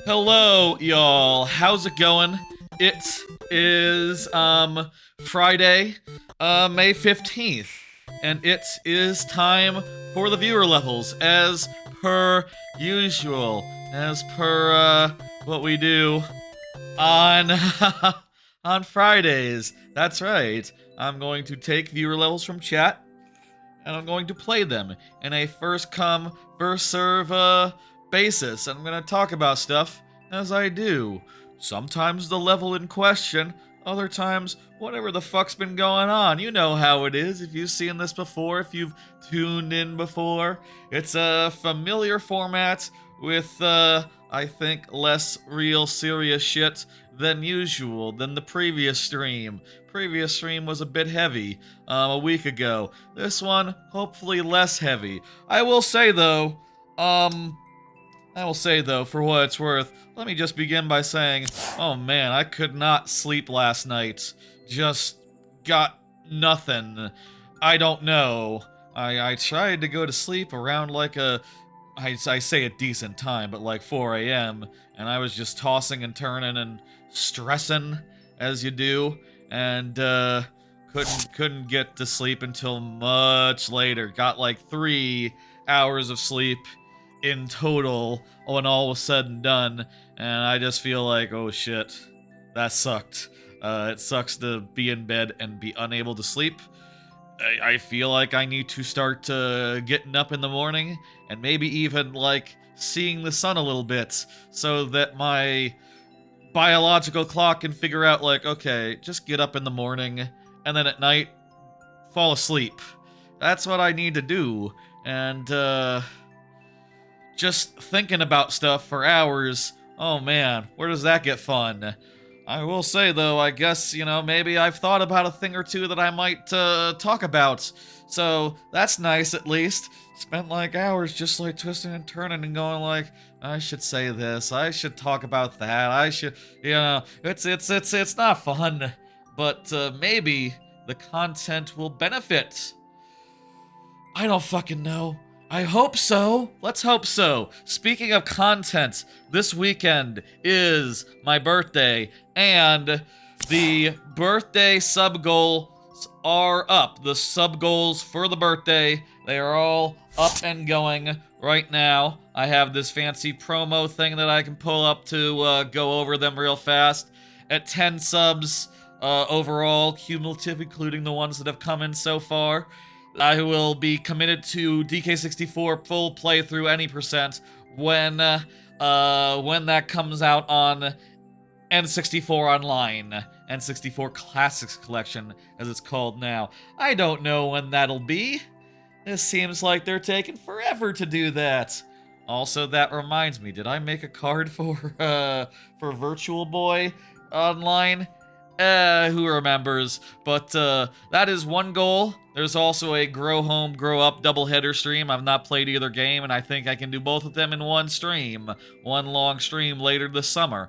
Hello, y'all. How's it going? It is Friday, May 15th, and it is time for the viewer levels as per usual, as per what we do on on Fridays. That's right. I'm going to take viewer levels from chat and I'm going to play them in a first come, first serve basis. I'm going to talk about stuff as I do. Sometimes the level in question, other times whatever the fuck's been going on. You know how it is if you've seen this before, if you've tuned in before. It's a familiar format with, I think, less real serious shit than usual, than the previous stream. Previous stream was a bit heavy a week ago. This one, hopefully less heavy. I will say though, for what it's worth, let me just begin by saying, oh man, I could not sleep last night. Just got nothing. I don't know. I tried to go to sleep around like I say a decent time, but like 4 a.m., and I was just tossing and turning and stressing, as you do, and couldn't get to sleep until much later. Got like 3 hours of sleep in total when all was said and done, and I just feel like, oh shit, that sucked. It sucks to be in bed and be unable to sleep. I feel like I need to start getting up in the morning and maybe even like seeing the sun a little bit so that my biological clock can figure out like, okay, just get up in the morning and then at night fall asleep. That's what I need to do. And just thinking about stuff for hours, oh man, where does that get fun? I will say, though, I guess, maybe I've thought about a thing or two that I might talk about. So, that's nice, at least. Spent, like, hours just, like, twisting and turning and going, like, I should say this, I should talk about that, I should, it's not fun. But, maybe the content will benefit. I don't fucking know. I hope so. Let's hope so. Speaking of content, this weekend is my birthday, and the birthday sub goals are up. The sub goals for the birthday, they are all up and going right now. I have this fancy promo thing that I can pull up to go over them real fast. At 10 subs overall, cumulative, including the ones that have come in so far, I will be committed to DK64 full playthrough any percent when that comes out on N64 Online, N64 Classics Collection, as it's called now. I don't know when that'll be. This seems like they're taking forever to do that. Also, that reminds me, did I make a card for Virtual Boy Online? Who remembers? But that is one goal. There's also a Grow Home, Grow Up doubleheader stream. I've not played either game, and I think I can do both of them in one stream. One long stream later this summer.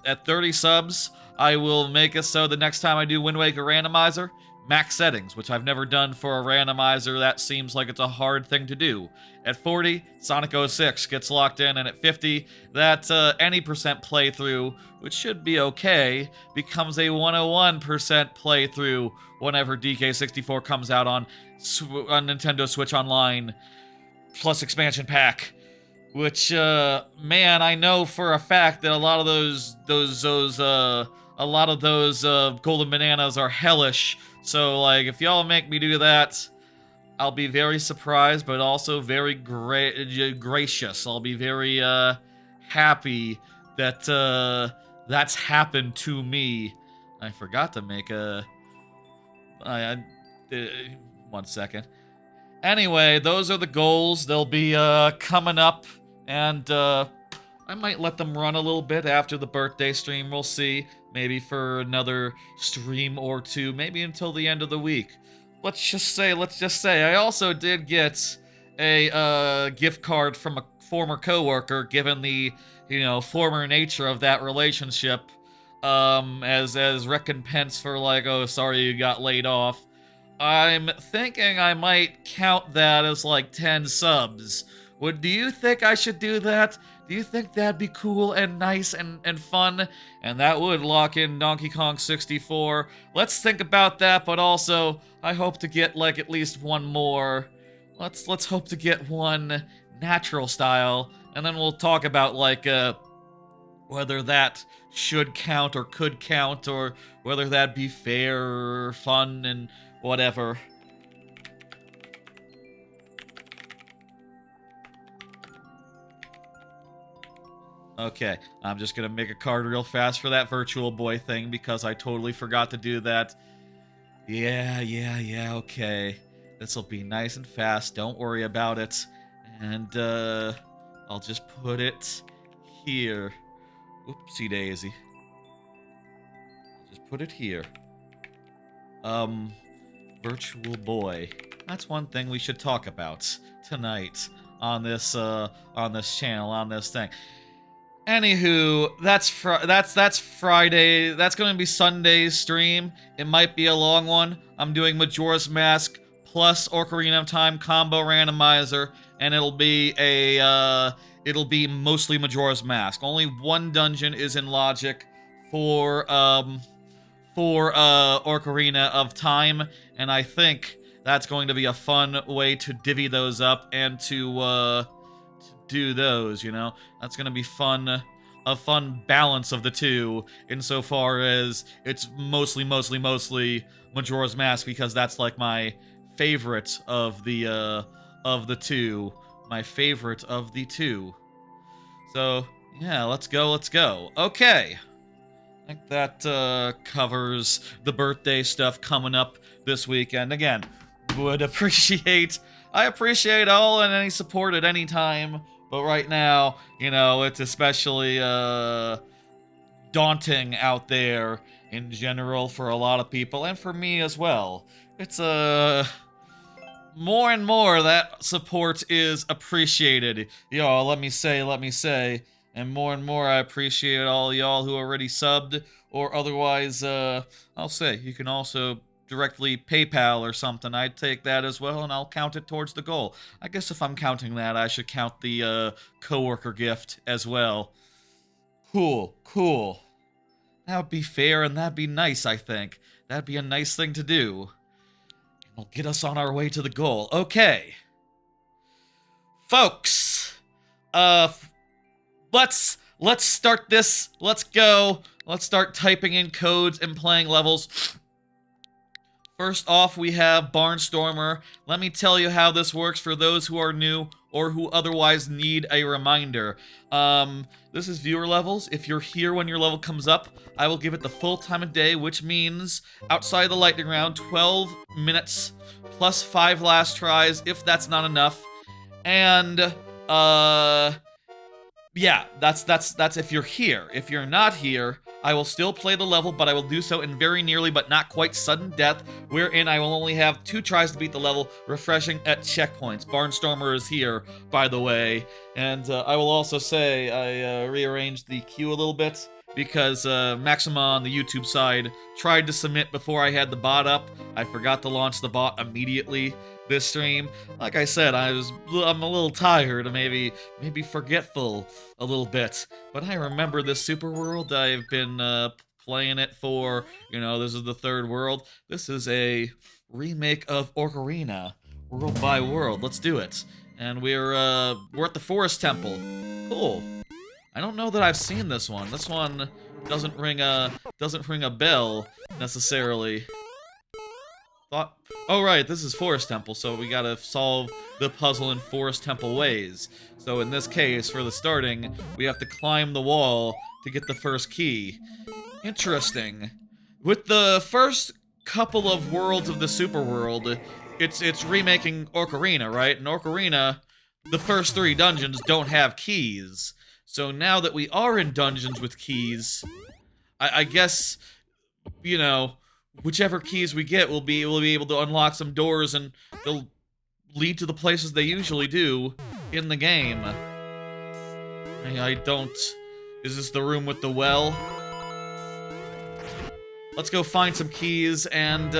At 30 subs, I will make it so the next time I do Wind Waker Randomizer, max settings, which I've never done for a randomizer. That seems like it's a hard thing to do. At 40, Sonic 06 gets locked in, and at 50, that any percent playthrough, which should be okay, becomes a 101% playthrough whenever DK64 comes out on Nintendo Switch Online plus expansion pack. Which, man, I know for a fact that a lot of those golden bananas are hellish. So, like, if y'all make me do that, I'll be very surprised, but also very gracious. I'll be very happy that that's happened to me. I forgot to make a. 1 second. Anyway, those are the goals. They'll be coming up, and I might let them run a little bit after the birthday stream. We'll see. Maybe for another stream or two, maybe until the end of the week. Let's just say, I also did get a gift card from a former coworker, given the, former nature of that relationship, as recompense for like, oh, sorry you got laid off. I'm thinking I might count that as like 10 subs, Do you think I should do that? Do you think that'd be cool and nice and fun? And that would lock in Donkey Kong 64. Let's think about that, but also, I hope to get, like, at least one more. Let's hope to get one natural style, and then we'll talk about, like, whether that should count or could count, or whether that'd be fair or fun and whatever. Okay, I'm just gonna make a card real fast for that Virtual Boy thing because I totally forgot to do that. Yeah, okay. This'll be nice and fast, don't worry about it. And, I'll just put it here. Oopsie daisy. I'll just put it here. Virtual Boy. That's one thing we should talk about tonight on this channel, on this thing. Anywho, that's Friday. That's going to be Sunday's stream. It might be a long one. I'm doing Majora's Mask plus Ocarina of Time combo randomizer, and it'll be mostly Majora's Mask. Only one dungeon is in logic for Ocarina of Time, and I think that's going to be a fun way to divvy those up and to do those, you know? That's gonna be fun, a fun balance of the two, insofar as it's mostly Majora's Mask, because that's like my favorite of the two. My favorite of the two. So, yeah, let's go. Okay. I think that covers the birthday stuff coming up this weekend. Again, I appreciate all and any support at any time, but right now, you know, it's especially daunting out there in general for a lot of people, and for me as well. It's more and more that support is appreciated. Y'all, let me say, and more I appreciate all y'all who already subbed, or otherwise, I'll say, you can also directly PayPal or something. I'd take that as well, and I'll count it towards the goal. I guess if I'm counting that, I should count the coworker gift as well. Cool. That would be fair, and that'd be nice, I think. That'd be a nice thing to do. It'll get us on our way to the goal. Okay. Folks, let's start this. Let's go. Let's start typing in codes and playing levels. First off, we have Barnstormer. Let me tell you how this works for those who are new or who otherwise need a reminder. This is viewer levels. If you're here when your level comes up, I will give it the full time of day, which means outside the lightning round, 12 minutes plus 5 last tries, if that's not enough. And, yeah, that's if you're here. If you're not here, I will still play the level, but I will do so in very nearly but not quite sudden death, wherein I will only have 2 tries to beat the level, refreshing at checkpoints. Barnstormer is here, by the way, and I will also say I rearranged the queue a little bit, because Maxima on the YouTube side tried to submit before I had the bot up. I forgot to launch the bot immediately this stream. Like I said, I'm a little tired, maybe forgetful a little bit, but I remember this super world. I've been playing it for, you know, this is the 3rd world. This is a remake of Ocarina, world by world. Let's do it. And we're at the Forest Temple. Cool. I don't know that I've seen this one. This one doesn't ring a bell necessarily. Oh right, this is Forest Temple, so we gotta solve the puzzle in Forest Temple ways. So in this case, for the starting, we have to climb the wall to get the first key. Interesting. With the first couple of worlds of the Super World, it's remaking Ocarina, right? In Ocarina, the first 3 dungeons don't have keys. So now that we are in dungeons with keys, I guess, you know, whichever keys we get, we'll be able to unlock some doors, and they'll lead to the places they usually do in the game. I don't... Is this the room with the well? Let's go find some keys and,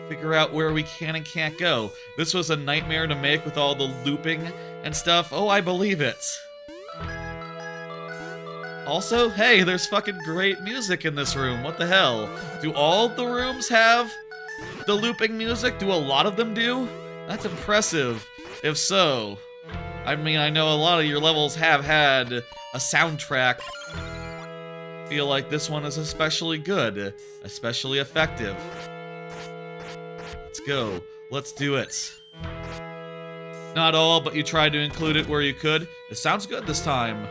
figure out where we can and can't go. This was a nightmare to make with all the looping and stuff. Oh, I believe it. Also, hey, there's fucking great music in this room. What the hell? Do all the rooms have the looping music? Do a lot of them do? That's impressive. If so, I mean, I know a lot of your levels have had a soundtrack. Feel like this one is especially good, especially effective. Let's go. Let's do it. Not all, but you tried to include it where you could. It sounds good this time.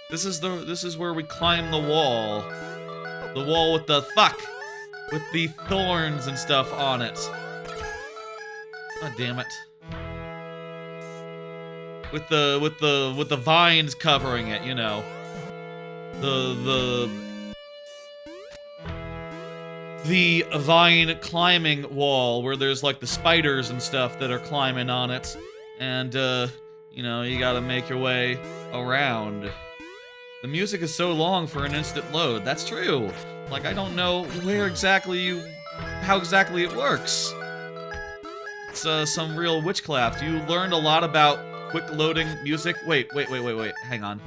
This is where we climb the wall. The wall with the with the thorns and stuff on it. God damn it. With the vines covering it, you know. The vine climbing wall where there's like the spiders and stuff that are climbing on it. And you know, you gotta make your way around. The music is so long for an instant load. That's true. Like, I don't know how exactly it works. It's some real witchcraft. You learned a lot about quick loading music. Wait. Hang on.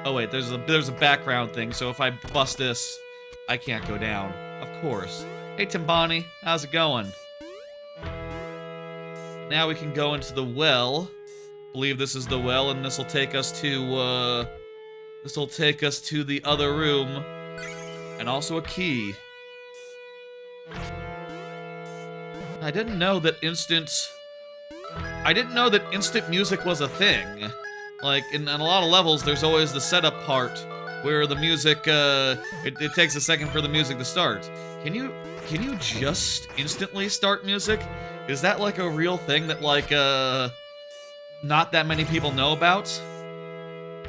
Oh wait, there's a background thing. So if I bust this, I can't go down. Of course. Hey Timbani, how's it going? Now we can go into the well. I believe this is the well, and this will take us to the other room, and also a key. I didn't know that instant music was a thing. Like, in a lot of levels, there's always the setup part where the music, it takes a second for the music to start. Can you just instantly start music? Is that like a real thing that, like, not that many people know about?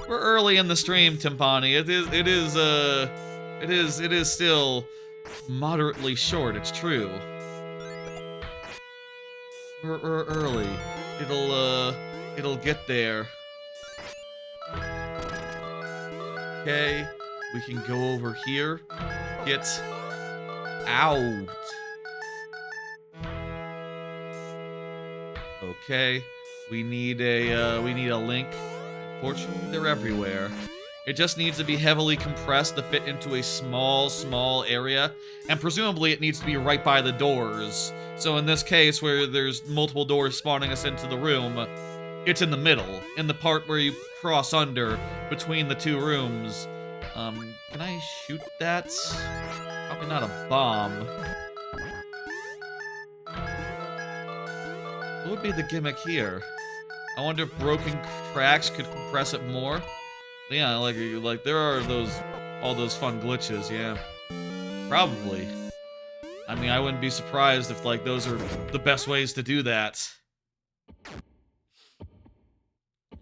We're early in the stream, Timpani. It is still moderately short, it's true. We're early. It'll get there. Okay, we can go over here. Get out. Okay, we need a link. Fortunately, they're everywhere. It just needs to be heavily compressed to fit into a small area, and presumably it needs to be right by the doors. So in this case, where there's multiple doors spawning us into the room, it's in the middle, in the part where you cross under between the two rooms. Can I shoot that? Probably not a bomb. What would be the gimmick here? I wonder if broken cracks could compress it more. Yeah, like there are all those fun glitches, yeah. Probably. I mean, I wouldn't be surprised if like those are the best ways to do that.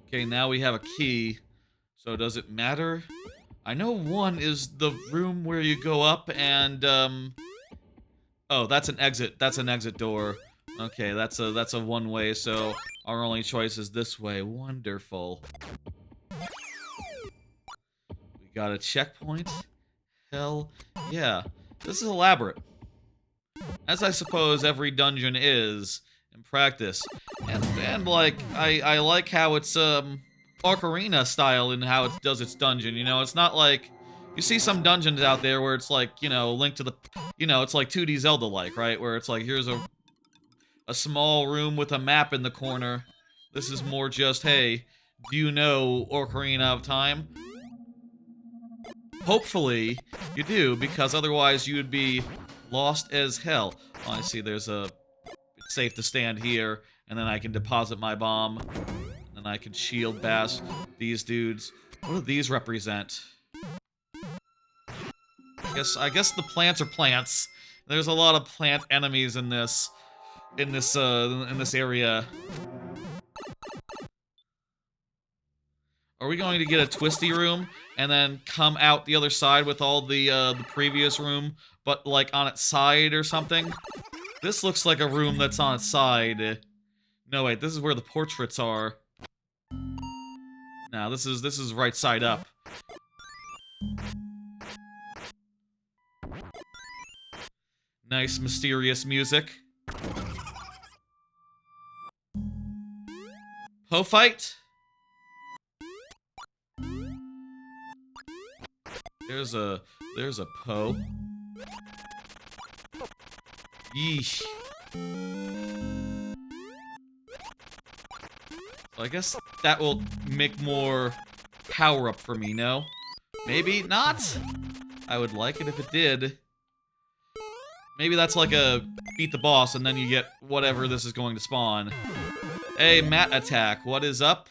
Okay, now we have a key. So does it matter? I know one is the room where you go up and oh, that's an exit. That's an exit door. Okay, that's a one way, so our only choice is this way. Wonderful. We got a checkpoint. Hell yeah. This is elaborate. As I suppose every dungeon is in practice. And like, I like how it's Ocarina style in how it does its dungeon, you know? It's not like you see some dungeons out there where it's like, you know, Link to the, you know, it's like 2D Zelda-like, right? Where it's like, here's a small room with a map in the corner. This is more just, hey, do you know Ocarina of Time? Hopefully you do, because otherwise you would be lost as hell. Oh, I see it's safe to stand here, and then I can deposit my bomb, and then I can shield bash these dudes. What do these represent? I guess the plants are plants. There's a lot of plant enemies in this area. Are we going to get a twisty room and then come out the other side with all the previous room, but like on its side or something? This looks like a room that's on its side. No, wait, this is where the portraits are. No, this is right side up. nice, mysterious music. Poe fight? There's a Poe. Yeesh. So I guess that will make more power up for me, no? Maybe not? I would like it if it did. Maybe that's like a beat the boss and then you get whatever this is going to spawn. Hey, Matt Attack, what is up?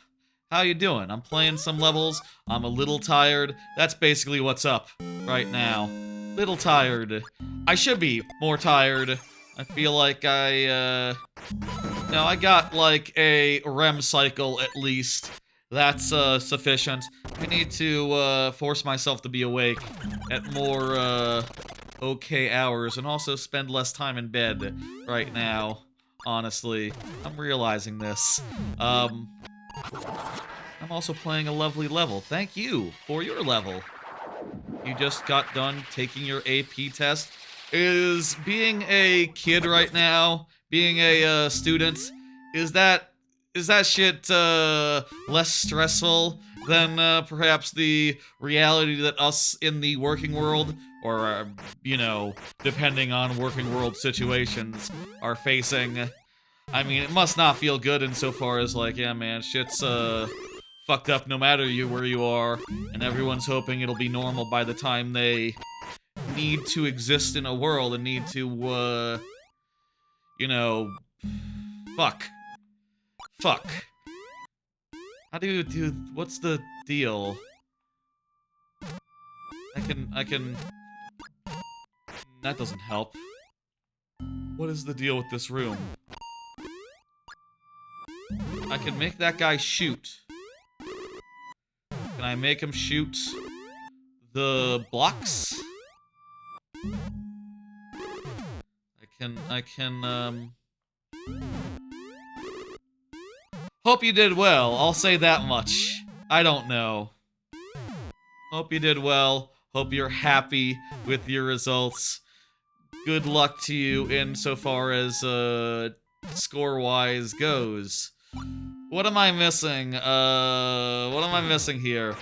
How you doing? I'm playing some levels. I'm a little tired. That's basically what's up right now. Little tired. I should be more tired. I feel like I got like a REM cycle at least. That's sufficient. I need to force myself to be awake at more okay hours and also spend less time in bed right now. Honestly, I'm realizing this. I'm also playing a lovely level. Thank you for your level. You just got done taking your AP test. Is being a kid right now, being a student, is that shit less stressful than perhaps the reality that us in the working world, or you know, depending on working world situations, are facing? I mean, it must not feel good insofar as like, yeah, man, shit's fucked up no matter where you are, and everyone's hoping it'll be normal by the time they need to exist in a world and need to, you know, fuck. How do you do, what's the deal? I can, that doesn't help. What is the deal with this room? I can make that guy shoot. Can I make him shoot the blocks? I can, hope you did well, I'll say that much. I don't know. Hope you did well. Hope you're happy with your results. Good luck to you insofar as, score-wise goes. What am I missing? What am I missing here?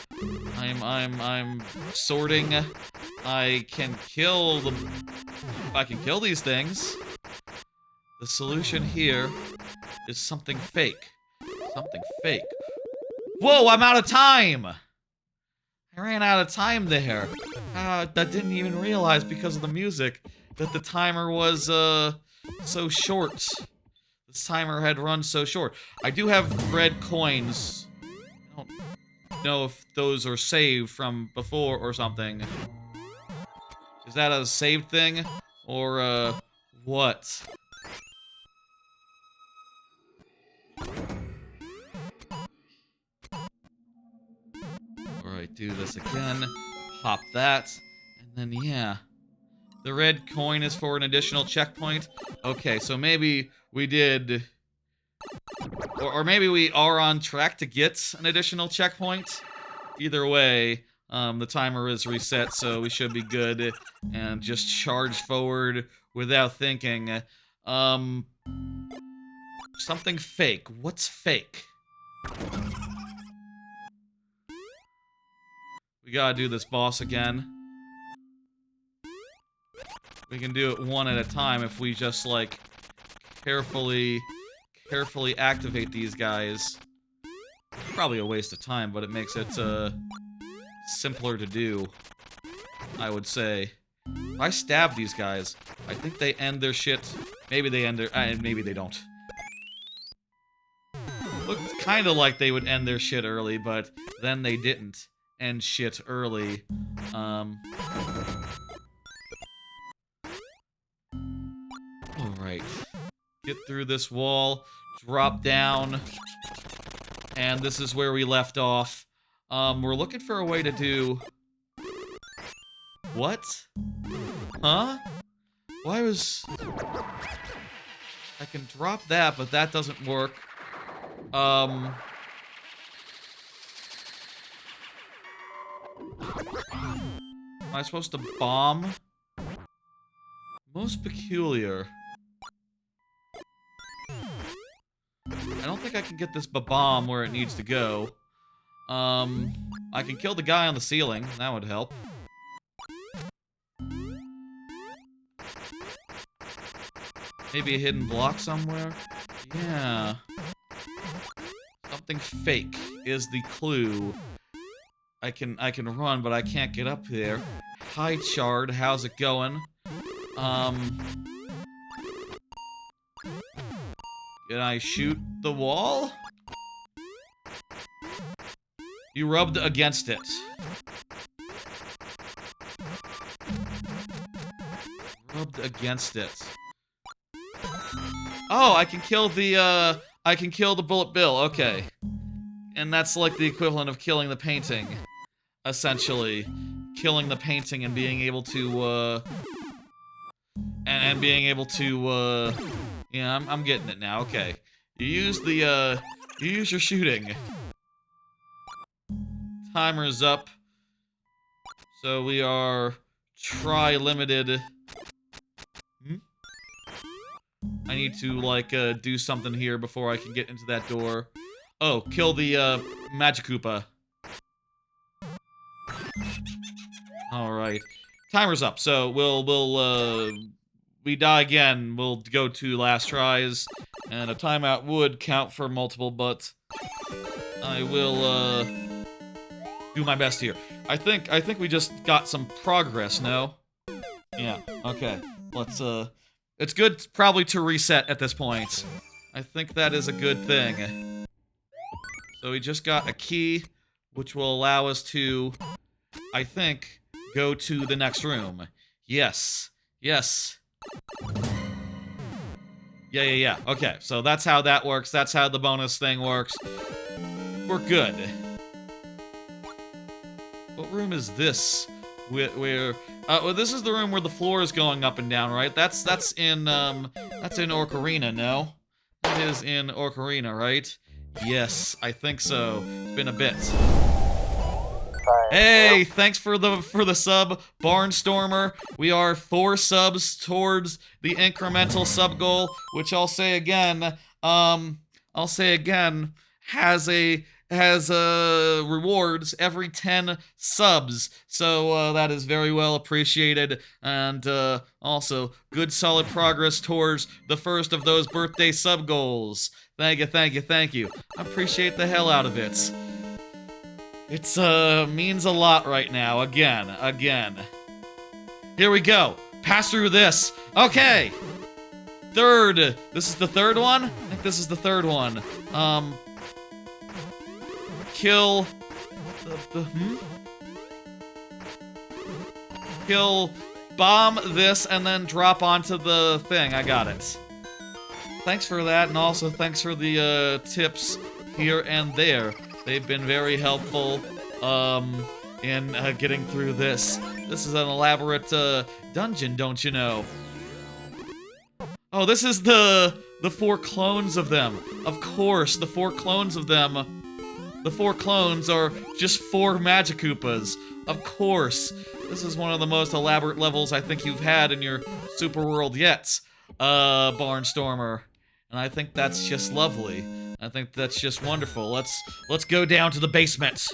I'm sorting. I can kill these things. The solution here is something fake. Something fake. Whoa, I'm out of time! I ran out of time there. I didn't even realize because of the music that the timer was, so short. This timer had run so short. I do have red coins. I don't know if those are saved from before or something. Is that a saved thing? Or, what? Alright, do this again. Pop that. And then, yeah. The red coin is for an additional checkpoint. Okay, so maybe we did... Or maybe we are on track to get an additional checkpoint. Either way, the timer is reset, so we should be good. And just charge forward without thinking. Something fake. What's fake? We gotta do this boss again. We can do it one at a time if we just, like, carefully activate these guys. Probably a waste of time, but it makes it, simpler to do, I would say. If I stab these guys, I think they end their shit. Maybe they end their... maybe they don't. Looked kinda like they would end their shit early, but then they didn't end shit early. Alright. Get through this wall, drop down, and this is where we left off. We're looking for a way to do... What? Huh? Why was... I can drop that, but that doesn't work. Am I supposed to bomb? Most peculiar. I don't think I can get this bomb where it needs to go. I can kill the guy on the ceiling. That would help. Maybe a hidden block somewhere? Yeah. Something fake is the clue. I can run, but I can't get up there. Hi, Chard. How's it going? Can I shoot the wall? You rubbed against it. Rubbed against it. Oh, I can kill the bullet bill. Okay. And that's like the equivalent of killing the painting. Essentially. Killing the painting and being able to, and being able to, yeah, I'm getting it now. Okay. You use the, you use your shooting. Timer's up. So we are limited. I need to, like, do something here before I can get into that door. Oh, kill the, Magic Koopa. Alright. Timer's up, so we die again, we'll go to last tries, and a timeout would count for multiple, but I will, do my best here. I think we just got some progress, no? Yeah, okay. Let's, it's good probably to reset at this point. I think that is a good thing. So we just got a key, which will allow us to, I think, go to the next room. Yes. Yes. Yeah. Okay, so that's how that works. That's how the bonus thing works. We're good. What room is this? Well, this is the room where the floor is going up and down, right? That's in Ocarina, no? That is in Ocarina, right? Yes, I think so. It's been a bit. Hey, thanks for the sub, Barnstormer. We are 4 subs towards the incremental sub goal, which I'll say again, has rewards every 10 subs, so that is very well appreciated, and also good solid progress towards the first of those birthday sub goals. Thank you. I appreciate the hell out of it. It's means a lot right now. Again. Here we go. Pass through this. Okay. Third. This is the third one? I think this is the third one. Kill Kill, bomb this, and then drop onto the thing. I got it. Thanks for that, and also thanks for the tips here and there. They've been very helpful in getting through this. This is an elaborate dungeon, don't you know? Oh, this is the 4 clones of them. Of course, the 4 clones of them. The 4 clones are just 4 Magic Koopas. Of course. This is one of the most elaborate levels I think you've had in your Super World yet, Barnstormer. And I think that's just lovely. I think that's just wonderful. Let's go down to the basement.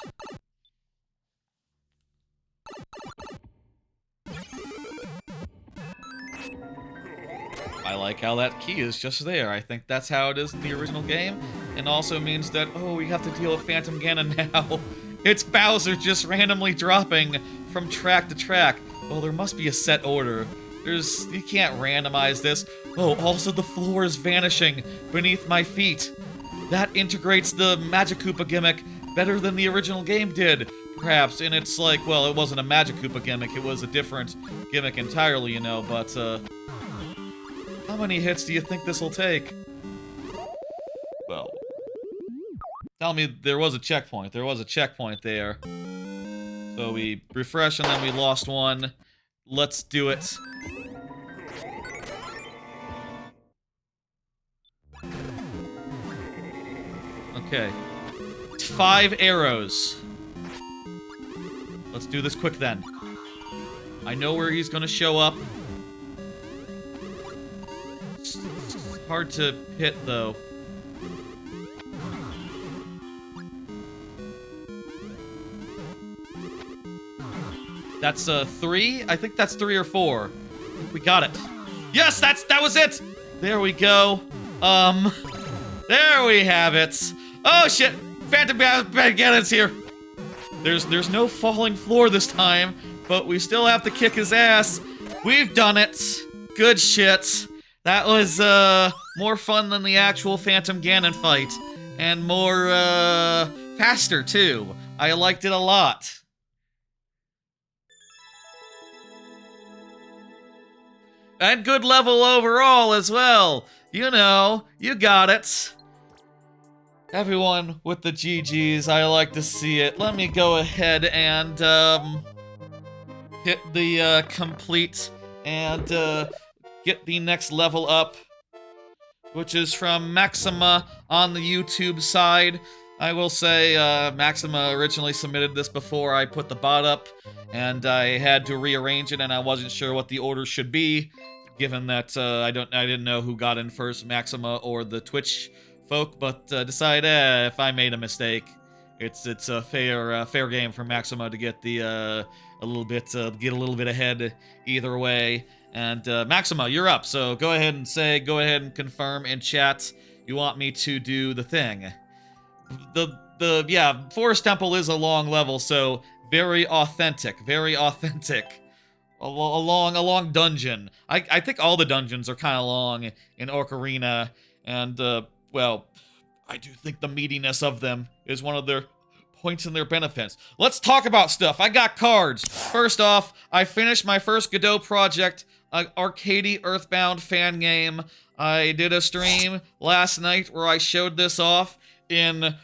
I like how that key is just there. I think that's how it is in the original game. And also means that, oh, we have to deal with Phantom Ganon now. It's Bowser just randomly dropping from track to track. Well, there must be a set order. You can't randomize this. Oh, also the floor is vanishing beneath my feet. That integrates the Magic Koopa gimmick better than the original game did, perhaps. And it's like, well, it wasn't a Magic Koopa gimmick, it was a different gimmick entirely, you know, but, how many hits do you think this'll take? Well, tell me there was a checkpoint. There was a checkpoint there. So we refresh and then we lost one. Let's do it. Okay. 5 arrows. Let's do this quick then. I know where he's gonna show up. hard to hit, though. That's 3? I think that's 3 or 4. We got it. Yes, that was it! There we go. There we have it. Oh shit! Phantom Ganon's here. There's no falling floor this time, but we still have to kick his ass. We've done it. Good shit. That was more fun than the actual Phantom Ganon fight, and more faster too. I liked it a lot. And good level overall as well. You know, you got it. Everyone with the GGs, I like to see it. Let me go ahead and hit the complete and get the next level up, which is from Maxima on the YouTube side. I will say Maxima originally submitted this before I put the bot up, and I had to rearrange it, and I wasn't sure what the order should be, given that I didn't know who got in first, Maxima or the Twitch folk, but decided if I made a mistake, it's a fair game for Maxima to get a little bit ahead either way. And Maxima, you're up. So go ahead and confirm in chat you want me to do the thing. Yeah, Forest Temple is a long level, so very authentic. A long dungeon. I think all the dungeons are kind of long in Ocarina, and well, I do think the meatiness of them is one of their points in their benefits. Let's talk about stuff. I got cards. First off, I finished my first Godot project, arcadey Earthbound fan game. I did a stream last night where I showed this off in,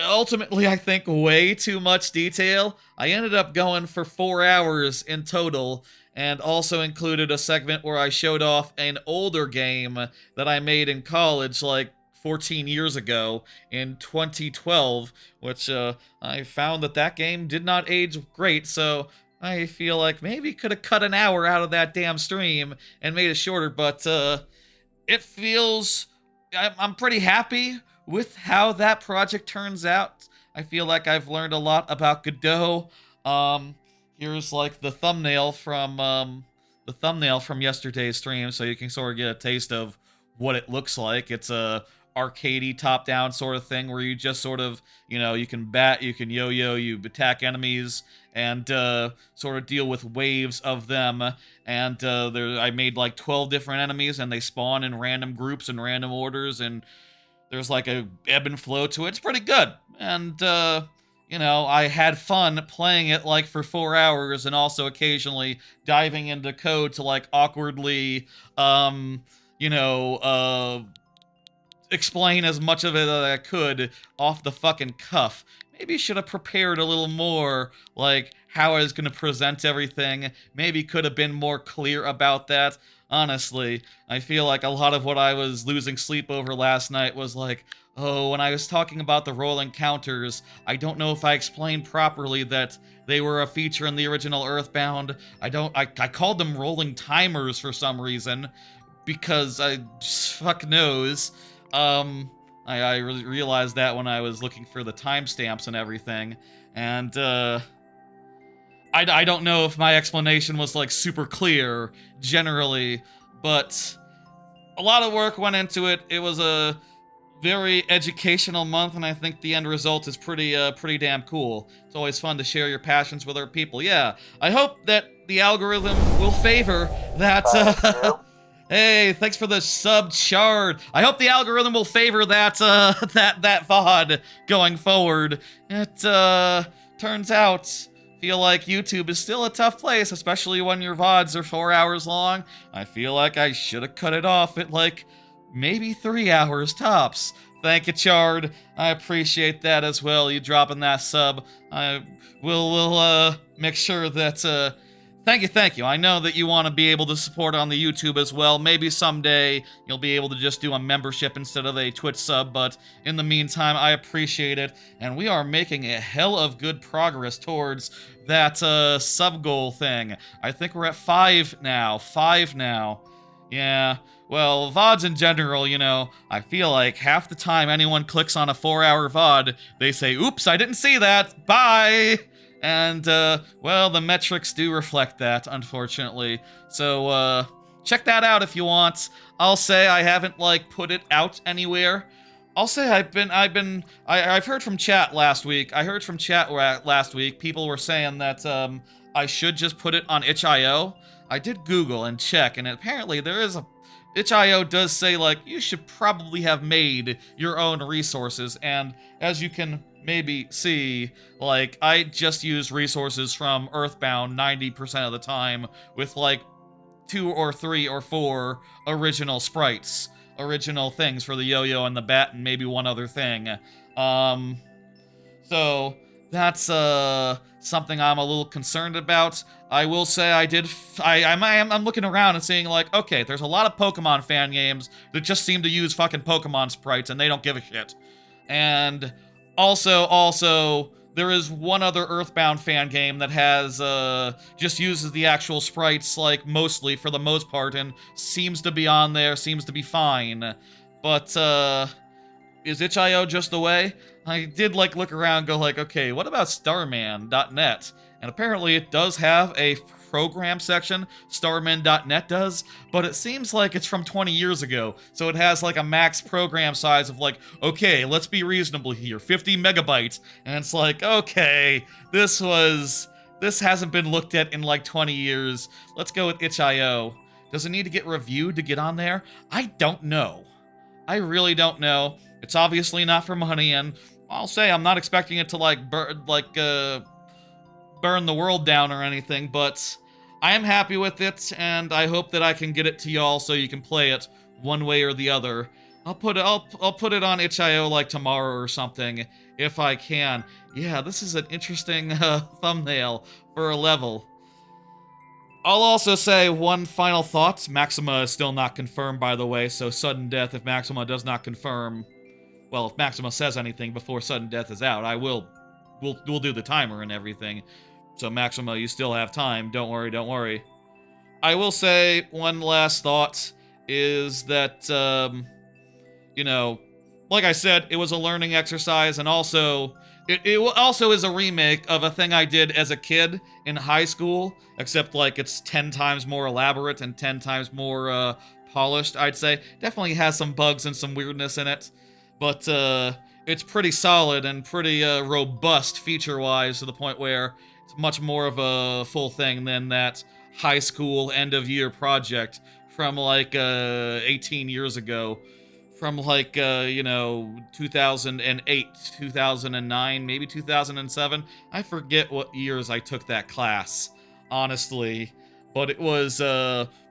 ultimately, I think, way too much detail. I ended up going for 4 hours in total, and also included a segment where I showed off an older game that I made in college, like 14 years ago, in 2012, which I found that game did not age great, so I feel like maybe could have cut an hour out of that damn stream and made it shorter, but it feels... I'm pretty happy with how that project turns out. I feel like I've learned a lot about Godot. Here's like the thumbnail from yesterday's stream, so you can sort of get a taste of what it looks like. It's a arcadey top-down sort of thing where you just sort of, you know, you can bat, you can yo-yo, you attack enemies, and sort of deal with waves of them. And I made like 12 different enemies, and they spawn in random groups and random orders, and there's like a ebb and flow to it. It's pretty good. And you know, I had fun playing it like for 4 hours, and also occasionally diving into code to like awkwardly, you know, explain as much of it as I could off the fucking cuff. Maybe should have prepared a little more, like how I was going to present everything. Maybe could have been more clear about that. Honestly, I feel like a lot of what I was losing sleep over last night was like, oh, when I was talking about the rolling counters, I don't know if I explained properly that they were a feature in the original Earthbound. I called them rolling timers for some reason, because fuck knows. I realized that when I was looking for the timestamps and everything, and I don't know if my explanation was like super clear generally, but a lot of work went into it. It was a very educational month, and I think the end result is pretty damn cool. It's always fun to share your passions with other people. Yeah, I hope that the algorithm will favor that. Hey, thanks for the sub shard. I hope the algorithm will favor that that VOD going forward. It turns out, feel like YouTube is still a tough place, especially when your VODs are 4 hours long. I feel like I should have cut it off at like maybe 3 hours tops. Thank you, Chard. I appreciate that as well. You dropping that sub. We'll make sure that Thank you. I know that you want to be able to support on the YouTube as well. Maybe someday you'll be able to just do a membership instead of a Twitch sub, but in the meantime, I appreciate it, and we are making a hell of good progress towards that sub goal thing. I think we're at 5 now. 5 now. Yeah, well, VODs in general, you know, I feel like half the time anyone clicks on a 4-hour VOD, they say, oops, I didn't see that, bye! And, well, the metrics do reflect that, unfortunately. So, check that out if you want. I'll say I haven't, like, put it out anywhere. I'll say I've heard from chat last week. I heard from chat last week, people were saying that, I should just put it on itch.io. I did Google and check, and apparently there is a... itch.io does say, like, you should probably have made your own resources, and as you can maybe see, like, I just use resources from Earthbound 90% of the time with, like, 2 or 3 or 4 original sprites, original things for the yo-yo and the bat and maybe one other thing. So that's something I'm a little concerned about. I will say I'm looking around and seeing, like, okay, there's a lot of Pokemon fan games that just seem to use fucking Pokemon sprites and they don't give a shit. And also, there is one other Earthbound fan game that has, just uses the actual sprites, like, mostly, for the most part, and seems to be on there, seems to be fine. But, is itch.io just the way? I did, like, look around and go, like, okay, what about Starman.net? And apparently it does have a program section, Starman.net does, but it seems like it's from 20 years ago, so it has, like, a max program size of, like, okay, let's be reasonable here, 50 megabytes, and it's like, okay, this hasn't been looked at in, like, 20 years, let's go with itch.io. Does it need to get reviewed to get on there? I don't know. I really don't know. It's obviously not for money, and I'll say I'm not expecting it to, like, burn the world down or anything, but I am happy with it, and I hope that I can get it to y'all so you can play it one way or the other. I'll put it on itch.io, like, tomorrow or something, if I can. Yeah, this is an interesting thumbnail for a level. I'll also say one final thought. Maxima is still not confirmed, by the way, so sudden death, if Maxima does not confirm... Well, if Maxima says anything before sudden death is out, we'll do the timer and everything. So Maxima, you still have time. Don't worry, don't worry. I will say one last thought is that, you know, like I said, it was a learning exercise, and also, it also is a remake of a thing I did as a kid in high school, except, like, it's 10 times more elaborate and 10 times more, polished, I'd say. Definitely has some bugs and some weirdness in it, but, it's pretty solid and pretty, robust feature-wise to the point where it's much more of a full thing than that high school end-of-year project from, like, 18 years ago. From, like, you know, 2008, 2009, maybe 2007. I forget what years I took that class, honestly. But it was,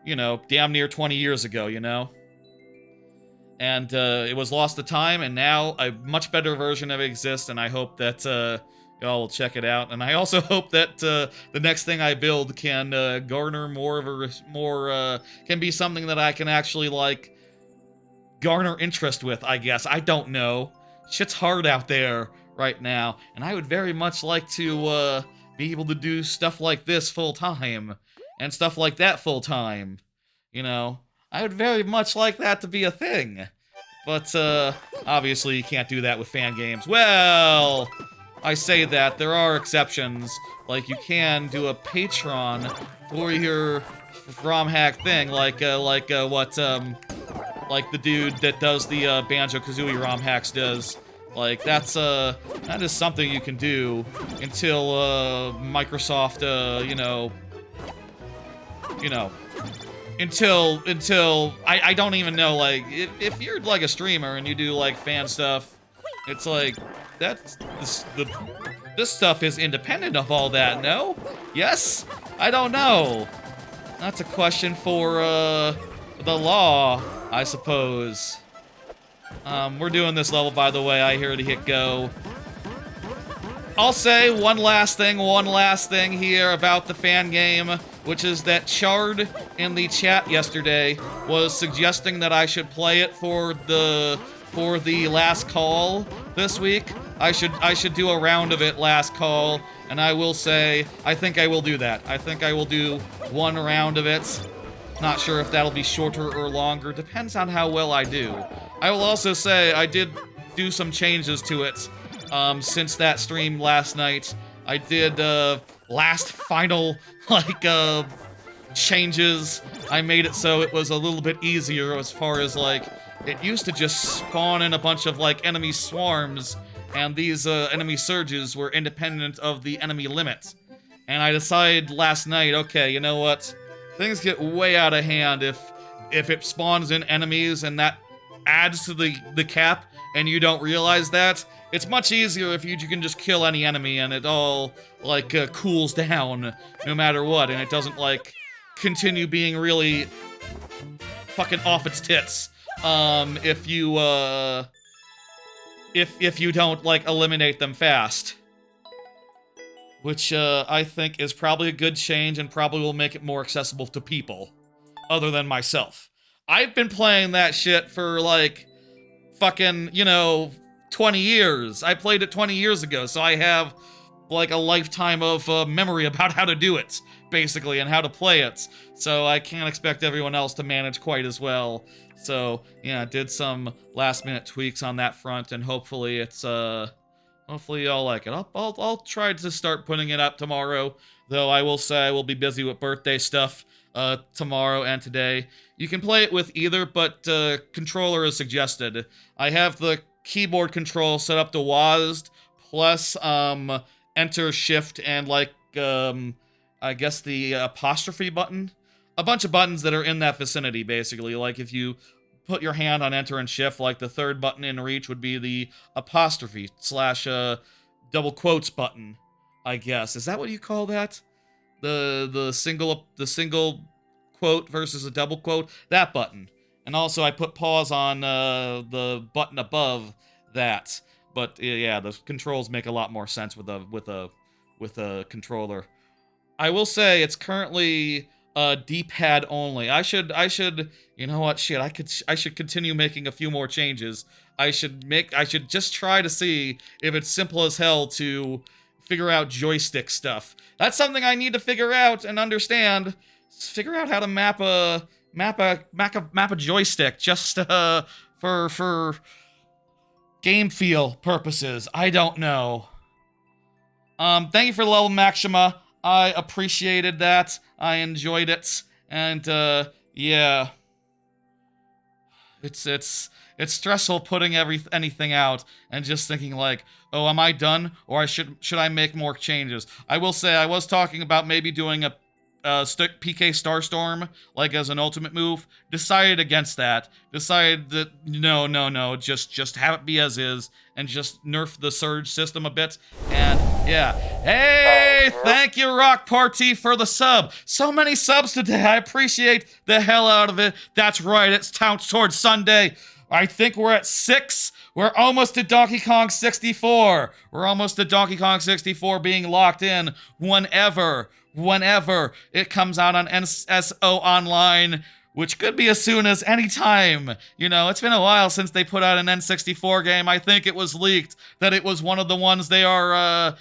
you know, damn near 20 years ago, you know? And it was lost to time, and now a much better version of it exists, and I hope that y'all will check it out. And I also hope that the next thing I build can garner more of a... can be something that I can actually, like, garner interest with, I guess. I don't know. Shit's hard out there right now, and I would very much like to be able to do stuff like this full-time, and stuff like that full-time, you know? I would very much like that to be a thing. But, obviously you can't do that with fan games. Well, I say that, there are exceptions. Like, you can do a Patreon for your ROM hack thing, like the dude that does the Banjo-Kazooie ROM hacks does. Like, that is something you can do until Microsoft, until I don't even know, like, if you're like a streamer and you do like fan stuff, it's like this stuff is independent of all that, no? Yes? I don't know. That's a question for the law, I suppose. We're doing this level, by the way. I hear to hit go. I'll say one last thing here about the fan game, which is that Chard in the chat yesterday was suggesting that I should play it for the last call this week. I should do a round of it last call, and I will say I think I will do that. I think I will do one round of it. Not sure if that'll be shorter or longer, depends on how well I do. I will also say I did do some changes to it since that stream last night. I did last final, like, changes. I made it so it was a little bit easier as far as, like, it used to just spawn in a bunch of, like, enemy swarms, and these enemy surges were independent of the enemy limit. And I decided last night, okay, you know what? Things get way out of hand if it spawns in enemies and that adds to the cap and you don't realize that. It's much easier if you can just kill any enemy and it all, like, cools down no matter what, and it doesn't, like, continue being really fucking off its tits if you don't, like, eliminate them fast. Which, I think is probably a good change and probably will make it more accessible to people, other than myself. I've been playing that shit for, like, fucking, 20 years. I played it 20 years ago, so I have, like, a lifetime of memory about how to do it, basically, and how to play it. So I can't expect everyone else to manage quite as well. So, yeah, did some last-minute tweaks on that front, and hopefully it's, hopefully y'all like it. I'll try to start putting it up tomorrow, though I will say I will be busy with birthday stuff tomorrow and today. You can play it with either, but controller is suggested. I have the keyboard control set up to WASD, plus Enter, Shift, and, like, I guess the apostrophe button. A bunch of buttons that are in that vicinity, basically. Like, if you put your hand on Enter and Shift, like, the third button in reach would be the apostrophe / double quotes button, I guess. Is that what you call that? The single quote versus a double quote? That button. And also I put pause on the button above that. But yeah, the controls make a lot more sense with a controller. I will say it's currently D-pad only. I should, you know what, shit, I should continue making a few more changes. I should just try to see if it's simple as hell to figure out joystick stuff. That's something I need to figure out and understand. Figure out how to map a joystick just for game feel purposes. I don't know. Thank you for the level, Maxima. I appreciated that. I enjoyed it, and yeah, it's stressful putting anything out and just thinking like, oh, am I done, or should I make more changes? I will say I was talking about maybe doing a PK Starstorm, like, as an ultimate move. Decided against that. Decided that no, just have it be as is and just nerf the surge system a bit. And yeah, hey, thank you, Rock Party, for the sub. So many subs today. I appreciate the hell out of it. That's right, it's Town Towards Sunday. I think we're at 6. We're almost to Donkey Kong 64. We're almost to Donkey Kong 64 being locked in whenever it comes out on NSO Online, which could be as soon as any time. You know, it's been a while since they put out an N64 game. I think it was leaked that it was one of the ones they are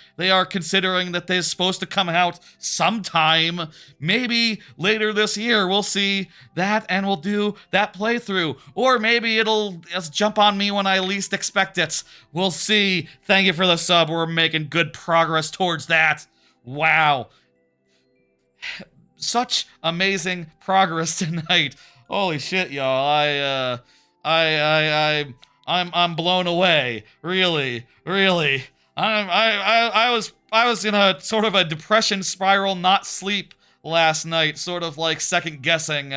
considering that they're supposed to come out sometime, maybe later this year. We'll see that, and we'll do that playthrough. Or maybe it'll just jump on me when I least expect it. We'll see. Thank you for the sub. We're making good progress towards that. Wow. Such amazing progress tonight. Holy shit, y'all. I'm blown away. Really. I was in a sort of a depression spiral, not sleep last night, sort of like second guessing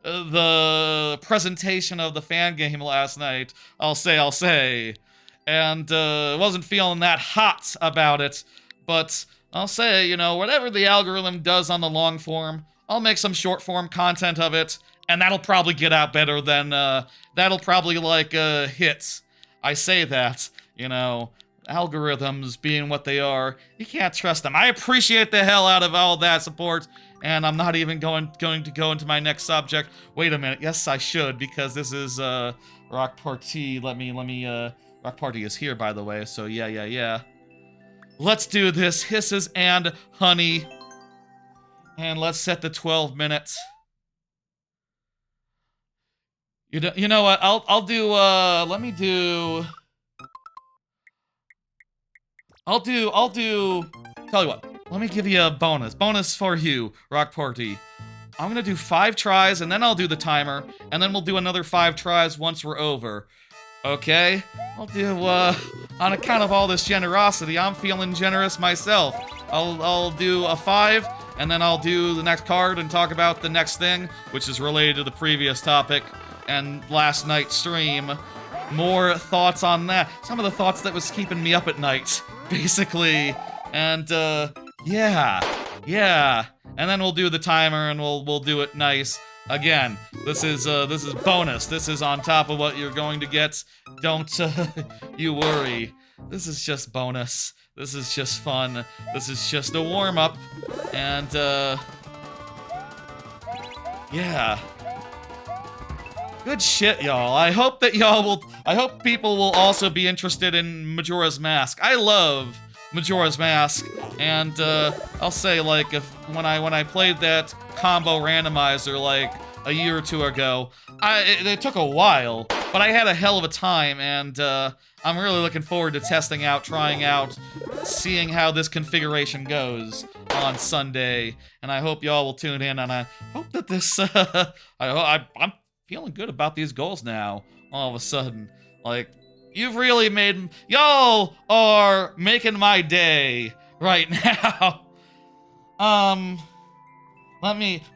the presentation of the fan game last night. I'll say. And wasn't feeling that hot about it, but I'll say, you know, whatever the algorithm does on the long form, I'll make some short form content of it, and that'll probably get out better than, that'll probably, like, hits. I say that, you know, algorithms being what they are, you can't trust them. I appreciate the hell out of all that support, and I'm not even going to go into my next subject. Wait a minute, yes I should, because this is, Rock Party. Let me, Rock Party is here, by the way, so yeah. Let's do this, Hisses and Honey. And let's set the 12 minutes. You know what? I'll do let me do I'll do tell you what. Let me give you a bonus. Bonus for you, Rock Party. I'm gonna do 5 tries and then I'll do the timer and then we'll do another 5 tries once we're over. Okay? I'll do on account of all this generosity, I'm feeling generous myself. I'll do a 5 and then I'll do the next card and talk about the next thing, which is related to the previous topic and last night's stream. More thoughts on that. Some of the thoughts that was keeping me up at night, basically. And yeah. And then we'll do the timer and we'll do it nice. Again, this is bonus. This is on top of what you're going to get. Don't you worry. This is just bonus. This is just fun. This is just a warm-up. And yeah. Good shit, y'all. I hope people will also be interested in Majora's Mask. I love Majora's Mask, and I'll say, like, when I played that combo randomizer like a year or two ago, it took a while, but I had a hell of a time, and I'm really looking forward to testing out, trying out, seeing how this configuration goes on Sunday, and I hope y'all will tune in, and I hope that this I'm feeling good about these goals now, all of a sudden. Like, you've really y'all are making my day right now.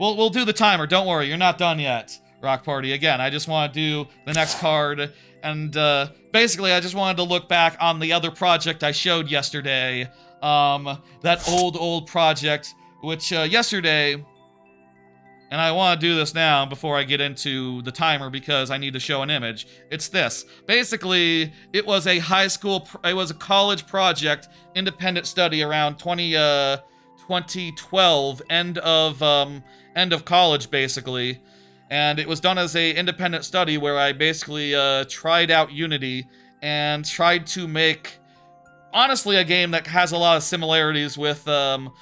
We'll do the timer, don't worry, you're not done yet, Rock Party. Again, I just want to do the next card, and basically I just wanted to look back on the other project I showed yesterday, that old project, which yesterday, and I want to do this now before I get into the timer because I need to show an image. It's this. Basically, it was a college project, independent study around 2012, end of college, basically. And it was done as a independent study where I basically tried out Unity and tried to make, honestly, a game that has a lot of similarities with the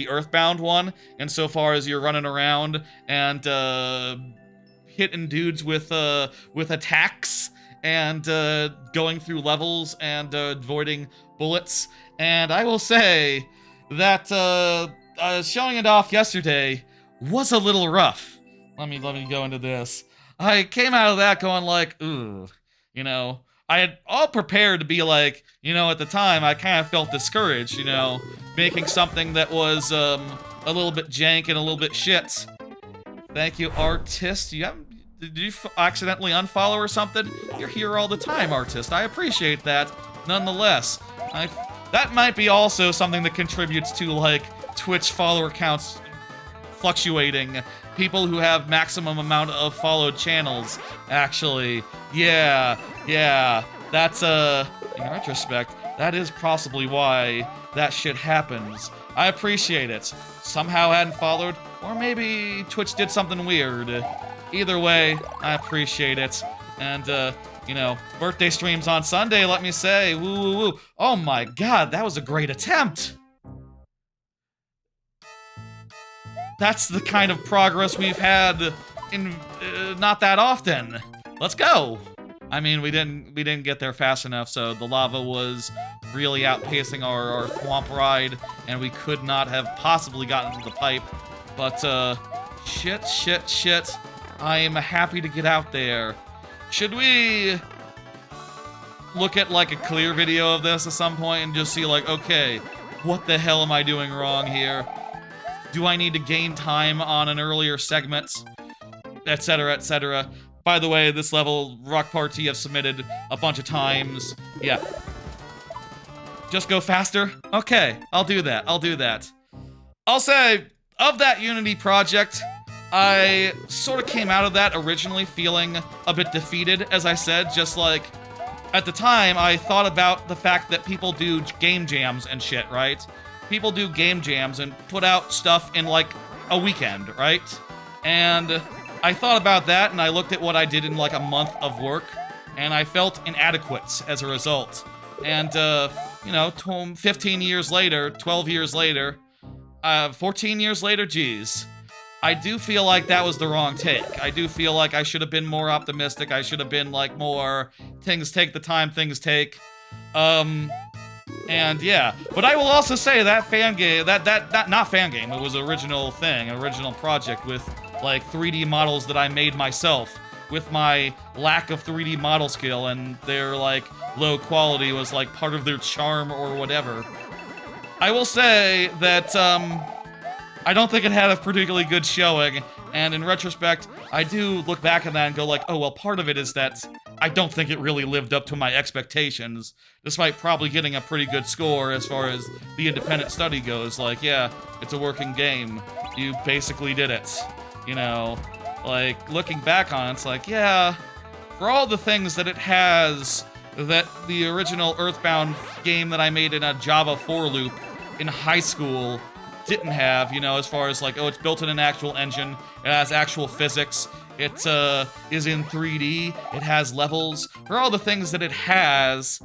Earthbound one, insofar as you're running around and hitting dudes with attacks and going through levels and avoiding bullets. And I will say that showing it off yesterday was a little rough. Let me go into this. I came out of that going like, ooh, you know. I had all prepared to be like, you know, at the time, I kind of felt discouraged, you know, making something that was a little bit jank and a little bit shit. Thank you, Artist. Did you accidentally unfollow or something? You're here all the time, Artist. I appreciate that. Nonetheless, that might be also something that contributes to, like, Twitch follower counts fluctuating. People who have maximum amount of followed channels, actually. Yeah, that's, in retrospect, that is possibly why that shit happens. I appreciate it. Somehow I hadn't followed, or maybe Twitch did something weird. Either way, I appreciate it. And, you know, birthday streams on Sunday, let me say. Woo, woo, woo. Oh my god, that was a great attempt! That's the kind of progress we've had in not that often. Let's go. I mean, we didn't get there fast enough, so the lava was really outpacing our thwomp ride, and we could not have possibly gotten to the pipe. But shit. I am happy to get out there. Should we look at like a clear video of this at some point and just see like, okay, what the hell am I doing wrong here? Do I need to gain time on an earlier segment? Etc, etc. By the way, this level, Rock Party have submitted a bunch of times. Yeah. Just go faster? Okay, I'll do that. I'll say, of that Unity project, I sort of came out of that originally feeling a bit defeated, as I said, just like, at the time, I thought about the fact that people do game jams and shit, right? People do game jams and put out stuff in, like, a weekend, right? And I thought about that, and I looked at what I did in, like, a month of work, and I felt inadequate as a result. And, you know, 15 years later, 12 years later, 14 years later, geez, I do feel like that was the wrong take. I do feel like I should have been more optimistic. I should have been like more things take the time things take. And yeah, but I will also say that fan game, that not fan game, it was an original thing, an original project with like 3D models that I made myself with my lack of 3D model skill, and their like low quality was like part of their charm or whatever. I will say that I don't think it had a particularly good showing, and in retrospect, I do look back at that and go like, oh well, part of it is that I don't think it really lived up to my expectations, despite probably getting a pretty good score as far as the independent study goes. Like, yeah, it's a working game. You basically did it. You know, like, looking back on it, it's like, yeah, for all the things that it has that the original Earthbound game that I made in a Java for loop in high school didn't have, you know, as far as like, oh, it's built in an actual engine, it has actual physics, it is in 3D, it has levels. For all the things that it has,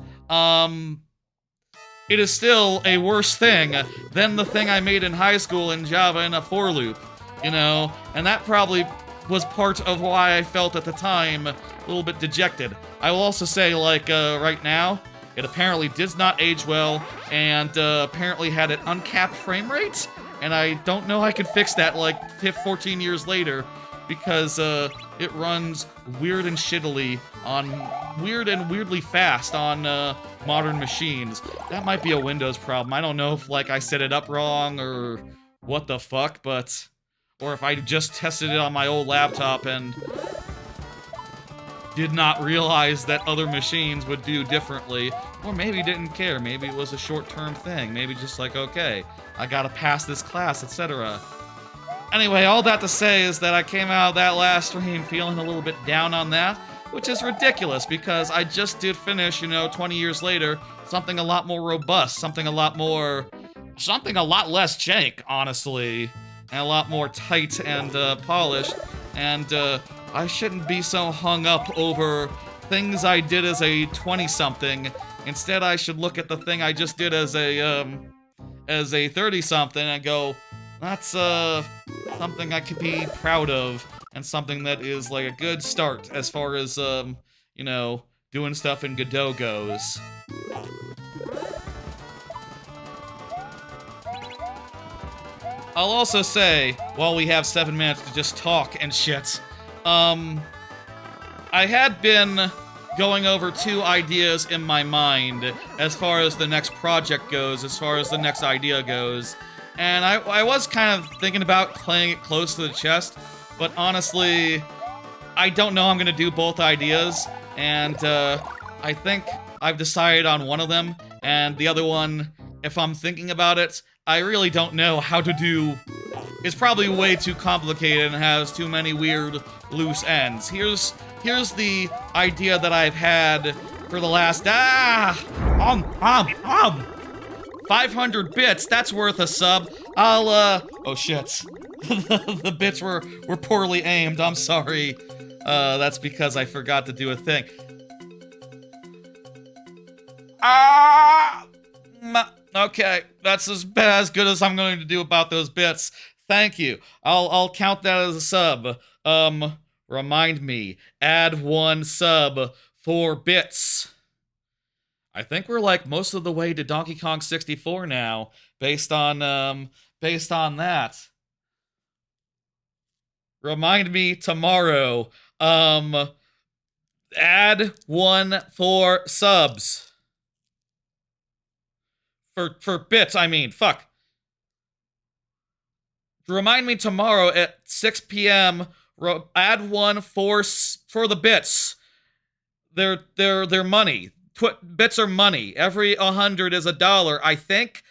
it is still a worse thing than the thing I made in high school in Java in a for loop, you know? And that probably was part of why I felt at the time a little bit dejected. I will also say, like, right now, it apparently does not age well, and apparently had an uncapped frame rate, and I don't know I can fix that, like, 14 years later, because it runs weird and shittily on weirdly fast on modern machines. That might be a Windows problem. I don't know if like I set it up wrong or what the fuck, but or if I just tested it on my old laptop and did not realize that other machines would do differently, or maybe didn't care. Maybe it was a short-term thing. Maybe just like, okay, I gotta pass this class, etc. Anyway, all that to say is that I came out of that last stream feeling a little bit down on that, which is ridiculous because I just did finish, you know, 20 years later, something a lot more robust, something a lot less jank, honestly, and a lot more tight and polished, and I shouldn't be so hung up over things I did as a 20-something. Instead, I should look at the thing I just did as a 30-something and go, that's something I could be proud of, and something that is like a good start as far as, you know, doing stuff in Godot goes. I'll also say, while we have 7 minutes to just talk and shit, I had been going over 2 ideas in my mind as far as the next project goes, as far as the next idea goes. And I was kind of thinking about playing it close to the chest, but honestly, I don't know I'm gonna do both ideas, and I think I've decided on one of them, and the other one, if I'm thinking about it, I really don't know how to do. It's probably way too complicated and has too many weird loose ends. Here's the idea that I've had for the last 500 bits, that's worth a sub. I'll, oh shit. The bits were poorly aimed, I'm sorry. That's because I forgot to do a thing. Okay, that's as good as I'm going to do about those bits. Thank you. I'll count that as a sub. Remind me, add 1 sub for bits. I think we're like most of the way to Donkey Kong 64 now, based on that. Remind me tomorrow. Add 1 for subs. For bits, I mean, fuck. Remind me tomorrow at 6 p.m. Add 1 for the bits. They're money. Bits are money. Every 100 is $1. I think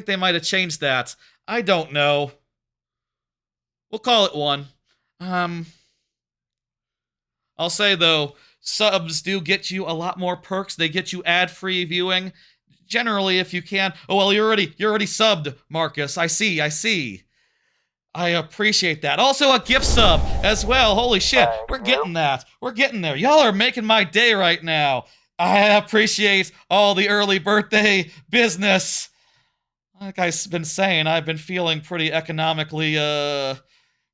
they might have changed that. I don't know. We'll call it 1. I'll say though, subs do get you a lot more perks. They get you ad-free viewing. Generally, if you can. Oh well, you're already subbed, Marcus. I see. I appreciate that. Also a gift sub as well. Holy shit, we're getting that. We're getting there. Y'all are making my day right now. I appreciate all the early birthday business. Like I've been saying, I've been feeling pretty economically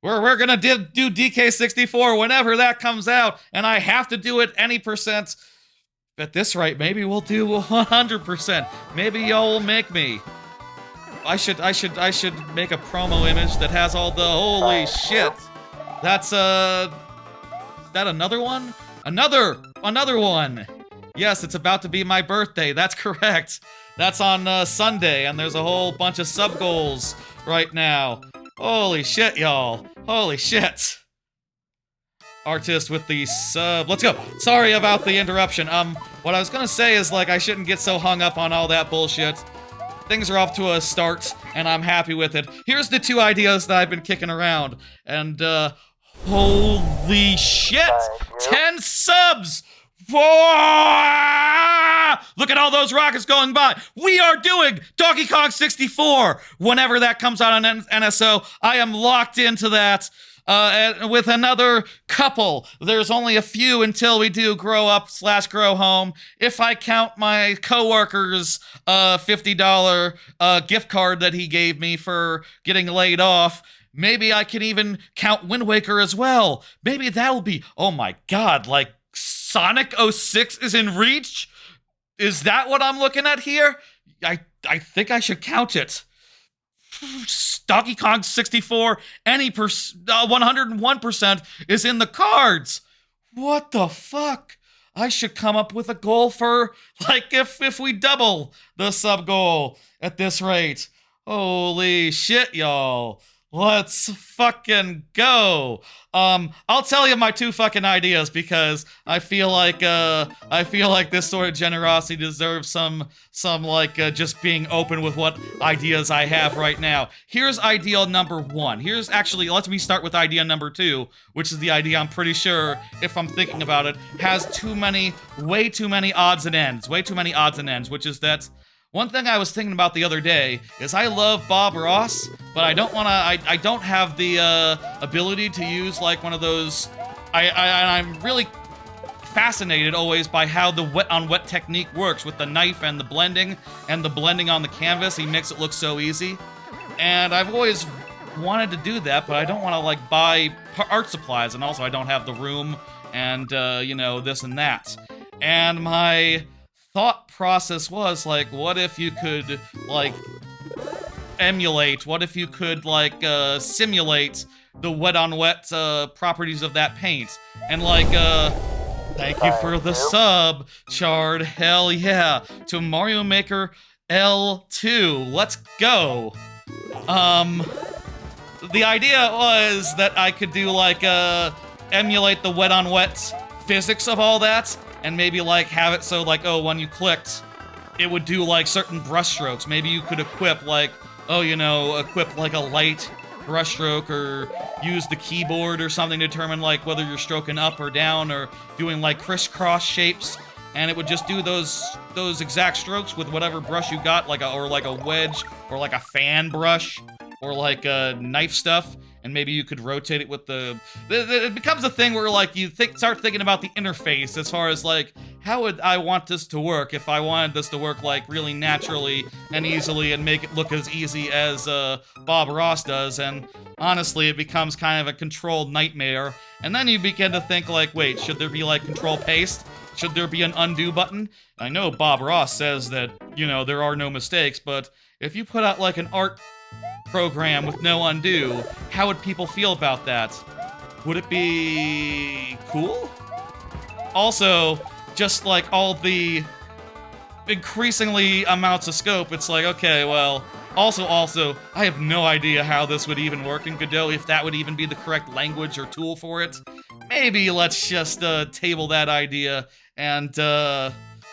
We're gonna do DK64 whenever that comes out, and I have to do it any percent. At this rate, maybe we'll do 100%. Maybe y'all will make me. I should make a promo image that has all the holy shit. That's is that another one? Another one. Yes, it's about to be my birthday. That's correct. That's on Sunday, and there's a whole bunch of sub goals right now. Holy shit, y'all. Holy shit. Artist with the sub. Let's go. Sorry about the interruption. What I was gonna say is, like, I shouldn't get so hung up on all that bullshit. Things are off to a start, and I'm happy with it. Here's the 2 ideas that I've been kicking around, and, holy shit! 10 subs! Whoa! Look at all those rockets going by. We are doing Donkey Kong 64. Whenever that comes out on NSO, I am locked into that. And with another couple. There's only a few until we do Grow Up / Grow Home. If I count my coworker's $50 gift card that he gave me for getting laid off, maybe I can even count Wind Waker as well. Maybe that'll be, oh my god, like Sonic 06 is in reach? Is that what I'm looking at here? I think I should count it. Donkey Kong 64, 101% is in the cards. What the fuck? I should come up with a goal for, like, if we double the sub goal at this rate. Holy shit, y'all. Let's fucking go. I'll tell you my 2 fucking ideas because I feel like this sort of generosity deserves some like just being open with what ideas I have right now. Here's idea number 1. Here's actually, let me start with idea number 2, which is the idea I'm pretty sure, if I'm thinking about it, has way too many odds and ends, which is that one thing I was thinking about the other day is I love Bob Ross, but I don't have the ability to use like one of those. I'm really fascinated always by how the wet on wet technique works with the knife and the blending on the canvas. He makes it look so easy, and I've always wanted to do that, but I don't want to like buy art supplies, and also I don't have the room and you know, this and that. And my thought process was like, what if you could like emulate, what if you could like simulate the wet on wet properties of that paint, and like thank you for the sub, Chard, hell yeah, to Mario Maker L2, let's go. The idea was that I could do like emulate the wet on wet physics of all that, and maybe like have it so like, oh, when you clicked, it would do like certain brush strokes. Maybe you could equip like, oh, you know, equip like a light brush stroke, or use the keyboard or something to determine like whether you're stroking up or down, or doing like crisscross shapes, and it would just do those exact strokes with whatever brush you got, like a wedge, or like a fan brush, or like knife stuff. And maybe you could rotate it with it becomes a thing where like you start thinking about the interface as far as like, how would I want this to work if I wanted this to work like really naturally and easily and make it look as easy as Bob Ross does. And honestly, it becomes kind of a controlled nightmare. And then you begin to think like, wait, should there be like control paste? Should there be an undo button? I know Bob Ross says that, you know, there are no mistakes, but if you put out like an art program with no undo, how would people feel about that? Would it be cool? Also, just like all the increasingly amounts of scope, it's like, okay, well, also, I have no idea how this would even work in Godot, if that would even be the correct language or tool for it. Maybe let's just table that idea and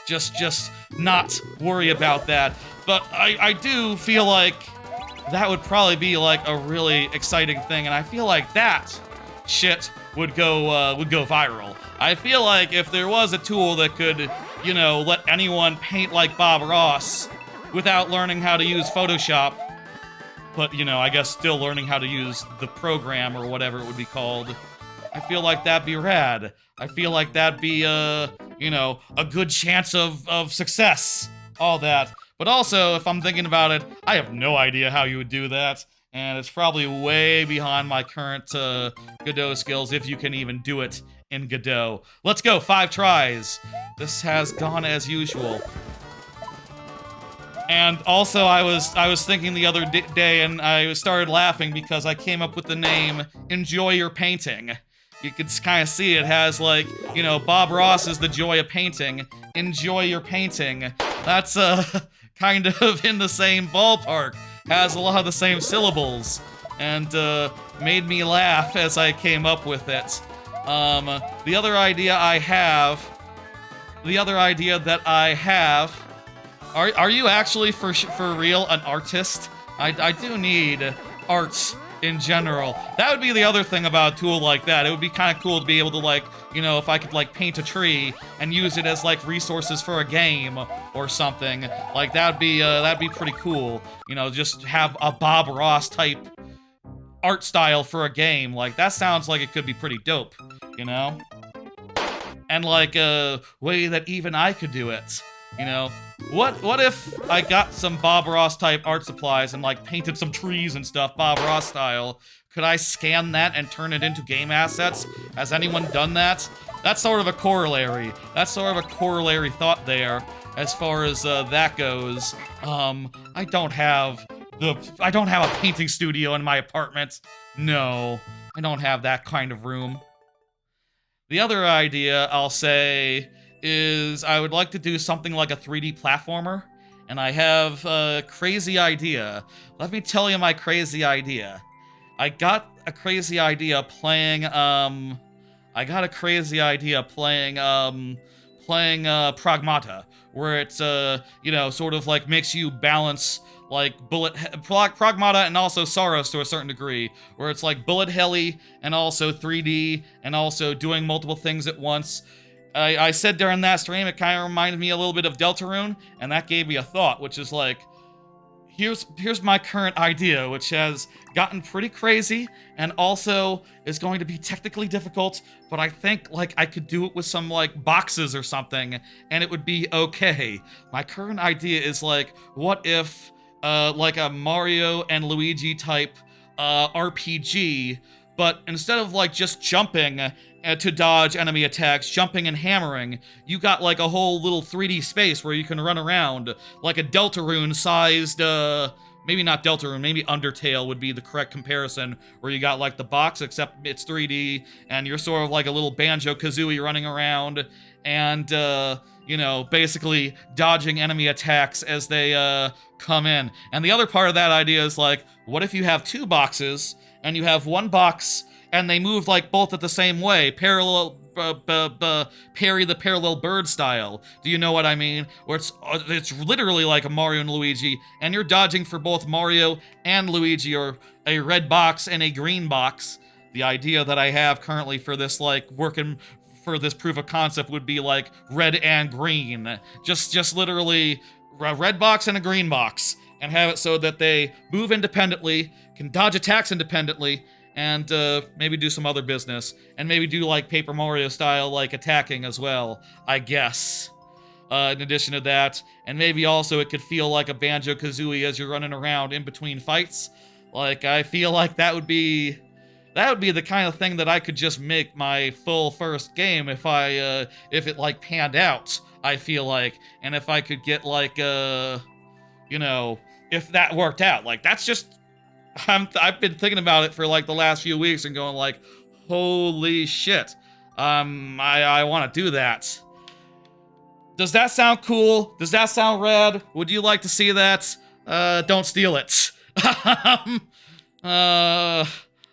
just not worry about that. But I do feel like that would probably be like a really exciting thing, and I feel like that shit would go viral. I feel like if there was a tool that could, you know, let anyone paint like Bob Ross without learning how to use Photoshop, but, you know, I guess still learning how to use the program or whatever it would be called, I feel like that'd be rad. I feel like that'd be, you know, a good chance of success, all that. But also, if I'm thinking about it, I have no idea how you would do that. and it's probably way behind my current Godot skills, if you can even do it in Godot. Let's go, 5 tries. This has gone as usual. And also, I was thinking the other day, and I started laughing because I came up with the name Enjoy Your Painting. You can kind of see it has, like, you know, Bob Ross is the joy of painting. Enjoy your painting. That's kind of in the same ballpark. Has a lot of the same syllables, and made me laugh as I came up with it. The other idea that I have. Are you actually for real an artist? I do need arts in general. That would be the other thing about a tool like that. It would be kind of cool to be able to, like, you know, if I could, like, paint a tree and use it as, like, resources for a game or something. Like, that'd be pretty cool. You know, just have a Bob Ross type art style for a game. Like, that sounds like it could be pretty dope, you know? And, like, a way that even I could do it, you know? What if I got some Bob Ross type art supplies and, like, painted some trees and stuff Bob Ross style? Could I scan that and turn it into game assets? Has anyone done that? That's sort of a corollary. That's sort of a corollary thought there as far as that goes. I don't have a painting studio in my apartment. No, I don't have that kind of room. The other idea I'll say is I would like to do something like a 3D platformer, and I have a crazy idea. Let me tell you my crazy idea. I got a crazy idea playing Pragmata, where it's you know, sort of like makes you balance like Pragmata and also Saros to a certain degree, where it's like bullet helly and also 3D and also doing multiple things at once. I said during that stream, it kind of reminded me a little bit of Deltarune, and that gave me a thought, which is like, here's my current idea, which has gotten pretty crazy, and also is going to be technically difficult, but I think, like, I could do it with some, like, boxes or something, and it would be okay. My current idea is, like, what if, like, a Mario and Luigi type, RPG, but instead of, like, just jumping to dodge enemy attacks, jumping and hammering, you got, like, a whole little 3D space where you can run around, like a Deltarune-sized, maybe not Deltarune, maybe Undertale would be the correct comparison, where you got, like, the box, except it's 3D, and you're sort of like a little Banjo-Kazooie running around, and, you know, basically dodging enemy attacks as they, come in. And the other part of that idea is, like, what if you have 2 boxes, and you have 1 box and they move, like, both at the same way, parry the parallel bird style. Do you know what I mean? Where it's literally like a Mario and Luigi, and you're dodging for both Mario and Luigi, or a red box and a green box. The idea that I have currently for this, like, working for this proof of concept would be, like, red and green. Just literally a red box and a green box, and have it so that they move independently, can dodge attacks independently, and maybe do some other business. And maybe do, like, Paper Mario style, like, attacking as well, I guess. In addition to that. And maybe also it could feel like a Banjo-Kazooie as you're running around in between fights. Like, I feel like that would be the kind of thing that I could just make my full first game if it, like, panned out, I feel like. And if I could get, like, you know, if that worked out. Like, that's just... I've been thinking about it for, like, the last few weeks and going, like, holy shit. I want to do that. Does that sound cool? Does that sound rad? Would you like to see that? Don't steal it. I'm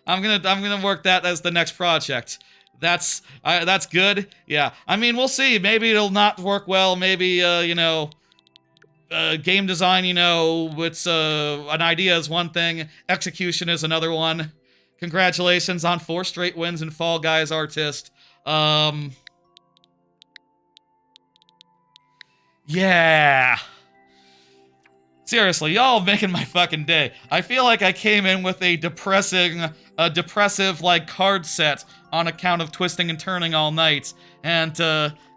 gonna work that as the next project. That's good. Yeah. I mean, we'll see. Maybe it'll not work well. Maybe, you know... game design, you know, it's an idea is one thing, execution is another one. Congratulations on 4 straight wins in Fall Guys Artist. Yeah. Seriously, y'all making my fucking day. I feel like I came in with a depressive, like, card set on account of twisting and turning all night. And,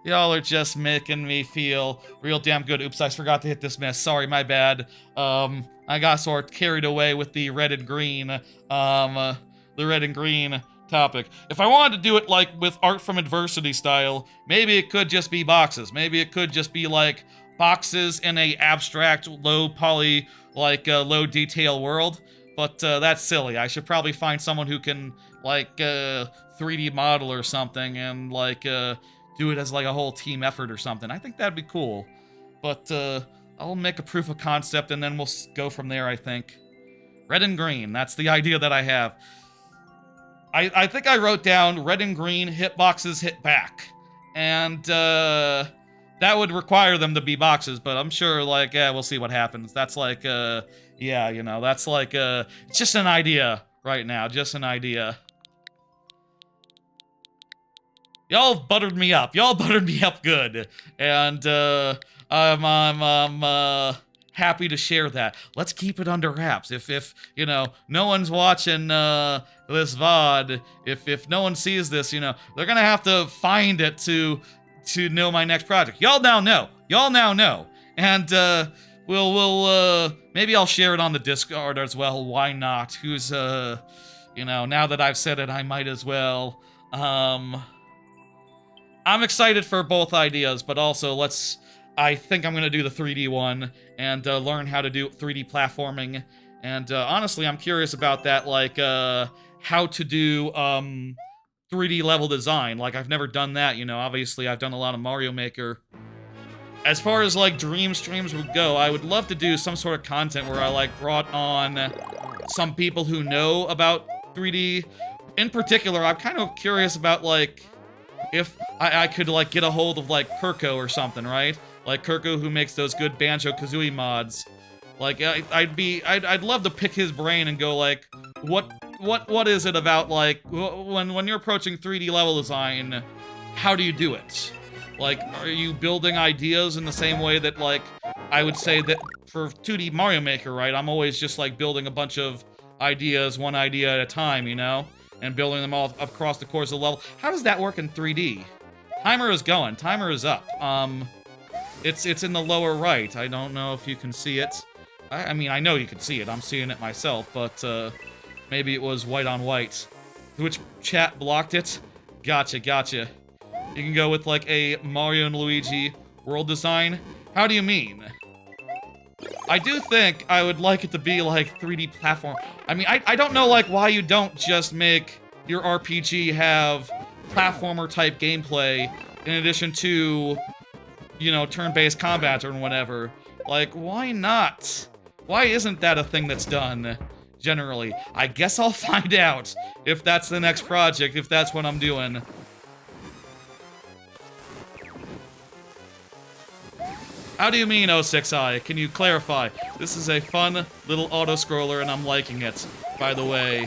Y'all are just making me feel real damn good. Oops, I forgot to hit dismiss. Sorry, my bad. I got sort of carried away with the red and green, the red and green topic. If I wanted to do it like with art from adversity style, maybe it could just be boxes. Maybe it could just be like boxes in a abstract, low poly, like low detail world. But that's silly. I should probably find someone who can like 3D model or something and like do it as like a whole team effort or something. I think that'd be cool. But I'll make a proof of concept and then we'll go from there, I think. Red and green, that's the idea that I have. I think I wrote down red and green, hit boxes, hit back. And that would require them to be boxes, but I'm sure, like, yeah, we'll see what happens. That's like, yeah, you know, that's like, it's just an idea right now, just an idea. Y'all buttered me up. Y'all buttered me up good. And, I'm happy to share that. Let's keep it under wraps. If you know, no one's watching, this VOD, if no one sees this, you know, they're gonna have to find it to know my next project. Y'all now know. Y'all now know. And, we'll, maybe I'll share it on the Discord as well. Why not? Who's, you know, now that I've said it, I might as well. I'm excited for both ideas, but also I think I'm gonna do the 3D one and learn how to do 3D platforming. And honestly, I'm curious about that, like how to do 3D level design. Like I've never done that, you know. Obviously, I've done a lot of Mario Maker. As far as like dream streams would go, I would love to do some sort of content where I like brought on some people who know about 3D. In particular, I'm kind of curious about like if I could like get a hold of like Kirko or something, right? Like Kirko, who makes those good Banjo-Kazooie mods. Like I'd love to pick his brain and go like, what is it about like when you're approaching 3D level design, how do you do it? Like, are you building ideas in the same way that like I would say that for 2D Mario Maker, right? I'm always just like building a bunch of ideas, one idea at a time, you know? And building them all across the course of the level. How does that work in 3D? Timer is going. Timer is up. It's in the lower right. I don't know if you can see it. I mean, I know you can see it. I'm seeing it myself, but maybe it was white on white. Which chat blocked it? Gotcha, gotcha. You can go with like a Mario and Luigi world design. How do you mean? I do think I would like it to be like 3D platform. I mean, I don't know like why you don't just make your RPG have platformer type gameplay in addition to, you know, turn-based combat or whatever. Like, why not? Why isn't that a thing that's done generally? I guess I'll find out if that's the next project, if that's what I'm doing. How do you mean, 06i? Can you clarify? This is a fun little auto-scroller, and I'm liking it, by the way.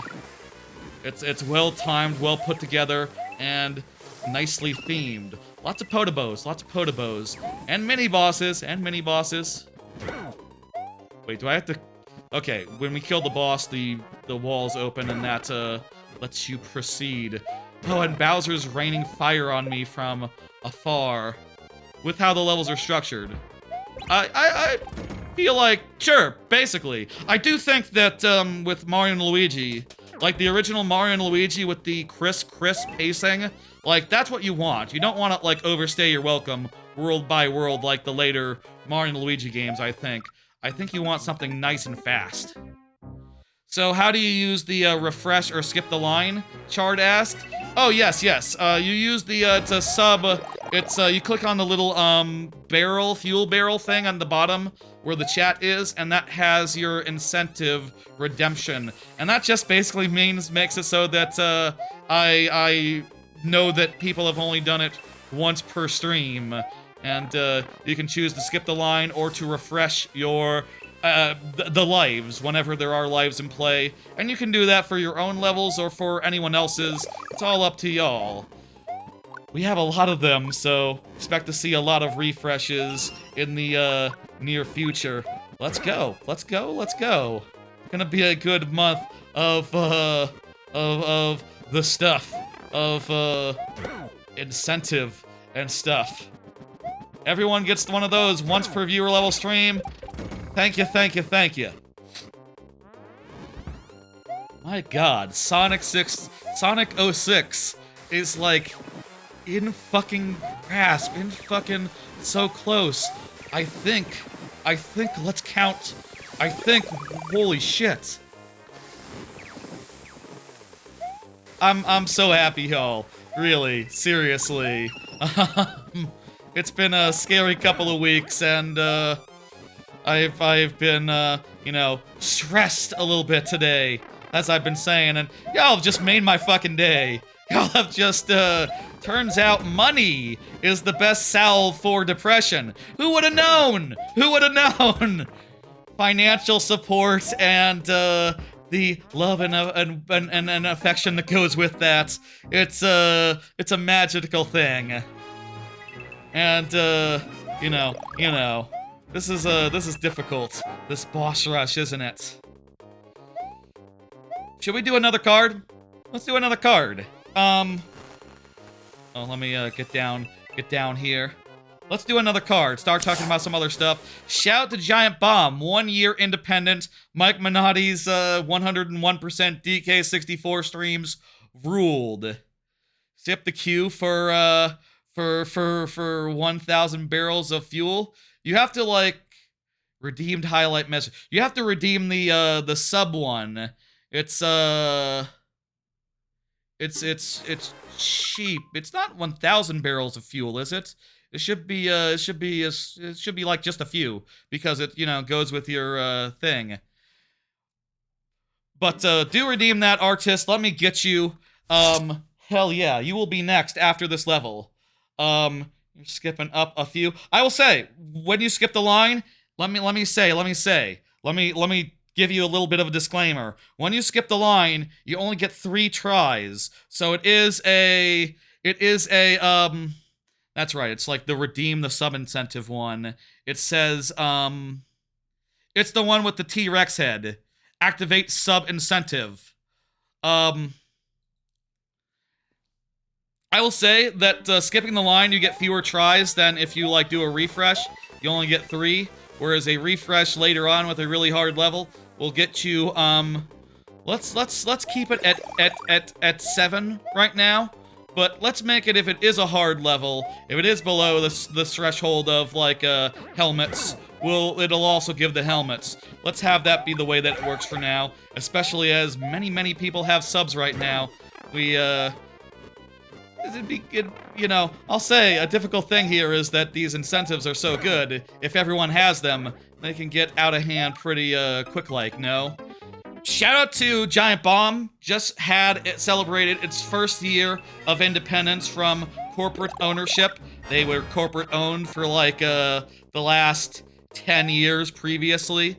It's well-timed, well put together, and nicely themed. Lots of potobos, lots of potobos. And mini-bosses, and mini-bosses. Wait, do I have to... Okay, when we kill the boss, the walls open, and that, lets you proceed. Oh, and Bowser's raining fire on me from afar. With how the levels are structured. I feel like, sure, basically. I do think that, with Mario and Luigi, like the original Mario and Luigi with the crisp pacing, like, that's what you want. You don't want to, like, overstay your welcome world by world like the later Mario and Luigi games, I think. I think you want something nice and fast. So how do you use the refresh or skip the line? Chard asked. Oh, yes. You use the, to sub, it's, you click on the little, fuel barrel thing on the bottom where the chat is, and that has your incentive redemption. And that just basically makes it so that, I know that people have only done it once per stream. And, you can choose to skip the line or to refresh your... the lives, whenever there are lives in play. And you can do that for your own levels or for anyone else's. It's all up to y'all. We have a lot of them, so expect to see a lot of refreshes in the, near future. Let's go. Let's go. Let's go. Gonna be a good month of the stuff. Of, incentive. and stuff. Everyone gets one of those once per viewer level stream. Thank you, thank you, thank you. My god, Sonic 06 is like in fucking grasp, in fucking so close. I think, let's count. Holy shit. I'm so happy, y'all. Really, seriously. It's been a scary couple of weeks, and I've been you know, stressed a little bit today, as I've been saying, and y'all have just made my fucking day. Y'all have just turns out money is the best salve for depression. Who would have known? Who would have known? Financial support and the love and affection that goes with that. It's a magical thing. And you know, this is difficult. This boss rush, isn't it? Should we do another card? Let's do another card. Oh, let me get down here. Let's do another card. Start talking about some other stuff. Shout out to Giant Bomb, 1 year independent. Mike Minotti's 101% DK64 streams ruled. Sip the queue for 1,000 barrels of fuel. You have to like redeemed highlight message. You have to redeem the sub one. It's cheap. It's not 1,000 barrels of fuel, is it? It should be like just a few, because it, you know, goes with your thing. But do redeem that, artist. Let me get you. Hell yeah, you will be next after this level. You're skipping up a few. I will say, when you skip the line, let me give you a little bit of a disclaimer. When you skip the line, you only get 3 tries. So it is a that's right, it's like the redeem the sub incentive one. It says, it's the one with the T-Rex head. Activate sub incentive. I will say that skipping the line, you get fewer tries than if you like do a refresh. You only get 3, whereas a refresh later on with a really hard level will get you, let's keep it at 7 right now. But let's make it, if it is a hard level, if it is below the threshold of, like, helmets, it'll also give the helmets. Let's have that be the way that it works for now, especially as many people have subs right now. You know, I'll say a difficult thing here is that these incentives are so good, if everyone has them, they can get out of hand pretty, quick-like, no? Shout out to Giant Bomb, just had it celebrated its first year of independence from corporate ownership. They were corporate owned for like the last 10 years previously,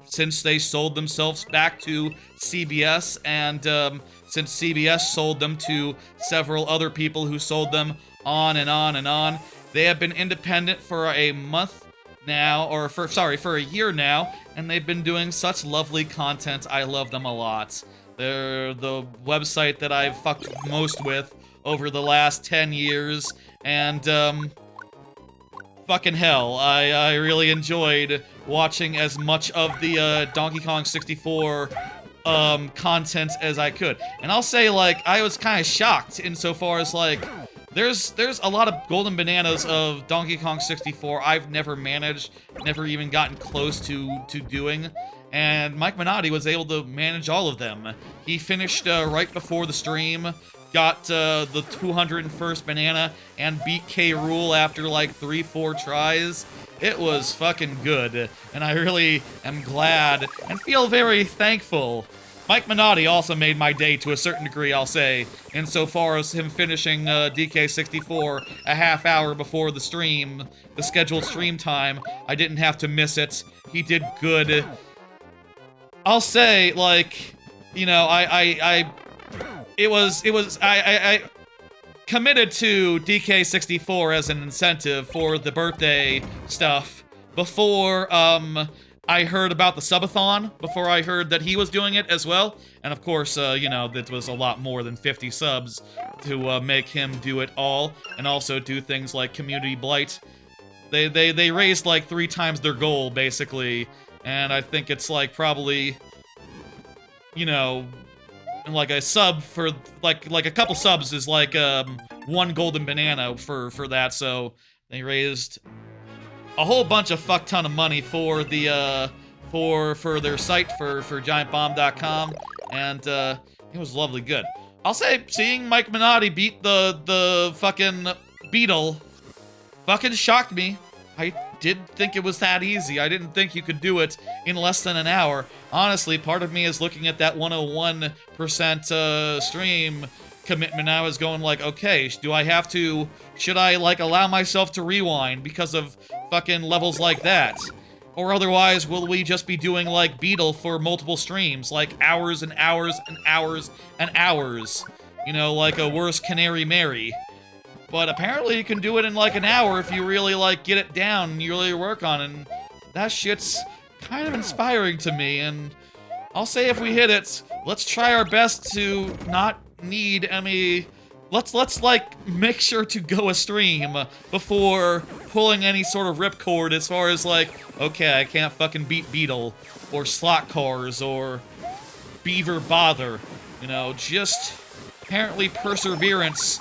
since they sold themselves back to CBS, and since CBS sold them to several other people who sold them on and on and on. They have been independent for a month now, or for a year now, and they've been doing such lovely content. I love them a lot. They're the website that I've fucked most with over the last 10 years, and fucking hell, I really enjoyed watching as much of the Donkey Kong 64 content as I could. And I'll say, like, I was kind of shocked insofar as, like, there's a lot of golden bananas of Donkey Kong 64 I've never managed, never even gotten close to doing, and Mike Minotti was able to manage all of them. He finished right before the stream, got the 201st banana, and beat K. Rool after like 3-4 tries. It was fucking good, and I really am glad and feel very thankful. Mike Minotti also made my day to a certain degree, I'll say, insofar as him finishing DK64 a half hour before the stream, the scheduled stream time. I didn't have to miss it. He did good. I'll say, like, you know, I committed to DK64 as an incentive for the birthday stuff before I heard about the Sub-athon before I heard that he was doing it as well. And of course, you know, that was a lot more than 50 subs to make him do it all, and also do things like Community Blight. They raised like 3 times their goal, basically, and I think it's like probably, you know, like a sub for, like a couple subs is like 1 golden banana for that, so they raised a whole bunch of fuck ton of money for the for their site for giantbomb.com, and it was lovely good. I'll say seeing Mike Minotti beat the fucking Beetle fucking shocked me. I didn't think it was that easy. I didn't think you could do it in less than an hour. Honestly, part of me is looking at that 101% stream commitment. I was going like, okay, should I like allow myself to rewind because of fucking levels like that? Or otherwise, will we just be doing like Beetle for multiple streams, like hours and hours and hours and hours? You know, like a worse Canary Mary. But apparently you can do it in like an hour if you really like get it down and you really work on it. And that shit's kind of inspiring to me, and I'll say if we hit it, let's try our best to not need any... Let's like make sure to go a stream before pulling any sort of ripcord as far as like, okay, I can't fucking beat Beetle or Slot Cars or Beaver Bother. You know, just apparently perseverance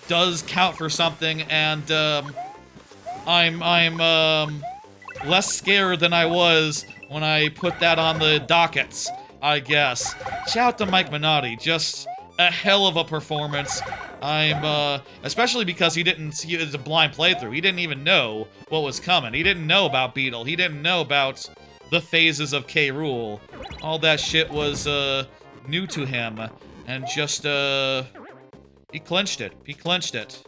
does count for something, and I'm less scared than I was when I put that on the dockets, I guess. Shout out to Mike Minotti, just a hell of a performance. Especially because it was a blind playthrough. He didn't even know what was coming. He didn't know about Beetle. He didn't know about the phases of K. Rool. All that shit was, new to him. And just, he clinched it. He clinched it.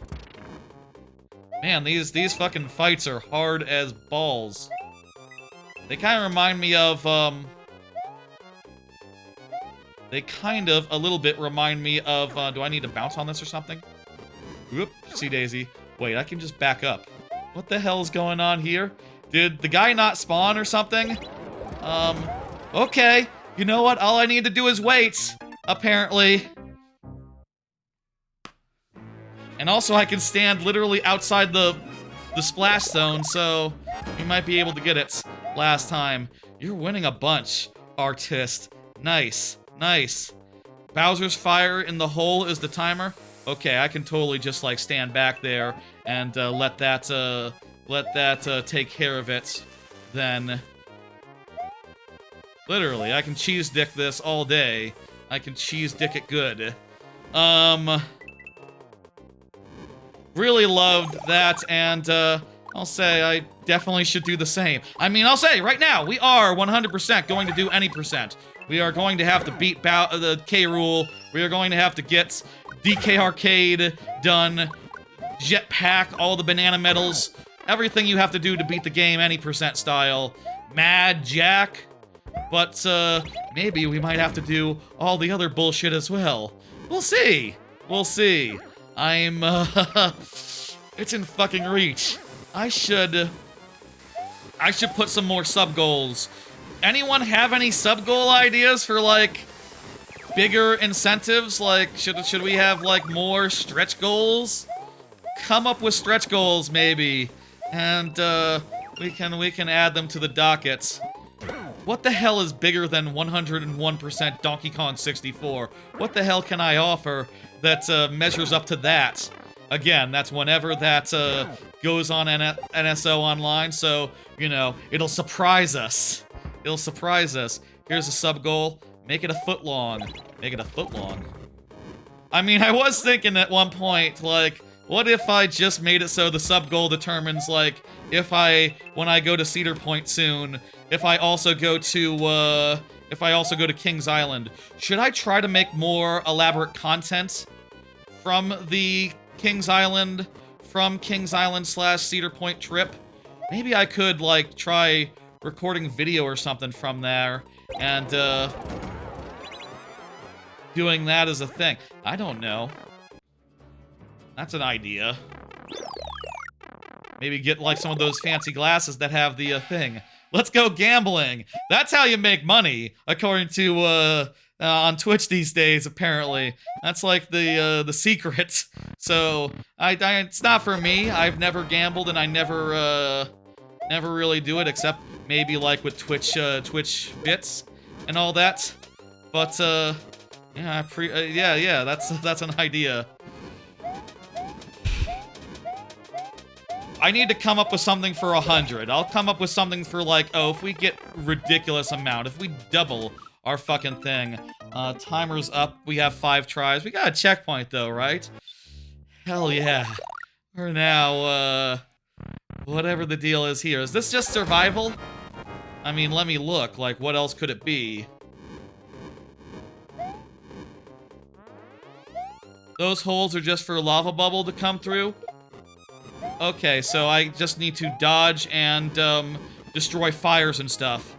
Man, these fucking fights are hard as balls. They kind of remind me of, they kind of, a little bit, remind me of, do I need to bounce on this or something? Whoopsie daisy. Wait, I can just back up. What the hell is going on here? Did the guy not spawn or something? Okay. You know what? All I need to do is wait, apparently. And also I can stand literally outside the splash zone, so we might be able to get it last time. You're winning a bunch, artist. Nice. Nice. Bowser's fire in the hole is the timer. Okay, I can totally just like stand back there and let that take care of it. Then, literally, I can cheese dick this all day. I can cheese dick it good. Really loved that, and I'll say I definitely should do the same. I mean, I'll say right now we are 100% going to do any percent. We are going to have to beat the K. Rool. We are going to have to get DK Arcade done. Jetpack, all the banana medals. Everything you have to do to beat the game, any percent style. Mad Jack. But, maybe we might have to do all the other bullshit as well. We'll see. We'll see. I'm, it's in fucking reach. I should put some more sub-goals. Anyone have any sub-goal ideas for, like, bigger incentives? Like, should we have, like, more stretch goals? Come up with stretch goals, maybe. And, we can add them to the dockets. What the hell is bigger than 101% Donkey Kong 64? What the hell can I offer that, measures up to that? Again, that's whenever that, goes on NSO Online, so, you know, it'll surprise us. It'll surprise us. Here's a sub-goal. Make it a foot long. Make it a foot long. I mean, I was thinking at one point, like, what if I just made it so the sub-goal determines, like, when I go to Cedar Point soon, if I also go to Kings Island. Should I try to make more elaborate content from the Kings Island / Cedar Point trip? Maybe I could, like, try recording video or something from there, and, doing that as a thing. I don't know. That's an idea. Maybe get, like, some of those fancy glasses that have the, thing. Let's go gambling. That's how you make money, according to on Twitch these days. Apparently, that's like the secret. So it's not for me. I've never gambled, and I never really do it, except maybe like with Twitch bits and all that. But yeah, that's an idea. I need to come up with something for 100. I'll come up with something for like, oh, if we get ridiculous amount, if we double our fucking thing. Timer's up. We have 5 tries. We got a checkpoint though, right? Hell yeah. We're now, whatever the deal is here. Is this just survival? I mean, let me look. Like, what else could it be? Those holes are just for lava bubble to come through? Okay, so I just need to dodge and, destroy fires and stuff.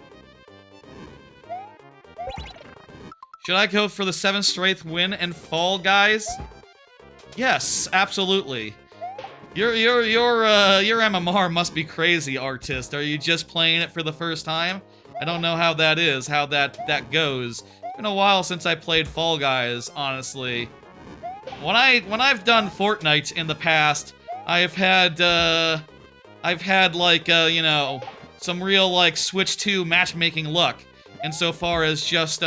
Should I go for the 7th straight win and Fall Guys? Yes, absolutely. Your MMR must be crazy, artist. Are you just playing it for the first time? I don't know how that is, how that goes. It's been a while since I played Fall Guys, honestly. When I've done Fortnite in the past, I've had like, you know, some real, like, Switch 2 matchmaking luck. Insofar as just,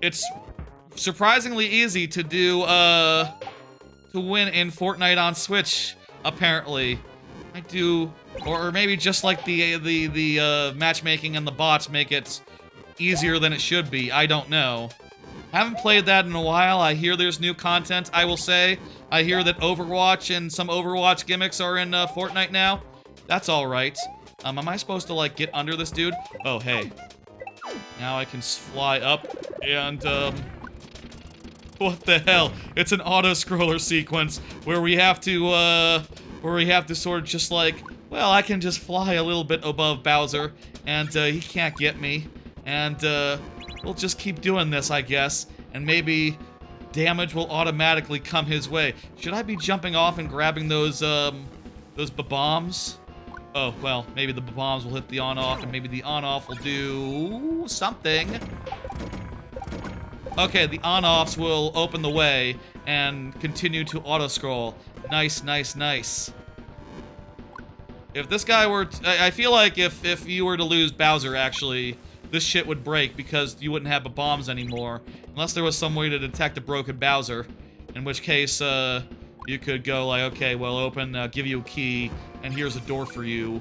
it's surprisingly easy to do, to win in Fortnite on Switch, apparently. I do, or maybe just like the matchmaking and the bots make it easier than it should be, I don't know. Haven't played that in a while. I hear there's new content, I will say. I hear that Overwatch and some Overwatch gimmicks are in Fortnite now. That's alright. Am I supposed to, like, get under this dude? Oh, hey. Now I can fly up and, what the hell? It's an auto-scroller sequence where we have to sort of just like, well, I can just fly a little bit above Bowser, and, he can't get me. And, we'll just keep doing this, I guess, and maybe damage will automatically come his way. Should I be jumping off and grabbing those bombs? Oh, well, maybe the bombs will hit the on-off, and maybe the on-off will do something. Okay, the on-offs will open the way and continue to auto-scroll. Nice, nice, nice. If this guy were I feel like if you were to lose Bowser, actually, this shit would break because you wouldn't have the bombs anymore. Unless there was some way to detect a broken Bowser. In which case, you could go like, okay, well, open, give you a key, and here's a door for you.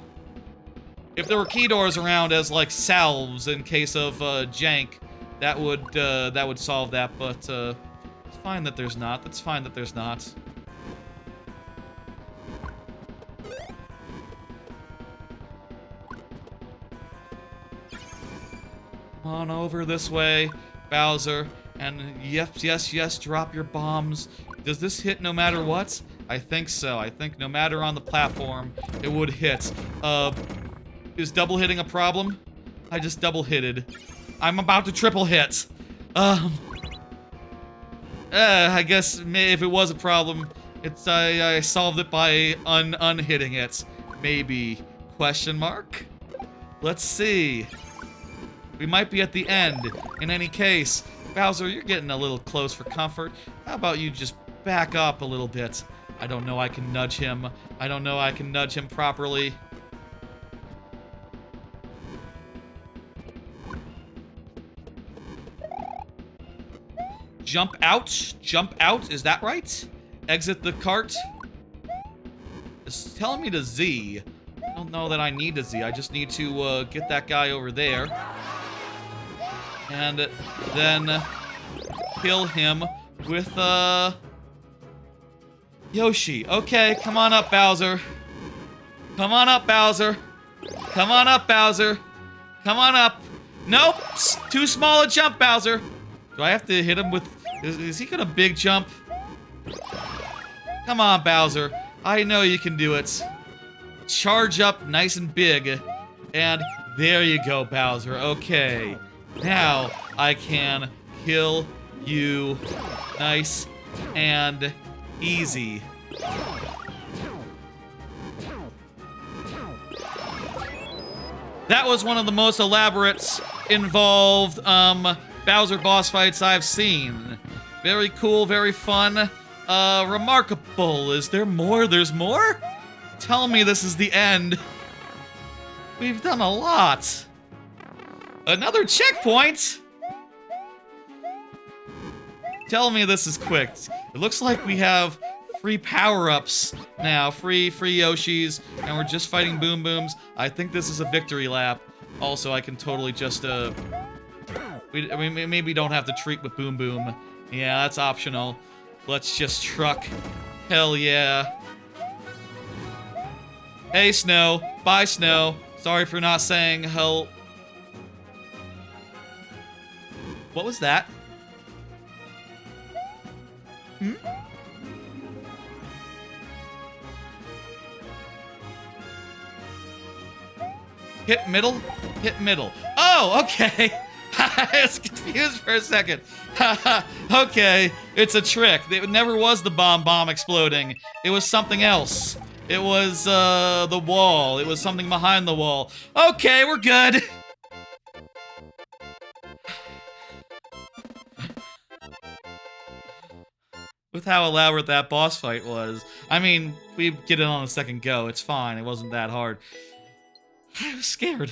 If there were key doors around as, like, salves in case of, jank, that would solve that, but, it's fine that there's not. That's fine that there's not. Come on over this way, Bowser, and yes, drop your bombs. Does this hit no matter what? I think so. I think no matter on the platform, it would hit. Is double hitting a problem? I just double hitted. I'm about to triple hit. I guess if it was a problem, I solved it by unhitting it. Maybe. Question mark? Let's see. We might be at the end. In any case, Bowser, you're getting a little close for comfort. How about you just back up a little bit? I don't know I can nudge him. I don't know I can nudge him properly. Jump out? Jump out? Is that right? Exit the cart? It's telling me to Z. I don't know that I need to Z. I just need to get that guy over there. And then kill him with Yoshi. Okay, come on up, Bowser. Come on up, Bowser. Come on up, Bowser. Come on up. Nope, too small a jump, Bowser. Do I have to hit him with... Is he gonna big jump? Come on, Bowser. I know you can do it. Charge up nice and big. And there you go, Bowser. Okay. Now I can kill you nice and easy. That was one of the most elaborate, involved, Bowser boss fights I've seen. Very cool, very fun, remarkable. Is there more? There's more? Tell me this is the end. We've done a lot. Another checkpoint? Tell me this is quick. It looks like we have free power-ups now, free Yoshis, and we're just fighting Boom Booms. I think this is a victory lap. Also, I can totally just, we maybe don't have to treat with Boom Boom. Yeah, that's optional. Let's just truck. Hell yeah. Hey, Snow. Bye, Snow. Sorry for not saying hell. What was that? Hmm? Hit middle? Hit middle. Oh, okay. I was confused for a second. Okay, it's a trick. It never was the bomb exploding. It was something else. It was, the wall. It was something behind the wall. Okay, we're good. With how elaborate that boss fight was. I mean, we get it on the second go. It's fine. It wasn't that hard. I was scared.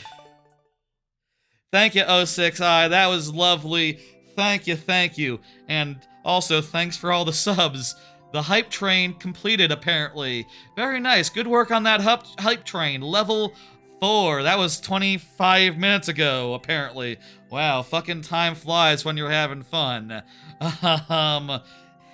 Thank you, 06i. That was lovely. Thank you, thank you. And also, thanks for all the subs. The hype train completed, apparently. Very nice. Good work on that hype train. Level 4. That was 25 minutes ago, apparently. Wow, fucking time flies when you're having fun.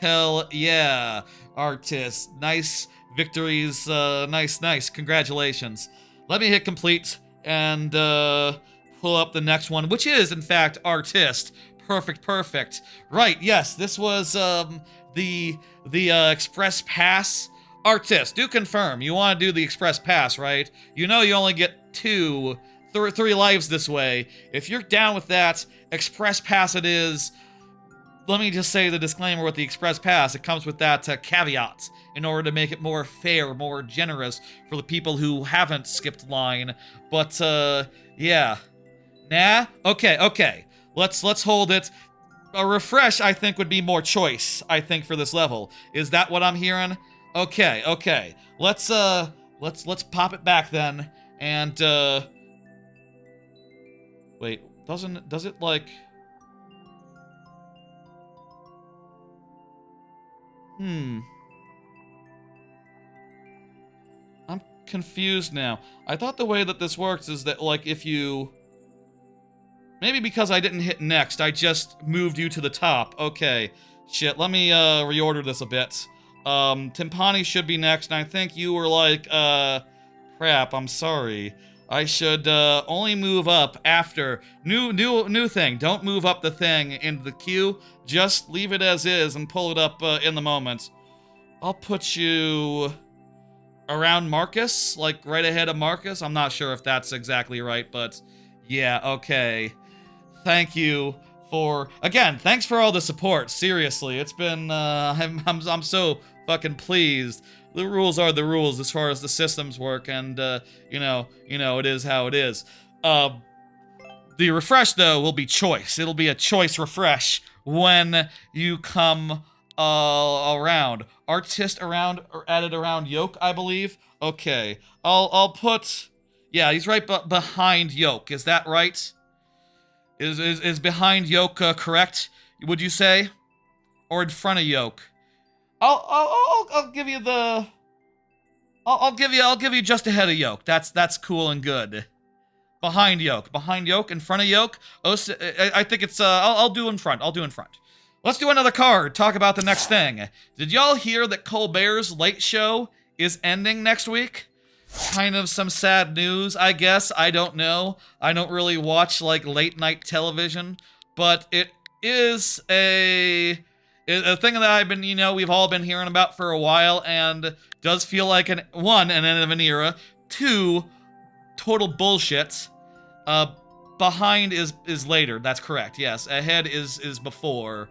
Hell yeah. Artist. Nice victories. Nice. Congratulations. Let me hit complete and pull up the next one, which is, in fact, Artist. Perfect. Right, yes, this was the Express Pass. Artist, do confirm. You want to do the Express Pass, right? You know you only get 3 lives this way. If you're down with that, Express Pass it is. Let me just say the disclaimer with the Express Pass. It comes with that caveat in order to make it more fair, more generous for the people who haven't skipped line. But, yeah. Nah? Okay. Let's hold it. A refresh, I think, would be more choice, I think, for this level. Is that what I'm hearing? Okay. Let's pop it back then. And, wait, does it, like... I'm confused now. I thought the way that this works is that, like, if you... Maybe because I didn't hit next, I just moved you to the top. Okay. Shit, let me, reorder this a bit. Timpani should be next, and I think you were like, crap, I'm sorry. I should, only move up after. New thing. Don't move up the thing into the queue. Just leave it as is and pull it up, in the moment. I'll put you around Marcus, like right ahead of Marcus. I'm not sure if that's exactly right, but yeah, okay. Thank you for, again, thanks for all the support. Seriously, it's been, I'm so fucking pleased. The rules are the rules as far as the systems work, and, you know, it is how it is. The refresh, though, will be choice. It'll be a choice refresh when you come, around. Artist around, or added around Yoke, I believe. Okay. I'll put, yeah, he's right behind Yoke. Is that right? Is behind Yoke, correct? Would you say? Or in front of Yoke? I'll give you the... I'll give you just ahead of Yoke. That's cool and good. Behind Yoke, in front of Yoke. Oh, I think it's I'll do in front. Let's do another card. Talk about the next thing. Did y'all hear that Colbert's late show is ending next week? Kind of some sad news, I guess. I don't know. I don't really watch like late night television, but it is a thing that I've been, we've all been hearing about for a while, and does feel like an end of an era. 2, total bullshit. Behind is later. That's correct. Yes, ahead is before.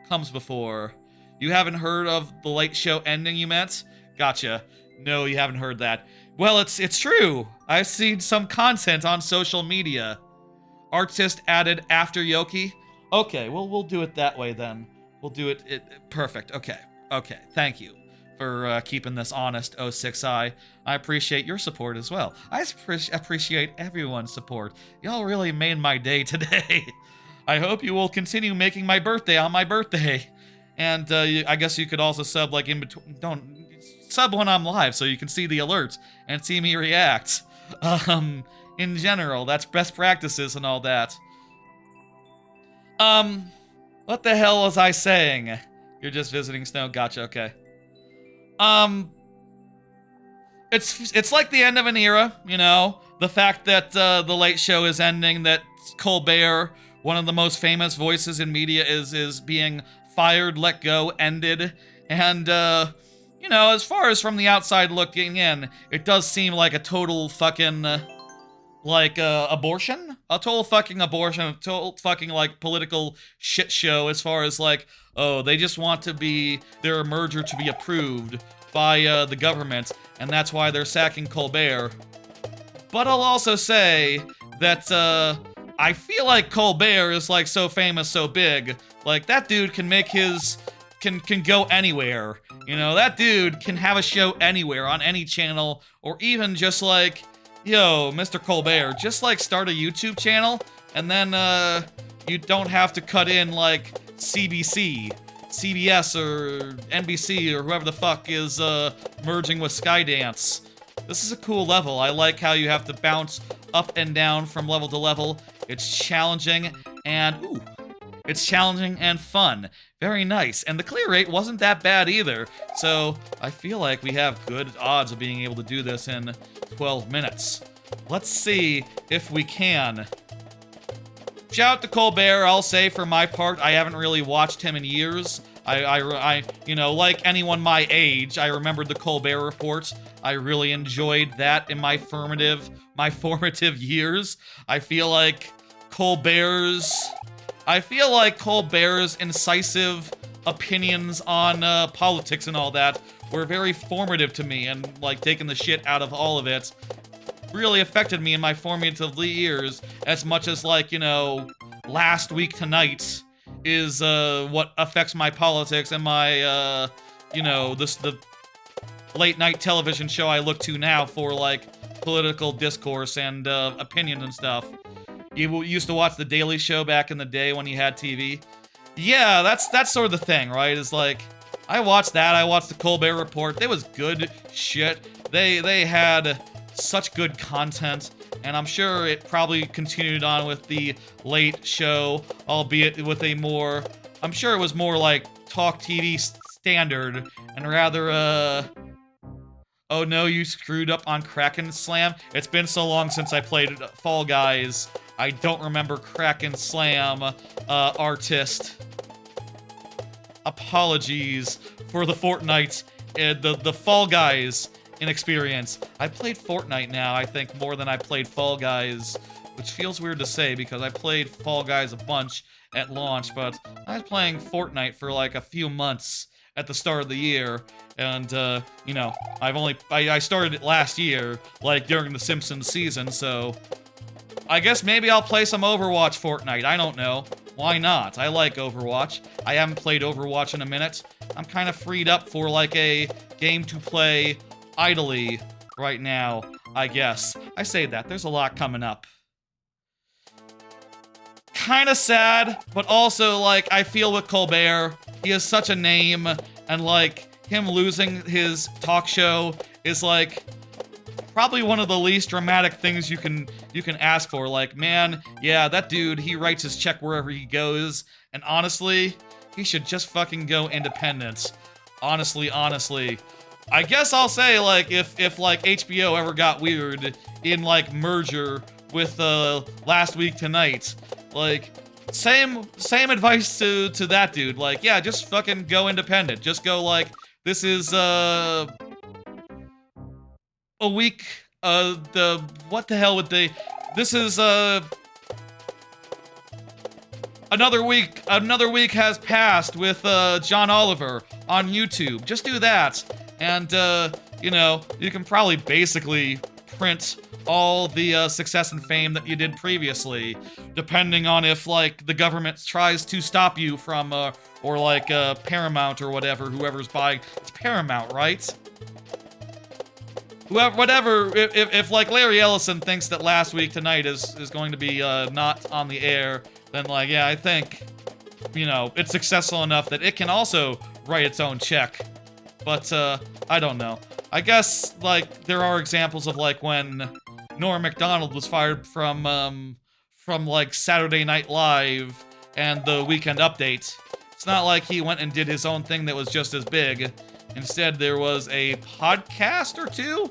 Comes before. You haven't heard of the late show ending, you meant? Gotcha. No, you haven't heard that. Well, it's true. I've seen some content on social media. Artist added after Yoki. Okay, well, we'll do it that way then. We'll do it perfect. Okay. Okay, thank you for keeping this honest, 06i. I appreciate your support as well. I appreciate everyone's support. Y'all really made my day today. I hope you will continue making my birthday on my birthday. And I guess you could also sub like in between. Don't sub when I'm live so you can see the alerts and see me react. In general, that's best practices and all that. What the hell was I saying? You're just visiting Snow? Gotcha, okay. It's like the end of an era, you know? The fact that the Late Show is ending, that Colbert, one of the most famous voices in media, is being fired, let go, ended. And, you know, as far as from the outside looking in, it does seem like a total fucking, abortion? A total fucking abortion, a total fucking, like, political shit show as far as, like, oh, they just want to be, their merger to be approved by, the government, and that's why they're sacking Colbert. But I'll also say that, I feel like Colbert is, like, so famous, so big. Like, that dude can make his, can go anywhere. You know, that dude can have a show anywhere, on any channel, or even just, like, yo, Mr. Colbert, just, like, start a YouTube channel, and then, you don't have to cut in, like, CBS, or NBC, or whoever the fuck is, merging with Skydance. This is a cool level. I like how you have to bounce up and down from level to level. It's challenging, and, ooh, it's challenging and fun. Very nice. And the clear rate wasn't that bad either, so I feel like we have good odds of being able to do this in 12 minutes. Let's see if we can. Shout out to Colbert, I'll say for my part, I haven't really watched him in years. I you know, like anyone my age, I remembered the Colbert Report. I really enjoyed that in my formative years. I feel like Colbert's incisive opinions on politics and all that were very formative to me, and like taking the shit out of all of it really affected me in my formative years as much as, like, you know, Last Week Tonight is what affects my politics and my you know, the late night television show I look to now for, like, political discourse and opinion and stuff. You used to watch The Daily Show back in the day when you had TV. Yeah, that's sort of the thing, right? Is like, I watched that, I watched the Colbert Report. They was good shit. They had such good content, and I'm sure it probably continued on with the Late Show, albeit with a more, I'm sure it was more like talk TV standard, and rather, oh no, you screwed up on Kraken Slam? It's been so long since I played Fall Guys, I don't remember Kraken Slam, artist. Apologies for the Fortnite, the Fall Guys inexperience. I played Fortnite now, I think, more than I played Fall Guys, which feels weird to say because I played Fall Guys a bunch at launch, but I was playing Fortnite for like a few months at the start of the year, and, you know, I started it last year, like, during the Simpsons season, so I guess maybe I'll play some Overwatch Fortnite, I don't know. Why not? I like Overwatch. I haven't played Overwatch in a minute. I'm kind of freed up for, like, a game to play idly right now, I guess. I say that, there's a lot coming up. Kinda sad, but also, like, I feel with Colbert, he is such a name, and, like, him losing his talk show is, like, probably one of the least dramatic things you can ask for. Like, man, yeah, that dude, he writes his check wherever he goes, and honestly, he should just fucking go independent. Honestly. I guess I'll say, like, if like, HBO ever got weird in, like, merger with, Last Week Tonight, like, same advice to that dude. Like, yeah, just fucking go independent. Just go, like, this is, a week, what the hell would they, this is, another week has passed with, John Oliver on YouTube. Just do that. And, you know, you can probably basically print all the success and fame that you did previously, depending on if, like, the government tries to stop you from, or like, Paramount or whatever, whoever's buying. It's Paramount, right? Whatever, if like Larry Ellison thinks that Last Week Tonight is going to be not on the air, then like, yeah, I think, you know, it's successful enough that it can also write its own check. But I don't know. I guess like there are examples of like when Norm Macdonald was fired from like Saturday Night Live and the Weekend Update. It's not like he went and did his own thing that was just as big. Instead, there was a podcast or two,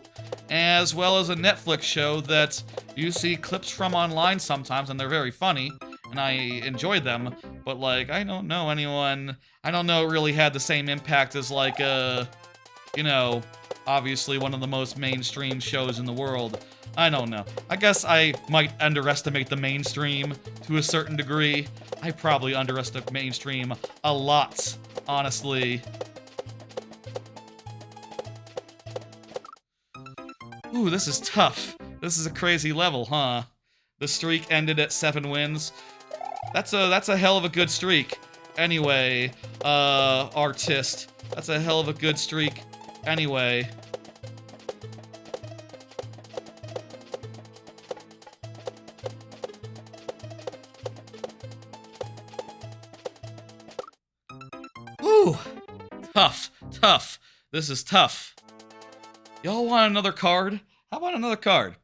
as well as a Netflix show that you see clips from online sometimes, and they're very funny, and I enjoy them, but, like, I don't know anyone, I don't know it really had the same impact as, like, you know, obviously one of the most mainstream shows in the world. I don't know. I guess I might underestimate the mainstream to a certain degree. I probably underestimate mainstream a lot, honestly. Ooh, this is tough. This is a crazy level, huh? The streak ended at 7 wins. That's a hell of a good streak. Anyway, artist. That's a hell of a good streak. Anyway. Ooh, tough, tough. This is tough. Y'all want another card? How about another card?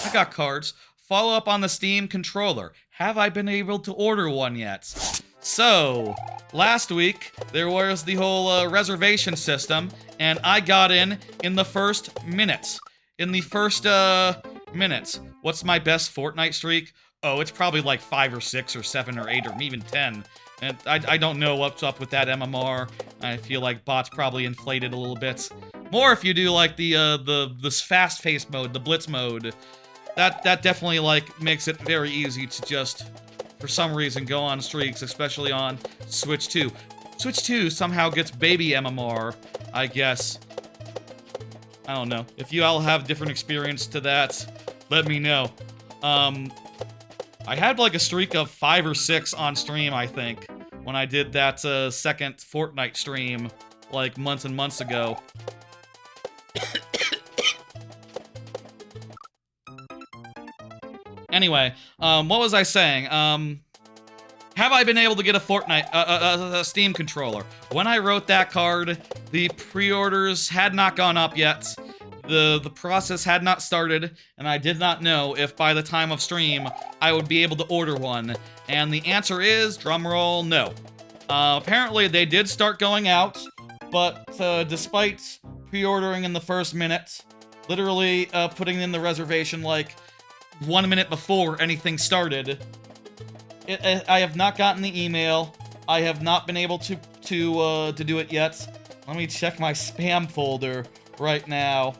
I got cards. Follow up on the Steam controller. Have I been able to order one yet? So, last week, there was the whole reservation system, and I got in the first minute. In the first minute. What's my best Fortnite streak? Oh, it's probably like 5 or 6 or 7 or 8 or even 10. And I don't know what's up with that MMR. I feel like bots probably inflated a little bit. More if you do like this fast-paced mode, the blitz mode. That definitely like makes it very easy to just, for some reason, go on streaks, especially on Switch 2. Switch 2 somehow gets baby MMR, I guess. I don't know. If you all have different experience to that, let me know. I had like a streak of 5 or 6 on stream, I think, when I did that second Fortnite stream like months and months ago. Anyway, what was I saying? Have I been able to get a Fortnite, a Steam controller? When I wrote that card, the pre-orders had not gone up yet. The process had not started, and I did not know if by the time of stream, I would be able to order one. And the answer is, drumroll, no. Apparently they did start going out, but despite pre-ordering in the first minute, literally putting in the reservation like 1 minute before anything started, I have not gotten the email. I have not been able to do it yet. Let me check my spam folder right now.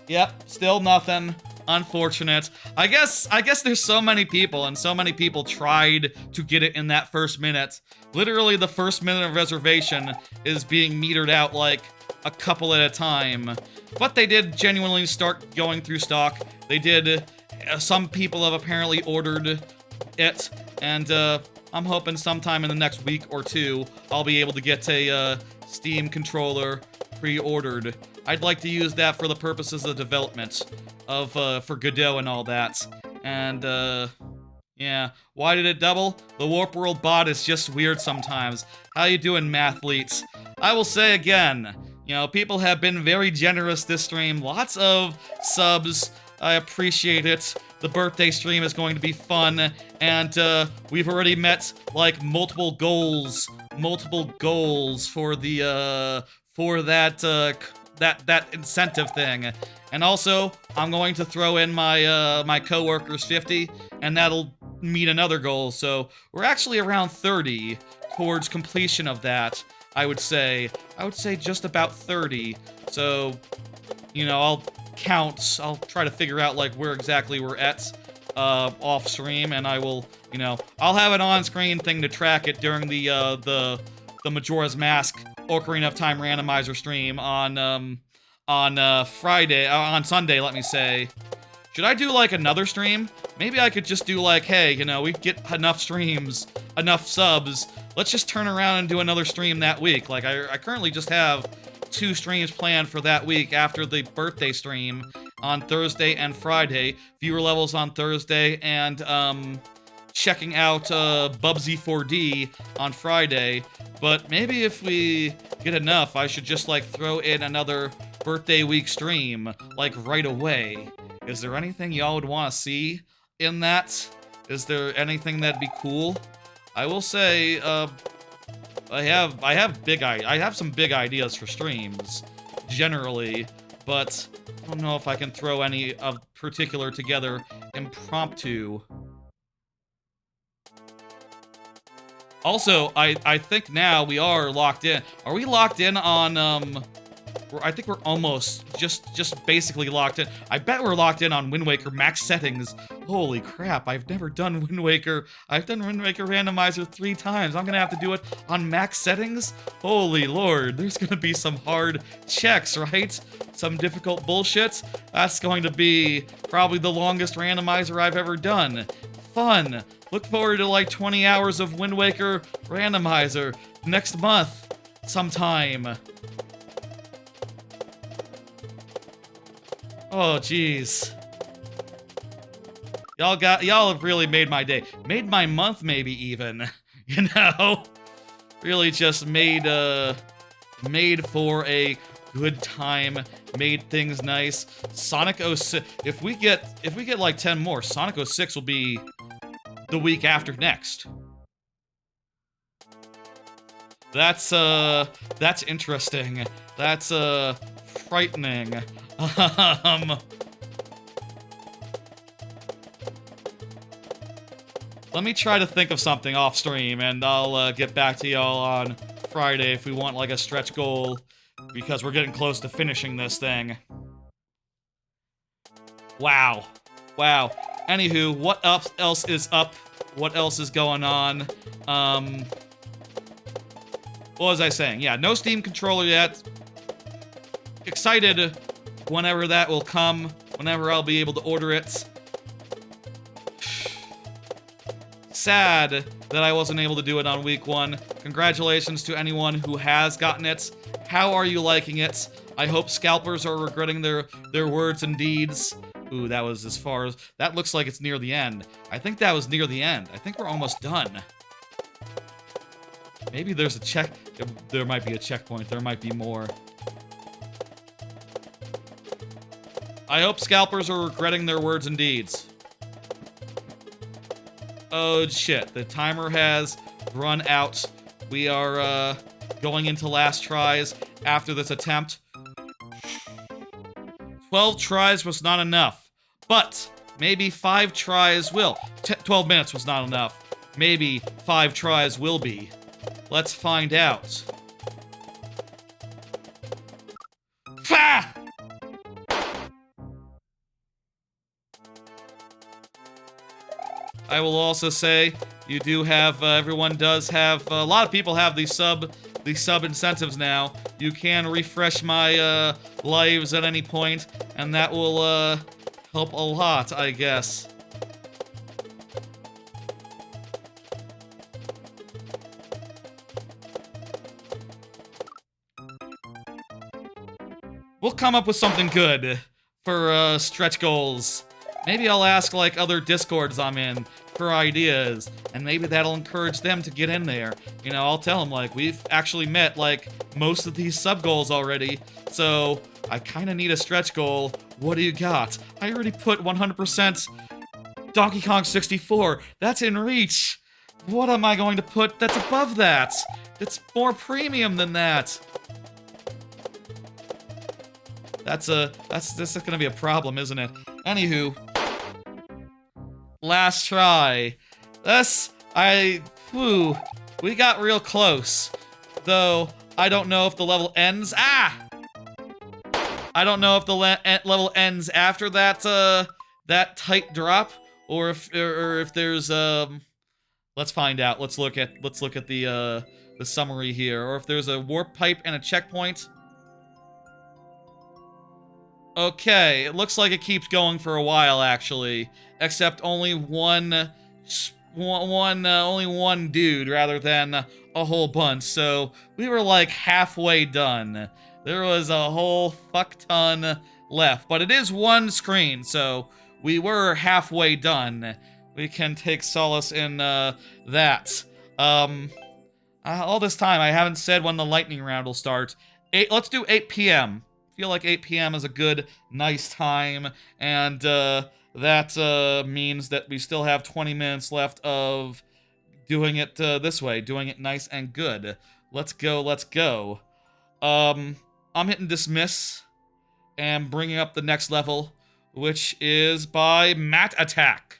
Yep, still nothing. Unfortunate. I guess there's so many people, and so many people tried to get it in that first minute. Literally, the first minute of reservation is being metered out like a couple at a time. But they did genuinely start going through stock. They did. Some people have apparently ordered it, and I'm hoping sometime in the next week or two, I'll be able to get a Steam controller pre-ordered. I'd like to use that for the purposes of development of for Godot and all that. And yeah, why did it double? The Warp World bot is just weird sometimes. How you doing, mathletes? I will say again, you know, people have been very generous this stream. Lots of subs. I appreciate it. The birthday stream is going to be fun, and we've already met like multiple goals for the for that incentive thing. And also, I'm going to throw in my my coworker's 50, and that'll meet another goal. So we're actually around 30 towards completion of that. I would say just about 30. So, you know, I'll try to figure out like where exactly we're at off stream, and I will, you know, I'll have an on-screen thing to track it during the Majora's Mask Ocarina of Time randomizer stream on on Friday, on Sunday, let me say. Should I do, like, another stream? Maybe I could just do, like, hey, you know, we get enough streams, enough subs, let's just turn around and do another stream that week. Like, I currently just have 2 streams planned for that week after the birthday stream on Thursday and Friday. Viewer levels on Thursday, and, checking out, Bubsy 4D on Friday. But maybe if we get enough, I should just, like, throw in another birthday week stream, like, right away. Is there anything y'all would want to see in that? Is there anything that'd be cool? I will say, I have some big ideas for streams, generally, but I don't know if I can throw any of particular together impromptu. Also, I think now we are locked in. Are we locked in on, I think we're almost just basically locked in. I bet we're locked in on Wind Waker max settings. Holy crap, I've never done Wind Waker. I've done Wind Waker randomizer 3 times. I'm gonna have to do it on max settings? Holy lord, there's gonna be some hard checks, right? Some difficult bullshit. That's going to be probably the longest randomizer I've ever done. Fun. Look forward to like 20 hours of Wind Waker randomizer next month sometime. Oh, jeez. Y'all have really made my day. Made my month, maybe, even. You know? Really just made for a good time. Made things nice. Sonic 06. If we get like 10 more, Sonic 06 will be the week after next. That's interesting. That's, frightening. Let me try to think of something off stream, and I'll get back to y'all on Friday if we want like a stretch goal, because we're getting close to finishing this thing. Wow. Wow. Anywho, what else is up? What else is going on? What was I saying? Yeah, no Steam controller yet. Excited whenever that will come, whenever I'll be able to order it. Sad that I wasn't able to do it on week 1. Congratulations to anyone who has gotten it. How are you liking it? I hope scalpers are regretting their words and deeds. Ooh, that was as far as... That looks like it's near the end. I think that was near the end. I think we're almost done. Maybe there's a check... There might be a checkpoint. There might be more. I hope scalpers are regretting their words and deeds. Oh, shit. The timer has run out. We are, going into last tries after this attempt. 12 tries was not enough, but maybe 5 tries will. 12 minutes was not enough. Maybe 5 tries will be. Let's find out. Ha! I will also say, you do have, everyone does have, a lot of people have these sub incentives now. You can refresh my, lives at any point, and that will, help a lot, I guess. We'll come up with something good for, stretch goals. Maybe I'll ask, like, other Discords I'm in for ideas, and maybe that'll encourage them to get in there. You know, I'll tell them, like, we've actually met, like, most of these sub-goals already, so I kinda need a stretch goal. What do you got? I already put 100% Donkey Kong 64. That's in reach. What am I going to put that's above that? It's more premium than that. This is gonna be a problem, isn't it? Anywho. Last try. We got real close. Though, I don't know if the level ends. I don't know if the level ends after that, that tight drop, or if there's, let's find out. Let's look at the summary here. Or if there's a warp pipe and a checkpoint. Okay, it looks like it keeps going for a while, actually. Except only only one dude rather than a whole bunch. So we were like halfway done. There was a whole fuck ton left, but it is one screen, so we were halfway done. We can take solace in that. All this time I haven't said when the lightning round will start. Let's do 8 p.m. Feel like 8 p.m. is a good, nice time, and that means that we still have 20 minutes left of doing it this way, doing it nice and good. Let's go, let's go. I'm hitting dismiss and bringing up the next level, which is by Mat Attack.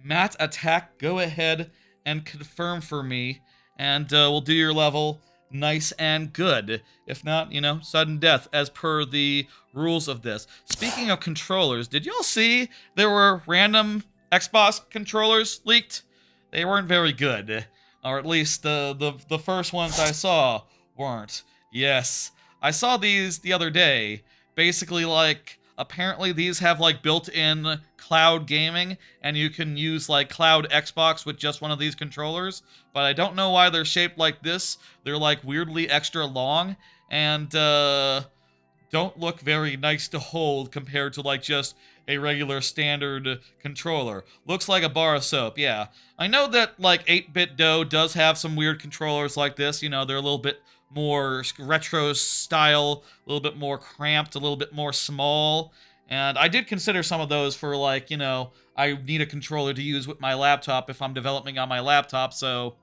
Mat Attack, go ahead and confirm for me, and we'll do your level nice and good. If not, you know, sudden death as per the rules of this. Speaking of controllers, did y'all see there were random Xbox controllers leaked? They weren't very good. Or at least the first ones I saw weren't. Yes. I saw these the other day. Basically, like, apparently these have, like, built-in cloud gaming, and you can use, like, cloud Xbox with just one of these controllers, but I don't know why they're shaped like this. They're, like, weirdly extra long, and, don't look very nice to hold compared to, like, just a regular standard controller. Looks like a bar of soap, yeah. I know that, like, 8-bit Dough does have some weird controllers like this. You know, they're a little bit more retro style, a little bit more cramped, a little bit more small. And I did consider some of those for, like, you know, I need a controller to use with my laptop if I'm developing on my laptop, so,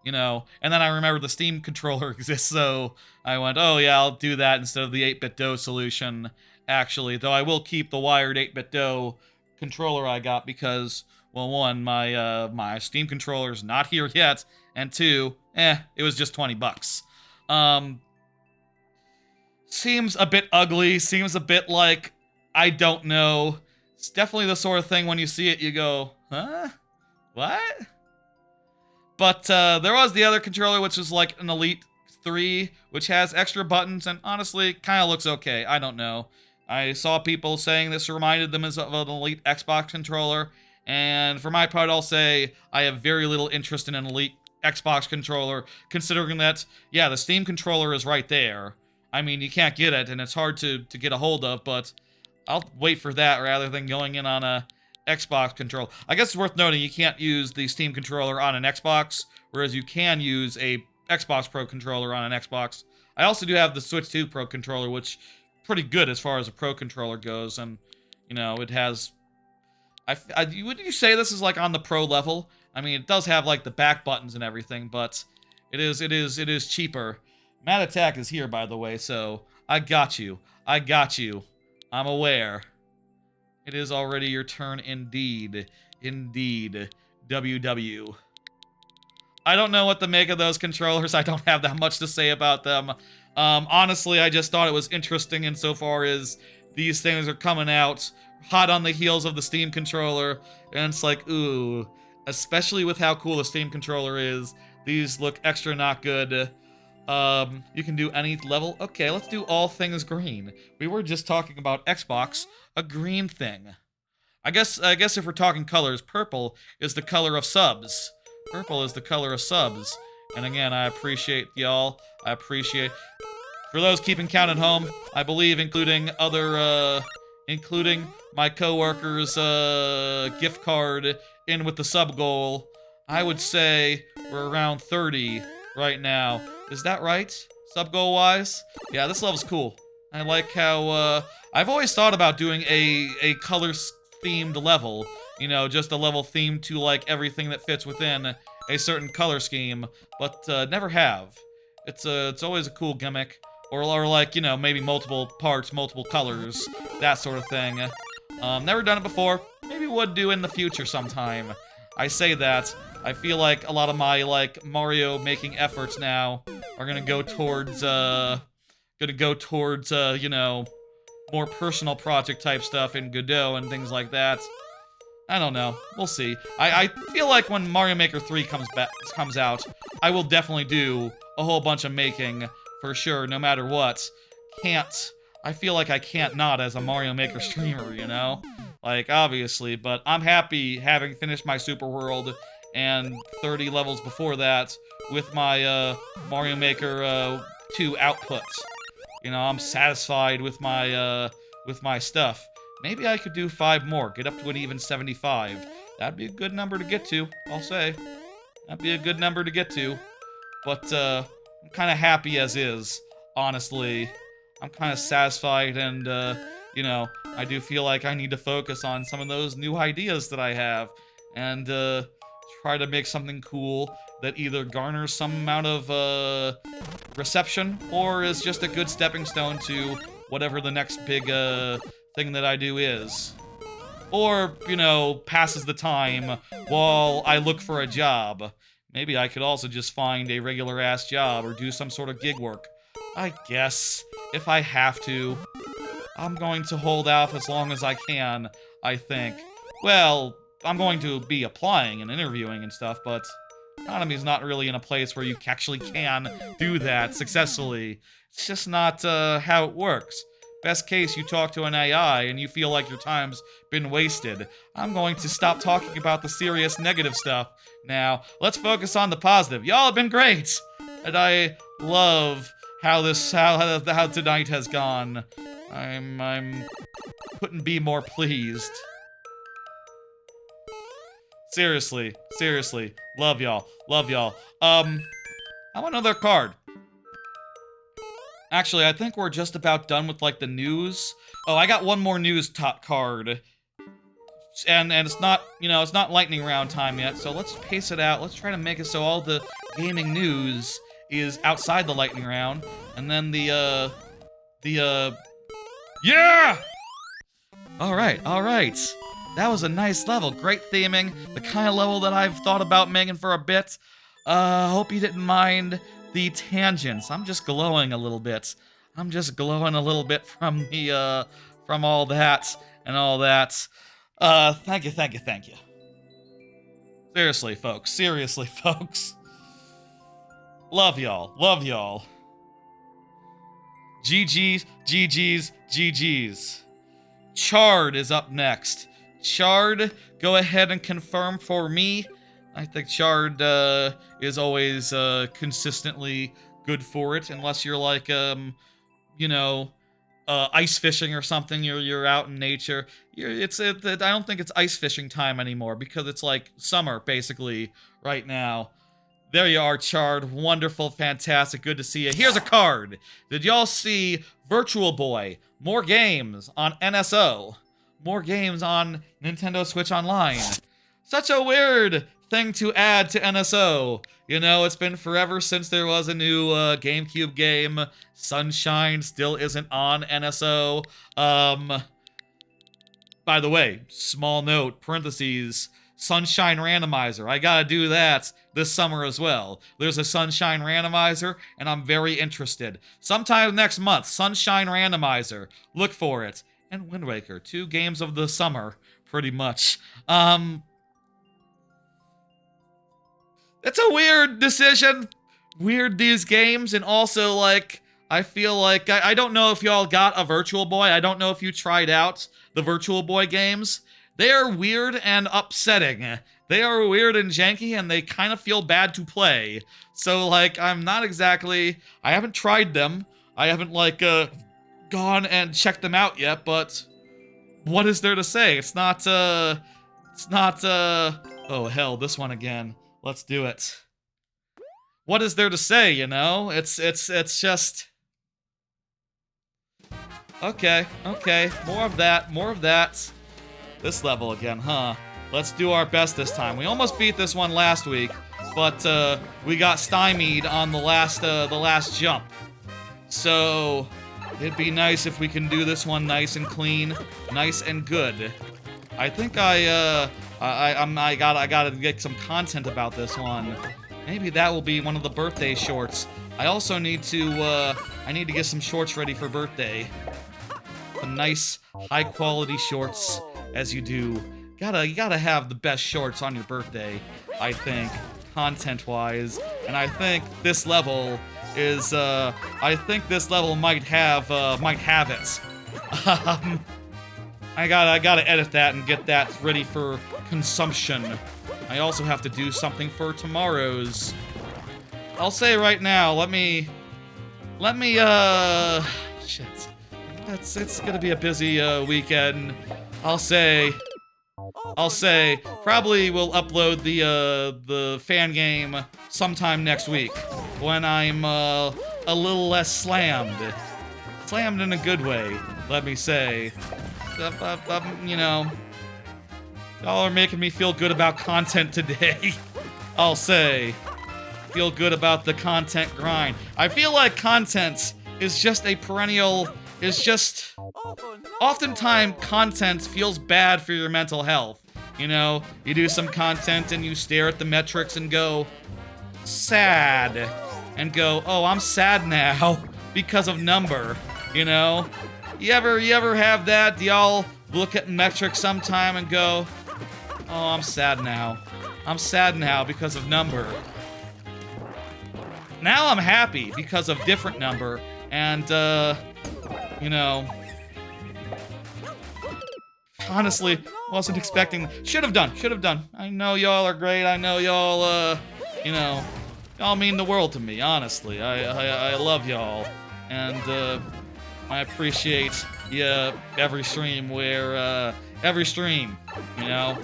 you know. And then I remembered the Steam controller exists, so I went, oh yeah, I'll do that instead of the 8-bit Dough solution, actually. Though I will keep the wired 8-bit Dough controller I got because, well, one, my Steam controller's not here yet, and two, it was just 20 bucks. Seems a bit ugly, seems a bit like, I don't know. It's definitely the sort of thing when you see it, you go, huh? What? But there was the other controller, which was like an Elite 3, which has extra buttons, and honestly, kind of looks okay. I don't know. I saw people saying this reminded them of an Elite Xbox controller, and for my part, I'll say I have very little interest in an Elite Xbox controller, considering that, yeah, the Steam controller is right there. I mean, you can't get it, and it's hard to get a hold of, but I'll wait for that rather than going in on a Xbox controller. I guess it's worth noting you can't use the Steam controller on an Xbox, whereas you can use a Xbox Pro controller on an Xbox. I also do have the Switch 2 Pro controller, which is pretty good as far as a Pro controller goes, and, you know, it has... would you say this is, like, on the Pro level? I mean, it does have, like, the back buttons and everything, but it is cheaper. Mat Attack is here, by the way, so I got you. I got you. I'm aware. It is already your turn, indeed. Indeed. WW. I don't know what to make of those controllers. I don't have that much to say about them. Honestly, I just thought it was interesting insofar as these things are coming out hot on the heels of the Steam controller, and it's like, ooh. Especially with how cool the Steam controller is. These look extra not good. You can do any level. Okay, let's do all things green. We were just talking about Xbox, a green thing. I guess if we're talking colors, purple is the color of subs. Purple is the color of subs. And again, I appreciate y'all. I appreciate... For those keeping count at home, I believe including other, including my coworkers' gift card in with the sub goal, I would say we're around 30 right now. Is that right? Sub goal wise? Yeah, this level's cool. I like how, I've always thought about doing a color-themed level. You know, just a level themed to, like, everything that fits within a certain color scheme, but, never have. It's always a cool gimmick. Or like, you know, maybe multiple parts, multiple colors, that sort of thing. Never done it before. Maybe would do in the future sometime. I say that. I feel like a lot of my, like, Mario making efforts now are gonna go towards, you know, more personal project type stuff in Godot and things like that. I don't know. We'll see. I feel like when Mario Maker 3 comes out, I will definitely do a whole bunch of making, for sure, no matter what. I feel like I can't not as a Mario Maker streamer, you know? Like, obviously, but I'm happy having finished my Super World and 30 levels before that with my Mario Maker 2 output. You know, I'm satisfied with my stuff. Maybe I could do 5 more, get up to an even 75. That'd be a good number to get to, I'll say. That'd be a good number to get to. But, I'm kind of happy as is, honestly. I'm kind of satisfied and, you know, I do feel like I need to focus on some of those new ideas that I have and, try to make something cool that either garners some amount of, reception or is just a good stepping stone to whatever the next big, thing that I do is. Or, you know, passes the time while I look for a job. Maybe I could also just find a regular-ass job or do some sort of gig work. I guess, if I have to. I'm going to hold out as long as I can, I think. Well, I'm going to be applying and interviewing and stuff, but economy's not really in a place where you actually can do that successfully. It's just not how it works. Best case, you talk to an AI and you feel like your time's been wasted. I'm going to stop talking about the serious negative stuff now. Let's focus on the positive. Y'all have been great! And I love how tonight has gone. I couldn't be more pleased. Seriously, love y'all, I want another card. Actually, I think we're just about done with, like, the news. Oh, I got one more news card. And it's not, you know, it's not lightning round time yet, so let's pace it out. Let's try to make it so all the gaming news is outside the lightning round. And then yeah! Alright. That was a nice level. Great theming. The kind of level that I've thought about making for a bit. Hope you didn't mind the tangents. I'm just glowing a little bit. I'm just glowing a little bit from the, from all that and all that. Thank you. Seriously, folks. Love y'all. GG's. Chard is up next. Chard, go ahead and confirm for me. I think Chard is always consistently good for it, unless you're like, you know, ice fishing or something. You're out in nature. I don't think it's ice fishing time anymore because it's like summer basically right now. There you are, Chard. Wonderful, fantastic, good to see you. Here's a card. Did y'all see Virtual Boy? More games on NSO. More games on Nintendo Switch Online. Such a weird thing to add to NSO. You know, it's been forever since there was a new GameCube game. Sunshine still isn't on NSO. By the way, small note, parentheses, Sunshine Randomizer. I gotta do that this summer as well. There's a Sunshine Randomizer, and I'm very interested. Sometime next month, Sunshine Randomizer. Look for it. And Wind Waker, 2 games of the summer, pretty much. It's a weird decision. Weird, these games, and also, like, I feel like, I don't know if y'all got a Virtual Boy. I don't know if you tried out the Virtual Boy games. They are weird and upsetting. They are weird and janky, and they kind of feel bad to play. So, like, I'm not exactly... I haven't tried them. I haven't, like, gone and checked them out yet, but... what is there to say? It's not, oh, hell, this one again. Let's do it. What is there to say, you know? It's just... Okay. More of that. This level again, huh? Let's do our best this time. We almost beat this one last week, but we got stymied on the last jump. So it'd be nice if we can do this one nice and clean, nice and good. I think I gotta get some content about this one. Maybe that will be one of the birthday shorts. I also need to get some shorts ready for birthday. Some nice, high-quality shorts, as you do. You gotta have the best shorts on your birthday, I think, content-wise. And I think this level is, I think this level might have it. I gotta edit that and get that ready for consumption. I also have to do something for tomorrow's. I'll say right now, let me, shit. It's gonna be a busy, weekend. I'll say, probably we'll upload the fan game sometime next week, when I'm, a little less slammed. Slammed in a good way, let me say. You know, y'all are making me feel good about content today. I'll say. Feel good about the content grind. I feel like content is just a perennial, oftentimes content feels bad for your mental health. You know, you do some content and you stare at the metrics and go, sad. And go, oh, I'm sad now because of number, you know? You ever have that? Do y'all look at metrics sometime and go, oh, I'm sad now. I'm sad now because of number. Now I'm happy because of different number, and, you know, honestly, wasn't expecting, should have done. I know y'all are great, I know y'all, you know, y'all mean the world to me, honestly. I love y'all, and, I appreciate, yeah, every stream where, every stream, you know?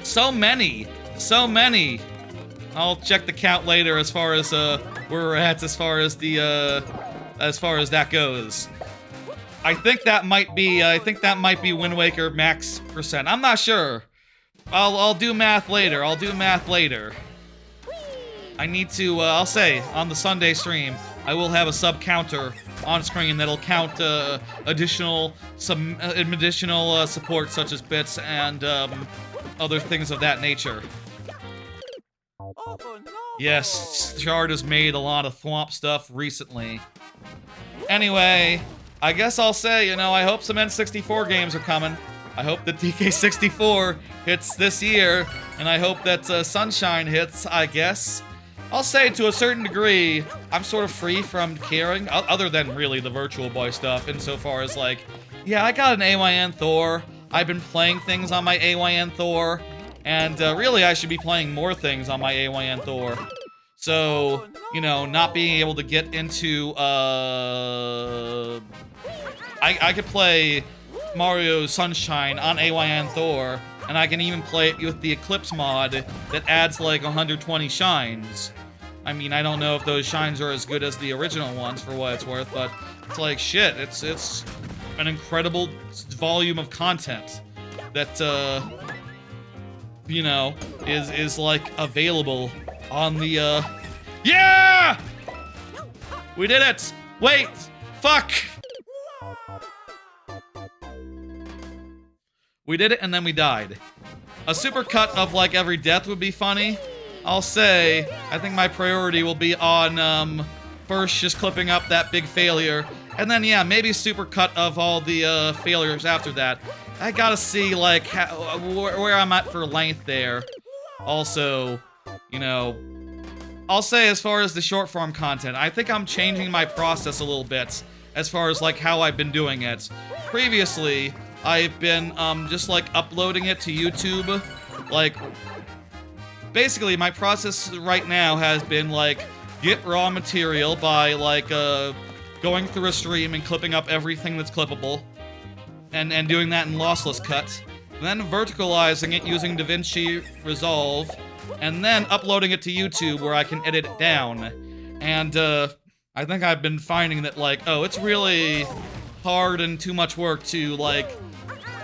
So many. I'll check the count later as far as where we're at as far as the as far as that goes. I think that might be Wind Waker max percent. I'm not sure. I'll do math later. I need to, I'll say, on the Sunday stream, I will have a sub counter on screen that'll count additional support such as bits and other things of that nature. Yes, Shard has made a lot of thwomp stuff recently. Anyway, I guess I'll say, you know, I hope some N64 games are coming. I hope that DK64 hits this year, and I hope that Sunshine hits, I guess. I'll say, to a certain degree, I'm sort of free from caring, other than really the Virtual Boy stuff, insofar as, like, yeah, I got an AYN Thor, I've been playing things on my AYN Thor, and really I should be playing more things on my AYN Thor. So, you know, not being able to get into, I could play Mario Sunshine on AYN Thor, and I can even play it with the Eclipse mod that adds like 120 shines. I mean, I don't know if those shines are as good as the original ones for what it's worth, but it's like, shit, it's an incredible volume of content that, you know, is like available on the, yeah! We did it! Wait! Fuck! We did it and then we died. A supercut of like every death would be funny. I'll say, I think my priority will be on, first just clipping up that big failure, and then, yeah, maybe supercut of all the, failures after that. I gotta see, like, where I'm at for length there. Also, you know, I'll say as far as the short form content, I think I'm changing my process a little bit as far as, like, how I've been doing it. Previously, I've been, just, like, uploading it to YouTube, like, basically, my process right now has been, like, get raw material by, like, going through a stream and clipping up everything that's clippable, and doing that in lossless cut, and then verticalizing it using DaVinci Resolve, and then uploading it to YouTube where I can edit it down. And, I think I've been finding that, like, oh, it's really hard and too much work to, like,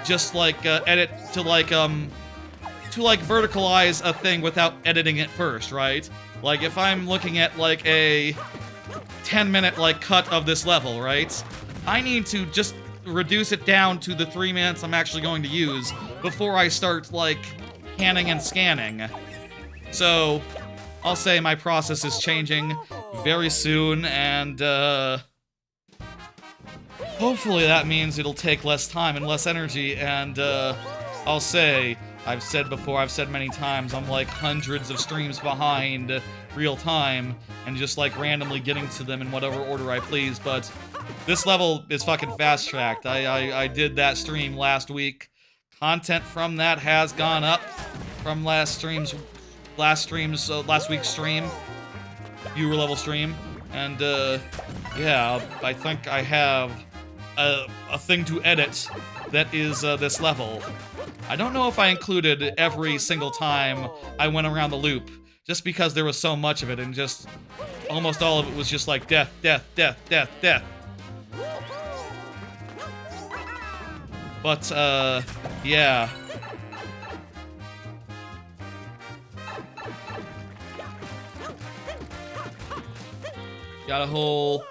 just, like, edit to, like, verticalize a thing without editing it first, right? Like, if I'm looking at, like, a 10-minute, like, cut of this level, right? I need to just reduce it down to the 3 minutes I'm actually going to use before I start, like, panning and scanning. So, I'll say my process is changing very soon, and, Hopefully that means it'll take less time and less energy, and I'll say, I've said before, I've said many times, I'm like hundreds of streams behind real time, and just like randomly getting to them in whatever order I please, but this level is fucking fast-tracked. I did that stream last week. Content from that has gone up from last week's stream, viewer level stream, and yeah, I think I have a thing to edit that is this level. I don't know if I included every single time I went around the loop, just because there was so much of it, and just almost all of it was just like death, death, death, death, death. But, yeah. Got a whole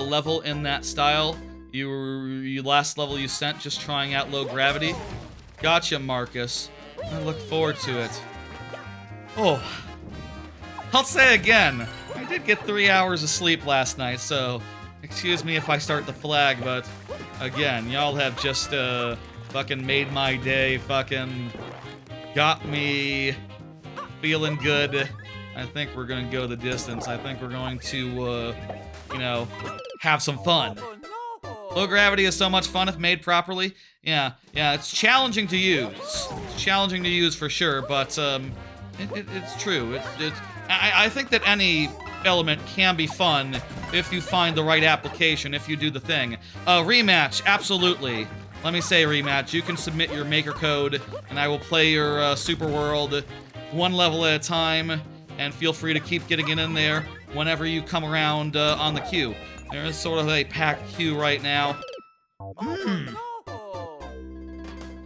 level in that style. Your last level you sent, just trying out low gravity. Gotcha, Marcus. I look forward to it. Oh. I'll say again, I did get 3 hours of sleep last night, so excuse me if I start the flag, but again, y'all have just fucking made my day, fucking got me feeling good. I think we're gonna go the distance. I think we're going to, you know, have some fun. Low gravity is so much fun if made properly. Yeah, it's challenging to use. It's challenging to use for sure, but it's true. I think that any element can be fun if you find the right application, if you do the thing. Rematch, absolutely. Let me say rematch. You can submit your maker code, and I will play your super world one level at a time, and feel free to keep getting it in there whenever you come around on the queue. There is sort of a packed queue right now.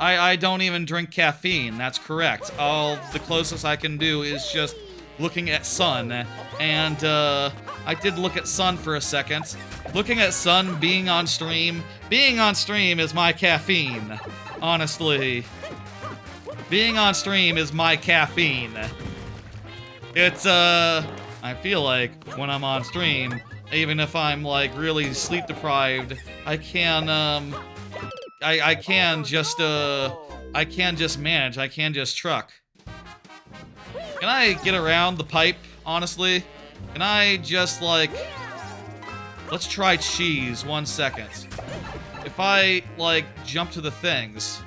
I don't even drink caffeine, that's correct. All the closest I can do is just looking at Sun, and I did look at Sun for a second. Looking at Sun, being on stream is my caffeine, honestly. Being on stream is my caffeine. It's, I feel like when I'm on stream, even if I'm, like, really sleep deprived, I can just manage, I can just truck. Can I get around the pipe, honestly? Can I just, like... Let's try cheese, 1 second. If I, like, jump to the things...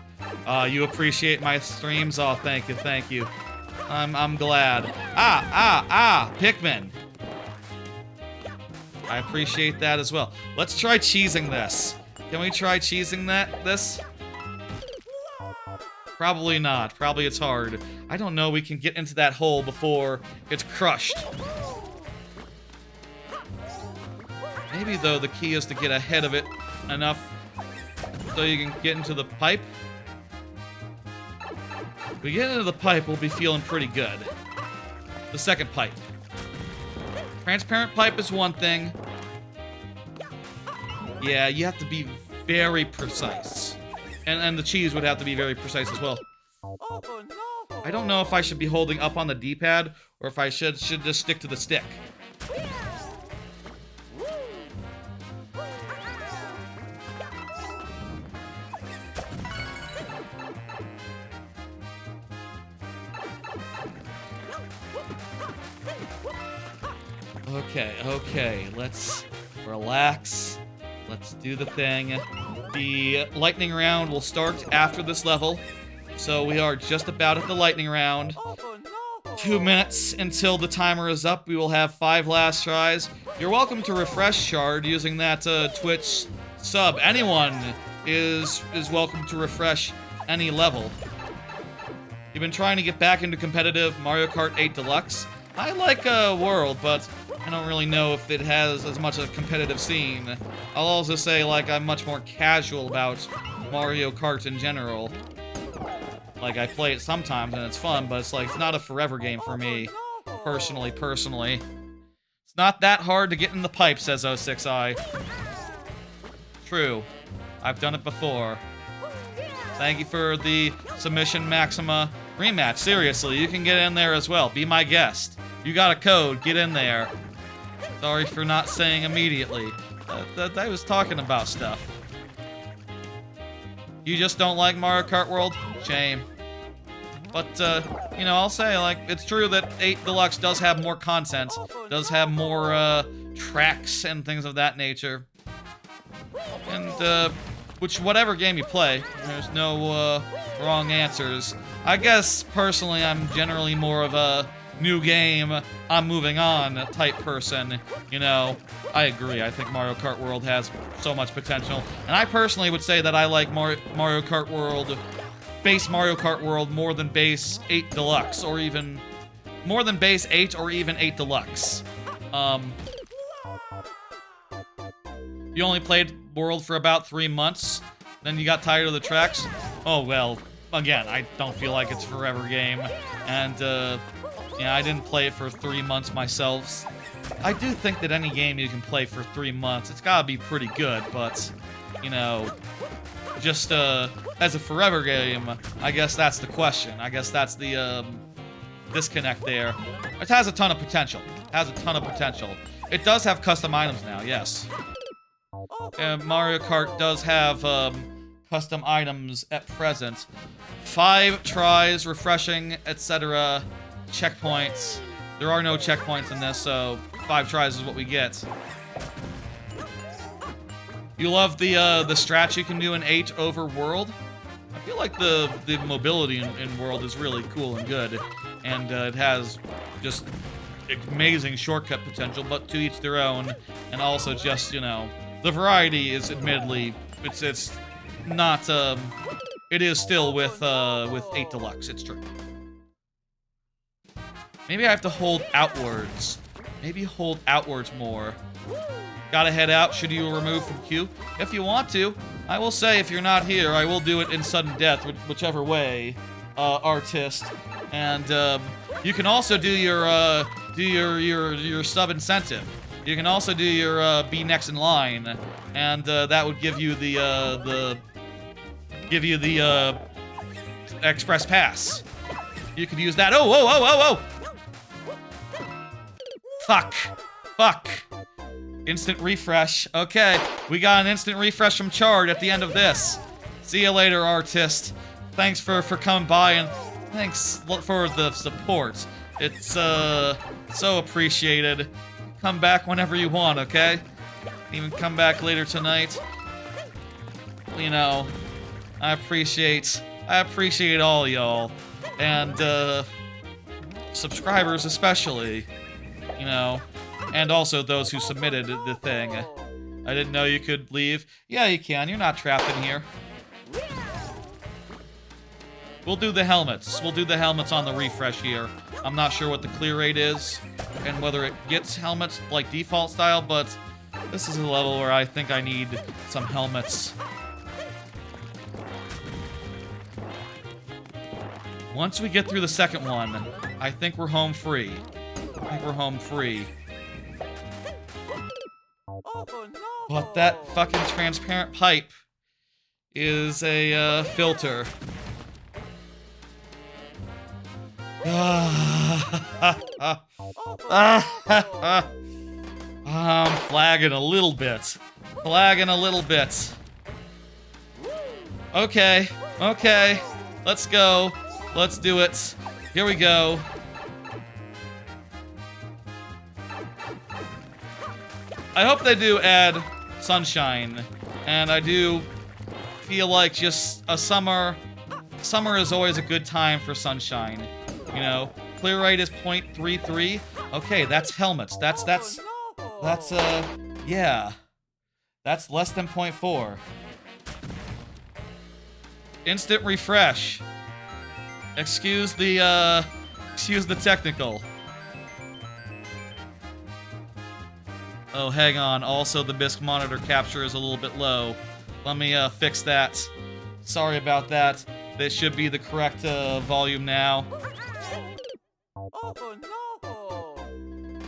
you appreciate my streams? Oh, thank you. I'm glad. Pikmin! I appreciate that as well. Let's try cheesing this. Can we try cheesing this? Probably not. Probably it's hard. I don't know we can get into that hole before it's crushed. Maybe, though, the key is to get ahead of it enough so you can get into the pipe. If we get into the pipe, we'll be feeling pretty good. The second pipe. Transparent pipe is one thing. Yeah, you have to be very precise. And the cheese would have to be very precise as well. I don't know if I should be holding up on the D-pad, or if I should just stick to the stick. Okay, let's relax. Let's do the thing. The lightning round will start after this level, so we are just about at the lightning round. 2 minutes until the timer is up. We will have 5 last tries. You're welcome to refresh Shard using that Twitch sub. Anyone is welcome to refresh any level. You've been trying to get back into competitive Mario Kart 8 Deluxe. I like World, but I don't really know if it has as much a competitive scene. I'll also say, like, I'm much more casual about Mario Kart in general. Like, I play it sometimes and it's fun, but it's like, it's not a forever game for me. Personally. It's not that hard to get in the pipe, says 06i. True. I've done it before. Thank you for the submission, Maxima. Rematch, seriously, you can get in there as well. Be my guest. You got a code, get in there. Sorry for not saying immediately. I was talking about stuff. You just don't like Mario Kart World? Shame. But, you know, I'll say, like, it's true that 8 Deluxe does have more content, does have more, tracks and things of that nature. And, whatever game you play, there's no, wrong answers. I guess, personally, I'm generally more of a new game, I'm moving on type person. You know, I agree. I think Mario Kart World has so much potential. And I personally would say that I like Mario Kart World, base Mario Kart World, more than base 8 Deluxe, or even more than base 8 or even 8 Deluxe. You only played World for about 3 months, then you got tired of the tracks. Oh, well, again, I don't feel like it's a forever game, and, yeah, I didn't play it for 3 months myself. I do think that any game you can play for 3 months, it's gotta be pretty good, but, you know, just, as a forever game, I guess that's the question. I guess that's the, disconnect there. It has a ton of potential. It has a ton of potential. It does have custom items now, yes. Mario Kart does have, custom items at present. 5 tries, refreshing, etc. Checkpoints. There are no checkpoints in this, so 5 tries is what we get. You love the strats you can do in 8 over World? I feel like the mobility in World is really cool and good. And it has just amazing shortcut potential, but to each their own. And also just, you know, the variety is admittedly, it's not, it is still with 8 Deluxe, it's true. Maybe I have to hold outwards. Maybe hold outwards more. Gotta head out, should you remove from queue? If you want to, I will say if you're not here, I will do it in sudden death, whichever way, artist. And, you can also do your sub incentive. You can also do your, be next in line, and, that would give you the express pass. You could use that. Oh, whoa, whoa, whoa, whoa! Fuck. Fuck. Instant refresh. Okay, we got an instant refresh from Chard at the end of this. See you later, artist. Thanks for coming by, and thanks for the support. It's, so appreciated. Come back whenever you want, okay? Even come back later tonight. You know, I appreciate all y'all. And, subscribers especially. You know, and also those who submitted the thing. I didn't know you could leave. Yeah, you can. You're not trapped in here. We'll do the helmets. We'll do the helmets on the refresh here. I'm not sure what the clear rate is and whether it gets helmets like default style, but this is a level where I think I need some helmets. Once we get through the second one, I think we're home free. I think we're home free. But that fucking transparent pipe is a, filter. I'm flagging a little bit. Flagging a little bit. Okay, okay. Let's go. Let's do it. Here we go. I hope they do add sunshine, and I do feel like just a summer is always a good time for sunshine, you know? Clear rate is 0.33. Okay, that's helmets. That's, yeah. That's less than 0.4. Instant refresh. Excuse the technical. Oh, hang on. Also, the BISC monitor capture is a little bit low. Let me, fix that. Sorry about that. This should be the correct, volume now.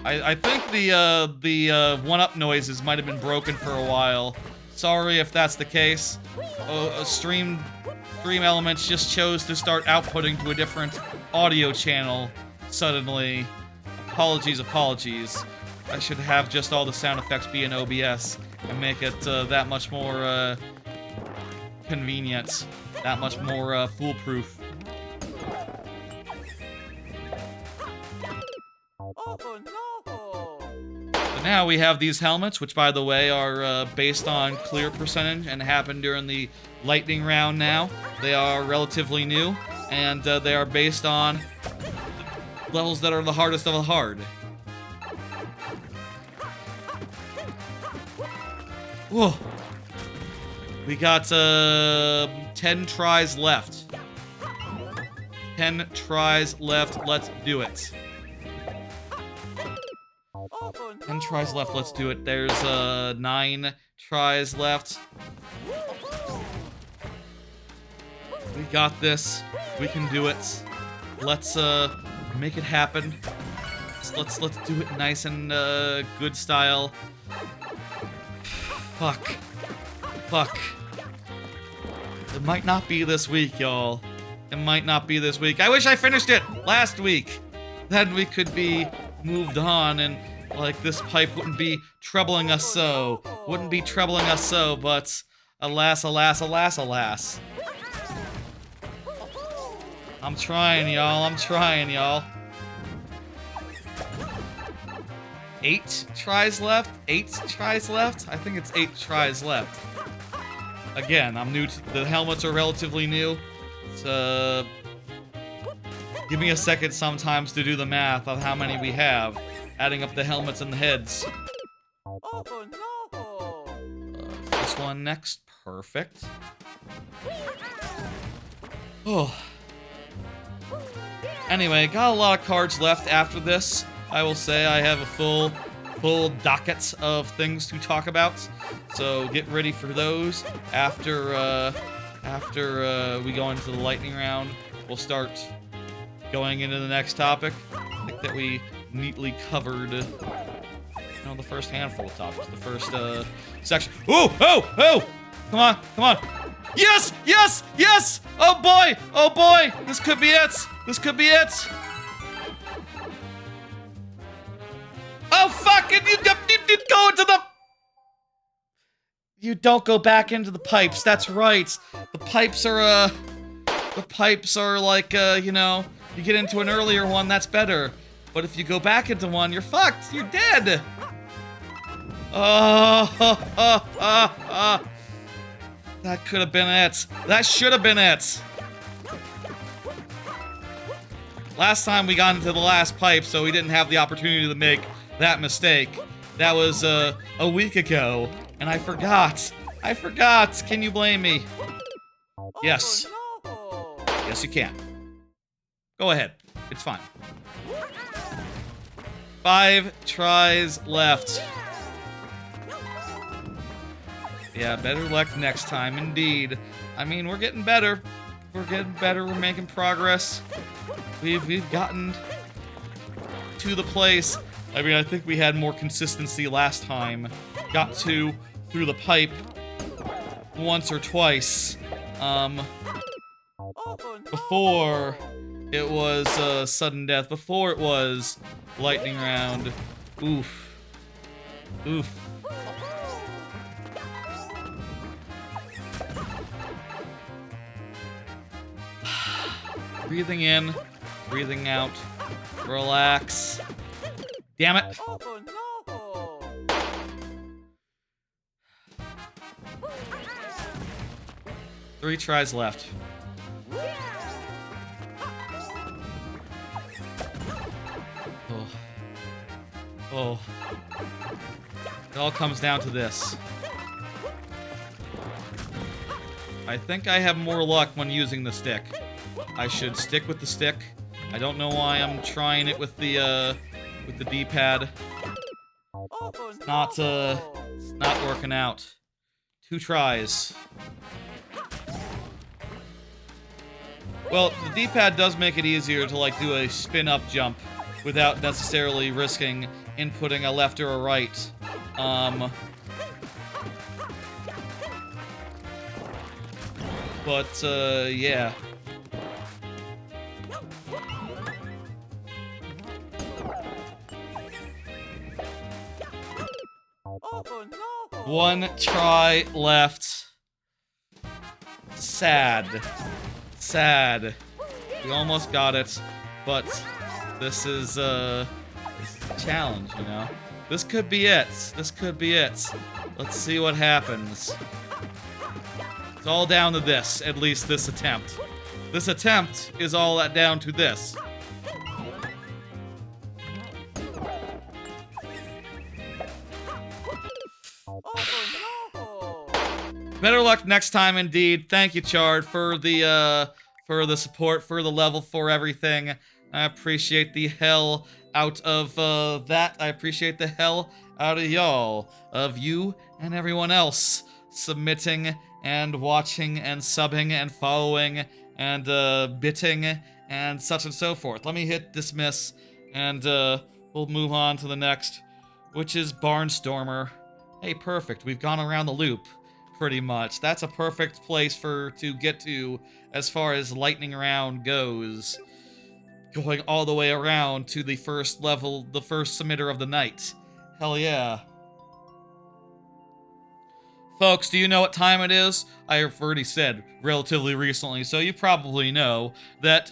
I think the one-up noises might have been broken for a while. Sorry if that's the case. Stream Elements just chose to start outputting to a different audio channel suddenly. Apologies, apologies. I should have just all the sound effects be in OBS and make it that much more convenient, that much more foolproof. So now we have these helmets, which by the way are based on clear percentage and happen during the lightning round now. They are relatively new, and they are based on levels that are the hardest of the hard. Whoa. We got 10 tries left. 10 tries left. Let's do it. 10 tries left. Let's do it. There's 9 tries left. We got this. We can do it. Let's make it happen. Let's do it nice and good style. Fuck. Fuck. It might not be this week, y'all. It might not be this week. I wish I finished it last week. Then we could be moved on and, like, this pipe wouldn't be troubling us so. Wouldn't be troubling us so, but alas, alas, alas, alas. I'm trying, y'all. I'm trying, y'all. 8 tries left? 8 tries left? I think it's 8 tries left. Again, I'm new to the helmets are relatively new. So give me a second sometimes to do the math on how many we have, adding up the helmets and the heads. This one next. Perfect. Oh. Anyway, got a lot of cards left after this. I will say I have a full docket of things to talk about, so get ready for those. After we go into the lightning round, we'll start going into the next topic. I think that we neatly covered, the first handful of topics, the first section. Oh, oh, oh! Come on, come on! Yes, yes, yes! Oh boy, oh boy! This could be it. This could be it. Oh fuck! You go into the. You don't go back into the pipes. That's right. The pipes are like you get into an earlier one, that's better. But if you go back into one, you're fucked. You're dead. That could have been it. That should have been it. Last time we got into the last pipe, so we didn't have the opportunity to make that mistake. That was a week ago, and I forgot. I forgot. Can you blame me? Yes. Yes, you can. Go ahead. It's fine. 5 tries left. Yeah, better luck next time, indeed. I mean, we're getting better. We're getting better. We're making progress. We've gotten to the place. I mean, I think we had more consistency last time. Got through the pipe once or twice. Before it was sudden death. Before it was lightning round. Oof. Oof. Breathing in, breathing out. Relax. Damn it. 3 tries left. Oh. Oh. It all comes down to this. I think I have more luck when using the stick. I should stick with the stick. I don't know why I'm trying it with the D-pad. It's not working out. 2 tries. Well, the D-pad does make it easier to, like, do a spin-up jump without necessarily risking inputting a left or a right. But, yeah. One try left. Sad. Sad. We almost got it, but this is a challenge, you know? This could be it. This could be it. Let's see what happens. It's all down to this, at least this attempt. This attempt is all that down to this. Better luck next time, indeed. Thank you, Chard, for the support, for the level, for everything. I appreciate the hell out of that. I appreciate the hell out of y'all, of you and everyone else submitting and watching and subbing and following and bitting and such and so forth. Let me hit dismiss and we'll move on to the next, which is Barnstormer. Hey, perfect. We've gone around the loop. Pretty much. That's a perfect place to get to as far as lightning round goes. Going all the way around to the first level, the first submitter of the night. Hell yeah. Folks, do you know what time it is? I have already said relatively recently, so you probably know that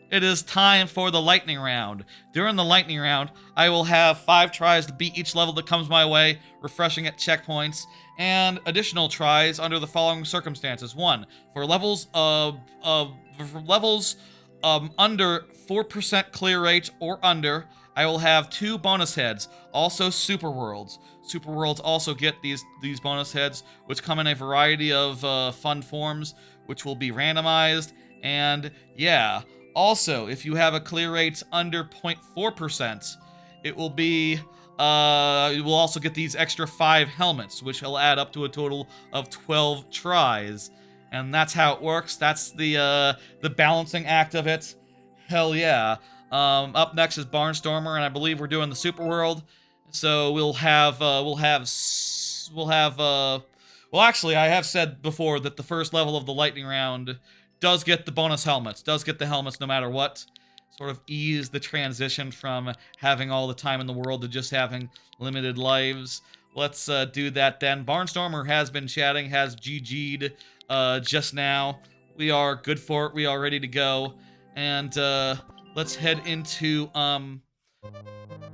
it is time for the lightning round. During the lightning round, I will have 5 tries to beat each level that comes my way, refreshing at checkpoints, and additional tries under the following circumstances. 1, for levels under 4% clear rate or under, I will have 2 bonus heads, also super worlds. Super worlds also get these bonus heads, which come in a variety of fun forms, which will be randomized, and yeah. Also, if you have a clear rate under 0.4%, it will be, you will also get these extra 5 helmets, which will add up to a total of 12 tries. And that's how it works. That's the balancing act of it. Hell yeah. Up next is Barnstormer, and I believe we're doing the Super World. So well, actually, I have said before that the first level of the lightning round does get the bonus helmets, no matter what. Sort of ease the transition from having all the time in the world to just having limited lives. Let's do that then. Barnstormer has been chatting, has GG'd just now. We are good for it, we are ready to go. And let's head into,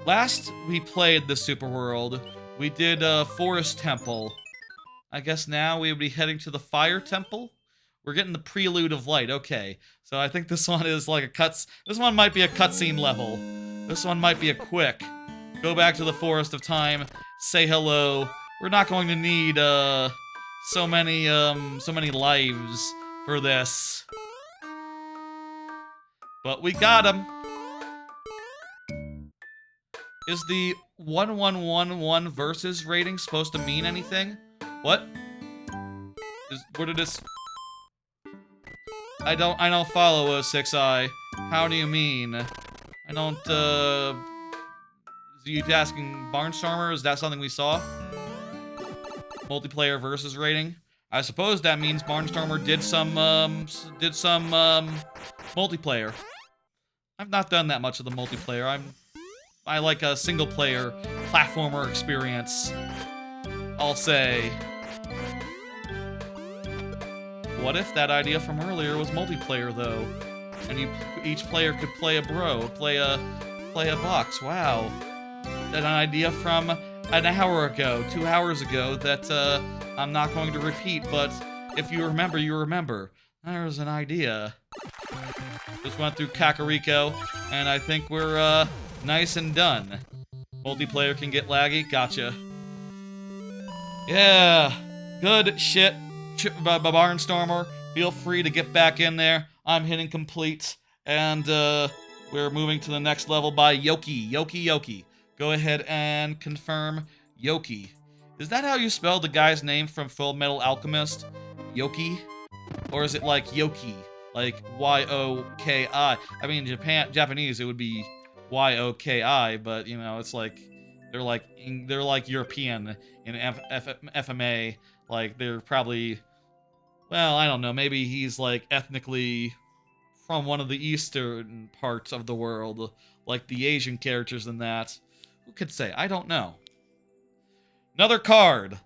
last we played the Super World, we did Forest Temple. I guess now we would be heading to the Fire Temple? We're getting the Prelude of Light, okay. So I think this one is like this one might be a cutscene level. This one might be a quick. Go back to the Forest of Time, say hello. We're not going to need, so many lives for this. But we got him. Is the 1111 versus rating supposed to mean anything? What? What did this... I don't follow 6i. How do you mean? I don't, Is you asking Barnstormer? Is that something we saw? Multiplayer versus rating? I suppose that means Barnstormer did some multiplayer. I've not done that much of the multiplayer. I like a single-player platformer experience, I'll say. What if that idea from earlier was multiplayer, though? And each player could play a bro, play a box. Wow. An idea from an hour ago, 2 hours ago, that I'm not going to repeat, but if you remember, you remember. There's an idea. Just went through Kakariko, and I think we're nice and done. Multiplayer can get laggy? Gotcha. Yeah. Good shit. Barnstormer, feel free to get back in there. I'm hitting complete, and we're moving to the next level by Yoki. Go ahead and confirm Yoki. Is that how you spell the guy's name from Full Metal Alchemist? Yoki? Or is it like Yoki? Like Y-O-K-I? I mean, in Japanese it would be Y-O-K-I, but you know, it's like they're like European in FMA. Like, they're probably, well, I don't know, maybe he's, like, ethnically from one of the eastern parts of the world, like the Asian characters in that. Who could say? I don't know. Another card.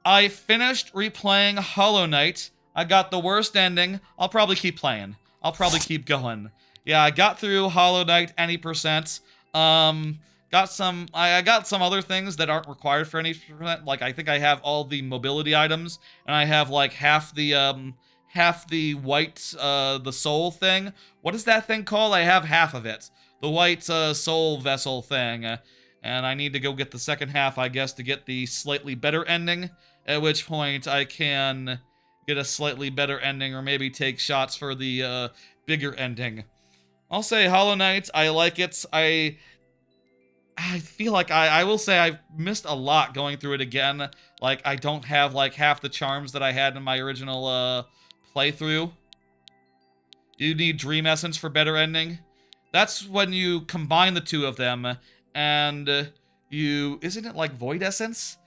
I finished replaying Hollow Knight. I got the worst ending. I'll probably keep playing. I'll probably keep going. Yeah, I got through Hollow Knight any percent. I got some other things that aren't required for any percent. Like, I think I have all the mobility items, and I have like half the white the soul thing. What is that thing called? I have half of it. The white soul vessel thing. And I need to go get the second half, I guess, to get the slightly better ending. At which point I can get a slightly better ending, or maybe take shots for the bigger ending. I'll say Hollow Knight, I like it. I feel like I will say I've missed a lot going through it again. Like, I don't have like half the charms that I had in my original playthrough. You need Dream Essence for better ending. That's when you combine the two of them, and isn't it like Void Essence?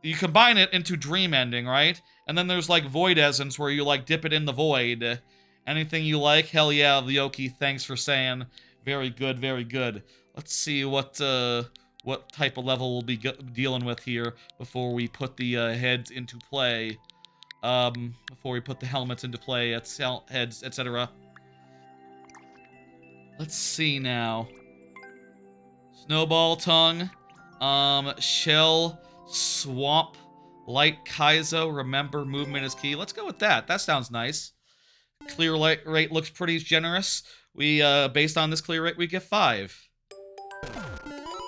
You combine it into Dream Ending, right? And then there's like Void Essence where you like dip it in the void. Anything you like? Hell yeah, Yoki, thanks for saying. Very good, very good. Let's see what type of level we'll be dealing with here before we put the heads into play. Before we put the helmets into play, heads, etc. Let's see now. Snowball Tongue, Shell, Swamp, Light Kaizo, remember movement is key. Let's go with that. That sounds nice. Clear rate looks pretty generous. We, based on this clear rate, we get 5.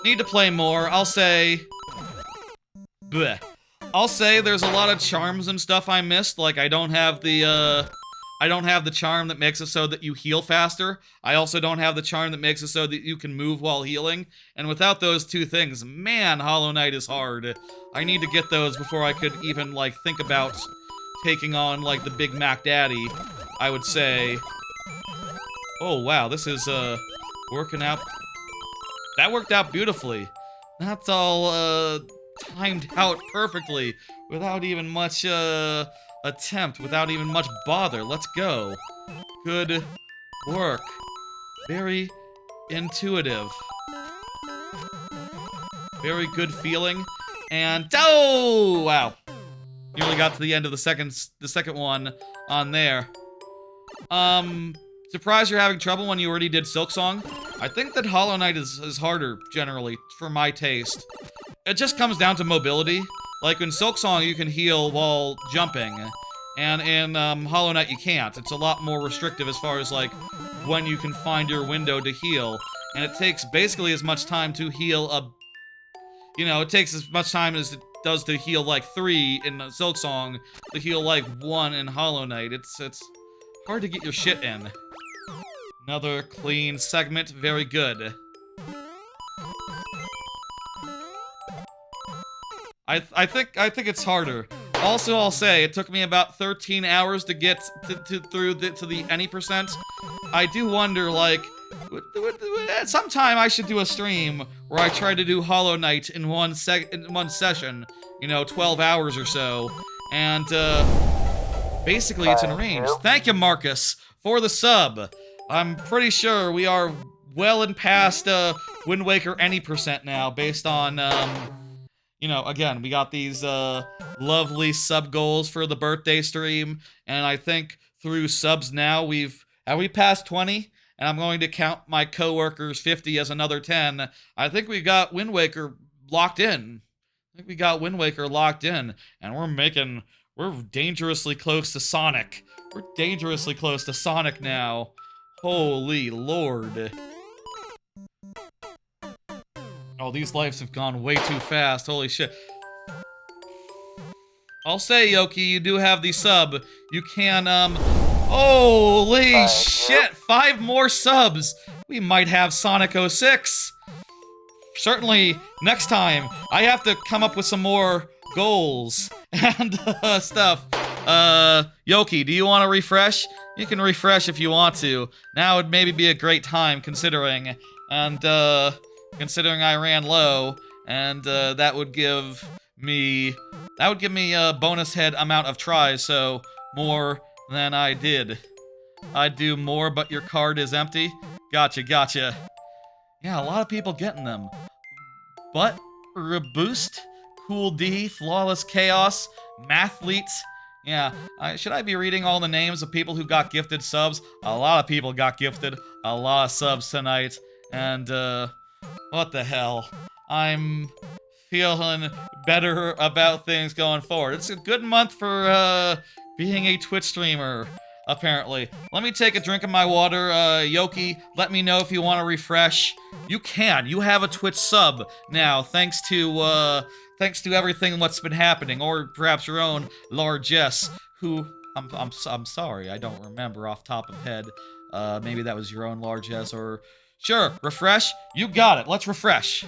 Need to play more. I'll say... Bleh. I'll say there's a lot of charms and stuff I missed. Like, I don't have the charm that makes it so that you heal faster. I also don't have the charm that makes it so that you can move while healing. And without those two things, man, Hollow Knight is hard. I need to get those before I could even, like, think about taking on, like, the Big Mac Daddy, I would say. Oh, wow, this is, working out. That worked out beautifully. That's all, timed out perfectly, without even much, attempt, without even much bother. Let's go. Good work. Very intuitive. Very good feeling. And, oh, wow. Nearly got to the end of the second one on there. Surprised you're having trouble when you already did Silksong. I think that Hollow Knight is harder, generally, for my taste. It just comes down to mobility. Like, in Silksong, you can heal while jumping. And in Hollow Knight, you can't. It's a lot more restrictive as far as, like, when you can find your window to heal. And it takes basically as much time to heal it takes as much time as it does to heal, like, 3 in Silksong, to heal, like, 1 in Hollow Knight. It's hard to get your shit in. Another clean segment. Very good. I think it's harder. Also, I'll say, it took me about 13 hours to get through to the any percent. I do wonder, like, at some time I should do a stream where I try to do Hollow Knight in one session, 12 hours or so, and, basically it's in range. Thank you, Marcus, for the sub. I'm pretty sure we are well and past, Wind Waker any percent now, based on, again, we got these, lovely sub goals for the birthday stream, and I think through subs now have we passed 20? And I'm going to count my coworkers 50 as another 10. I think we got Wind Waker locked in. And we're dangerously close to Sonic. We're dangerously close to Sonic now. Holy Lord. Oh, these lives have gone way too fast. Holy shit. I'll say, Yoki, you do have the sub. You can, holy shit! 5 more subs! We might have Sonic 06. Certainly, next time, I have to come up with some more goals and, stuff. Yoki, do you want to refresh? You can refresh if you want to. Now would maybe be a great time, considering I ran low, and, that would give me a bonus head amount of tries, so more than I did. I'd do more, but your card is empty? Gotcha. Yeah, a lot of people getting them. But, reboost? Cool D, Flawless Chaos, Mathlete. Yeah, should I be reading all the names of people who got gifted subs? A lot of people got gifted a lot of subs tonight. And, what the hell? I'm feeling better about things going forward. It's a good month for, being a Twitch streamer, apparently. Let me take a drink of my water. Yoki, let me know if you want to refresh. You can. You have a Twitch sub now, thanks to everything what's been happening, or perhaps your own largesse, who I'm sorry, I don't remember off top of head. Maybe that was your own largesse, or sure, refresh. You got it. Let's refresh.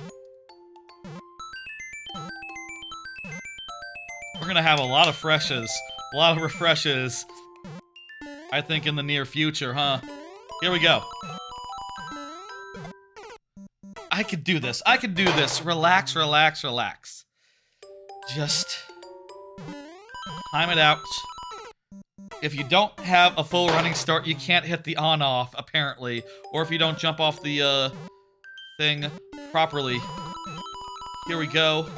We're gonna have a lot of freshes, a lot of refreshes, I think, in the near future, huh? Here we go. I could do this. I could do this. Relax, relax, relax. Just time it out. If you don't have a full running start, you can't hit the on-off, apparently. Or if you don't jump off the, thing properly. Here we go.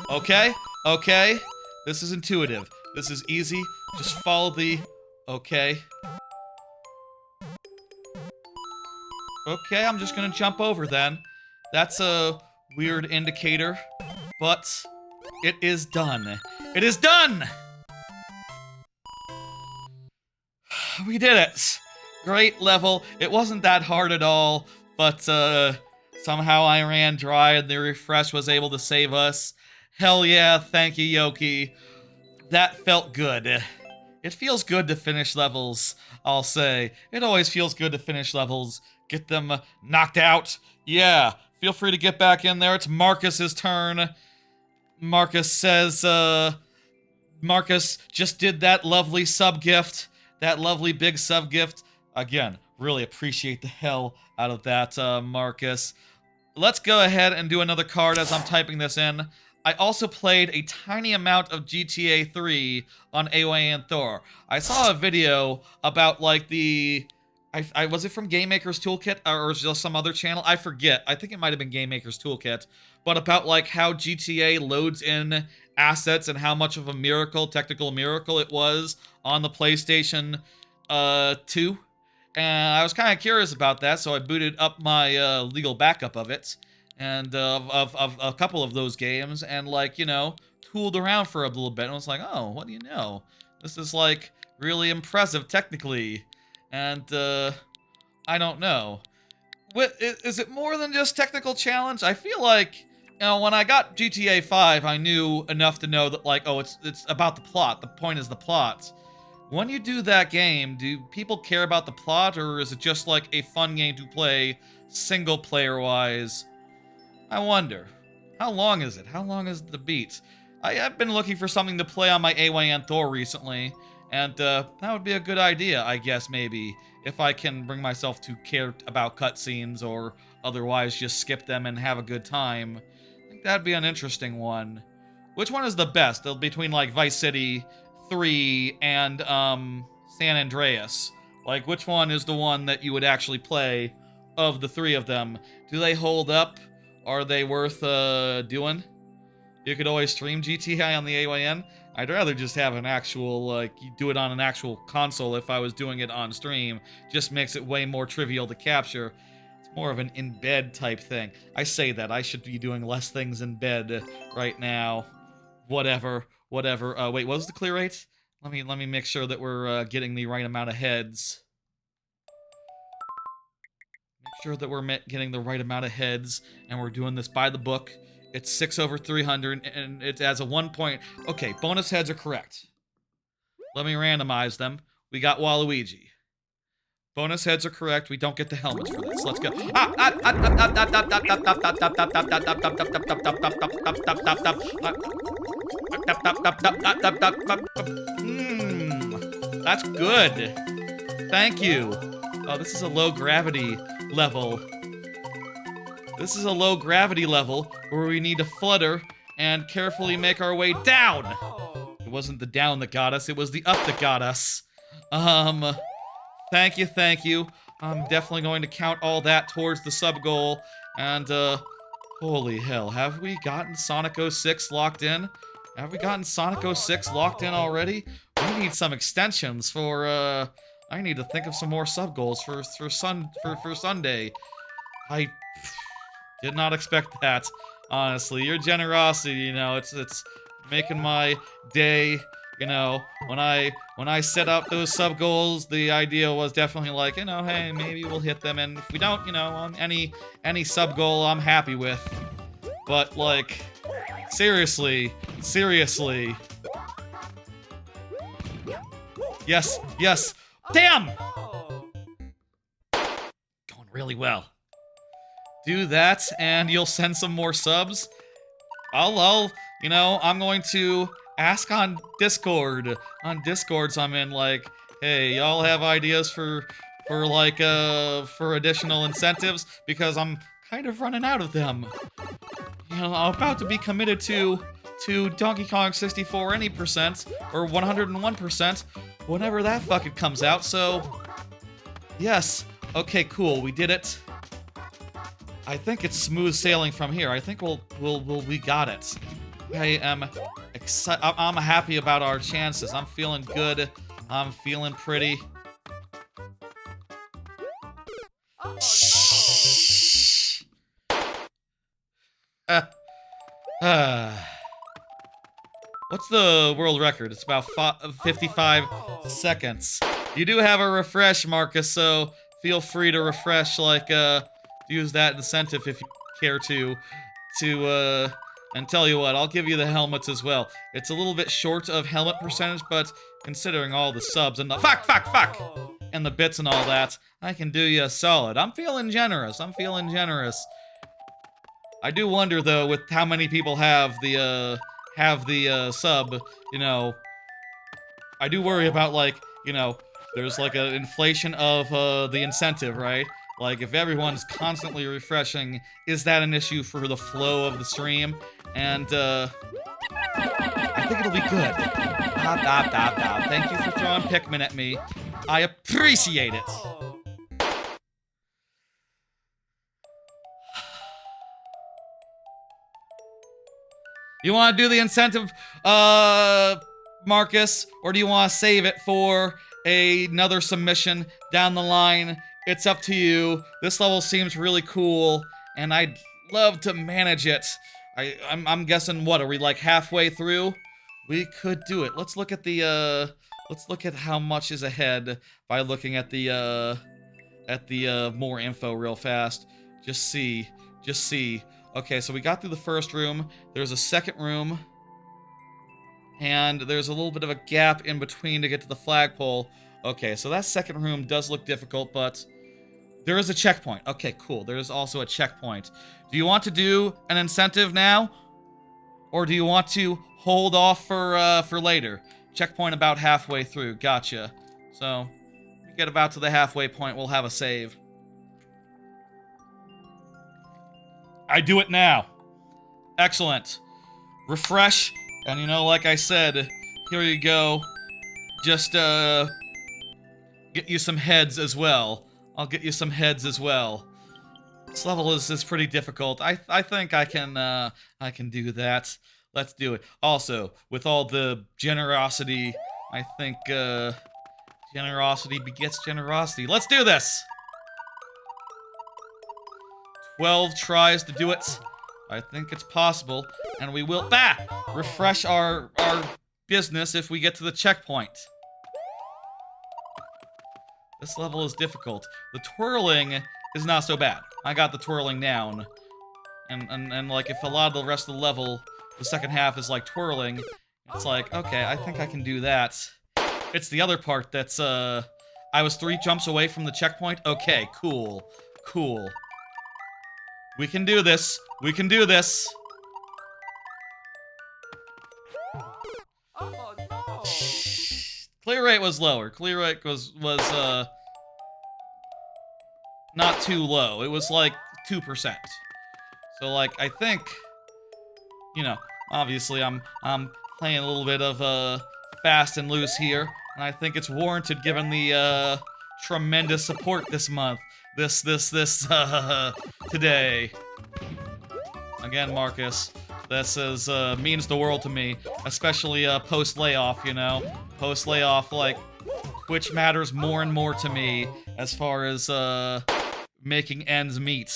Okay, okay. This is intuitive. This is easy. Just follow the... Okay. Okay, I'm just gonna jump over then. That's a weird indicator, but it is done. It is done! We did it! Great level. It wasn't that hard at all, but somehow I ran dry and the refresh was able to save us. Hell yeah, thank you, Yoki. That felt good. It feels good to finish levels, I'll say. It always feels good to finish levels. Get them knocked out. Yeah, feel free to get back in there. It's Marcus's turn. Marcus says, Marcus just did that lovely sub-gift. That lovely big sub-gift. Again, really appreciate the hell out of that, Marcus. Let's go ahead and do another card as I'm typing this in. I also played a tiny amount of GTA 3 on AOA and Thor. I saw a video about, like, the... was it from Game Maker's Toolkit, or was it just some other channel? I forget. I think it might have been Game Maker's Toolkit. But about, like, how GTA loads in assets and how much of a miracle, technical miracle it was on the PlayStation 2. And I was kind of curious about that, so I booted up my legal backup of it. And of a couple of those games, and, like, you know, tooled around for a little bit, and was like, oh, what do you know? This is, like, really impressive technically. And, I don't know. Is it more than just technical challenge? I feel like, you know, when I got GTA 5, I knew enough to know that, like, oh, it's about the plot. The point is the plot. When you do that game, do people care about the plot, or is it just, like, a fun game to play single-player-wise? I wonder. How long is it? How long is the beat? I've been looking for something to play on my AOA and Thor recently, and that would be a good idea, I guess, maybe, if I can bring myself to care about cutscenes or otherwise just skip them and have a good time. I think that'd be an interesting one. Which one is the best between, like, Vice City 3 and San Andreas? Like, which one is the one that you would actually play of the three of them? Do they hold up? Are they worth doing? You could always stream GTA on the AYN. I'd rather just have an actual, like, do it on an actual console if I was doing it on stream. Just makes it way more trivial to capture. It's more of an in-bed type thing. I say that. I should be doing less things in bed right now. Whatever. Whatever. Wait, what was the clear rate? Let me make sure that we're getting the right amount of heads. Make sure that we're getting the right amount of heads, and we're doing this by the book. It's 6/300, and it has a 1 point. Okay, bonus heads are correct. Let me randomize them. We got Waluigi. Bonus heads are correct. We don't get the helmets for this. Let's go. That's good. Thank you. Oh, this is a low gravity level. This is a low gravity level where we need to flutter and carefully make our way down. It wasn't the down that got us, it was the up that got us. Thank you. I'm definitely going to count all that towards the sub goal. And, Holy hell, have we gotten Sonic 06 locked in? Have we gotten Sonic 06 locked in already? We need some extensions for, I need to think of some more sub-goals for Sunday. I did not expect that, honestly. Your generosity, you know, it's making my day. You know, when I set up those sub goals, the idea was definitely like, you know, hey, maybe we'll hit them, and if we don't, you know, on any sub goal I'm happy with. But like, seriously. Yes. Damn! Going really well. Do that, and you'll send some more subs. You know, I'm going to ask on Discord. On Discords, I'm in, like, hey, y'all have ideas for additional incentives? Because I'm kind of running out of them. You know, I'm about to be committed to Donkey Kong 64 any percent, or 101%, whenever that fucking comes out, so... Yes. Okay, cool, we did it. I think it's smooth sailing from here. I think we got it. I am excited. I'm happy about our chances. I'm feeling good. I'm feeling pretty. What's the world record? It's about 55 seconds. You do have a refresh, Marcus, so feel free to refresh, like, use that incentive if you care to, and tell you what, I'll give you the helmets as well. It's a little bit short of helmet percentage, but considering all the subs and the fuck, and the bits and all that, I can do you a solid. I'm feeling generous. I do wonder, though, with how many people have the sub, you know, I do worry about, like, you know, there's like an inflation of the incentive, right? Like, if everyone's constantly refreshing, is that an issue for the flow of the stream? And, I think it'll be good. Thank you for throwing Pikmin at me. I appreciate it. You want to do the incentive, Marcus? Or do you want to save it for another submission down the line? It's up to you. This level seems really cool, and I'd love to manage it. I'm guessing, what, are we like halfway through? We could do it. Let's look at the, let's look at how much is ahead by looking at the more info real fast. Just see. Okay, so we got through the first room. There's a second room. And there's a little bit of a gap in between to get to the flagpole. Okay, so that second room does look difficult, but there is a checkpoint. Okay, cool. There is also a checkpoint. Do you want to do an incentive now? Or do you want to hold off for later? Checkpoint about halfway through. Gotcha. So, we get about to the halfway point, we'll have a save. I do it now. Excellent. Refresh. And you know, like I said, here you go. Just, get you some heads as well. I'll get you some heads as well. This level is pretty difficult. I think I can do that. Let's do it. Also, with all the generosity, I think, generosity begets generosity. Let's do this! 12 tries to do it. I think it's possible, and we will refresh our business if we get to the checkpoint. This level is difficult. The twirling is not so bad. I got the twirling down. And like, if a lot of the rest of the level, the second half is like twirling, it's like, okay, I think I can do that. It's the other part that's, I was 3 jumps away from the checkpoint. Okay, cool. We can do this. We can do this. Oh, no. Clear rate was lower. Clear rate was not too low. It was like 2%. So like, I think, you know, obviously I'm playing a little bit of fast and loose here, and I think it's warranted given the tremendous support this month. This today. Again, Marcus. This is, means the world to me. Especially, post-layoff, you know? Post-layoff, like, which matters more and more to me as far as, making ends meet.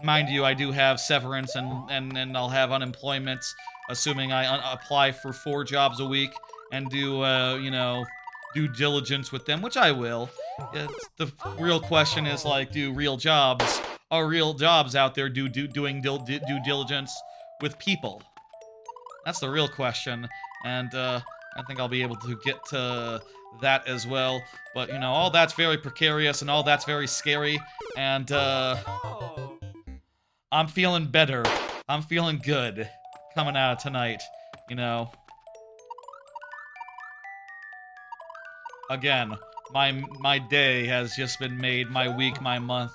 Mind you, I do have severance and I'll have unemployment, assuming I apply for 4 jobs a week and do, you know, due diligence with them, which I will. The real question is, like, are real jobs out there doing due diligence with people? That's the real question, and, I think I'll be able to get to that as well. But, you know, all that's very precarious and all that's very scary, and, I'm feeling better. I'm feeling good coming out of tonight, you know. Again, my day has just been made, my week, my month.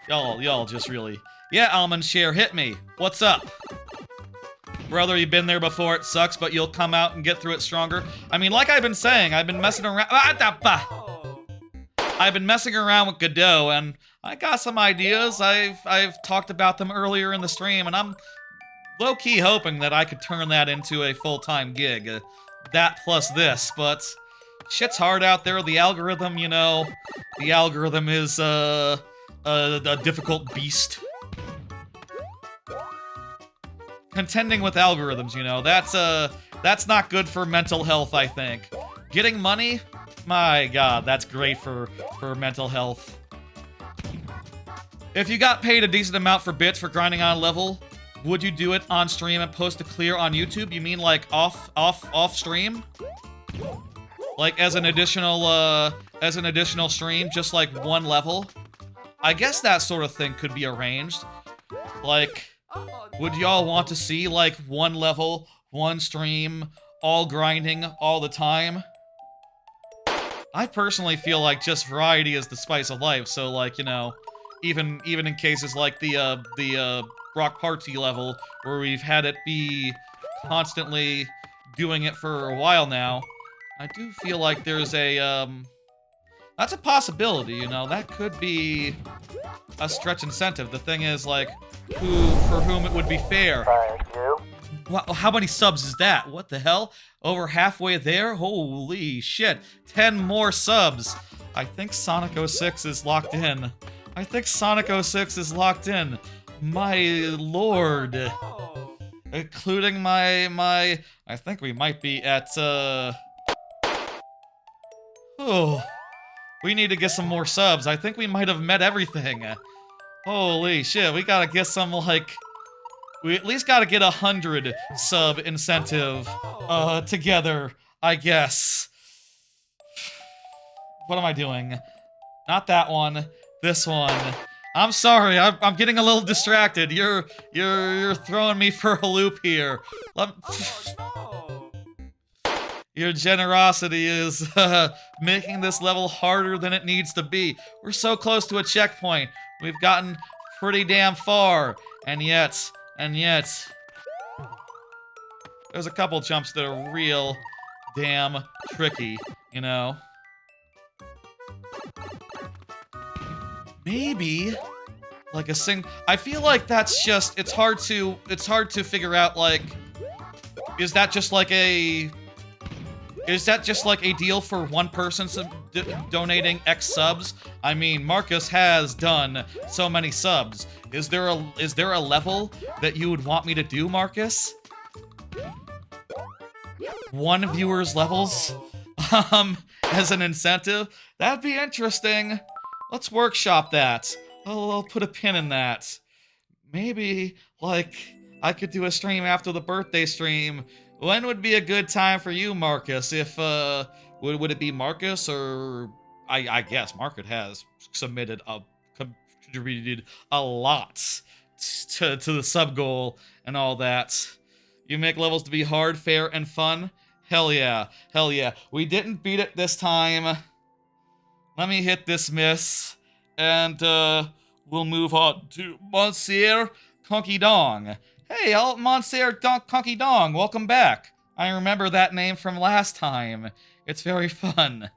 Y'all just really... Yeah, Almond Share, hit me. What's up? Brother, you've been there before, it sucks, but you'll come out and get through it stronger. I mean, like I've been saying, I've been messing around... I've been messing around with Godot, and I got some ideas. I've talked about them earlier in the stream, and I'm low-key hoping that I could turn that into a full-time gig. That plus this, but shit's hard out there. The algorithm, you know, the algorithm is a difficult beast. Contending with algorithms, you know, that's not good for mental health, I think. Getting money? My god, that's great for mental health. If you got paid a decent amount for bits for grinding on a level, would you do it on stream and post a clear on YouTube? You mean like off stream? Like as an additional stream, just like one level? I guess that sort of thing could be arranged. Like, would y'all want to see like one level, one stream, all grinding all the time? I personally feel like just variety is the spice of life, so like, you know, even in cases like the Rock Party level, where we've had it be constantly doing it for a while now, I do feel like there's a, that's a possibility, you know, that could be a stretch incentive. The thing is, like, for whom it would be fair. Wow, how many subs is that? What the hell? Over halfway there? Holy shit. 10 more subs. I think Sonic 06 is locked in. I think Sonic 06 is locked in. My lord. Including my... I think we might be at, Oh. We need to get some more subs. I think we might have met everything. Holy shit, we gotta get some, like... We at least gotta get 100 sub incentive, together, I guess. What am I doing? Not that one. This one. I'm sorry, I'm getting a little distracted. You're throwing me for a loop here. Your generosity is, making this level harder than it needs to be. We're so close to a checkpoint. We've gotten pretty damn far, and yet, there's a couple jumps that are real damn tricky, you know? Maybe, like I feel like that's just, it's hard to figure out, like, is that just like a deal for one person donating X subs? I mean, Marcus has done so many subs. Is there a level that you would want me to do, Marcus? One viewer's levels? As an incentive? That'd be interesting. Let's workshop that. I'll put a pin in that. Maybe, like, I could do a stream after the birthday stream. When would be a good time for you, Marcus? If, would it be Marcus, or... I guess Marcus has contributed a lot to the sub goal and all that. You make levels to be hard, fair, and fun? Hell yeah. Hell yeah. We didn't beat it this time. Let me hit this miss, and, we'll move on to Monsieur Conky Dong. Hey, Monsieur Conky Dong, welcome back. I remember that name from last time. It's very fun.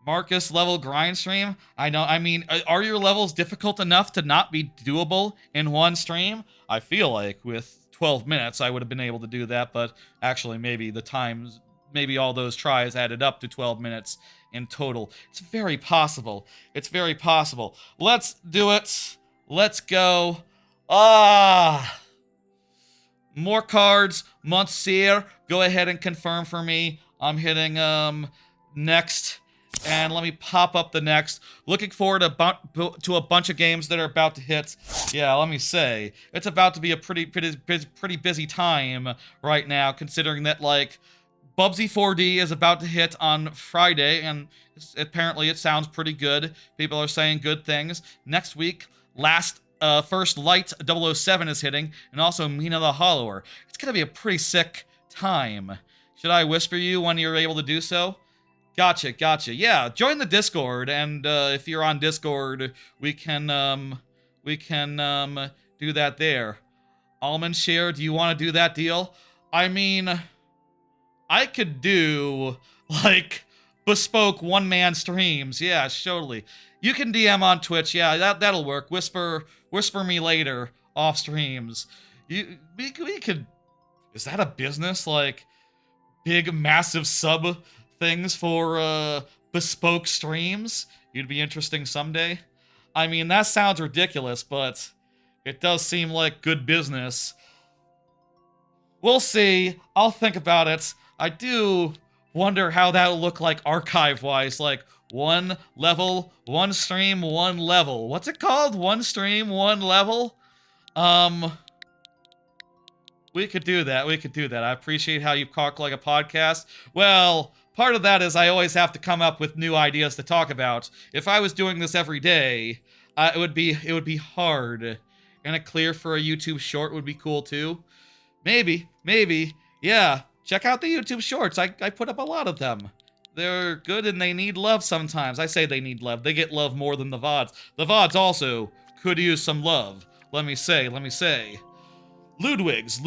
Marcus level grind stream? I know, I mean, are your levels difficult enough to not be doable in one stream? I feel like with 12 minutes I would have been able to do that, but actually maybe the times, maybe all those tries added up to 12 minutes in total. It's very possible. It's very possible. Let's do it. Let's go. Ah! More cards. Monsieur, go ahead and confirm for me. I'm hitting, next. And let me pop up the next. Looking forward to a bunch of games that are about to hit. Yeah, let me say, it's about to be a pretty busy time right now, considering that, like, Bubsy 4D is about to hit on Friday, and apparently it sounds pretty good. People are saying good things. Next week, First Light 007 is hitting, and also Mina the Hollower. It's gonna be a pretty sick time. Should I whisper you when you're able to do so? Gotcha. Yeah, join the Discord, and if you're on Discord, we can do that there. Almond Share, do you want to do that deal? I mean, I could do, like, bespoke one-man streams. Yeah, surely. You can DM on Twitch. Yeah, that'll work. Whisper me later off streams. We could. Is that a business? Like, big, massive sub things for bespoke streams? You'd be interesting someday. I mean, that sounds ridiculous, but it does seem like good business. We'll see. I'll think about it. I do wonder how that'll look like archive-wise, like one level, one stream, one level. What's it called? One stream, one level? We could do that. I appreciate how you talk like a podcast. Well, part of that is I always have to come up with new ideas to talk about. If I was doing this every day, it would be hard. And a clear for a YouTube short would be cool too. Maybe. Yeah. Check out the YouTube shorts. I put up a lot of them. They're good and they need love sometimes. I say they need love. They get love more than the VODs. The VODs also could use some love. Let me say. Ludwig's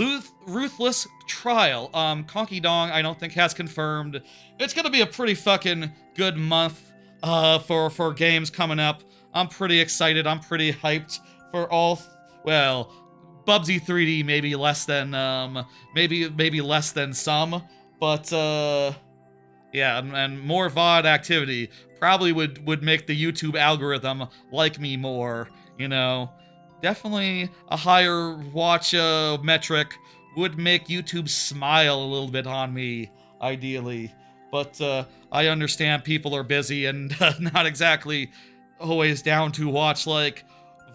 Ruthless Trial. Conky Dong, I don't think has confirmed. It's gonna be a pretty fucking good month for games coming up. I'm pretty excited. I'm pretty hyped for all. Well, Bubsy 3D maybe less than maybe less than some, but yeah, and more VOD activity probably would make the YouTube algorithm like me more, you know. Definitely a higher watch metric would make YouTube smile a little bit on me, ideally. But I understand people are busy and not exactly always down to watch, like,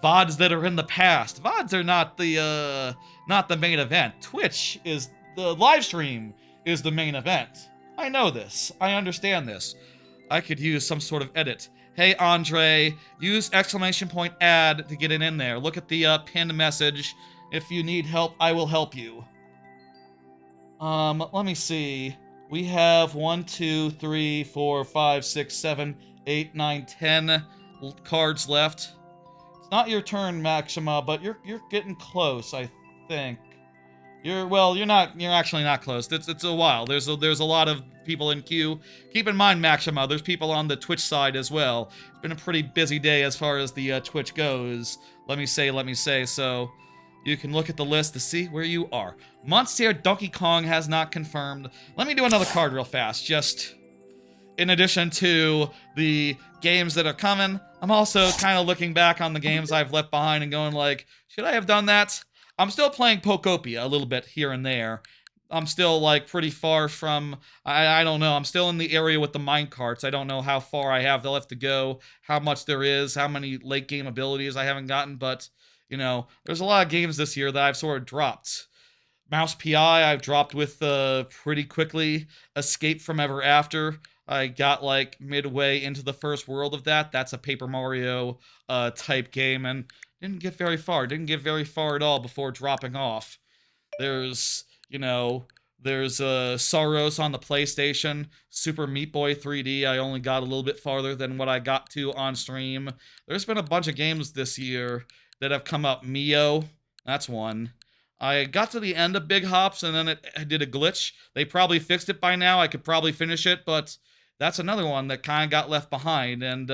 VODs that are in the past. VODs are not the main event. Twitch is the live stream is the main event. I know this. I understand this. I could use some sort of edit. Hey, Andre, use !ad to get it in there. Look at the pinned message. If you need help, I will help you. Let me see. We have 1, 2, 3, 4, 5, 6, 7, 8, 9, 10 cards left. It's not your turn, Maxima, but you're getting close, I think. You're actually not close. It's a while. There's a lot of people in queue. Keep in mind, Maxima, there's people on the Twitch side as well. It's been a pretty busy day as far as the Twitch goes. Let me say, so you can look at the list to see where you are. Monsieur Donkey Kong has not confirmed. Let me do another card real fast, just in addition to the games that are coming. I'm also kind of looking back on the games I've left behind and going like, should I have done that? I'm still playing Pokopia a little bit here and there. I'm still, like, pretty far from, I don't know, I'm still in the area with the minecarts. I don't know how far I have left to go, how much there is, how many late game abilities I haven't gotten, but, you know, there's a lot of games this year that I've sort of dropped. Mouse PI I've dropped with pretty quickly. Escape from Ever After, I got, like, midway into the first world of that. That's a Paper Mario type game, and didn't get very far at all before dropping off. There's, you know, there's Soros on the PlayStation, Super Meat Boy 3D, I only got a little bit farther than what I got to on stream. There's been a bunch of games this year that have come up. Mio, that's one. I got to the end of Big Hops and then it did a glitch. They probably fixed it by now, I could probably finish it, but that's another one that kind of got left behind. And,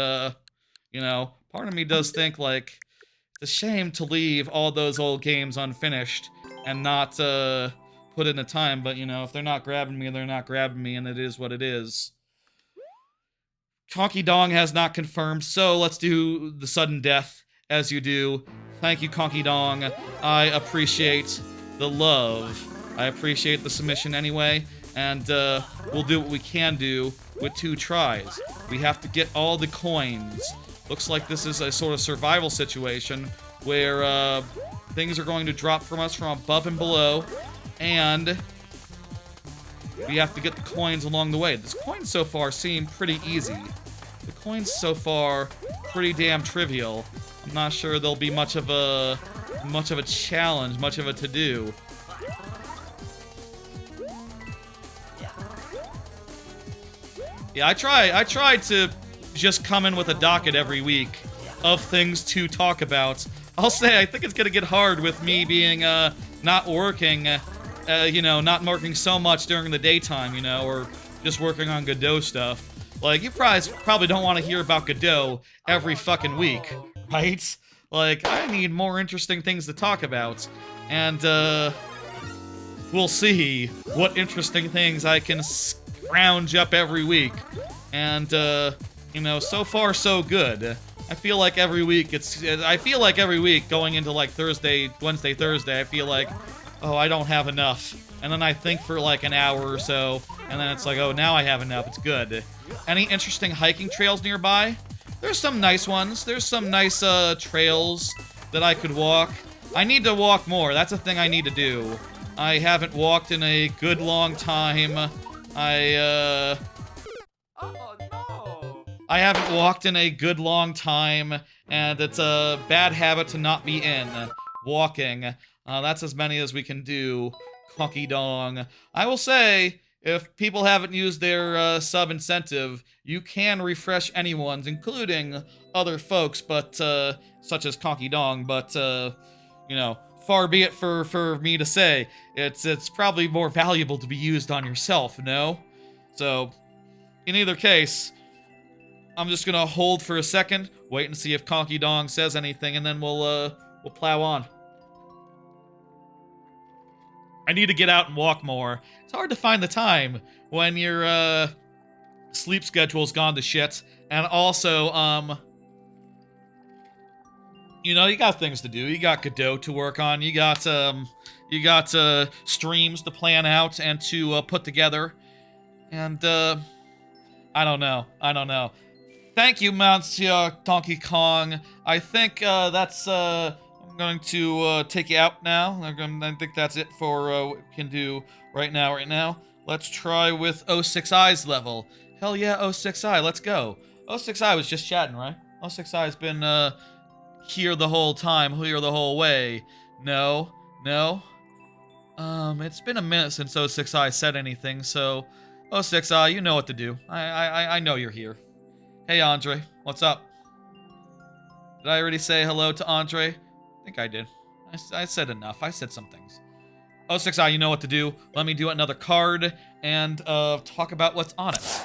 you know, part of me does think, like, it's a shame to leave all those old games unfinished and not put in the time. But, you know, if they're not grabbing me, they're not grabbing me, and it is what it is. Conky Dong has not confirmed, so let's do the sudden death as you do. Thank you, Conky Dong. I appreciate the love. I appreciate the submission anyway, and we'll do what we can do with 2 tries. We have to get all the coins. Looks like this is a sort of survival situation where things are going to drop from us from above and below, and we have to get the coins along the way. These coins so far seem pretty easy. The coins so far pretty damn trivial. I'm not sure there'll be much of a challenge, much of a to-do. Yeah, I try to just come in with a docket every week of things to talk about. I'll say I think it's gonna get hard with me being not working, you know, not working so much during the daytime, you know, or just working on Godot stuff. Like, you probably don't want to hear about Godot every fucking week, right? Like, I need more interesting things to talk about, and we'll see what interesting things I can scrounge up every week. And you know, so far so good. I feel like every week going into like Wednesday, Thursday, I feel like, oh, I don't have enough. And then I think for like an hour or so, and then it's like, oh, now I have enough, it's good. Any interesting hiking trails nearby? There's some nice ones. There's some nice trails that I could walk. I need to walk more. That's a thing I need to do. I haven't walked in a good long time. I haven't walked in a good long time, and it's a bad habit to not be in. Walking. That's as many as we can do. Conky Dong. I will say, if people haven't used their sub incentive, you can refresh anyone's, including other folks, but such as Conky Dong. But you know, far be it for me to say, it's probably more valuable to be used on yourself. No, so in either case, I'm just gonna hold for a second, wait and see if Conky Dong says anything, and then we'll plow on. I need to get out and walk more. It's hard to find the time when your sleep schedule's gone to shit, and also you know, you got things to do. You got Godot to work on. You got streams to plan out and to put together, and I don't know. Thank you, Monsieur Donkey Kong. I think that's I'm going to take you out now. I think that's it for what we can do right now. Let's try with 06i's level. Hell yeah, 06i, let's go. 06i was just chatting, right? 06i's been here the whole time, here the whole way. No. It's been a minute since 06i said anything, so 06i, you know what to do. I know you're here. Hey, Andre, what's up? Did I already say hello to Andre? I think I did. I said enough. I said some things. 06i, you know what to do. Let me do another card and talk about what's on it.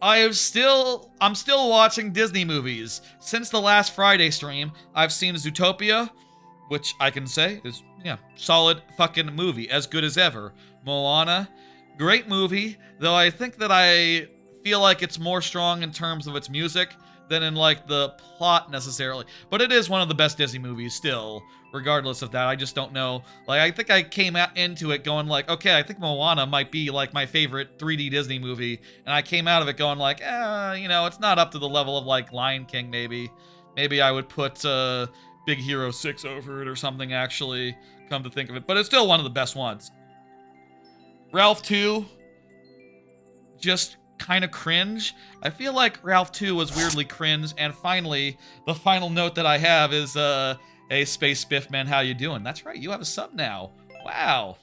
I'm still watching Disney movies. Since the last Friday stream, I've seen Zootopia, which I can say is, yeah, solid fucking movie, as good as ever. Moana, great movie, though I think that I feel like it's more strong in terms of its music than in, like, the plot necessarily. But it is one of the best Disney movies still, regardless of that. I just don't know. Like, I think I came into it going like, okay, I think Moana might be, like, my favorite 3D Disney movie. And I came out of it going like, you know, it's not up to the level of, like, Lion King, maybe. Maybe I would put Big Hero 6 over it or something, actually, come to think of it. But it's still one of the best ones. Ralph 2, just kind of cringe. I feel like Ralph 2 was weirdly cringe, and finally, the final note that I have is, hey, Space Spiffman, how you doing? That's right, you have a sub now. Wow.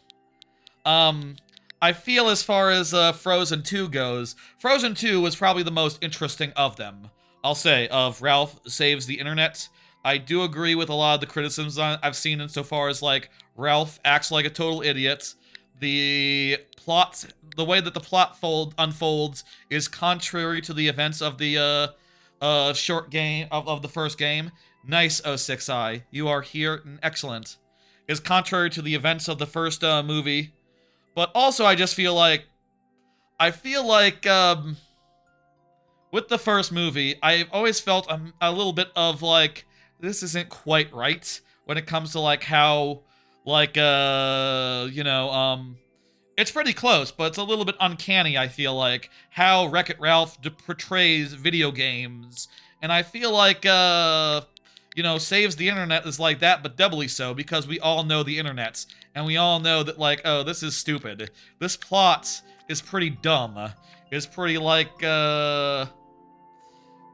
I feel as far as Frozen 2 goes, Frozen 2 was probably the most interesting of them. I'll say, of Ralph Saves the Internet. I do agree with a lot of the criticisms I've seen insofar as, like, Ralph acts like a total idiot. the way that the plot unfolds is contrary to the events of the short game of the first game. Nice, 06i. You are here and excellent. Is contrary to the events of the first movie. But also I just feel like with the first movie, I've always felt a little bit of like, this isn't quite right when it comes to like how like it's pretty close, but it's a little bit uncanny, I feel like, how Wreck-It Ralph portrays video games. And I feel like, Saves the Internet is like that, but doubly so, because we all know the internet. And we all know that, like, oh, this is stupid. This plot is pretty dumb. It's pretty, like,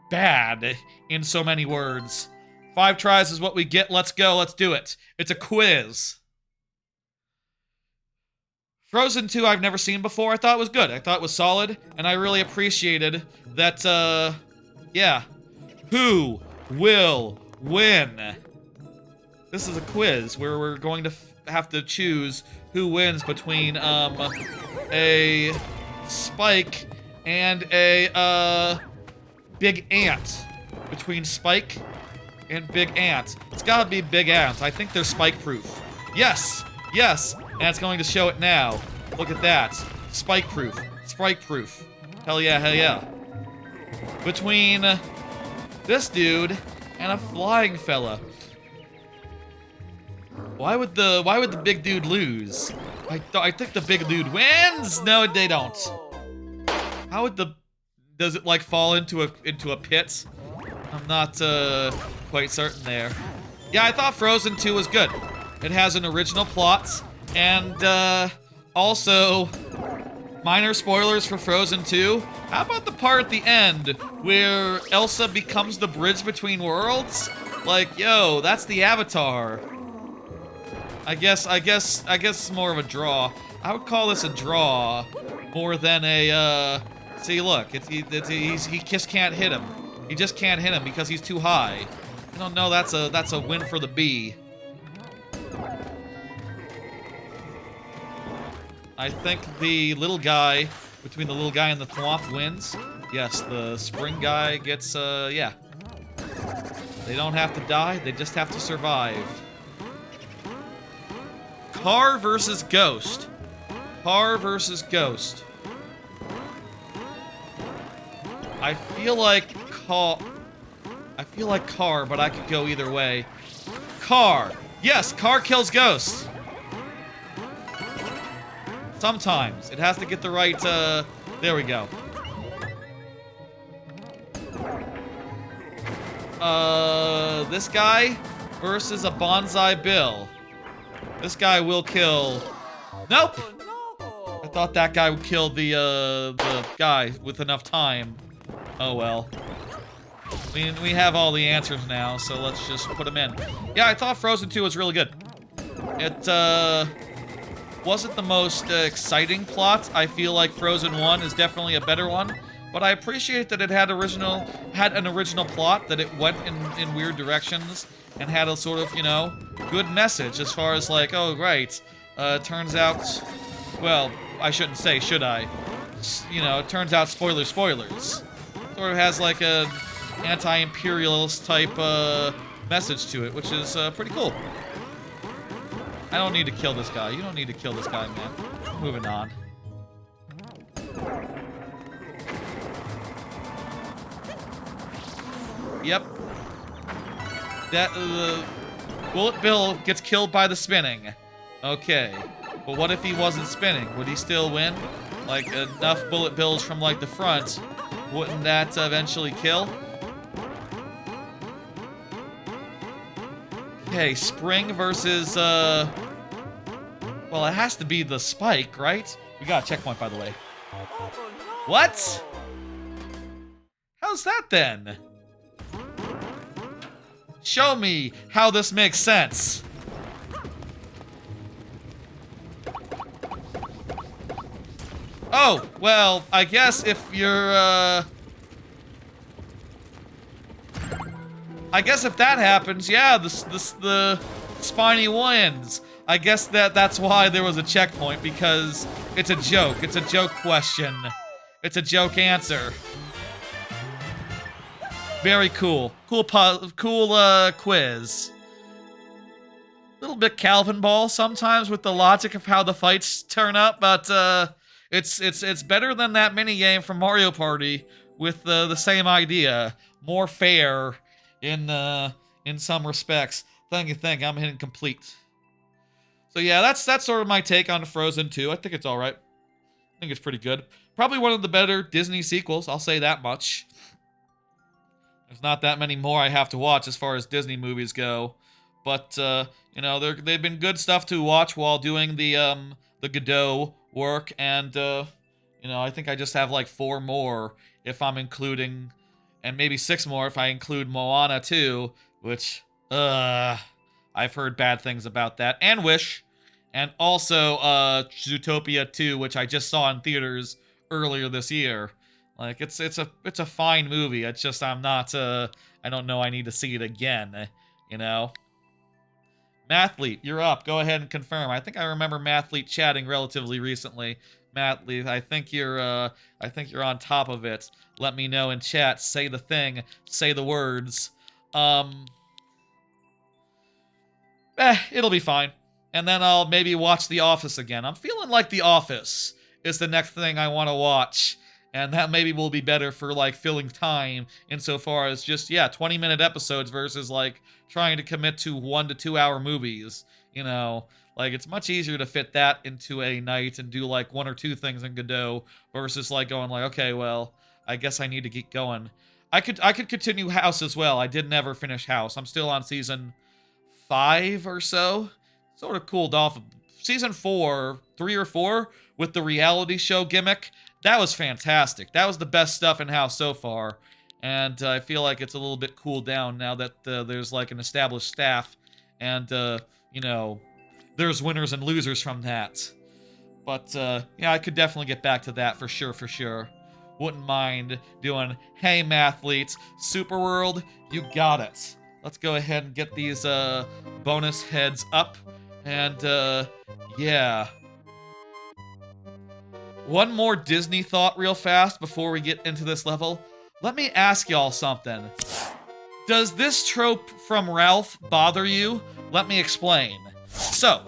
bad in so many words. 5 tries is what we get. Let's go. Let's do it. It's a quiz. Frozen 2 I've never seen before. I thought it was good. I thought it was solid, and I really appreciated that, yeah. Who will win? This is a quiz where we're going to have to choose who wins between, a Spike and a, Big Ant. Between Spike and Big Ant. It's gotta be Big Ant. I think they're Spike-proof. Yes! Yes! And it's going to show it now. Look at that. Spike-proof. Spike-proof. Hell yeah, hell yeah. Between this dude and a flying fella. Why would the big dude lose? I think the big dude wins! No, they don't. How would does it like fall into a pit? I'm not quite certain there. Yeah, I thought Frozen 2 was good. It has an original plot, and also minor spoilers for Frozen 2. How about the part at the end where Elsa becomes the bridge between worlds? Like, yo, that's the Avatar. I guess it's more of a draw. I would call this a draw more than a see, look, he just can't hit him. He just can't hit him because he's too high. I don't know, that's a win for the bee. I think the little guy, between the little guy and the thwomp wins. Yes, the spring guy gets, yeah. They don't have to die, they just have to survive. Car versus Ghost. Car versus Ghost. I feel like Car, but I could go either way. Car. Yes, Car kills Ghost. Sometimes. It has to get the right, there we go. This guy versus a Bonsai Bill. This guy will kill... Nope! I thought that guy would kill the guy with enough time. Oh well. We have all the answers now, so let's just put them in. Yeah, I thought Frozen 2 was really good. It, wasn't the most exciting plot. I feel like Frozen 1 is definitely a better one, but I appreciate that it had an original plot, that it went in weird directions, and had a sort of, good message as far as like, oh, right, turns out, well, I shouldn't say, should I? It turns out spoilers. Sort of has like a anti-imperialist type, message to it, which is, pretty cool. I don't need to kill this guy. You don't need to kill this guy, man. Moving on. Yep. That, Bullet Bill gets killed by the spinning. Okay. But what if he wasn't spinning? Would he still win? Like, enough Bullet Bills from, like, the front. Wouldn't that eventually kill? Okay, Spring versus, well, it has to be the Spike, right? We got a checkpoint, by the way. What? How's that, then? Show me how this makes sense. Oh, well, I guess if you're, I guess if that happens, yeah, the Spiny wins. I guess that's why there was a checkpoint, because it's a joke. It's a joke question. It's a joke answer. Very cool. Cool quiz. Little bit Calvin Ball sometimes with the logic of how the fights turn up, but it's better than that mini game from Mario Party with the same idea, more fair in some respects. Thank you, I'm hitting complete. So yeah, that's sort of my take on Frozen 2. I think it's all right. I think it's pretty good. Probably one of the better Disney sequels. I'll say that much. There's not that many more I have to watch as far as Disney movies go. But, you know, they've been good stuff to watch while doing the Godot work, and, you know, I think I just have like 4 more if I'm including, and maybe 6 more if I include Moana 2, which, I've heard bad things about that, and Wish, and also, Zootopia 2, which I just saw in theaters earlier this year. Like, it's a fine movie, it's just I don't know I need to see it again, you know? Mathlete, you're up. Go ahead and confirm. I think I remember Mathlete chatting relatively recently. Mathlete, I think you're on top of it. Let me know in chat. Say the thing. Say the words. It'll be fine. And then I'll maybe watch The Office again. I'm feeling like The Office is the next thing I want to watch. And that maybe will be better for, like, filling time insofar as just, yeah, 20-minute episodes versus, like, trying to commit to 1 to 2 hour movies, you know? Like, it's much easier to fit that into a night and do, like, 1 or 2 things in Godot versus, like, going, like, okay, well, I guess I need to keep going. I could continue House as well. I did never finish House. I'm still on season 5 or so. Sort of cooled off. Season 4, 3 or 4, with the reality show gimmick, that was fantastic. That was the best stuff in House so far. And I feel like it's a little bit cooled down now that there's like an established staff. And, you know, there's winners and losers from that. But, yeah, I could definitely get back to that for sure. Wouldn't mind doing, hey, Mathletes, Superworld, you got it. Let's go ahead and get these, bonus heads up. And, yeah. One more Disney thought real fast before we get into this level. Let me ask y'all something. Does this trope from Ralph bother you? Let me explain. So,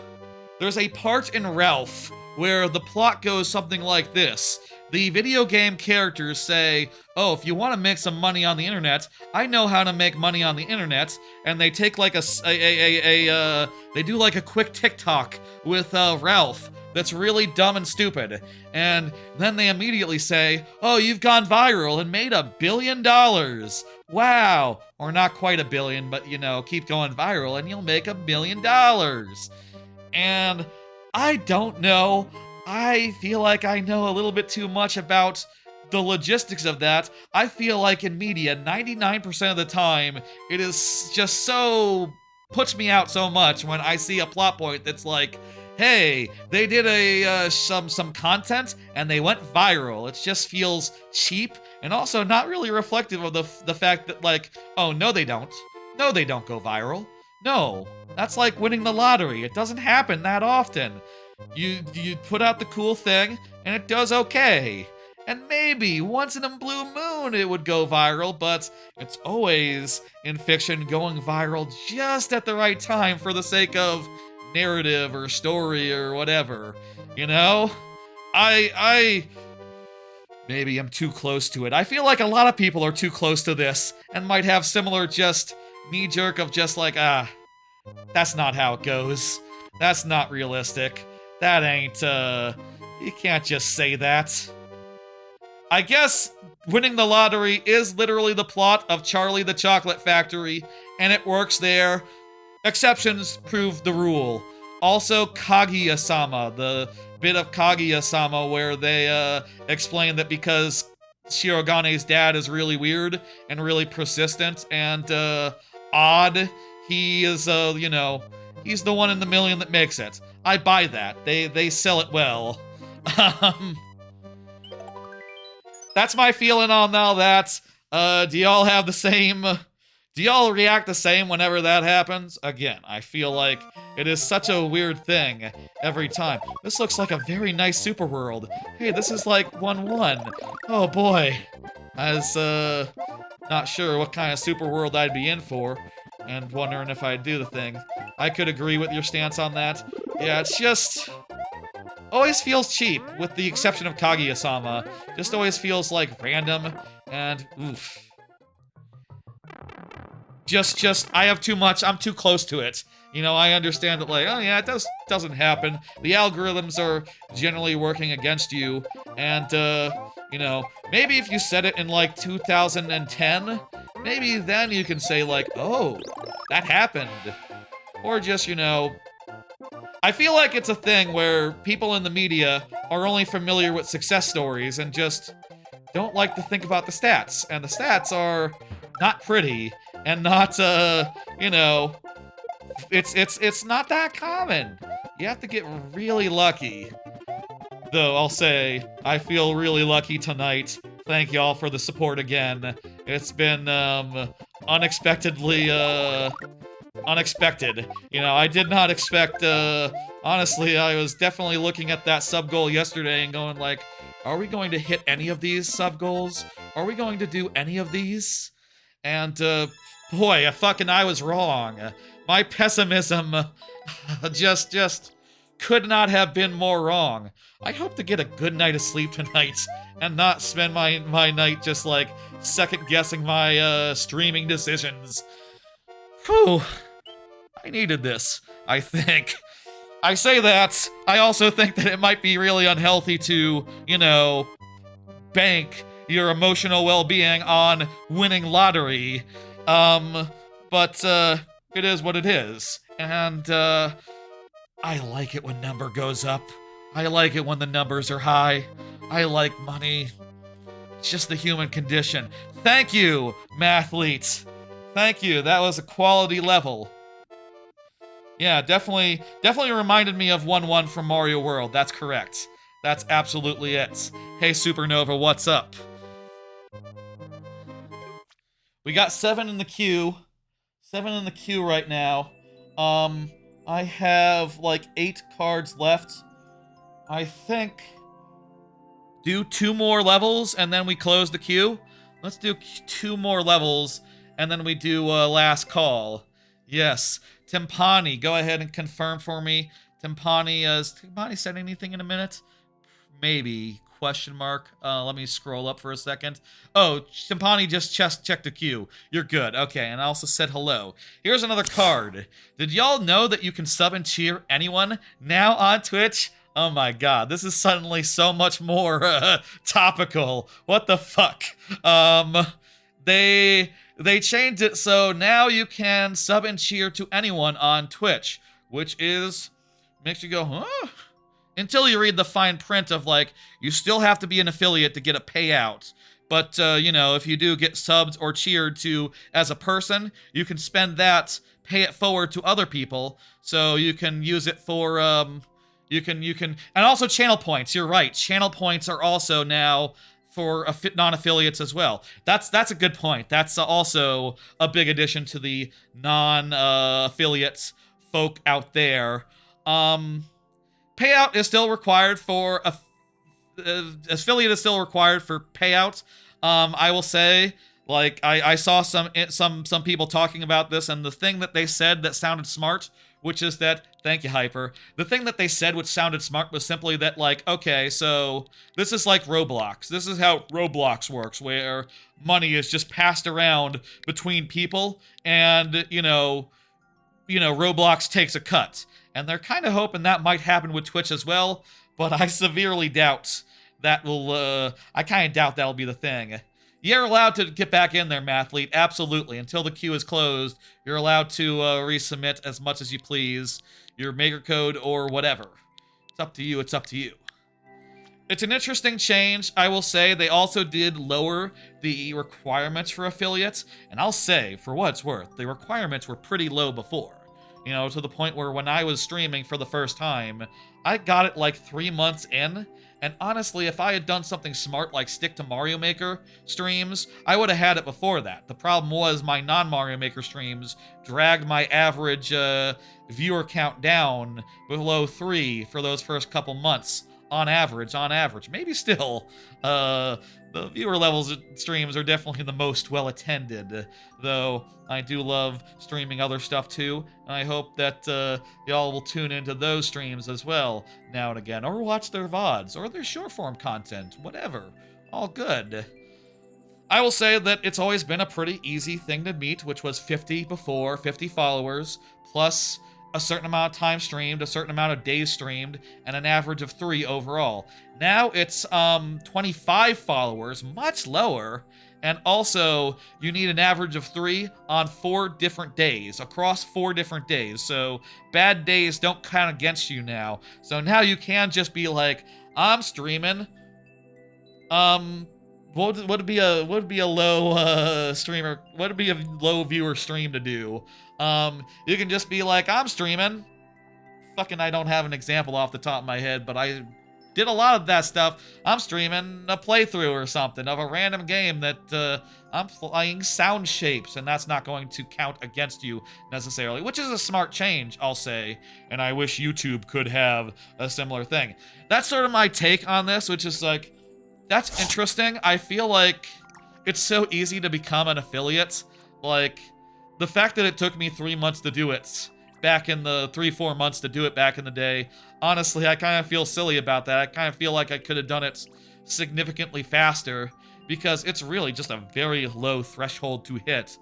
there's a part in Ralph where the plot goes something like this. The video game characters say, oh, if you want to make some money on the internet, I know how to make money on the internet, and they take like they do like a quick TikTok with Ralph that's really dumb and stupid, and then they immediately say, oh, you've gone viral and made $1 billion. Wow. Or not quite $1 billion, but, you know, keep going viral and you'll make $1 million. And I don't know. I feel like I know a little bit too much about the logistics of that. I feel like in media, 99% of the time, it is just so... puts me out so much when I see a plot point that's like, hey, they did some content and they went viral. It just feels cheap and also not really reflective of the fact that, like, oh, no they don't. No, they don't go viral. No, that's like winning the lottery. It doesn't happen that often. You put out the cool thing and it does okay. And maybe once in a blue moon it would go viral, but it's always, in fiction, going viral just at the right time for the sake of narrative or story or whatever, you know? Maybe I'm too close to it. I feel like a lot of people are too close to this and might have similar just knee-jerk of just like, that's not how it goes. That's not realistic. That ain't, you can't just say that. I guess winning the lottery is literally the plot of Charlie the Chocolate Factory, and it works there. Exceptions prove the rule. Also, Kaguya-sama, the bit of Kaguya-sama where they explain that because Shirogane's dad is really weird and really persistent and odd, he is, you know, he's the one in the million that makes it. I buy that. They sell it well. That's my feeling on all that. Do y'all have the same Do y'all react the same whenever that happens? Again, I feel like it is such a weird thing every time. This looks like a very nice super world. Hey, this is like 1-1. Oh boy. I was, not sure what kind of super world I'd be in for, and wondering if I'd do the thing. I could agree with your stance on that. Yeah, it's just... always feels cheap, with the exception of Kaguya-sama. Just always feels like random, and oof. I have too much, I'm too close to it. You know, I understand that, like, oh yeah, it doesn't happen. The algorithms are generally working against you, and, you know, maybe if you set it in, like, 2010, maybe then you can say, like, oh, that happened. Or just, you know, I feel like it's a thing where people in the media are only familiar with success stories and just don't like to think about the stats. And the stats are not pretty and not, you know, it's not that common. You have to get really lucky. Though, I'll say, I feel really lucky tonight. Thank y'all for the support again. It's been, unexpectedly, unexpected. You know, I did not expect, honestly, I was definitely looking at that sub goal yesterday and going like, are we going to hit any of these sub goals? Are we going to do any of these? And, boy, I was wrong. My pessimism just could not have been more wrong. I hope to get a good night of sleep tonight and not spend my night just, like, second-guessing my, streaming decisions. Whew. I needed this, I think. I say that, I also think that it might be really unhealthy to, you know, bank your emotional well-being on winning lottery. But, it is what it is. And, I like it when number goes up. I like it when the numbers are high. I like money. It's just the human condition. Thank you, Mathlete. Thank you, that was a quality level. Yeah, definitely reminded me of 1-1 from Mario World, that's correct. That's absolutely it. Hey Supernova, what's up? We got 7 in the queue. 7 in the queue right now. I have like 8 cards left. I think do 2 more levels and then we close the queue. Let's do 2 more levels and then we do last call. Yes. Timpani, go ahead and confirm for me. Timpani, has Timpani said anything in a minute? Maybe. Question mark. Let me scroll up for a second. Oh, Timpani just checked the queue. You're good. Okay, and I also said hello. Here's another card. Did y'all know that you can sub and cheer anyone now on Twitch? Oh my god, this is suddenly so much more topical. What the fuck? They changed it so now you can sub and cheer to anyone on Twitch, which is makes you go, huh? Until you read the fine print of, like, you still have to be an affiliate to get a payout. But, you know, if you do get subbed or cheered to as a person, you can spend that, pay it forward to other people, so you can use it for, you can, and also channel points, you're right. Channel points are also now for non-affiliates as well. That's a good point. That's also a big addition to the non-affiliates folk out there. Payout is still required for affiliate is still required for payout. I will say, like, I saw some people talking about this, and the thing that they said that sounded smart, which is that, thank you, Hyper. The thing that they said which sounded smart was simply that, like, okay, so this is like Roblox. This is how Roblox works, where money is just passed around between people, and you know, Roblox takes a cut. And they're kind of hoping that might happen with Twitch as well, but I severely doubt that will, I kind of doubt that'll be the thing. You're allowed to get back in there, Mathlete, absolutely. Until the queue is closed, you're allowed to resubmit as much as you please, your maker code or whatever. It's up to you, it's up to you. It's an interesting change, I will say. They also did lower the requirements for affiliates, and I'll say, for what it's worth, the requirements were pretty low before. You know, to the point where when I was streaming for the first time, I got it like 3 months in. And honestly, if I had done something smart like stick to Mario Maker streams, I would have had it before that. The problem was my non-Mario Maker streams dragged my average viewer count down below 3 for those first couple months. On average. Maybe still. The viewer levels of streams are definitely the most well-attended, though I do love streaming other stuff too, and I hope that y'all will tune into those streams as well now and again, or watch their VODs, or their short-form content, whatever. All good. I will say that it's always been a pretty easy thing to meet, which was 50 before, 50 followers, plus a certain amount of time streamed, a certain amount of days streamed, and an average of 3 overall. Now it's 25 followers, much lower, and also you need an average of 3 on 4 different days, across 4 different days, so bad days don't count against you now. So now you can just be like, I'm streaming, what would be a low streamer? What would be a low viewer stream to do? You can just be like, I'm streaming. Fucking, I don't have an example off the top of my head, but I did a lot of that stuff. I'm streaming a playthrough or something of a random game that I'm playing sound shapes, and that's not going to count against you necessarily, which is a smart change, I'll say, and I wish YouTube could have a similar thing. That's sort of my take on this, which is like, that's interesting. I feel like it's so easy to become an affiliate. Like, the fact that it took me 3 months to do it, back in the 3-4 months to do it back in the day, honestly, I kind of feel silly about that. I kind of feel like I could have done it significantly faster, because it's really just a very low threshold to hit.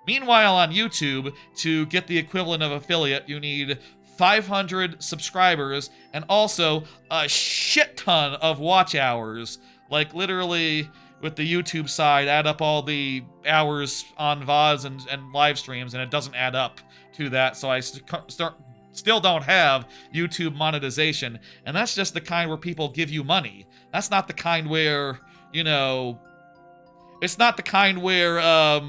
Meanwhile, on YouTube, to get the equivalent of affiliate, you need 500 subscribers and also a shit ton of watch hours. Like, literally, with the YouTube side, add up all the hours on VODs and live streams, and it doesn't add up to that, so I still don't have YouTube monetization, and that's just the kind where people give you money. That's not the kind where, you know, it's not the kind where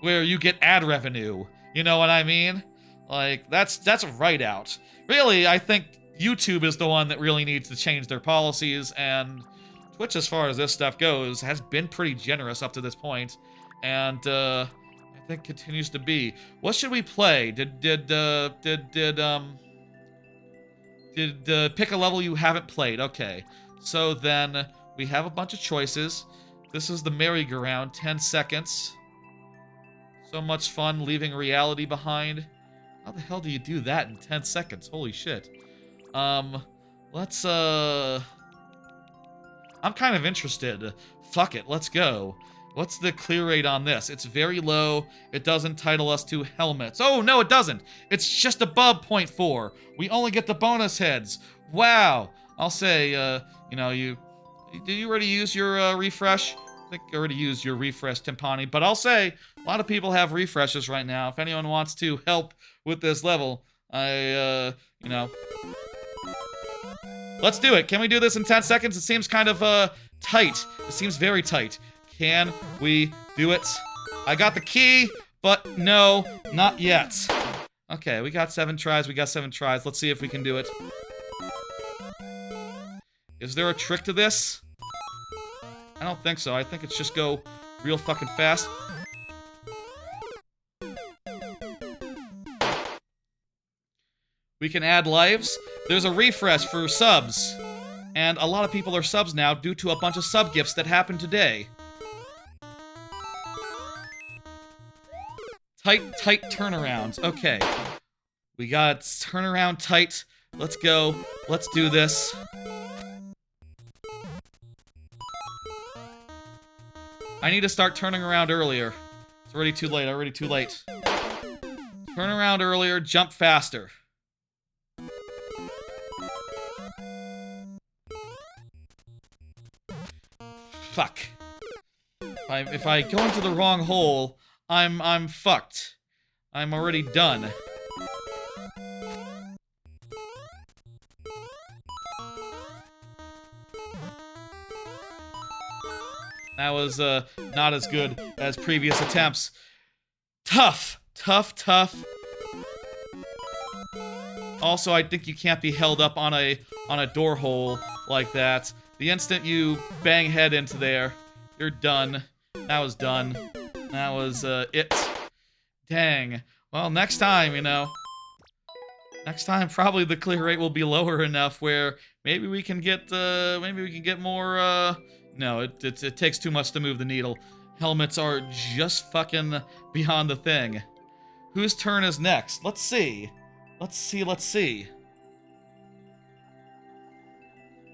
you get ad revenue, you know what I mean? Like, that's a write-out. Really, I think YouTube is the one that really needs to change their policies, and Twitch, as far as this stuff goes, has been pretty generous up to this point, and I think continues to be. What should we play? Did pick a level you haven't played? Okay, so then we have a bunch of choices. This is the merry-go-round, 10 seconds. So much fun leaving reality behind. How the hell do you do that in 10 seconds? Holy shit. Let's I'm kind of interested. Fuck it, let's go. What's the clear rate on this? It's very low. It doesn't entitle us to helmets. Oh, no, it doesn't. It's just above 0.4. We only get the bonus heads. Wow. I'll say, you know, did you already use your refresh? I think you already used your refresh, Timpani. But I'll say, a lot of people have refreshes right now. If anyone wants to help with this level, you know, let's do it. Can we do this in 10 seconds? It seems kind of, tight. It seems very tight. Can we do it? I got the key, but no, not yet. Okay, we got 7 tries. Let's see if we can do it. Is there a trick to this? I don't think so. I think it's just go real fucking fast. We can add lives. There's a refresh for subs. And a lot of people are subs now due to a bunch of sub gifts that happened today. Tight turnarounds. Okay. We got turnaround tight. Let's go. Let's do this. I need to start turning around earlier. It's already too late. Turn around earlier, jump faster. Fuck. If I go into the wrong hole, I'm fucked. I'm already done. That was not as good as previous attempts. Tough. Also, I think you can't be held up on a door hole like that. The instant you bang head into there, you're done. That was done. That was it. Dang. Well, next time, you know. Next time, probably the clear rate will be lower enough where maybe we can get more. No, it takes too much to move the needle. Helmets are just fucking beyond the thing. Whose turn is next? Let's see. Let's see.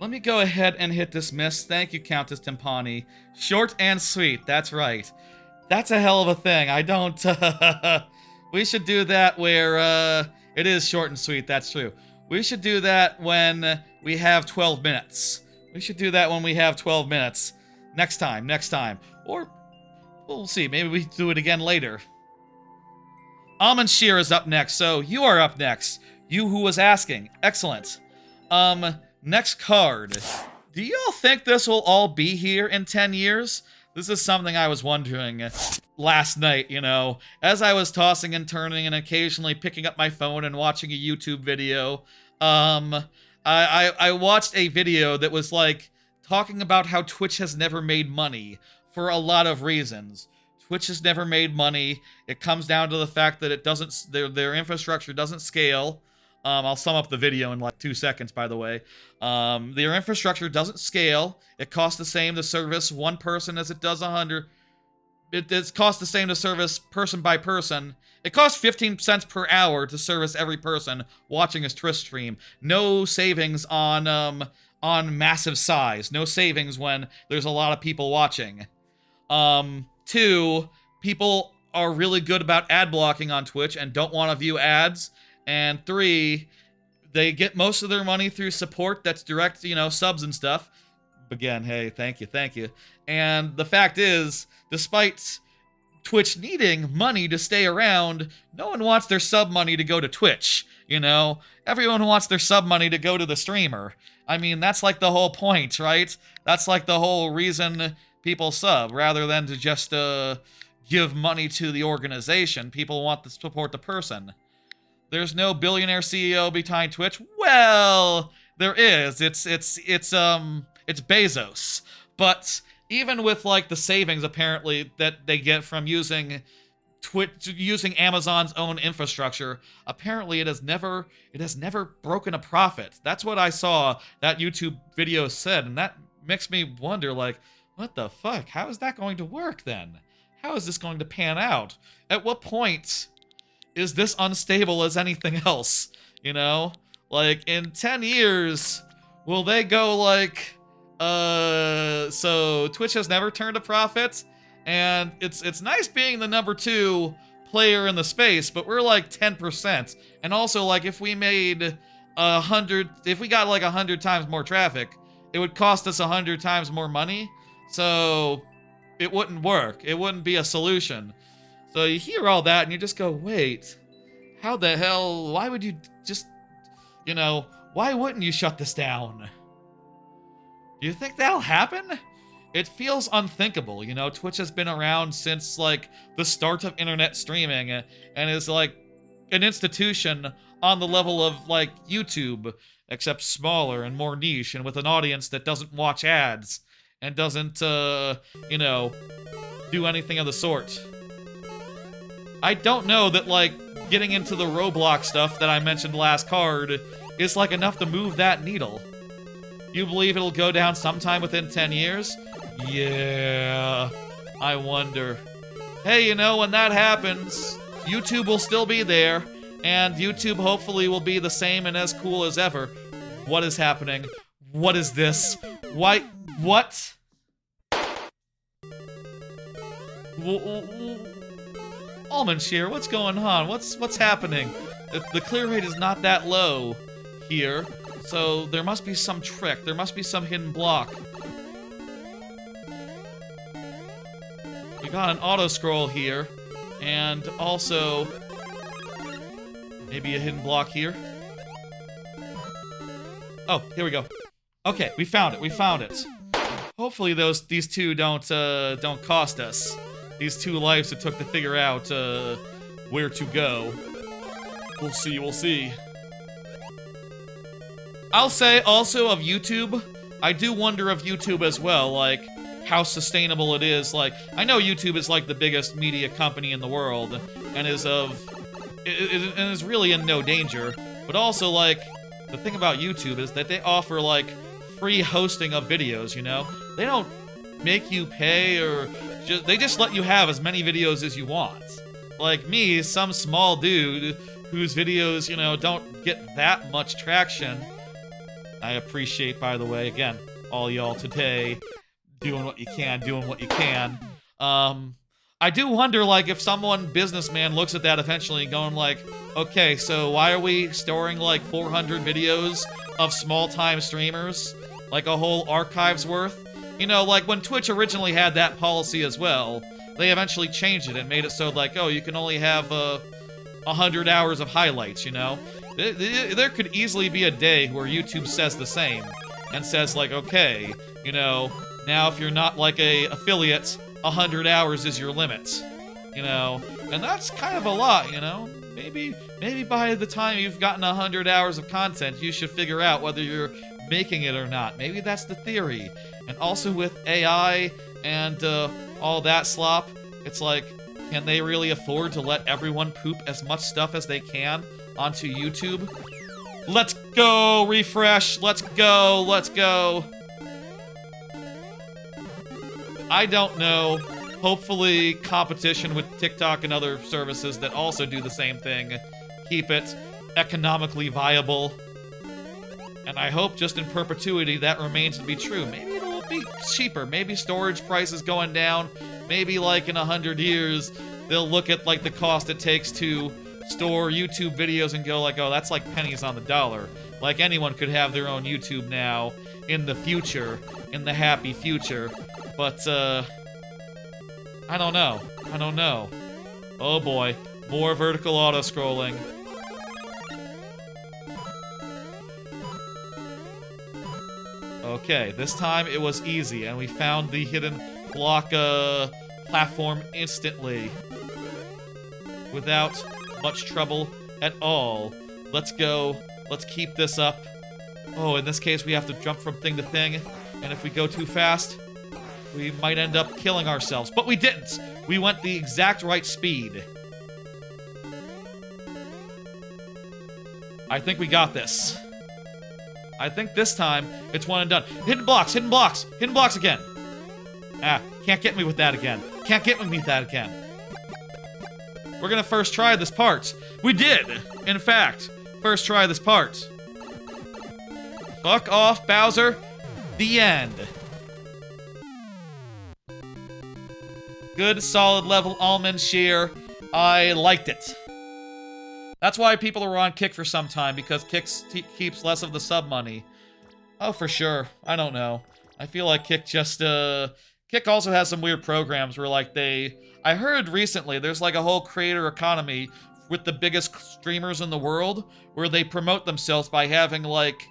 Let me go ahead and hit dismiss. Thank you, Countess Timpani. Short and sweet, that's right. That's a hell of a thing. I don't, we should do that where, it is short and sweet, that's true. We should do that when we have 12 minutes. We should do that when we have 12 minutes. Next time. Or, we'll see, maybe we do it again later. Almond Shear is up next, so you are up next. You who was asking. Excellent. Next card. Do y'all think this will all be here in 10 years? This is something I was wondering last night, you know, as I was tossing and turning and occasionally picking up my phone and watching a YouTube video. I watched a video that was like talking about how Twitch has never made money for a lot of reasons. Twitch has never made money. It comes down to the fact that it doesn't, their infrastructure doesn't scale. I'll sum up the video in like 2 seconds, by the way. Their infrastructure doesn't scale. It costs the same to service one person as it does 100. It costs the same to service person by person. It costs 15 cents per hour to service every person watching his Twitch stream. No savings on massive size. No savings when there's a lot of people watching. 2, people are really good about ad blocking on Twitch and don't want to view ads. And 3, they get most of their money through support that's direct, you know, subs and stuff. Again, hey, thank you. And the fact is, despite Twitch needing money to stay around, no one wants their sub money to go to Twitch, you know? Everyone wants their sub money to go to the streamer. I mean, that's like the whole point, right? That's like the whole reason people sub, rather than to just give money to the organization. People want to support the person. There's no billionaire CEO behind Twitch. Well, there is. It's Bezos. But even with like the savings apparently that they get from using Amazon's own infrastructure, apparently it has never broken a profit. That's what I saw that YouTube video said, and that makes me wonder, like, what the fuck? How is that going to work then? How is this going to pan out? At what point is this unstable as anything else, you know? Like, in 10 years, will they go like, so Twitch has never turned a profit, and it's nice being the number 2 player in the space, but we're like 10%. And also, like, if we made if we got like 100 times more traffic, it would cost us 100 times more money, so it wouldn't work. It wouldn't be a solution. So you hear all that and you just go, wait, how the hell, why would you just, you know, why wouldn't you shut this down? Do you think that'll happen? It feels unthinkable, you know. Twitch has been around since, like, the start of internet streaming and is, like, an institution on the level of, like, YouTube, except smaller and more niche and with an audience that doesn't watch ads and doesn't, you know, do anything of the sort. I don't know that, like, getting into the Roblox stuff that I mentioned last card is, like, enough to move that needle. You believe it'll go down sometime within 10 years? Yeah, I wonder. Hey, you know, when that happens, YouTube will still be there, and YouTube hopefully will be the same and as cool as ever. What is happening? What is this? Why? What? Almond Shear, what's going on? What's happening? The clear rate is not that low here, so there must be some trick. There must be some hidden block. We got an auto scroll here, and also maybe a hidden block here. Oh, here we go. Okay, we found it. Hopefully these two don't cost us. These 2 lives it took to figure out where to go. We'll see. I'll say also of YouTube, I do wonder of YouTube as well, like, how sustainable it is. Like, I know YouTube is like the biggest media company in the world, and is really in no danger, but also, like, the thing about YouTube is that they offer, like, free hosting of videos, you know? They don't make you pay, or they just let you have as many videos as you want. Like me, some small dude whose videos, you know, don't get that much traction. I appreciate, by the way, again, all y'all today, doing what you can. I do wonder, like, if someone, businessman, looks at that eventually going like, okay, so why are we storing, like, 400 videos of small-time streamers? Like a whole archive's worth? You know, like, when Twitch originally had that policy as well, they eventually changed it and made it so, like, oh, you can only have, 100 hours of highlights, you know? There could easily be a day where YouTube says the same, and says, like, okay, you know, now if you're not, like, a affiliate, 100 hours is your limit, you know? And that's kind of a lot, you know? Maybe by the time you've gotten 100 hours of content, you should figure out whether you're making it or not. Maybe that's the theory. And also with AI and all that slop, it's like, can they really afford to let everyone poop as much stuff as they can onto YouTube? Let's go, refresh, let's go. I don't know. Hopefully, competition with TikTok and other services that also do the same thing keep it economically viable. And I hope just in perpetuity that remains to be true. Maybe it'll be cheaper. Maybe storage prices going down. Maybe, like, in 100 years, they'll look at, like, the cost it takes to store YouTube videos and go like, oh, that's like pennies on the dollar. Like, anyone could have their own YouTube now in the future, in the happy future. But, I don't know. Oh boy, more vertical auto-scrolling. Okay, this time it was easy, and we found the hidden block, platform instantly. Without much trouble at all. Let's go. Let's keep this up. Oh, in this case, we have to jump from thing to thing, and if we go too fast, we might end up killing ourselves. But we didn't! We went the exact right speed. I think we got this. I think this time, it's one and done. Hidden blocks again! Ah, can't get me with that again. We're gonna first try this part. We did, in fact, first try this part. Fuck off, Bowser. The end. Good, solid level almond shear. I liked it. That's why people are on Kick for some time, because Kick keeps less of the sub money. Oh, for sure. I don't know. I feel like Kick just, Kick also has some weird programs where, like, I heard recently there's, like, a whole creator economy with the biggest streamers in the world where they promote themselves by having, like,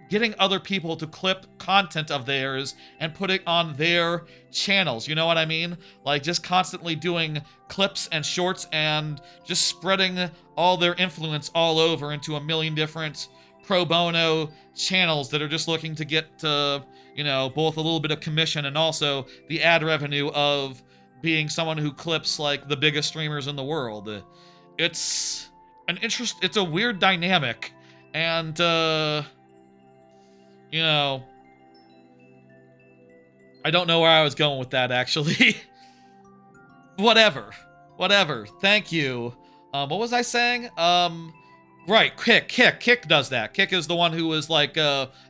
getting other people to clip content of theirs and put it on their channels, you know what I mean? Like, just constantly doing clips and shorts and just spreading all their influence all over into a million different pro bono channels that are just looking to get, you know, both a little bit of commission and also the ad revenue of being someone who clips, like, the biggest streamers in the world. It's it's a weird dynamic, and, you know, I don't know where I was going with that, actually. Whatever. Thank you. What was I saying? Right, Kick does that. Kick is the one who is, like,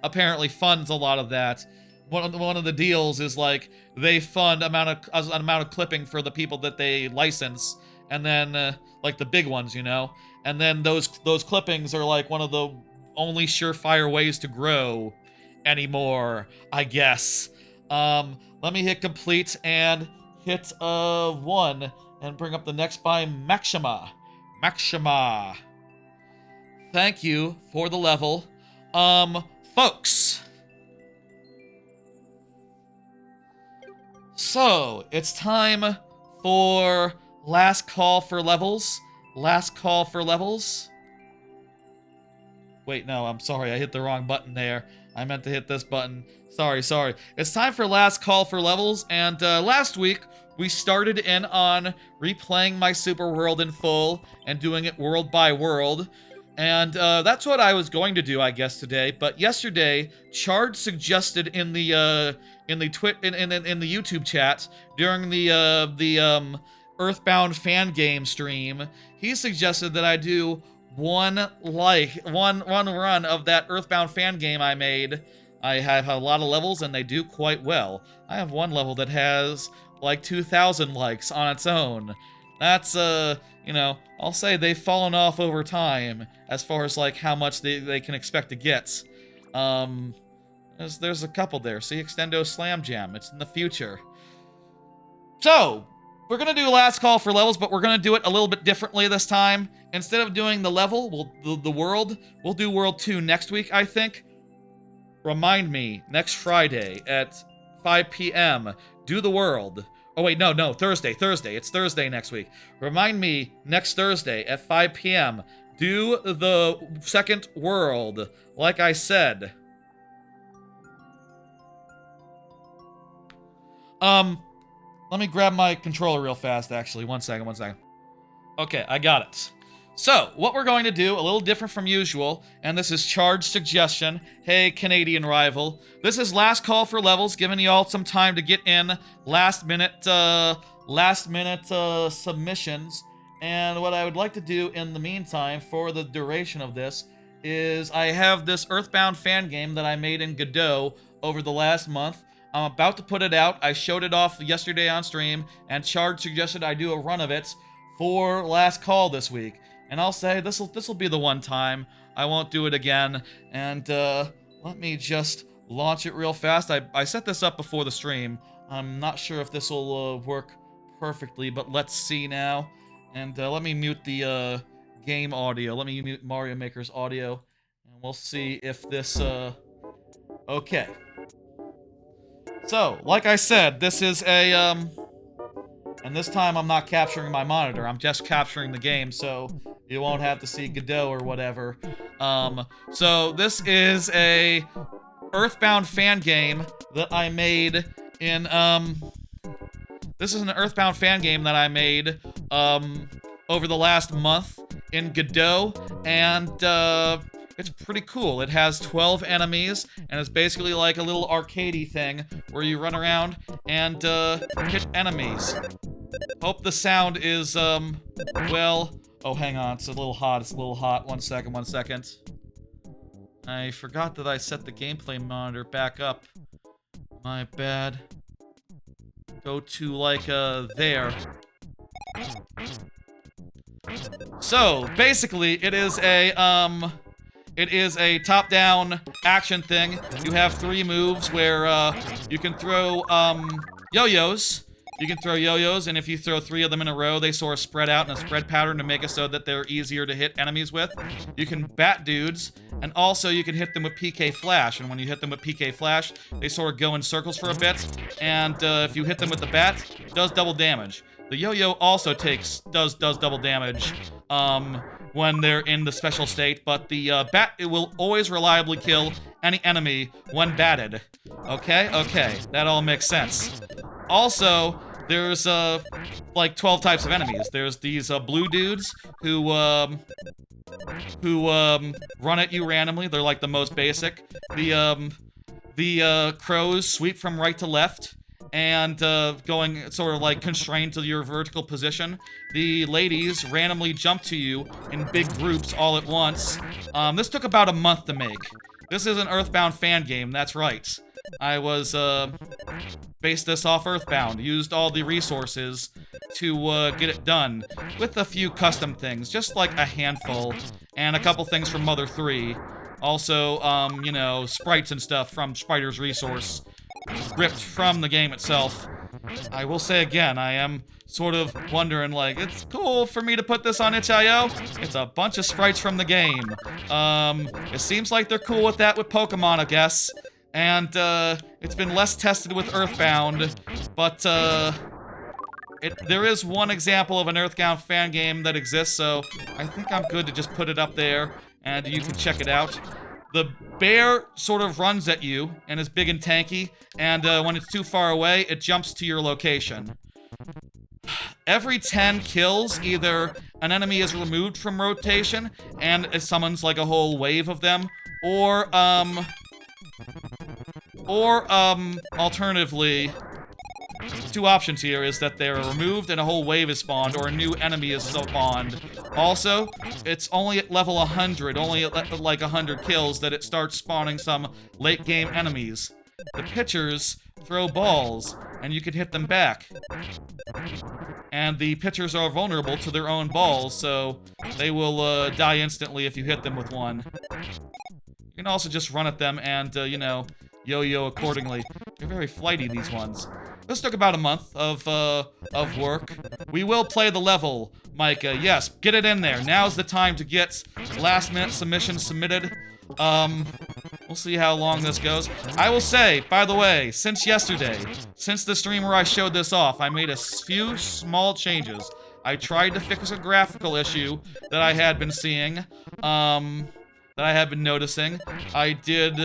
apparently funds a lot of that. One of the deals is, like, they fund an amount of clipping for the people that they license, and then, like, the big ones, you know? And then those clippings are, like, one of the only surefire ways to grow anymore, I guess. Let me hit complete and hit 1 and bring up the next by Maxima. Thank you for the level. Folks. So, it's time for last call for levels. Wait, no, I'm sorry. I hit the wrong button there. I meant to hit this button. Sorry. It's time for last call for levels, and last week we started in on replaying my super world in full and doing it world by world. And that's what I was going to do, I guess, today. But yesterday, Chard suggested in the YouTube chat during the Earthbound fan game stream, he suggested that I do one run of that Earthbound fan game I made. I have a lot of levels and they do quite well. I have one level that has like 2,000 likes on its own. That's you know, I'll say they've fallen off over time as far as like how much they can expect to get. There's a couple there. See, Extendo Slam Jam. It's in the future. So, we're gonna do last call for levels, but we're gonna do it a little bit differently this time. Instead of doing the level, the world, we'll do World 2 next week, I think. Remind me, next Friday at 5 p.m., do the world. Oh wait, no, Thursday. It's Thursday next week. Remind me, next Thursday at 5 p.m., do the second world, like I said. Let me grab my controller real fast, actually. One second. Okay, I got it. So, what we're going to do, a little different from usual, and this is Chard's suggestion. Hey, Canadian rival. This is last call for levels, giving y'all some time to get in last minute submissions. And what I would like to do in the meantime, for the duration of this, is I have this Earthbound fan game that I made in Godot over the last month. I'm about to put it out. I showed it off yesterday on stream, and Chard suggested I do a run of it for last call this week. And I'll say this'll be the one time. I won't do it again. And let me just launch it real fast. I set this up before the stream. I'm not sure if this will work perfectly, but let's see now. And let me mute the game audio. Let me mute Mario Maker's audio, and we'll see if this okay. So, like I said, this is a and this time I'm not capturing my monitor. I'm just capturing the game, so you won't have to see Godot or whatever. So this is a Earthbound fan game that I made in, this is an Earthbound fan game that I made, over the last month in Godot, and, it's pretty cool. It has 12 enemies, and it's basically like a little arcadey thing where you run around and, hit enemies. Hope the sound is, well... Oh, hang on. It's a little hot. One second. I forgot that I set the gameplay monitor back up. My bad. Go to, like, there. So, basically, it is a top-down action thing. You have 3 moves where, you can throw, yo-yos. You can throw yo-yos, and if you throw 3 of them in a row, they sort of spread out in a spread pattern to make it so that they're easier to hit enemies with. You can bat dudes, and also you can hit them with PK Flash, and when you hit them with PK Flash, they sort of go in circles for a bit, and if you hit them with the bat, it does double damage. The yo-yo also does double damage when they're in the special state, but the bat, it will always reliably kill any enemy when batted. Okay, that all makes sense. Also, there's, like 12 types of enemies. There's these, blue dudes who run at you randomly. They're like the most basic. The crows sweep from right to left and, going sort of like constrained to your vertical position. The ladies randomly jump to you in big groups all at once. This took about a month to make. This is an Earthbound fan game, that's right. I was, based this off Earthbound, used all the resources to, get it done, with a few custom things, just like a handful, and a couple things from Mother 3. Also, you know, sprites and stuff from Spider's Resource, ripped from the game itself. I will say again, I am sort of wondering, like, it's cool for me to put this on itch.io. It's a bunch of sprites from the game. It seems like they're cool with that with Pokemon, I guess. And, it's been less tested with Earthbound, but, there is one example of an Earthbound fan game that exists, so I think I'm good to just put it up there and you can check it out. The bear sort of runs at you and is big and tanky, and when it's too far away, it jumps to your location. Every 10 kills, either an enemy is removed from rotation and it summons like a whole wave of them, or alternatively, two options here is that they're removed and a whole wave is spawned, or a new enemy is spawned. Also, it's only at level 100, only at like 100 kills, that it starts spawning some late game enemies. The pitchers throw balls, and you can hit them back. And the pitchers are vulnerable to their own balls, so they will die instantly if you hit them with one. You can also just run at them and, you know, yo-yo accordingly. They're very flighty, these ones. This took about a month of work. We will play the level, Micah. Yes, get it in there. Now's the time to get last-minute submissions submitted. We'll see how long this goes. I will say, by the way, since yesterday, since the stream where I showed this off, I made a few small changes. I tried to fix a graphical issue that I had been seeing, that I had been noticing. I did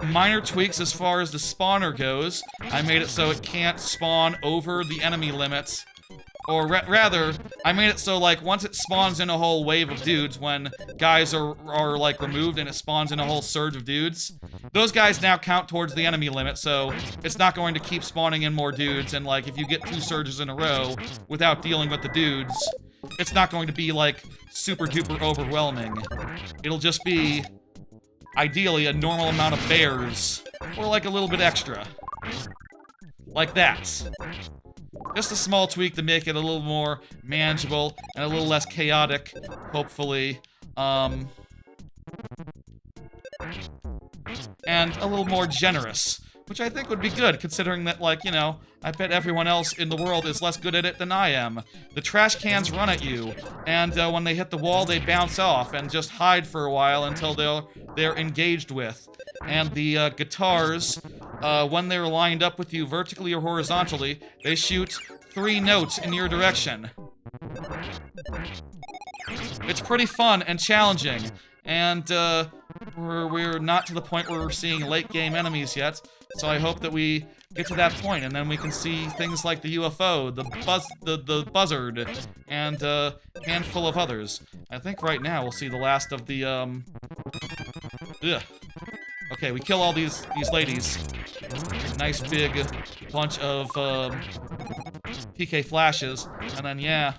minor tweaks as far as the spawner goes. I made it so it can't spawn over the enemy limits. Or rather, I made it so, like, once it spawns in a whole wave of dudes, when guys are like, removed and it spawns in a whole surge of dudes, those guys now count towards the enemy limit, so it's not going to keep spawning in more dudes, and, like, if you get 2 surges in a row without dealing with the dudes, it's not going to be, like, super-duper overwhelming. It'll just be, ideally, a normal amount of bears, or, like, a little bit extra. Like that. Just a small tweak to make it a little more manageable and a little less chaotic, hopefully. And a little more generous, which I think would be good, considering that, like, you know, I bet everyone else in the world is less good at it than I am. The trash cans run at you, and when they hit the wall, they bounce off and just hide for a while until they're engaged with. And the guitars, when they're lined up with you vertically or horizontally, they shoot 3 notes in your direction. It's pretty fun and challenging, and we're not to the point where we're seeing late game enemies yet, so I hope that we get to that point, and then we can see things like the UFO, the buzzard, and a handful of others. I think right now we'll see the last of the Okay, we kill all these ladies. Nice big bunch of PK flashes, and then yeah.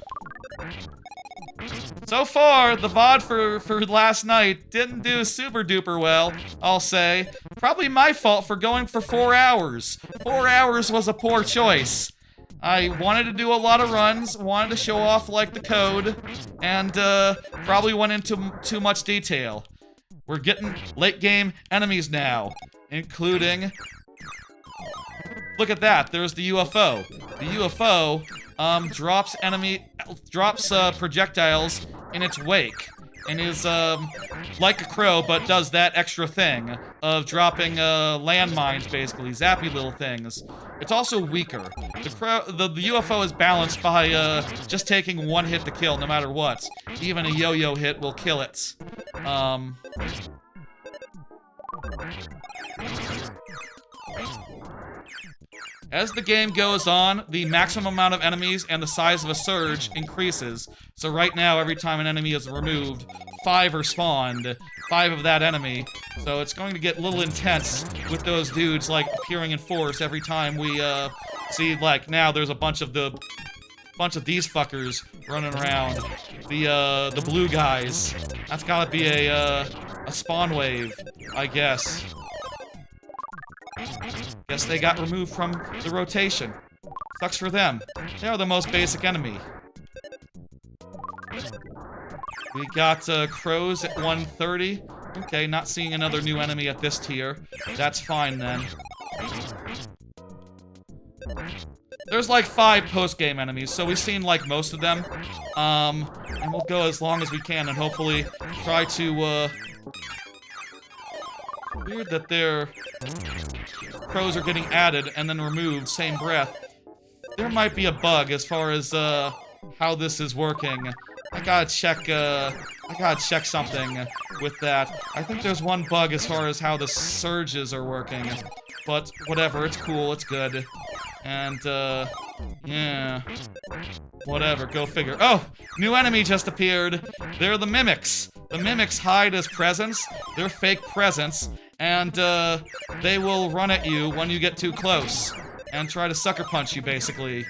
So far, the VOD for last night didn't do super duper well, I'll say. Probably my fault for going for 4 hours. 4 hours was a poor choice. I wanted to do a lot of runs, wanted to show off, like, the code, and probably went into too much detail. We're getting late game enemies now, including... Look at that, there's the UFO. The UFO drops projectiles in its wake, and is like a crow, but does that extra thing of dropping landmines, basically, zappy little things. It's also weaker. The UFO is balanced by just taking 1 hit to kill, no matter what. Even a yo-yo hit will kill it. As the game goes on, the maximum amount of enemies and the size of a surge increases. So right now, every time an enemy is removed, 5 are spawned. 5 of that enemy. So it's going to get a little intense with those dudes, like, appearing in force every time we, see, like, now there's a bunch of these fuckers running around. The blue guys. That's gotta be a spawn wave, I guess. Guess they got removed from the rotation. Sucks for them. They are the most basic enemy. We got crows at 130. Okay, not seeing another new enemy at this tier. That's fine then. There's like 5 post-game enemies, so we've seen like most of them. And we'll go as long as we can and hopefully try to weird that their crows are getting added and then removed, same breath. There might be a bug as far as how this is working. I gotta check something with that. I think there's one bug as far as how the surges are working. But whatever, it's cool, it's good. And, yeah. Whatever, go figure. Oh! New enemy just appeared! They're the mimics! The mimics hide as presents. They're fake presents. And, they will run at you when you get too close. And try to sucker punch you, basically.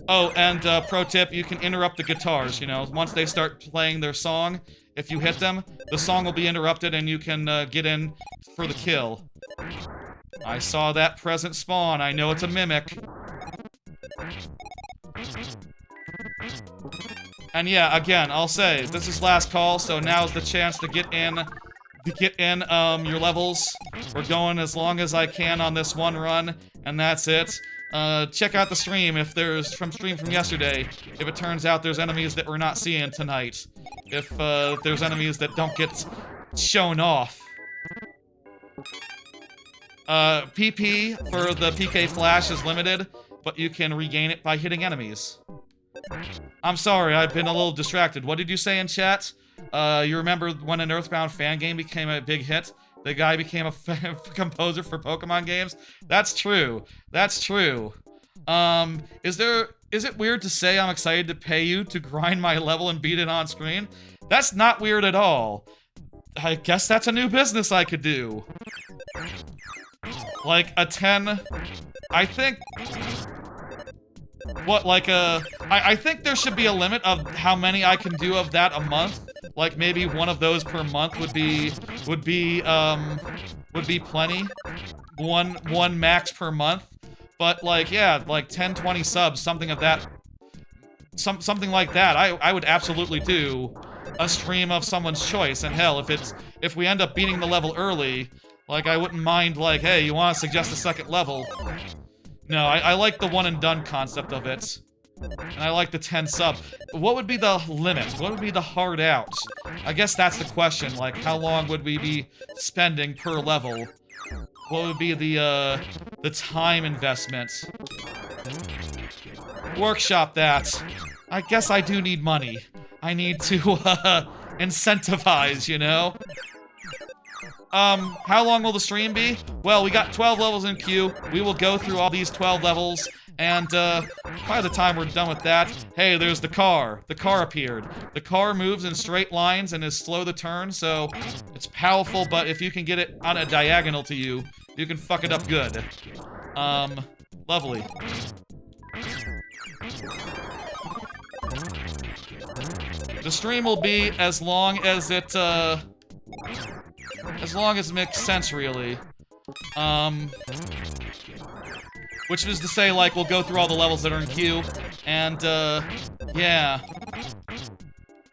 Oh, and, pro tip, you can interrupt the guitars, you know. Once they start playing their song, if you hit them, the song will be interrupted and you can, get in for the kill. I saw that present spawn. I know it's a mimic. And yeah, again, I'll say, this is last call, so now's the chance to get in, your levels. We're going as long as I can on this one run, and that's it. Check out the stream if there's, from yesterday, if it turns out there's enemies that we're not seeing tonight. If, there's enemies that don't get shown off. PP for the PK flash is limited, but you can regain it by hitting enemies. I'm sorry, I've been a little distracted. What did you say in chat? You remember when an Earthbound fan game became a big hit? The guy became a composer for Pokemon games? That's true. That's true. Is it weird to say I'm excited to pay you to grind my level and beat it on screen? That's not weird at all. I guess that's a new business I could do. Like a 10... I think... What, like a... I think there should be a limit of how many I can do of that a month. Like, maybe one of those per month would be plenty. One max per month. But, like, yeah, like 10, 20 subs, something of that... Something like that. I would absolutely do a stream of someone's choice. And hell, if we end up beating the level early... Like, I wouldn't mind, like, hey, you want to suggest a second level? No, I like the one and done concept of it. And I like the 10 sub. What would be the limit? What would be the hard out? I guess that's the question, like, how long would we be spending per level? What would be the time investment? Workshop that. I guess I do need money. I need to, incentivize, you know? How long will the stream be? Well, we got 12 levels in queue. We will go through all these 12 levels, and, by the time we're done with that, hey, there's the car. The car appeared. The car moves in straight lines and is slow to turn, so it's powerful, but if you can get it on a diagonal to you, you can fuck it up good. Lovely. The stream will be as long as it, as long as it makes sense, really. Which is to say, like, we'll go through all the levels that are in queue, and, yeah.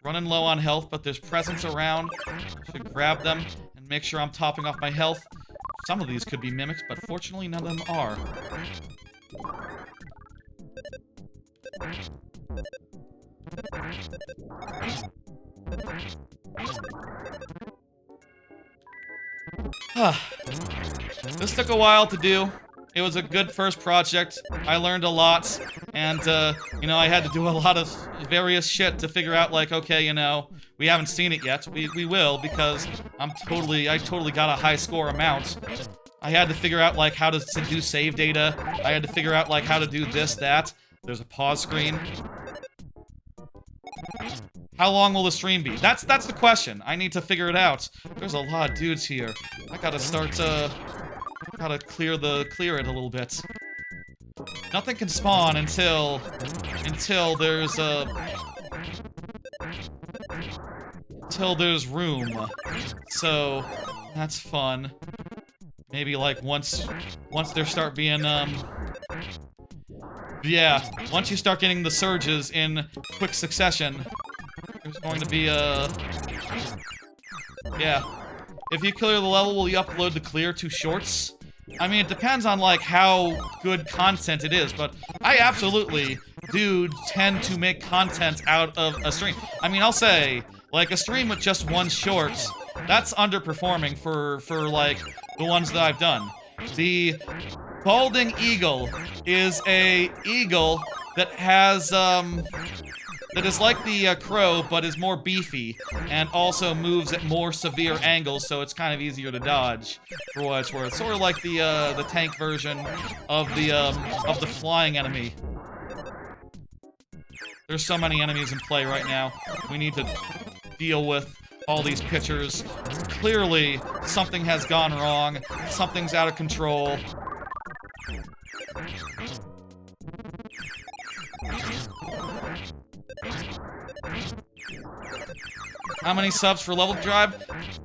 Running low on health, but there's presents around. Should grab them and make sure I'm topping off my health. Some of these could be mimics, but fortunately none of them are. This took a while to do. It was a good first project. I learned a lot, and, you know, I had to do a lot of various shit to figure out, like, okay, you know, we haven't seen it yet. We will, because I totally got a high score amount. I had to figure out, like, how to do save data. I had to figure out, like, how to do this, that. There's a pause screen. How long will the stream be? That's the question. I need to figure it out. There's a lot of dudes here. I gotta start, gotta clear it a little bit. Nothing can spawn until there's, until there's room. So, that's fun. Maybe, like, once there start being, yeah, once you start getting the surges in quick succession, there's going to be, yeah. If you clear the level, will you upload the clear to shorts? I mean, it depends on, like, how good content it is, but I absolutely do tend to make content out of a stream. I mean, I'll say, like, a stream with just one short, that's underperforming for like, the ones that I've done. The balding eagle is a eagle that has that is like the crow, but is more beefy, and also moves at more severe angles, so it's kind of easier to dodge, for what it's worth. Sort of like the tank version of the flying enemy. There's so many enemies in play right now. We need to deal with all these pitchers. Clearly, something has gone wrong. Something's out of control. How many subs for level drive?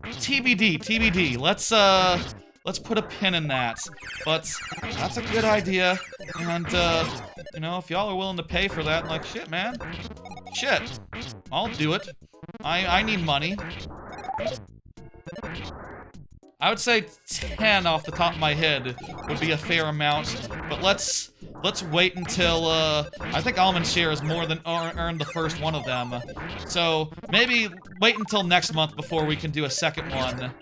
TBD, TBD. Let's put a pin in that. But that's a good idea. And, you know, if y'all are willing to pay for that, like, shit, man. Shit. I'll do it. I need money. I would say 10 off the top of my head would be a fair amount, but let's wait until, I think Almond Share has more than earned the first one of them. So, maybe wait until next month before we can do a second one.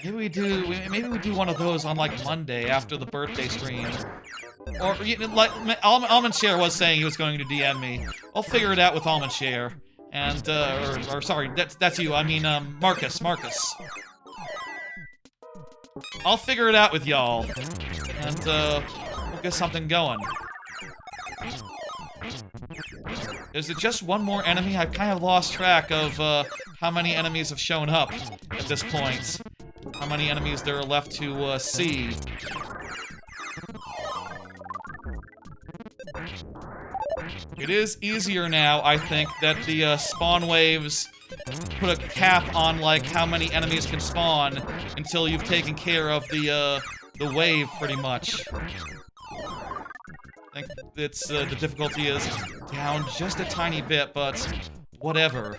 Maybe we do one of those on, like, Monday after the birthday stream. Or, like, Almond Share was saying he was going to DM me. I'll figure it out with Almond Share. And, or sorry, that's you, I mean, Marcus. I'll figure it out with y'all, and, we'll get something going. Is it just one more enemy? I've kind of lost track of, how many enemies have shown up at this point. How many enemies there are left to, see. It is easier now, I think, that the, spawn waves put a cap on, like, how many enemies can spawn until you've taken care of the wave, pretty much. I think it's, the difficulty is down just a tiny bit, but whatever.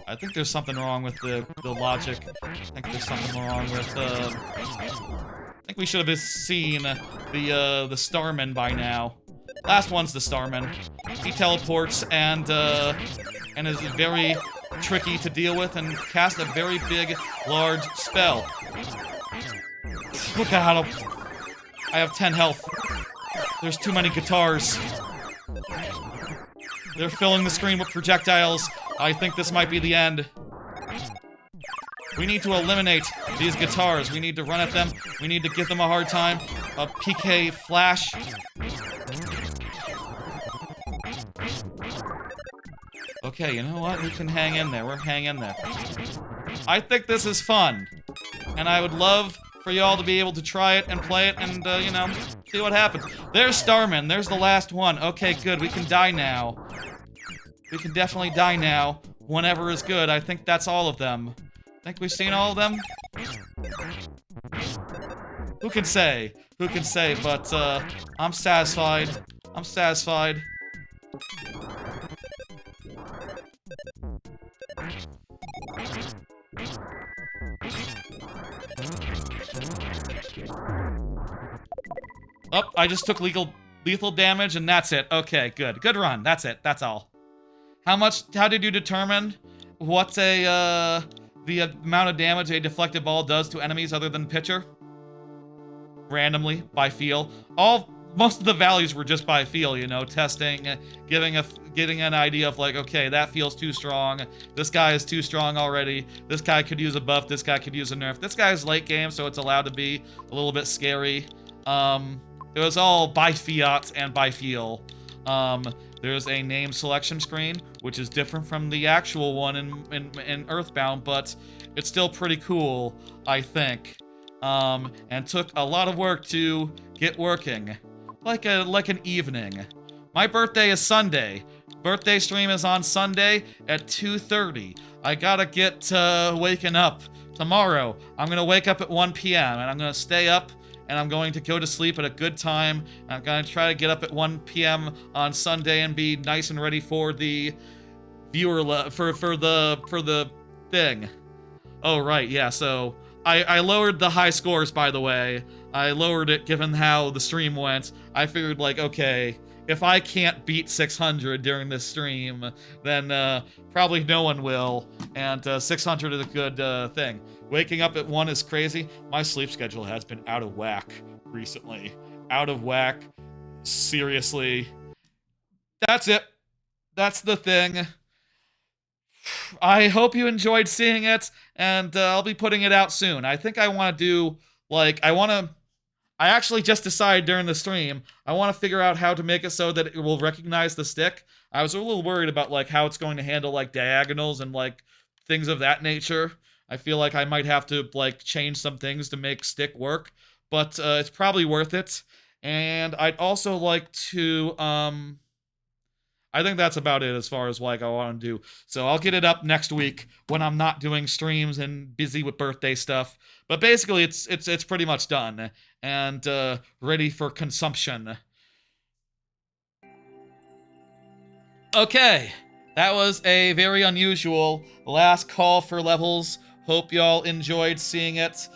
I think there's something wrong with the logic. I think there's something wrong with, I think we should have seen the Starman by now. Last one's the Starman. He teleports and is very tricky to deal with and cast a very big, large spell. Look at him. I have 10 health. There's too many guitars. They're filling the screen with projectiles. I think this might be the end. We need to eliminate these guitars. We need to run at them. We need to give them a hard time. A PK flash. Okay, you know what? We can hang in there. We're hanging there. I think this is fun. And I would love for y'all to be able to try it and play it and, you know, see what happens. There's Starman. There's the last one. Okay, good. We can die now. We can definitely die now. Whenever is good. I think that's all of them. Think we've seen all of them? Who can say? Who can say? But, I'm satisfied. I'm satisfied. Oh, I just took lethal damage and that's it. Okay, good. Good run. That's it. That's all. How did you determine what the amount of damage a deflected ball does to enemies other than pitcher? Randomly, by feel. Most of the values were just by feel, you know, testing, getting an idea of like, okay, that feels too strong. This guy is too strong already. This guy could use a buff. This guy could use a nerf. This guy's late game, so it's allowed to be a little bit scary. It was all by fiat and by feel. There's a name selection screen, which is different from the actual one in Earthbound, but it's still pretty cool, I think. And took a lot of work to get working. Like an evening. My birthday is Sunday. Birthday stream is on Sunday at 2:30. I gotta get waking up tomorrow. I'm gonna wake up at 1 p.m. and I'm gonna stay up and I'm going to go to sleep at a good time. I'm gonna try to get up at 1 p.m. on Sunday and be nice and ready for the viewer for the thing. Oh right, yeah. So I lowered the high scores, by the way. I lowered it given how the stream went. I figured, like, okay, if I can't beat 600 during this stream, then probably no one will. And 600 is a good thing. Waking up at 1 is crazy. My sleep schedule has been out of whack recently. Out of whack. Seriously. that's it. That's the thing. I hope you enjoyed seeing it, and I'll be putting it out soon. I think I want to do, like, I actually just decided during the stream, I want to figure out how to make it so that it will recognize the stick. I was a little worried about, like, how it's going to handle, like, diagonals and, like, things of that nature. I feel like I might have to, like, change some things to make stick work, but it's probably worth it. And I'd also like to, I think that's about it as far as like I want to do. So I'll get it up next week when I'm not doing streams and busy with birthday stuff. But basically, it's pretty much done and ready for consumption. Okay, that was a very unusual last call for levels. Hope y'all enjoyed seeing it.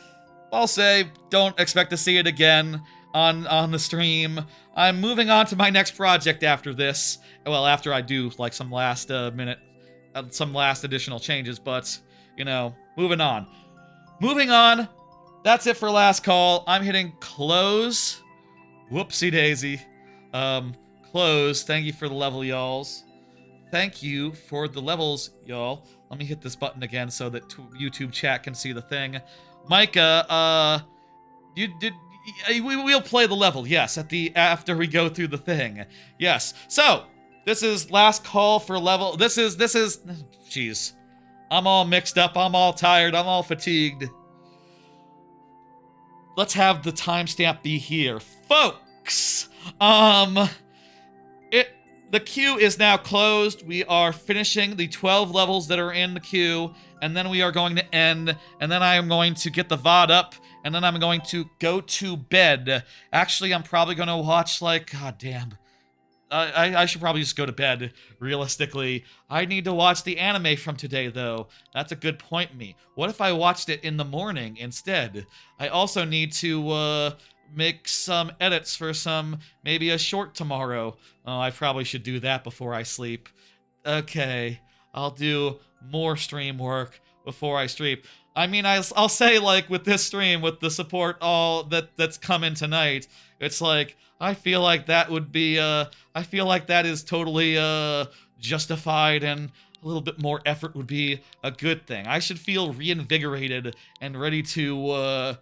I'll say, don't expect to see it again on the stream. I'm moving on to my next project after this. Well, after I do like some last some last additional changes, but you know, moving on. Moving on. That's it for last call. I'm hitting close. Whoopsie daisy. Close. Thank you for the level, y'alls. Thank you for the levels, y'all. Let me hit this button again so that YouTube chat can see the thing. Micah, we'll play the level, yes, after we go through the thing. Yes. So, this is last call for level. This is jeez. I'm all mixed up, I'm all tired, I'm all fatigued. Let's have the timestamp be here. Folks, the queue is now closed. We are finishing the 12 levels that are in the queue, and then we are going to end, and then I am going to get the VOD up, and then I'm going to go to bed. Actually, I'm probably going to watch, like, god damn. I should probably just go to bed, realistically. I need to watch the anime from today, though. That's a good point, me. What if I watched it in the morning instead? I also need to, make some edits for maybe a short tomorrow. Oh, I probably should do that before I sleep. Okay, I'll do more stream work before I sleep. I mean, I'll say, like, with this stream, with the support that's coming tonight, it's like, I feel like that would be, I feel like that is totally, justified, and a little bit more effort would be a good thing. I should feel reinvigorated and ready to,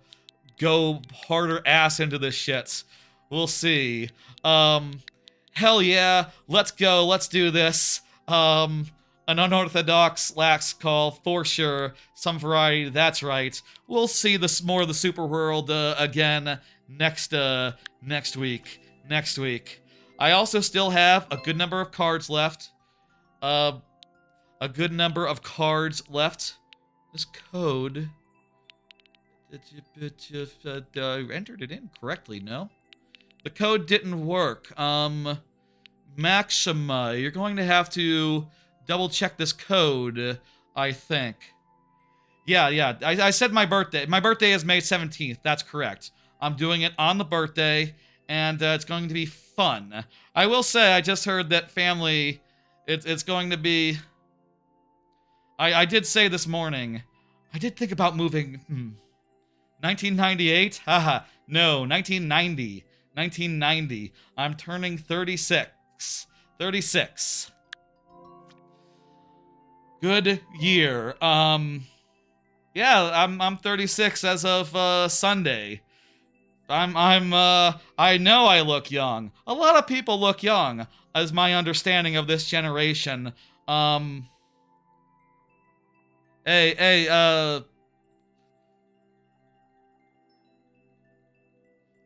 go harder ass into this shit. We'll see. Hell yeah, let's go, let's do this. An unorthodox last call, for sure. Some variety, that's right. We'll see more of the super world, again next week. Next week. I also still have a good number of cards left. A good number of cards left. This code... I entered it in correctly, no? The code didn't work. Maxima, you're going to have to double check this code, I think. Yeah, I said my birthday. My birthday is May 17th, that's correct. I'm doing it on the birthday, and it's going to be fun. I will say, I just heard that family, it's going to be... I did say this morning, I did think about moving, 1998? Haha, no, 1990. 1990. I'm turning 36. 36. Good year. Yeah, I'm 36 as of Sunday. I know I look young. A lot of people look young, as my understanding of this generation. Hey,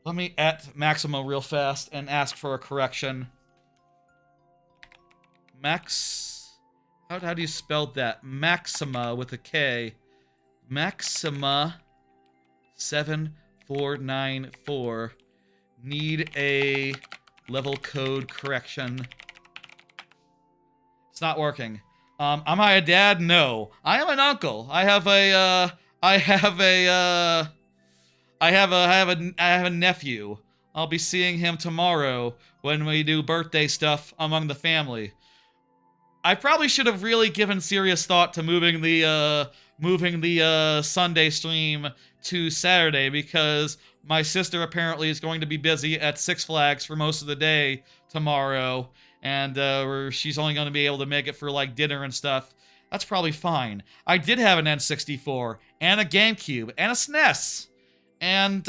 let me at Maxima real fast and ask for a correction. How do you spell that? Maxima with a K. Maxima 7494. Need a level code correction. It's not working. Am I a dad? No. I am an uncle. I have a nephew. I'll be seeing him tomorrow when we do birthday stuff among the family. I probably should have really given serious thought to moving the Sunday stream to Saturday, because my sister apparently is going to be busy at Six Flags for most of the day tomorrow, and where she's only going to be able to make it for like dinner and stuff, that's probably fine. I did have an N64 and a GameCube and a SNES and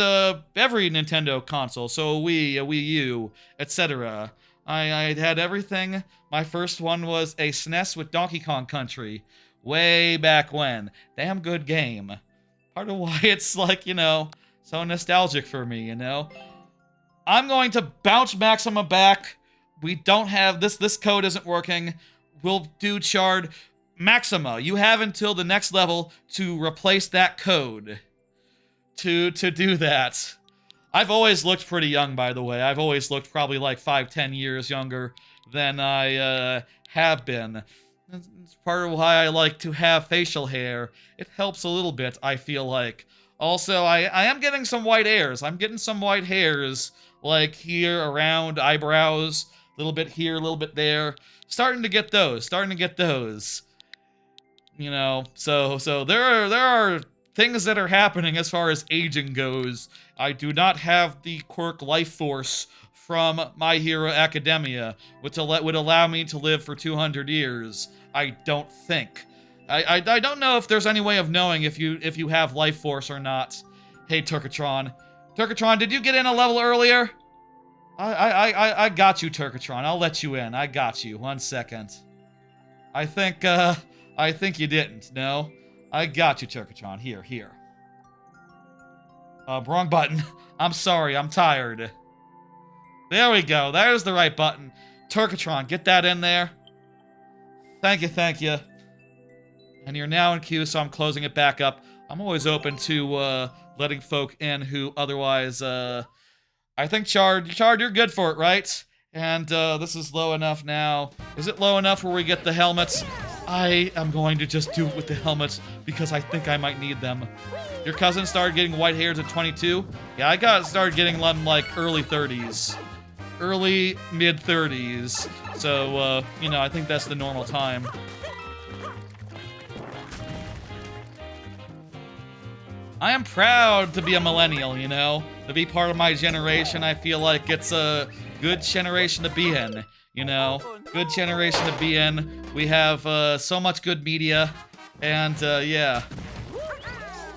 every Nintendo console, so a Wii, a Wii U, etc. I had everything. My first one was a SNES with Donkey Kong Country, way back when. Damn good game. Part of why it's like, you know, so nostalgic for me, you know? I'm going to bounce Maxima back. We don't have this code isn't working. We'll do Chard. Maxima, you have until the next level to replace that code. To do that. I've always looked pretty young, by the way. I've always looked probably like 5-10 years younger than I have been. It's part of why I like to have facial hair. It helps a little bit, I feel like. Also, I am getting some white hairs. I'm getting some white hairs, like here, around, eyebrows, a little bit here, a little bit there. Starting to get those. You know, so there are things that are happening as far as aging goes. I do not have the quirk life force from My Hero Academia, which would allow me to live for 200 years. I don't think. I don't know if there's any way of knowing if you have life force or not. Hey, Turkatron. Turkatron, did you get in a level earlier? I got you, Turkatron. I'll let you in. I got you. 1 second. I think you didn't. No? I got you, Turkatron. Here. Wrong button. I'm sorry. I'm tired. There we go. There's the right button. Turkatron, get that in there. Thank you. And you're now in queue, so I'm closing it back up. I'm always open to letting folk in who otherwise, I think Chard, you're good for it, right? And this is low enough now. Is it low enough where we get the helmets? I am going to just do it with the helmets because I think I might need them. Your cousin started getting white hairs at 22? Yeah, I started getting them like early 30s. Early, mid-30s. So, you know, I think that's the normal time. I am proud to be a millennial, you know? To be part of my generation, I feel like it's a good generation to be in, you know? Good generation to be in. We have so much good media, and yeah.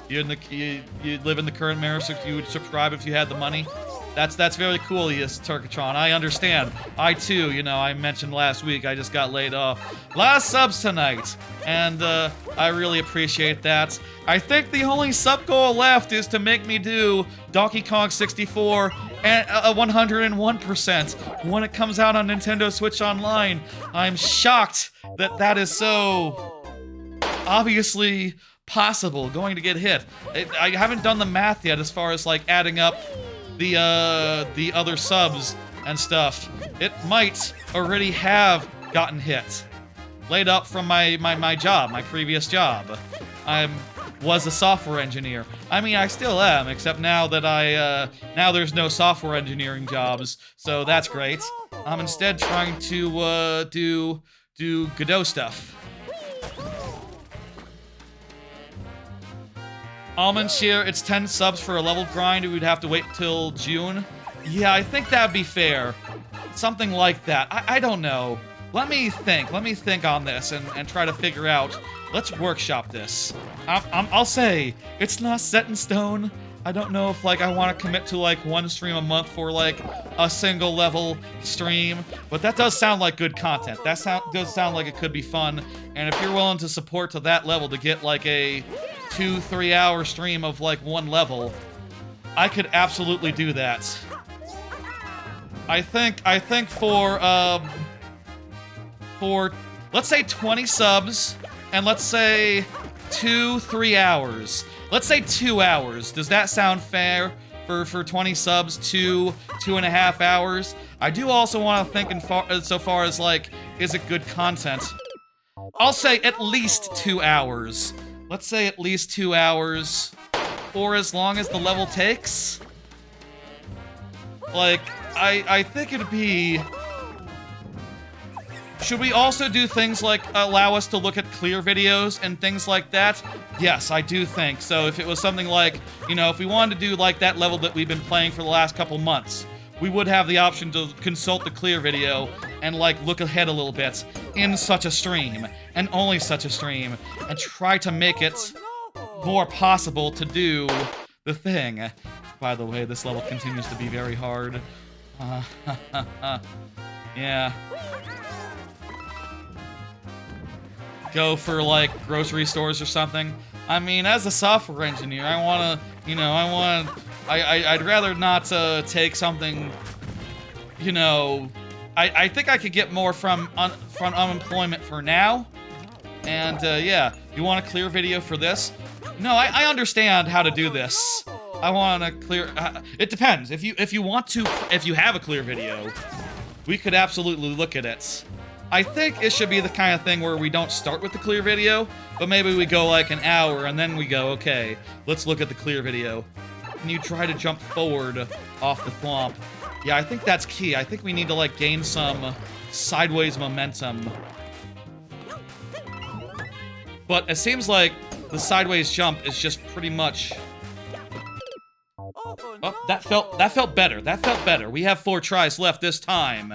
You live in the current era, so you would subscribe if you had the money. That's very cool, yes, Turkatron. I understand. I too, you know, I mentioned last week I just got laid off. Last subs tonight, and I really appreciate that. I think the only sub goal left is to make me do Donkey Kong 64 and 101% when it comes out on Nintendo Switch Online. I'm shocked that that is so obviously possible, going to get hit. I haven't done the math yet as far as like adding up the other subs and stuff. It might already have gotten hit. Laid up from my job, my previous job. I was a software engineer. I mean, I still am, except now that now there's no software engineering jobs, so that's great. I'm instead trying to do Godot stuff. Almond Shear, it's 10 subs for a level grind. We'd have to wait till June. Yeah, I think that'd be fair. Something like that. I don't know. Let me think on this and try to figure out. Let's workshop this. I'll say, it's not set in stone. I don't know if, like, I want to commit to, like, one stream a month for, like, a single level stream. But that does sound like good content. That does sound like it could be fun. And if you're willing to support to that level to get, like, a 2-3 hour stream of, like, one level, I could absolutely do that. I think for let's say 20 subs, and let's say 2-3 hours. Let's say 2 hours. Does that sound fair for 20 subs, 2.5 hours? I do also want to think so far as, like, is it good content? I'll say at least 2 hours. Let's say at least 2 hours, or as long as the level takes. Like, I think it'd be... Should we also do things like allow us to look at clear videos and things like that? Yes, I do think. So if it was something like, you know, if we wanted to do like that level that we've been playing for the last couple months, we would have the option to consult the clear video and, like, look ahead a little bit in such a stream, and only such a stream, and try to make it more possible to do the thing. By the way, this level continues to be very hard. Yeah. Go for, like, grocery stores or something. I mean, as a software engineer, I wanna, you know, I'd rather not take something, you know, I think I could get more from unemployment for now. And, yeah, you want a clear video for this? No, I understand how to do this. I want to clear, it depends. If you have a clear video, we could absolutely look at it. I think it should be the kind of thing where we don't start with the clear video, but maybe we go like an hour and then we go, okay, let's look at the clear video. And you try to jump forward off the thwomp. Yeah, I think that's key. I think we need to, like, gain some sideways momentum. But it seems like the sideways jump is just pretty much... Oh, that felt better. That felt better. We have 4 tries left this time.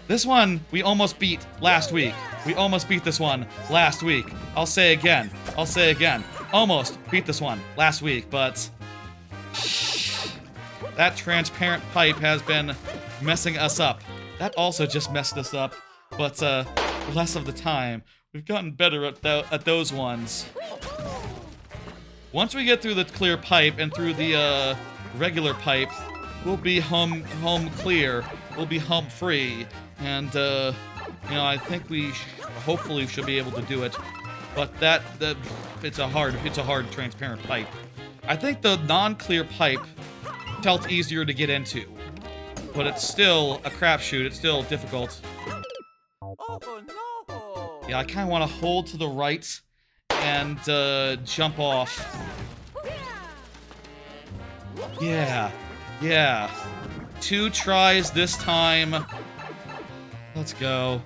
This one, we almost beat last week. We almost beat this one last week. I'll say again. I'll say again. Almost beat this one last week, but... that transparent pipe has been messing us up. That also just messed us up, but less of the time. We've gotten better at those ones. Once we get through the clear pipe and through the regular pipe, we'll be home clear. We'll be home free, and you know, I think we hopefully should be able to do it. But it's a hard transparent pipe. I think the non-clear pipe felt easier to get into, but it's still a crapshoot. It's still difficult. Yeah, I kind of want to hold to the right and jump off. Yeah. 2 tries this time. Let's go.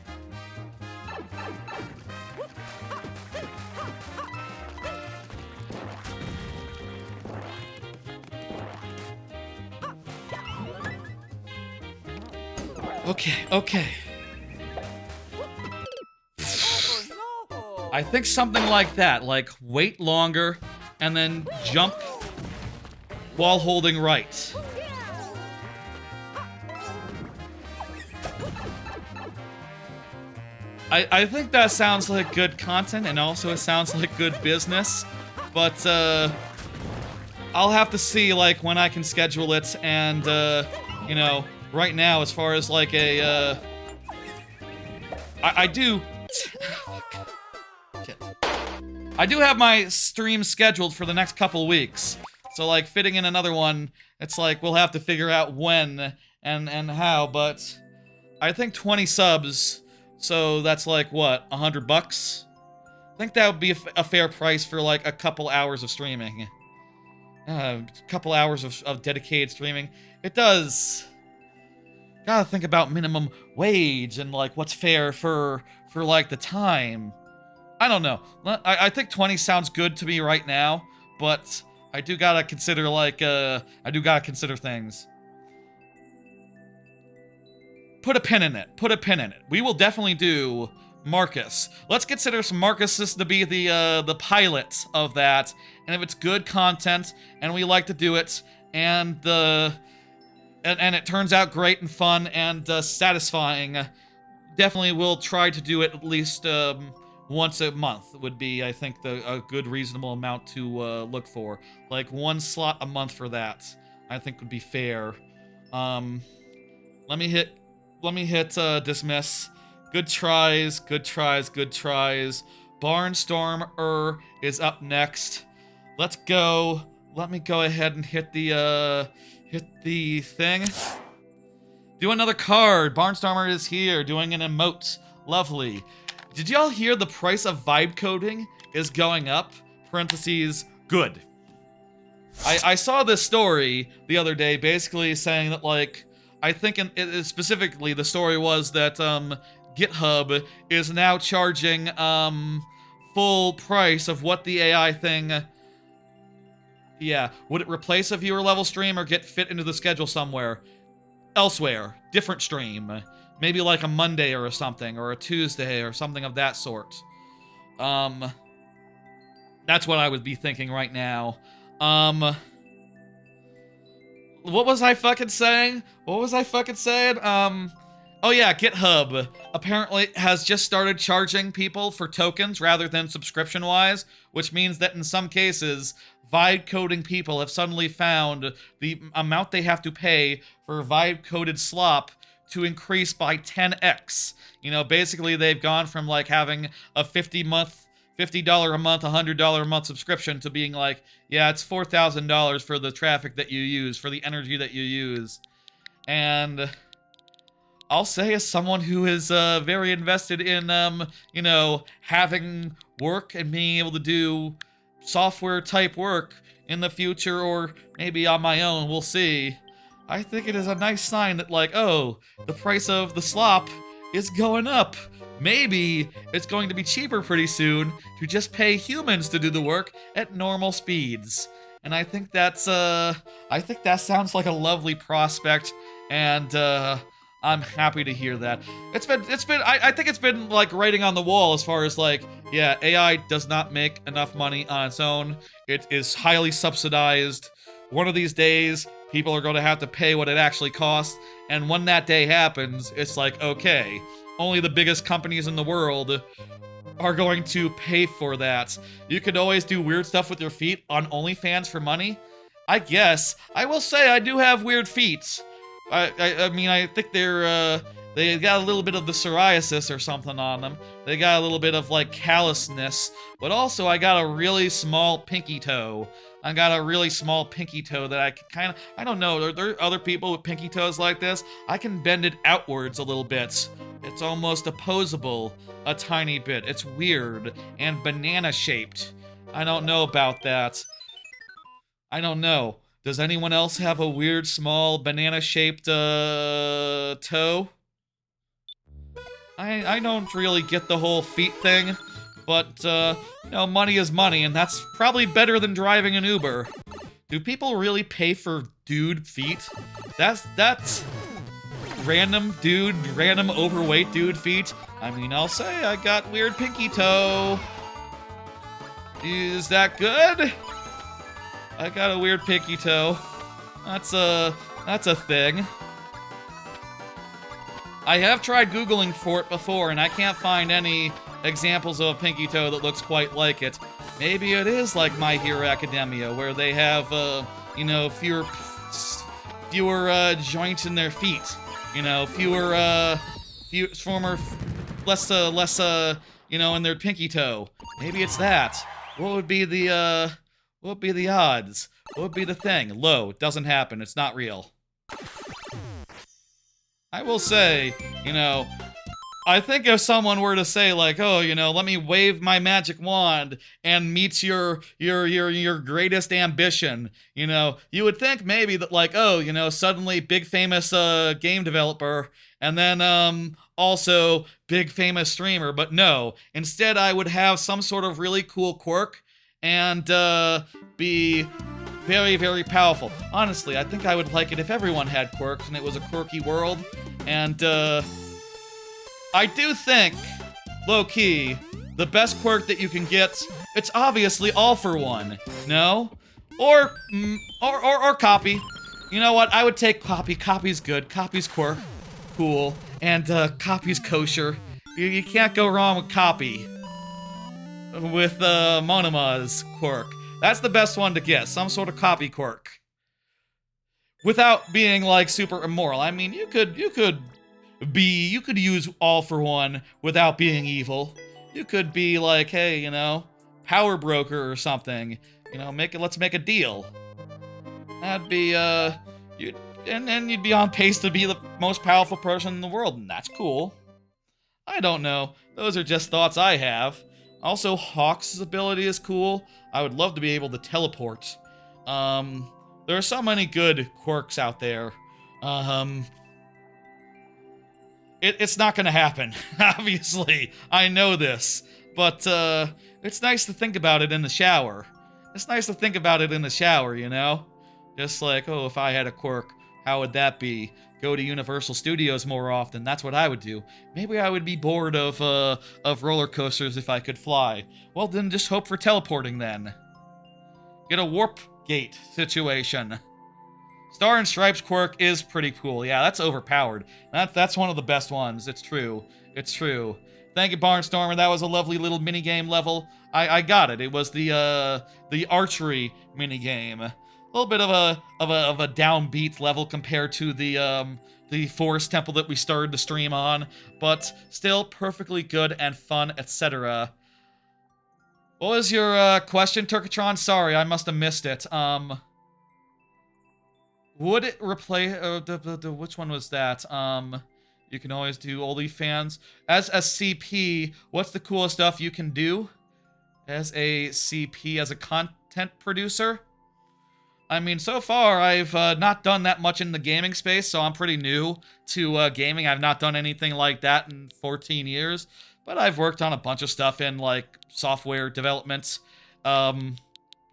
Okay. I think something like that, like wait longer and then jump while holding right. I think that sounds like good content, and also it sounds like good business, but I'll have to see, like, when I can schedule it, and you know, right now, as far as like a I do have my stream scheduled for the next couple weeks, so, like, fitting in another one, it's like we'll have to figure out when and how, but I think 20 subs, so that's like, what, $100 bucks? I think that would be a fair price for, like, a couple hours of streaming. A couple hours of dedicated streaming. It does. Gotta think about minimum wage and, like, what's fair for like, the time. I don't know. I think 20 sounds good to me right now, but I do gotta consider, like, I do gotta consider things. Put a pin in it. Put a pin in it. We will definitely do Marcus. Let's consider some Marcuses to be the pilot of that, and if it's good content, and we like to do it, and it turns out great and fun and satisfying, definitely we'll try to do it at least once a month would be, I think, a good reasonable amount to look for. Like 1 slot a month for that, I think would be fair. Let me hit dismiss. Good tries. Barnstormer is up next. Let's go. Let me go ahead and hit the thing. Do another card. Barnstormer is here, doing an emote. Lovely. Did y'all hear the price of vibe coding is going up? Parentheses, good. I saw this story the other day, basically saying that, like, I think specifically the story was that GitHub is now charging full price of what the AI thing Yeah, would it replace a viewer level stream or get fit into the schedule somewhere? Elsewhere, different stream. Maybe like a Monday or something, or a Tuesday or something of that sort. That's what I would be thinking right now. What was I fucking saying? Oh yeah, GitHub apparently has just started charging people for tokens rather than subscription-wise, which means that in some cases, vibe coding people have suddenly found the amount they have to pay for vibe coded slop to increase by 10x. You know, basically they've gone from like having a $50 a month, $100 a month subscription to being like, yeah, it's $4,000 for the traffic that you use, for the energy that you use. And I'll say, as someone who is very invested in, you know, having work and being able to do software type work in the future, or maybe on my own, we'll see. I think it is a nice sign that, like, oh, the price of the slop is going up. Maybe it's going to be cheaper pretty soon to just pay humans to do the work at normal speeds. And I think that's, I think that sounds like a lovely prospect, and, I'm happy to hear that. I think it's been, like, writing on the wall as far as, like, yeah, AI does not make enough money on its own. It is highly subsidized. One of these days, people are going to have to pay what it actually costs, and when that day happens, it's like, okay, only the biggest companies in the world are going to pay for that. You could always do weird stuff with your feet on OnlyFans for money. I guess. I will say I do have weird feet. I mean, I think they got a little bit of the psoriasis or something on them. They got a little bit of, like, callousness. But also, I got a really small pinky toe. I got a really small pinky toe that I can kind of... I don't know, are there other people with pinky toes like this? I can bend it outwards a little bit. It's almost opposable a tiny bit. It's weird and banana-shaped. I don't know about that. I don't know. Does anyone else have a weird, small, banana-shaped, toe? I don't really get the whole feet thing, but, you know, money is money, and that's probably better than driving an Uber. Do people really pay for dude feet? That's random overweight dude feet. I mean, I'll say I got weird pinky toe. Is that good? I got a weird pinky toe. That's a thing. I have tried Googling for it before, and I can't find any examples of a pinky toe that looks quite like it. Maybe it is like My Hero Academia, where they have, you know, fewer joints in their feet. You know, less, you know, in their pinky toe. Maybe it's that. What would be the odds? What would be the thing? Low. Doesn't happen. It's not real. I will say, you know, I think if someone were to say, like, oh, you know, let me wave my magic wand and meet your greatest ambition, you know, you would think maybe that, like, oh, you know, suddenly big famous game developer, and then also big famous streamer. But no, instead I would have some sort of really cool quirk and be very, very powerful. Honestly, I think I would like it if everyone had quirks and it was a quirky world. And I do think, low-key, the best quirk that you can get, it's obviously all for one, no? Or copy. You know what? I would take copy. Copy's good. Copy's quirk. Cool. And copy's kosher. You can't go wrong with copy. With Monoma's quirk. That's the best one to get. Some sort of copy quirk. Without being, like, super immoral. I mean, you could use all for one without being evil. You could be like, hey, you know, power broker or something. You know, let's make a deal. That'd be, you'd be on pace to be the most powerful person in the world, and that's cool. I don't know. Those are just thoughts I have. Also, Hawk's ability is cool. I would love to be able to teleport. There are so many good quirks out there. It's not gonna happen, obviously. I know this. But, it's nice to think about it in the shower. It's nice to think about it in the shower, you know? Just like, oh, if I had a quirk, how would that be? Go to Universal Studios more often. That's what I would do. Maybe I would be bored of roller coasters if I could fly. Well, then just hope for teleporting then. Get a warp gate situation. Star and Stripes quirk is pretty cool. Yeah, that's overpowered. That's one of the best ones. It's true. It's true. Thank you, Barnstormer. That was a lovely little minigame level. I got it. It was the archery minigame. A little bit of a downbeat level compared to the forest temple that we started the stream on, but still perfectly good and fun, etc. What was your question, Turkatron? Sorry, I must have missed it. Would it replace which one was that? You can always do OnlyFans. As a CP, what's the coolest stuff you can do? As a CP, as a content producer? I mean, so far, I've not done that much in the gaming space, so I'm pretty new to gaming. I've not done anything like that in 14 years, but I've worked on a bunch of stuff in, like, software development.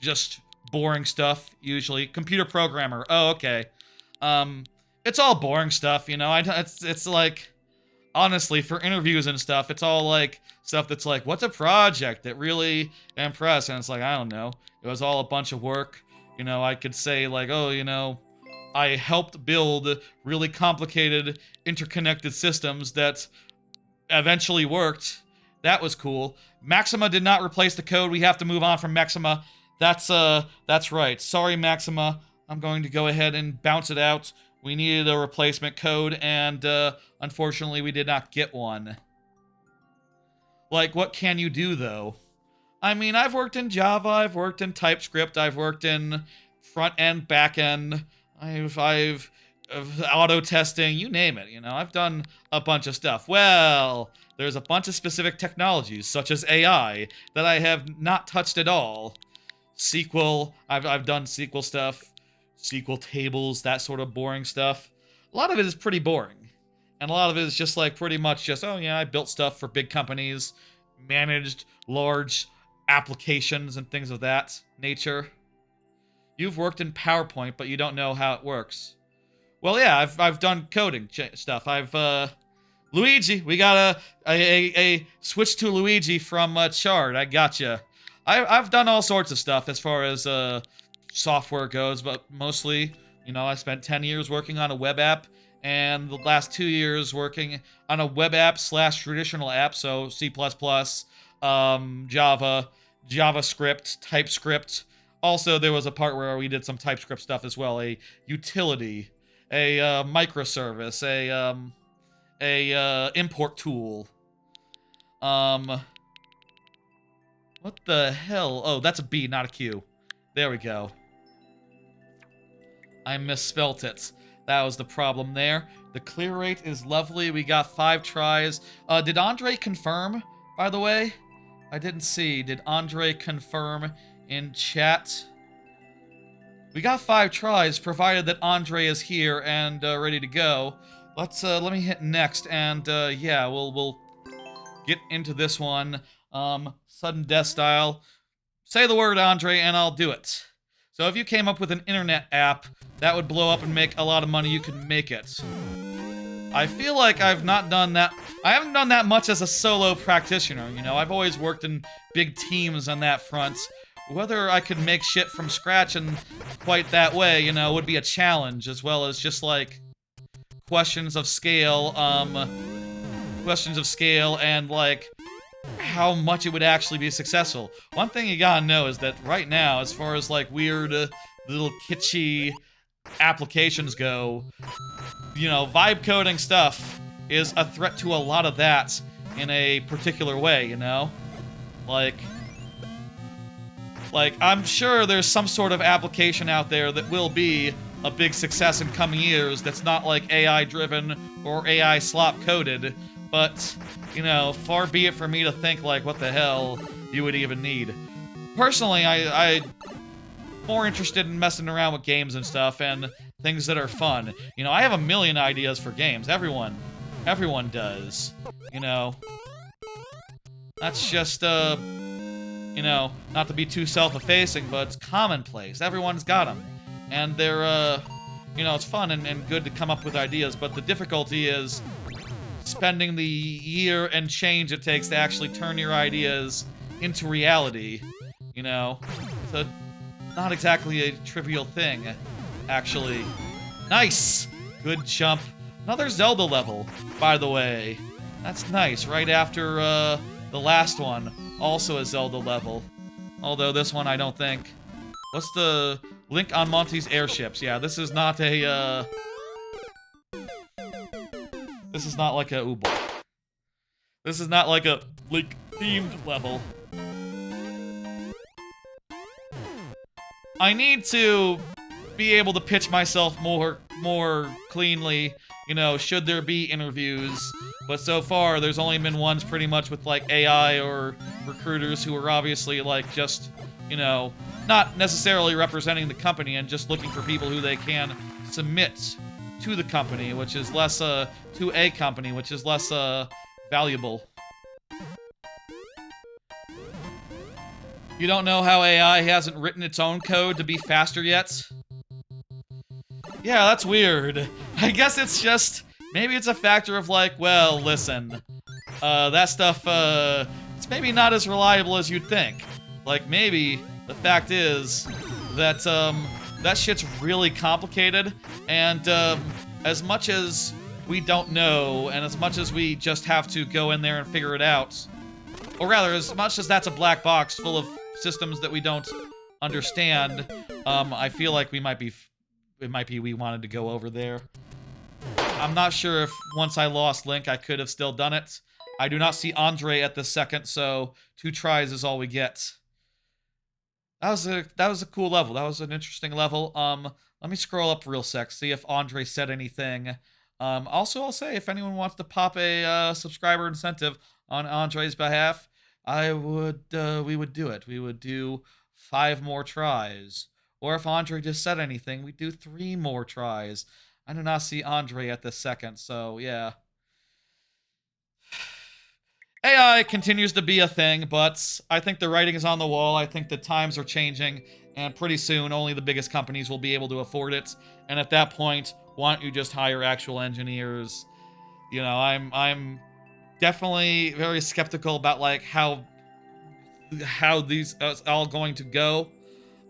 Just boring stuff, usually. Computer programmer. Oh, okay. It's all boring stuff, you know? It's like, honestly, for interviews and stuff, it's all, like, stuff that's like, what's a project that really impressed? And it's like, I don't know. It was all a bunch of work. You know, I could say, like, oh, you know, I helped build really complicated, interconnected systems that eventually worked. That was cool. Maxima did not replace the code. We have to move on from Maxima. That's right. Sorry, Maxima. I'm going to go ahead and bounce it out. We needed a replacement code, and unfortunately, we did not get one. Like, what can you do, though? I mean, I've worked in Java, I've worked in TypeScript, I've worked in front-end, back-end, I've auto-testing, you name it, you know? I've done a bunch of stuff. Well, there's a bunch of specific technologies, such as AI, that I have not touched at all. SQL, I've done SQL stuff. SQL tables, that sort of boring stuff. A lot of it is pretty boring. And a lot of it is just like pretty much just, oh yeah, I built stuff for big companies, managed large applications and things of that nature. You've worked in PowerPoint, but you don't know how it works. Well, yeah, I've done coding stuff. Luigi, we got a switch to Luigi from Chard. I gotcha. I've done all sorts of stuff as far as software goes, but mostly, you know, I spent 10 years working on a web app, and the last 2 years working on a web app / traditional app, so C++, Java, JavaScript, TypeScript. Also, there was a part where we did some TypeScript stuff as well, a utility, a microservice, a import tool. What the hell? Oh, that's a B, not a Q. There we go. I misspelt it. That was the problem there. The clear rate is lovely. We got 5 tries. Did Andre confirm, by the way? I didn't see. Did Andre confirm in chat? We got 5 tries, provided that Andre is here and ready to go. Let me hit next, and yeah, we'll get into this one. Sudden death style. Say the word, Andre, and I'll do it. So if you came up with an internet app that would blow up and make a lot of money, you could make it. I feel like I've not done that. I haven't done that much as a solo practitioner, you know. I've always worked in big teams on that front. Whether I could make shit from scratch and quite that way, you know, would be a challenge, as well as just like questions of scale and like how much it would actually be successful. One thing you gotta know is that right now, as far as like weird little kitschy applications go, you know, vibe coding stuff is a threat to a lot of that in a particular way, you know? Like, I'm sure there's some sort of application out there that will be a big success in coming years that's not like AI-driven or AI slop-coded, but, you know, far be it for me to think, like, what the hell you would even need. Personally, I'm more interested in messing around with games and stuff and things that are fun. You know, I have a million ideas for games. Everyone does. You know, that's just, you know, not to be too self-effacing, but it's commonplace. Everyone's got them. And they're, you know, it's fun and good to come up with ideas, but the difficulty is spending the year and change it takes to actually turn your ideas into reality, you know? So, not exactly a trivial thing, actually. Nice! Good jump. Another Zelda level, by the way. That's nice, right after, the last one. Also a Zelda level. Although this one I don't think. What's the Link on Monty's airships? Yeah, this is not a, this is not like a... Ooh, boy. This is not like a Link-themed level. I need to be able to pitch myself more cleanly, you know, should there be interviews. But so far, there's only been ones pretty much with, like, AI or recruiters who are obviously, like, just, you know, not necessarily representing the company and just looking for people who they can submit to the company, which is less, to a company, which is less, valuable. You don't know how AI hasn't written its own code to be faster yet? Yeah, that's weird. I guess it's just... Maybe it's a factor of like, well, listen, that stuff, it's maybe not as reliable as you'd think. Like, maybe the fact is that, that shit's really complicated, and, as much as we don't know, and as much as we just have to go in there and figure it out, or rather, as much as that's a black box full of systems that we don't understand, I feel like we might be we wanted to go over there. I'm not sure if once I lost Link, I could have still done it. I do not see Andre at this second, so 2 tries is all we get. That was a cool level. That was an interesting level. Let me scroll up real sec, see if Andre said anything. Also, I'll say if anyone wants to pop a subscriber incentive on Andre's behalf, we would do it. We would do 5 more tries. Or if Andre just said anything, we'd do 3 more tries. I do not see Andre at this second, so yeah. AI continues to be a thing, but I think the writing is on the wall. I think the times are changing, and pretty soon only the biggest companies will be able to afford it. And at that point, why don't you just hire actual engineers? You know, I'm definitely very skeptical about like how these is all going to go.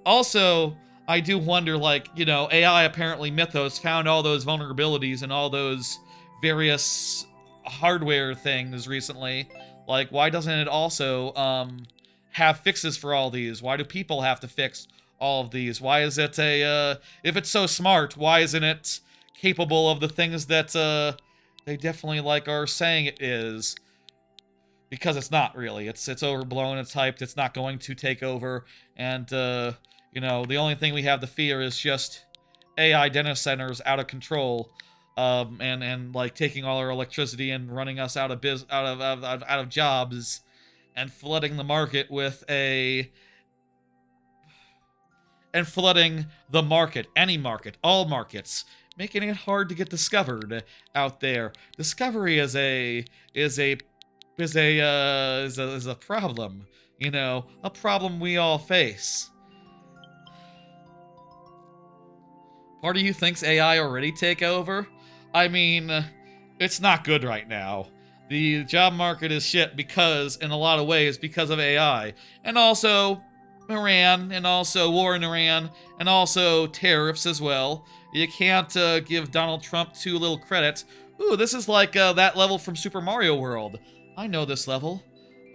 Also, I do wonder, like, you know, AI apparently Mythos found all those vulnerabilities and all those various hardware things recently. Like, why doesn't it also have fixes for all these? Why do people have to fix all of these? Why is it a, if it's so smart, why isn't it capable of the things that they definitely, like, are saying it is? Because it's not really. It's overblown, it's hyped, it's not going to take over, and, you know, the only thing we have to fear is just AI data centers out of control, and like taking all our electricity and running us out of jobs, and flooding the market with flooding the market, any market, all markets, making it hard to get discovered out there. Discovery is a problem, you know, a problem we all face. Part of you thinks AI already take over? I mean, it's not good right now. The job market is shit because, in a lot of ways, because of AI. And also, Iran, and also war in Iran, and also tariffs as well. You can't give Donald Trump too little credit. Ooh, this is like that level from Super Mario World. I know this level.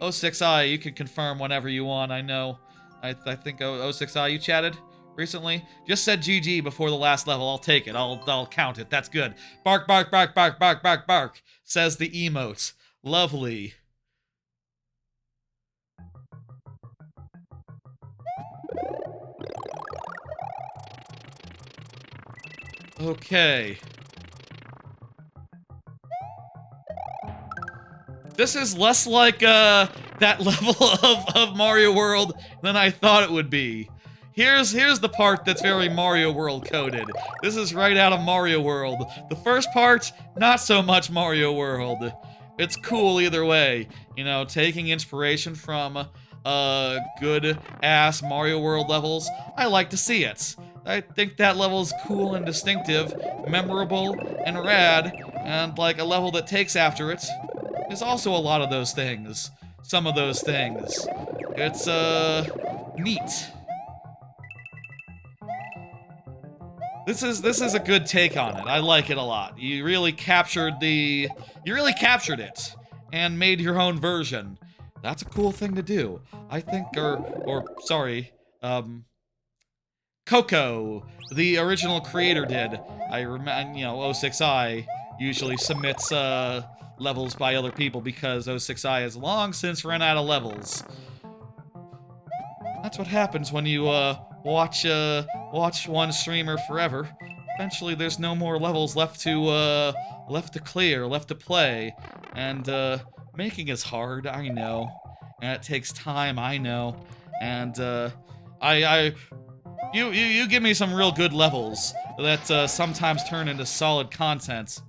06i, you can confirm whenever you want, I know. I think 06i, you chatted recently? Just said GG before the last level. I'll take it. I'll count it. That's good. Bark, bark, bark, bark, bark, bark, bark, says the emote. Lovely. Okay. This is less like that level of Mario World than I thought it would be. Here's the part that's very Mario World coded. This is right out of Mario World. The first part, not so much Mario World. It's cool either way. You know, taking inspiration from good ass Mario World levels, I like to see it. I think that level is cool and distinctive, memorable and rad, and like a level that takes after it is also a lot of those things. Some of those things. It's neat. This is a good take on it. I like it a lot. You really captured it and made your own version. That's a cool thing to do. I think, sorry, Coco, the original creator, did. I remember, you know, 06i usually submits levels by other people because 06i has long since run out of levels. That's what happens when you watch one streamer forever. Eventually, there's no more levels left to clear, left to play, and making is hard. I know, and it takes time. I know, and you give me some real good levels that sometimes turn into solid content.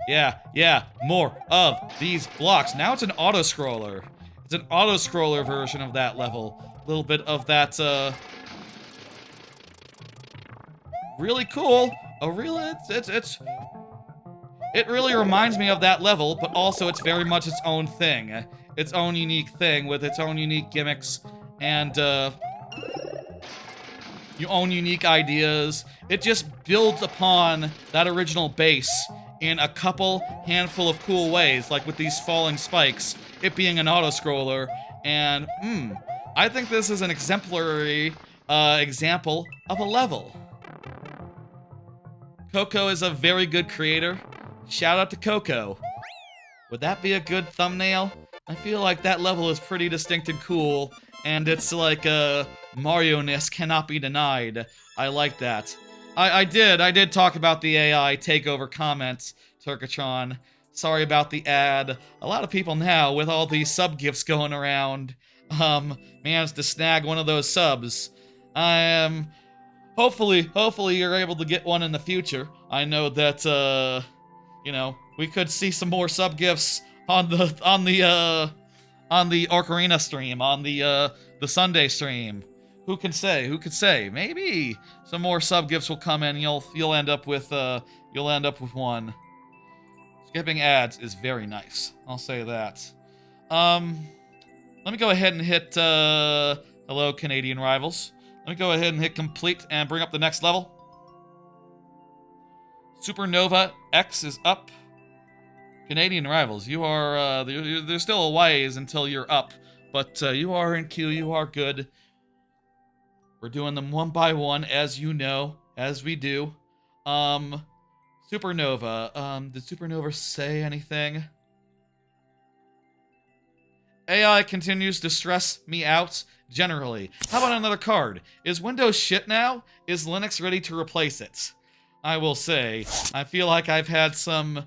Yeah, more of these blocks. Now it's an auto-scroller. It's an auto-scroller version of that level. A little bit of that, really cool. It really reminds me of that level, but also it's very much its own thing. Its own unique thing with its own unique gimmicks and, your own unique ideas. It just builds upon that original base in a handful of cool ways, like with these falling spikes, it being an auto-scroller, and, I think this is an exemplary, example of a level. Coco is a very good creator. Shout out to Coco. Would that be a good thumbnail? I feel like that level is pretty distinct and cool, and it's like, Mario-ness cannot be denied. I like that. I did talk about the AI takeover comments, Turkatron. Sorry about the ad. A lot of people now, with all these sub-gifts going around, managed to snag one of those subs. Hopefully you're able to get one in the future. I know that, you know, we could see some more sub-gifts on the Ocarina stream, on the Sunday stream. Who can say? Who could say? Maybe some more sub-gifts will come in. You'll end up with one. Skipping ads is very nice. I'll say that. Let me go ahead and hit, hello, Canadian rivals. Let me go ahead and hit complete and bring up the next level. Supernova X is up. Canadian rivals, you are, there's still a ways until you're up, but you are in queue, you are good. We're doing them one by one, as you know, as we do. Supernova, did Supernova say anything? AI continues to stress me out, generally. How about another card? Is Windows shit now? Is Linux ready to replace it? I will say, I feel like I've had some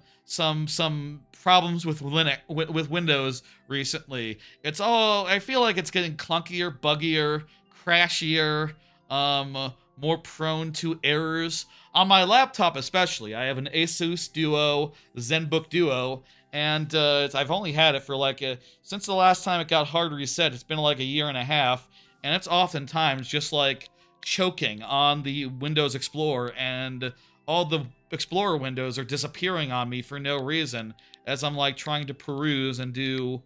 problems with with Windows recently. I feel like it's getting clunkier, buggier, crashier, more prone to errors. On my laptop especially, I have an Asus Duo, ZenBook Duo, and I've only had it for like since the last time it got hard reset, it's been like a year and a half, and it's oftentimes just like choking on the Windows Explorer, and all the Explorer windows are disappearing on me for no reason as I'm like trying to peruse and do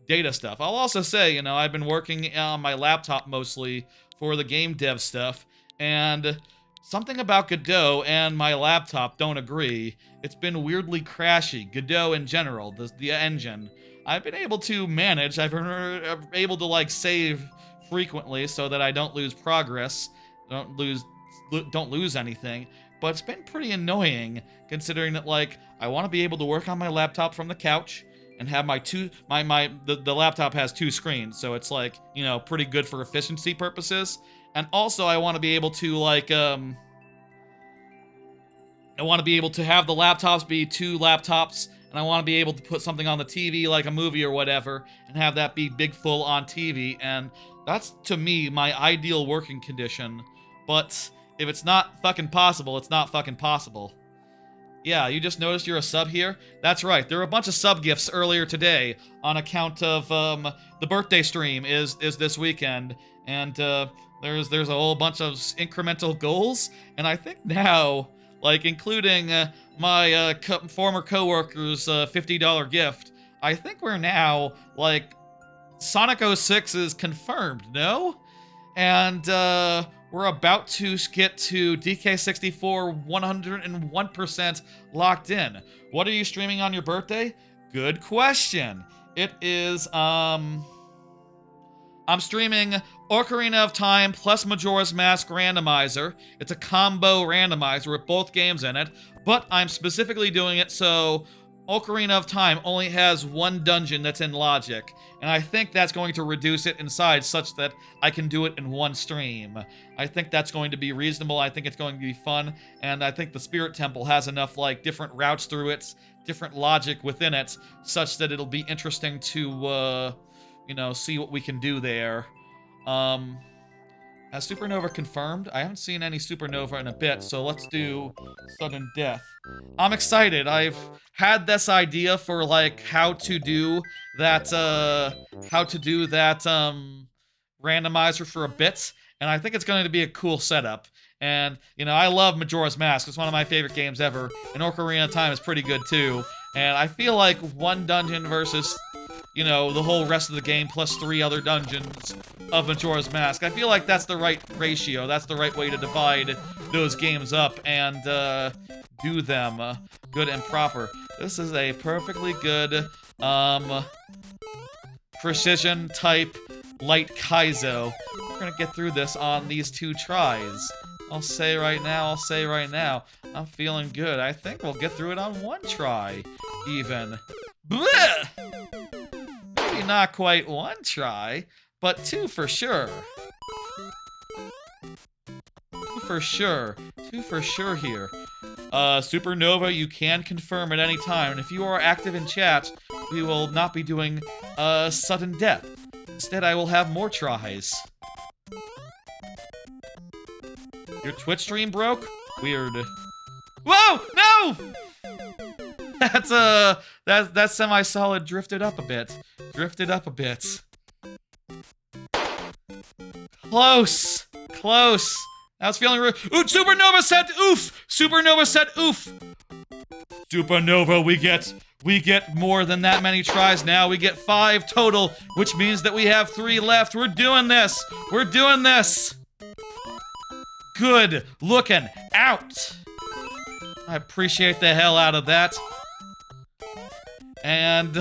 data stuff. I'll also say, you know, I've been working on my laptop mostly for the game dev stuff, and something about Godot and my laptop don't agree. It's been weirdly crashy. Godot in general, the engine. I've been able to manage. I've been able to like save frequently so that I don't lose progress, don't lose anything. But it's been pretty annoying considering that like I want to be able to work on my laptop from the couch and have the laptop has two screens, so it's like, you know, pretty good for efficiency purposes. And also I want to be able to like I want to be able to have the laptops be two laptops, and I want to be able to put something on the TV like a movie or whatever and have that be big full on TV, and that's to me my ideal working condition. But if it's not fucking possible, it's not fucking possible. Yeah, you just noticed you're a sub here? That's right. There were a bunch of sub gifts earlier today on account of the birthday stream is this weekend, and there's a whole bunch of incremental goals, and I think now, like including my former coworker's $50 gift, I think we're now like Sonic 06 is confirmed. No? And we're about to get to DK64 101% locked in. What are you streaming on your birthday? Good question. It is, I'm streaming Ocarina of Time plus Majora's Mask Randomizer. It's a combo randomizer with both games in it, but I'm specifically doing it so Ocarina of Time only has one dungeon that's in logic, and I think that's going to reduce it in size such that I can do it in one stream. I think that's going to be reasonable, I think it's going to be fun, and I think the Spirit Temple has enough, like, different routes through it, different logic within it, such that it'll be interesting to, you know, see what we can do there. Has Supernova confirmed? I haven't seen any Supernova in a bit, so let's do Sudden Death. I'm excited. I've had this idea for, like, how to do that, randomizer for a bit, and I think it's going to be a cool setup. And, you know, I love Majora's Mask. It's one of my favorite games ever, and Ocarina of Time is pretty good, too. And I feel like one dungeon versus, you know, the whole rest of the game plus 3 other dungeons of Majora's Mask. I feel like that's the right ratio. That's the right way to divide those games up and do them good and proper. This is a perfectly good precision type light Kaizo. We're gonna get through this on these 2 tries. I'll say right now, I'm feeling good. I think we'll get through it on 1 try, even. Blech! Maybe not quite 1 try, but 2 for sure. 2 for sure. 2 for sure here. Supernova, you can confirm at any time, and if you are active in chat, we will not be doing sudden death. Instead, I will have more tries. Your Twitch stream broke? Weird. Whoa! No! That's semi-solid drifted up a bit. Drifted up a bit. Close! Close! I was feeling rude. Ooh, Supernova said oof! Supernova said oof! Supernova, we get more than that many tries now. We get 5 total, which means that we have 3 left. We're doing this! We're doing this! Good looking out! I appreciate the hell out of that. And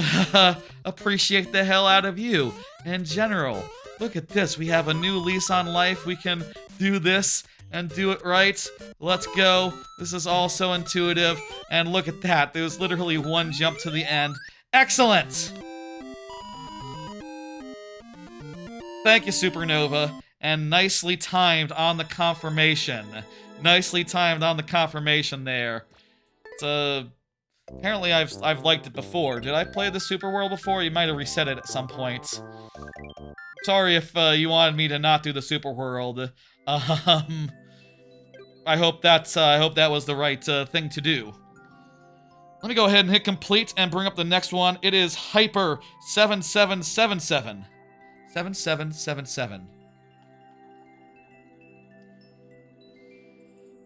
appreciate the hell out of you in general. Look at this, we have a new lease on life. We can do this and do it right. Let's go. This is all so intuitive. And look at that, there was literally 1 jump to the end. Excellent! Thank you, Supernova. And nicely timed on the confirmation. Nicely timed on the confirmation there. It's, apparently I've liked it before. Did I play the Super World before? You might have reset it at some point. Sorry if you wanted me to not do the Super World. I hope that was the right thing to do. Let me go ahead and hit complete and bring up the next one. It is Hyper 7777. 7777.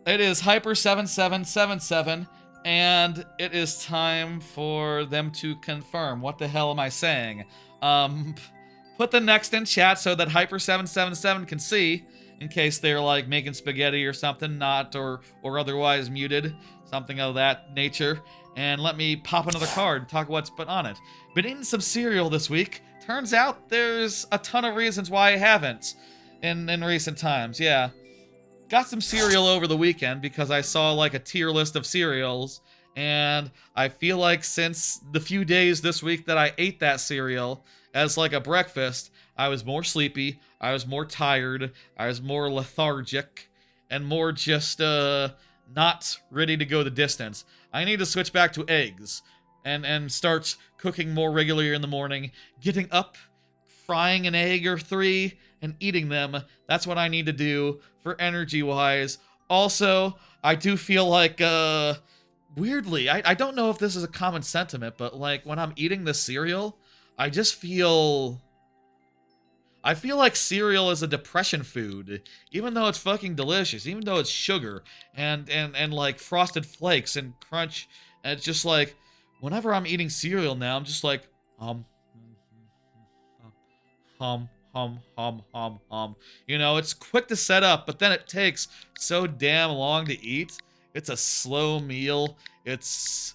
It is Hyper 7777, and it is time for them to confirm. What the hell am I saying? Put the next in chat so that Hyper 777 can see, in case they're like making spaghetti or something, not or otherwise muted, something of that nature. And let me pop another card and talk what's put on it. Been eating some cereal this week. Turns out there's a ton of reasons why I haven't in recent times, yeah. Got some cereal over the weekend because I saw like a tier list of cereals, and I feel like since the few days this week that I ate that cereal as like a breakfast, I was more sleepy, I was more tired, I was more lethargic, and more just not ready to go the distance. I need to switch back to eggs and start cooking more regularly in the morning, getting up, frying an egg or 3, and eating them. That's what I need to do for energy-wise. Also, I do feel like weirdly, I don't know if this is a common sentiment, but like when I'm eating the cereal, I just feel... I feel like cereal is a depression food, even though it's fucking delicious, even though it's sugar and like Frosted Flakes and crunch. And it's just like, whenever I'm eating cereal now, I'm just like, hum, hum. You know, it's quick to set up, but then it takes so damn long to eat. It's a slow meal. It's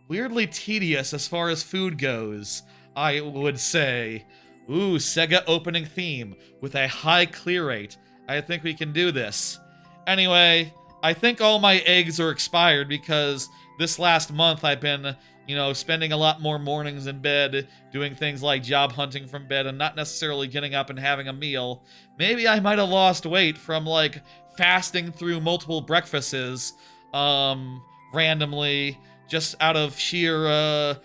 weirdly tedious as far as food goes, I would say. Ooh, Sega opening theme with a high clear rate. I think we can do this. Anyway, I think all my eggs are expired because this last month I've been, you know, spending a lot more mornings in bed, doing things like job hunting from bed and not necessarily getting up and having a meal. Maybe I might have lost weight from, like, fasting through multiple breakfasts, randomly, just out of sheer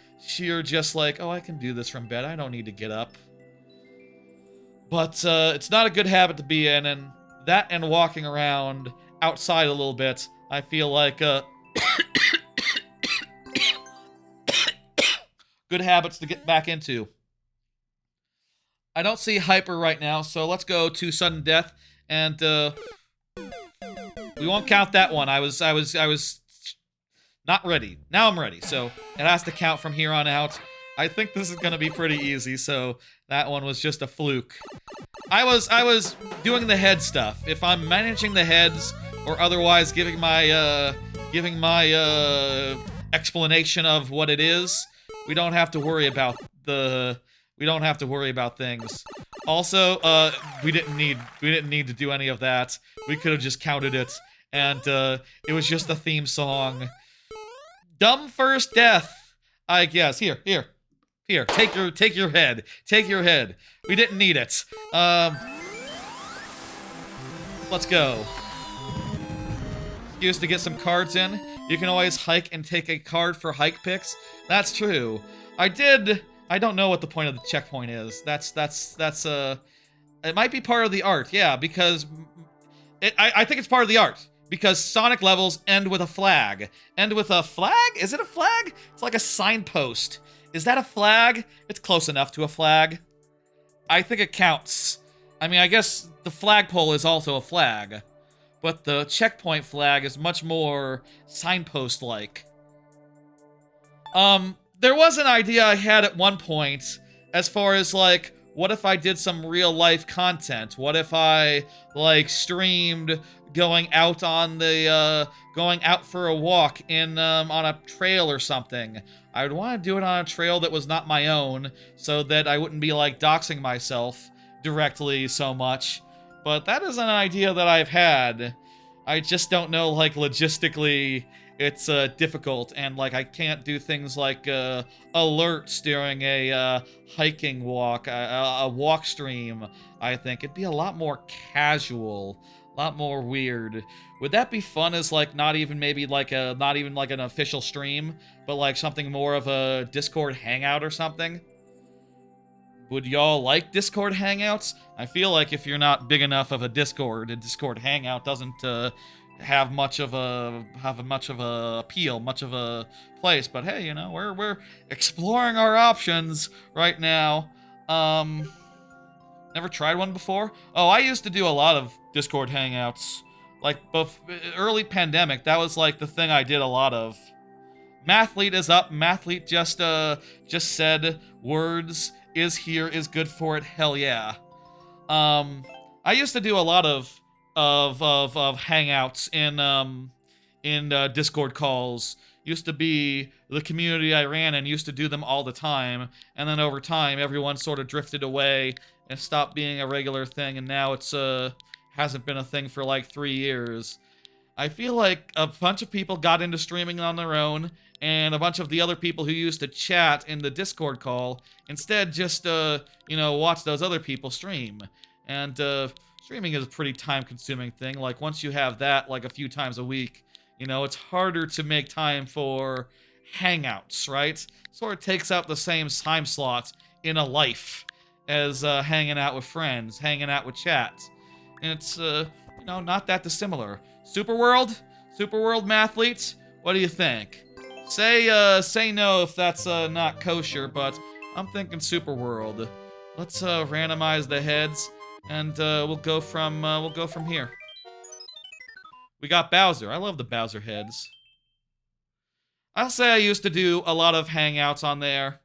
just like, oh, I can do this from bed, I don't need to get up. But it's not a good habit to be in, and that and walking around outside a little bit, I feel like good habits to get back into. I don't see Hyper right now, so let's go to Sudden Death, and we won't count that one. I was not ready. Now I'm ready, so it has to count from here on out. I think this is gonna be pretty easy, so that one was just a fluke. I was doing the head stuff. If I'm managing the heads or otherwise giving my explanation of what it is, we don't have to worry about things. Also, we didn't need to do any of that. We could have just counted it, and it was just a theme song. Dumb first death, I guess. Here, take your head. Take your head. We didn't need it. Let's go. Used to get some cards in. You can always hike and take a card for hike picks. That's true. I don't know what the point of the checkpoint is. That's it might be part of the art, yeah, because I think it's part of the art. Because Sonic levels end with a flag. End with a flag? Is it a flag? It's like a signpost. Is that a flag? It's close enough to a flag. I think it counts. I mean, I guess the flagpole is also a flag. But the checkpoint flag is much more signpost-like. There was an idea I had at one point, as far as, like, what if I did some real-life content? What if I, like, streamed going out for a walk on a trail or something? I would want to do it on a trail that was not my own, so that I wouldn't be, like, doxing myself directly so much. But that is an idea that I've had. I just don't know, like, logistically, it's difficult, and, like, I can't do things like alerts during a hiking walk, a walk stream. I think it'd be a lot more casual, a lot more weird. Would that be fun as, like, not even like an official stream, but like something more of a Discord hangout or something? Would y'all like Discord hangouts? I feel like if you're not big enough of a Discord hangout doesn't have much of a appeal, much of a place. But hey, you know, we're exploring our options right now. Never tried one before? Oh, I used to do a lot of Discord hangouts. Like, early pandemic, that was like the thing I did a lot of. Mathlete is up. Mathlete just said words. Is here, is good for it. Hell yeah. I used to do a lot of hangouts in Discord calls. Used to be the community I ran and used to do them all the time. And then over time, everyone sort of drifted away and stopped being a regular thing. And now it's hasn't been a thing for like 3 years. I feel like a bunch of people got into streaming on their own, and a bunch of the other people who used to chat in the Discord call instead just, you know, watch those other people stream. And streaming is a pretty time-consuming thing. Like, once you have that, like, a few times a week, you know, it's harder to make time for hangouts, right? Sort of takes up the same time slot in a life as hanging out with friends, hanging out with chat. And it's, you know, not that dissimilar. Superworld? Superworld Mathlete? What do you think? Say no if that's not kosher, but I'm thinking Super World. Let's randomize the heads, and we'll go from here. We got Bowser. I love the Bowser heads. I'll say I used to do a lot of hangouts on there.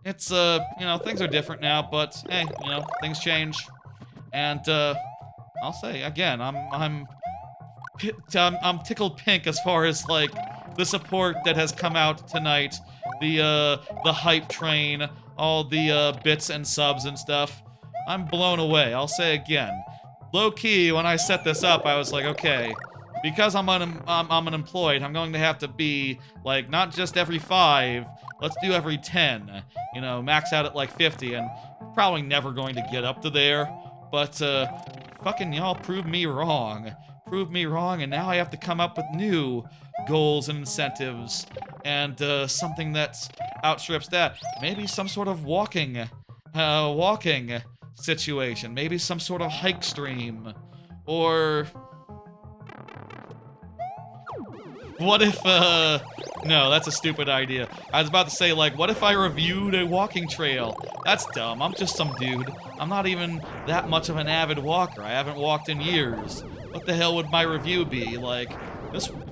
It's you know, things are different now, but hey, you know, things change. And I'll say again, I'm tickled pink as far as like the support that has come out tonight, the hype train, all the bits and subs and stuff. I'm blown away. I'll say again, low key when I set this up, I was like, okay, because I'm unemployed, I'm going to have to be like not just every 5, let's do every 10. You know, max out at like 50, and probably never going to get up to there. But fucking y'all proved me wrong. Proved me wrong, and now I have to come up with new goals and incentives, and something that outstrips that. Maybe some sort of walking situation. Maybe some sort of hike stream, or what if no, that's a stupid idea. I was about to say, like, what if I reviewed a walking trail? That's dumb. I'm just some dude. I'm not even that much of an avid walker. I haven't walked in years. What the hell would my review be? Like,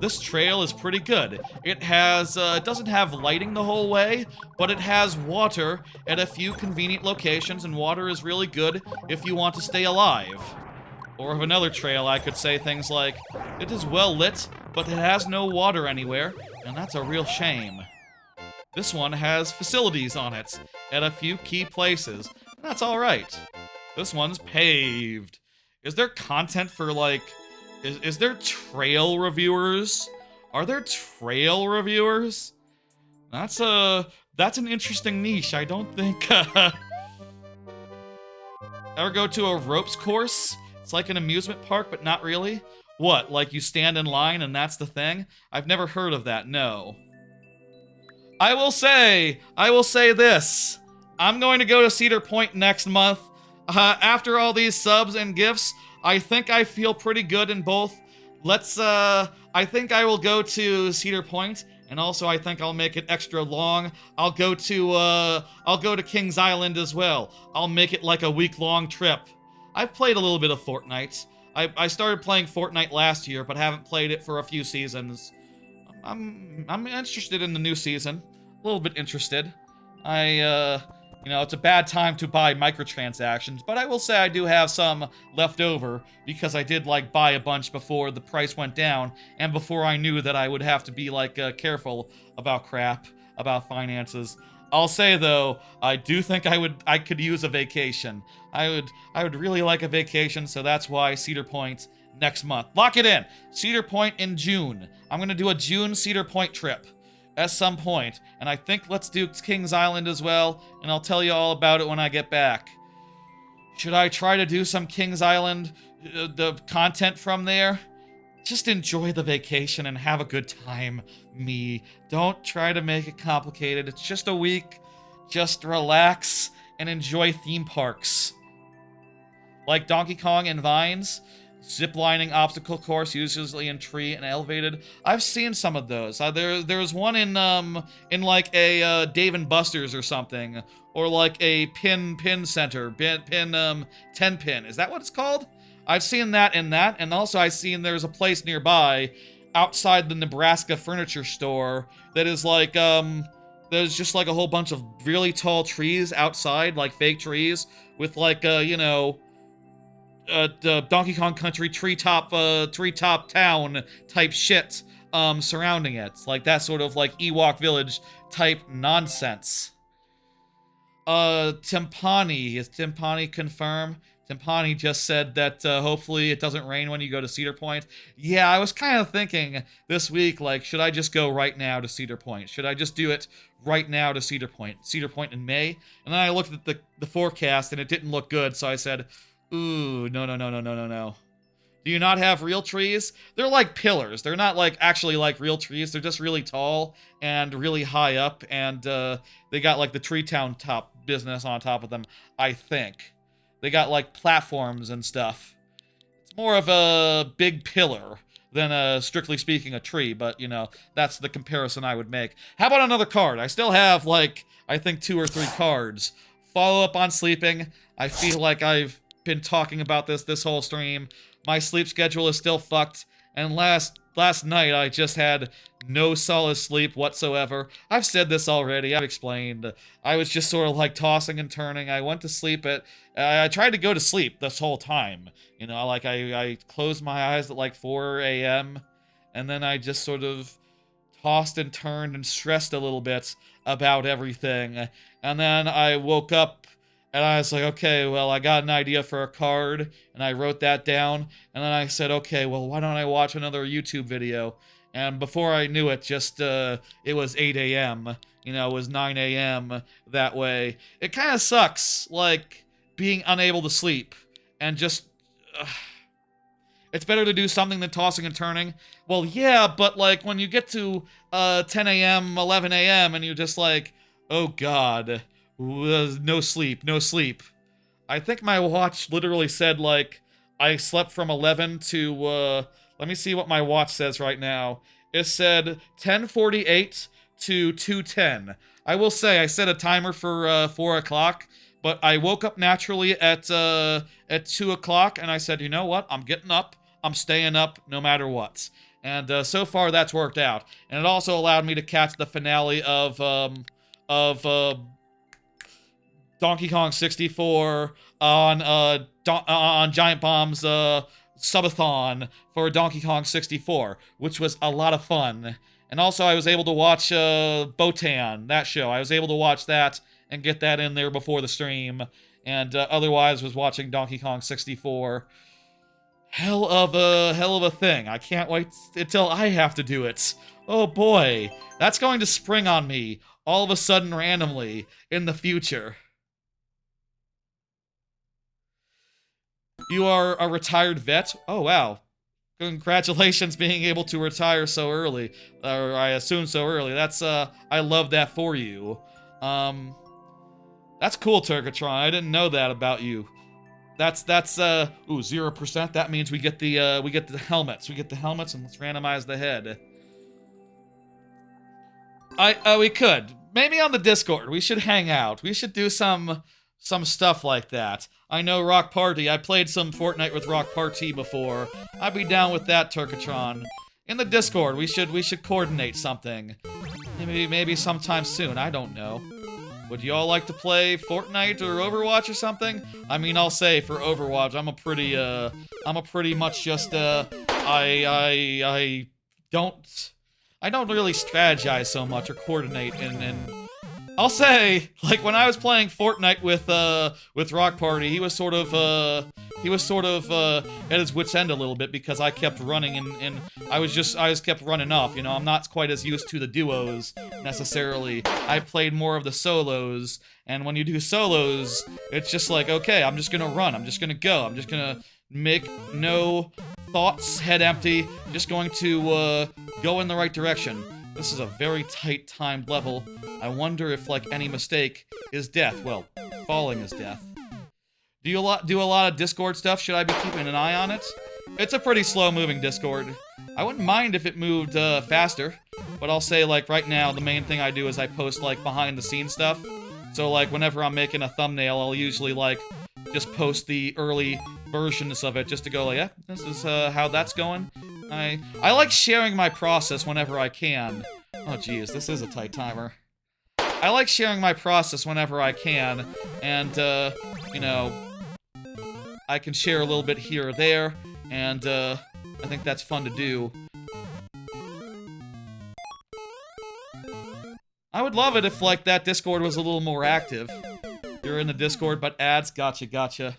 this trail is pretty good. It has, it doesn't have lighting the whole way, but it has water at a few convenient locations, and water is really good if you want to stay alive. Or of another trail, I could say things like, it is well lit, but it has no water anywhere, and that's a real shame. This one has facilities on it at a few key places, and that's alright. This one's paved. Is there content for, like, is there trail reviewers? Are there trail reviewers? That's an interesting niche. I don't think, ever go to a ropes course? It's like an amusement park, but not really. What, like you stand in line and that's the thing? I've never heard of that, no. I will say this. I'm going to go to Cedar Point next month. After all these subs and gifts, I think I feel pretty good in both. I think I will go to Cedar Point, and also I think I'll make it extra long. I'll go to Kings Island as well. I'll make it like a week-long trip. I've played a little bit of Fortnite. I started playing Fortnite last year, but haven't played it for a few seasons. I'm interested in the new season. A little bit interested. You know, it's a bad time to buy microtransactions, but I will say I do have some left over because I did, like, buy a bunch before the price went down and before I knew that I would have to be, like, careful about crap, about finances. I'll say, though, I do think I could use a vacation. I would really like a vacation, so that's why Cedar Point next month. Lock it in! Cedar Point in June. I'm gonna do a June Cedar Point trip at some point, and I think let's do Kings Island as well, and I'll tell you all about it when I get back. Should I try to do some Kings Island, the content from there? Just enjoy the vacation and have a good time, me. Don't try to make it complicated. It's just a week. Just relax and enjoy theme parks. Like Donkey Kong and Vines, ziplining obstacle course, usually in tree and elevated. I've seen some of those. There's one in like a Dave & Buster's or something, or like a pin center, 10 pin. Is that what it's called? I've seen that in that, and also I've seen there's a place nearby outside the Nebraska furniture store that is like there's just like a whole bunch of really tall trees outside, like fake trees with like you know, the Donkey Kong Country treetop town type shit surrounding it. Like that sort of like Ewok Village type nonsense. Timpani. Is Timpani confirmed? Timpani just said that hopefully it doesn't rain when you go to Cedar Point. Yeah, I was kind of thinking this week, like, should I just go right now to Cedar Point? Should I just do it right now to Cedar Point? Cedar Point in May? And then I looked at the forecast and it didn't look good, so I said, ooh, no. Do you not have real trees? They're like pillars. They're not like actually like real trees. They're just really tall and really high up, and they got like the Tree Town top business on top of them, I think. They got like platforms and stuff. It's more of a big pillar. than strictly speaking, a tree. But, you know, that's the comparison I would make. How about another card? I still have, like, I think 2 or 3 cards. Follow up on sleeping. I feel like I've been talking about this whole stream. My sleep schedule is still fucked. And last night, I just had no solid sleep whatsoever. I've said this already. I've explained. I was just sort of like tossing and turning. I went to sleep I tried to go to sleep this whole time. You know, like I closed my eyes at like 4 a.m. and then I just sort of tossed and turned and stressed a little bit about everything. And then I woke up and I was like, okay, well, I got an idea for a card, and I wrote that down, and then I said, okay, well, why don't I watch another YouTube video? And before I knew it, just, it was 8 a.m., you know, it was 9 a.m. that way. It kind of sucks, like, being unable to sleep, and just, it's better to do something than tossing and turning. Well, yeah, but, like, when you get to, 10 a.m., 11 a.m., and you're just like, oh god, no sleep, no sleep. I think my watch literally said, like, I slept from 11 to, let me see what my watch says right now. It said 10:48 to 2:10. I will say, I set a timer for, 4 o'clock, but I woke up naturally at 2 o'clock, and I said, you know what, I'm getting up, I'm staying up no matter what. And, so far, that's worked out. And it also allowed me to catch the finale of Donkey Kong 64 on Giant Bomb's Sub-athon for Donkey Kong 64, which was a lot of fun. And also I was able to watch Botan, that show. I was able to watch that and get that in there before the stream. And otherwise was watching Donkey Kong 64. Hell of a thing. I can't wait until I have to do it. Oh boy, that's going to spring on me all of a sudden randomly in the future. You are a retired vet? Oh, wow. Congratulations being able to retire so early. Or I assume so early. That's, I love that for you. That's cool, Turkatron. I didn't know that about you. That's, ooh, 0%. That means we get the helmets. We get the helmets, and let's randomize the head. We could. Maybe on the Discord. We should hang out. We should do some stuff like that. I know Rock Party. I played some Fortnite with Rock Party before. I'd be down with that, Turkatron. In the Discord, we should coordinate something. Maybe sometime soon. I don't know. Would you all like to play Fortnite or Overwatch or something? I mean, I'll say for Overwatch, I'm a pretty much just I don't really strategize so much or coordinate and I'll say, like, when I was playing Fortnite with Rock Party, he was sort of at his wit's end a little bit because I kept running and I just kept running off, you know. I'm not quite as used to the duos, necessarily. I played more of the solos, and when you do solos, it's just like, okay, I'm just gonna run, I'm just gonna go, I'm just gonna make no thoughts, head empty, just going to, go in the right direction. This is a very tight timed level. I wonder if, like, any mistake is death. Well, falling is death. Do you do a lot of Discord stuff? Should I be keeping an eye on it? It's a pretty slow-moving Discord. I wouldn't mind if it moved, faster. But I'll say, like, right now, the main thing I do is I post, like, behind-the-scenes stuff. So, like, whenever I'm making a thumbnail, I'll usually, like, just post the early versions of it just to go, like, yeah, this is, how that's going. I like sharing my process whenever I can. Oh, geez, this is a tight timer. I like sharing my process whenever I can, and, you know, I can share a little bit here or there, and, I think that's fun to do. I would love it if, like, that Discord was a little more active. You're in the Discord, but ads, gotcha.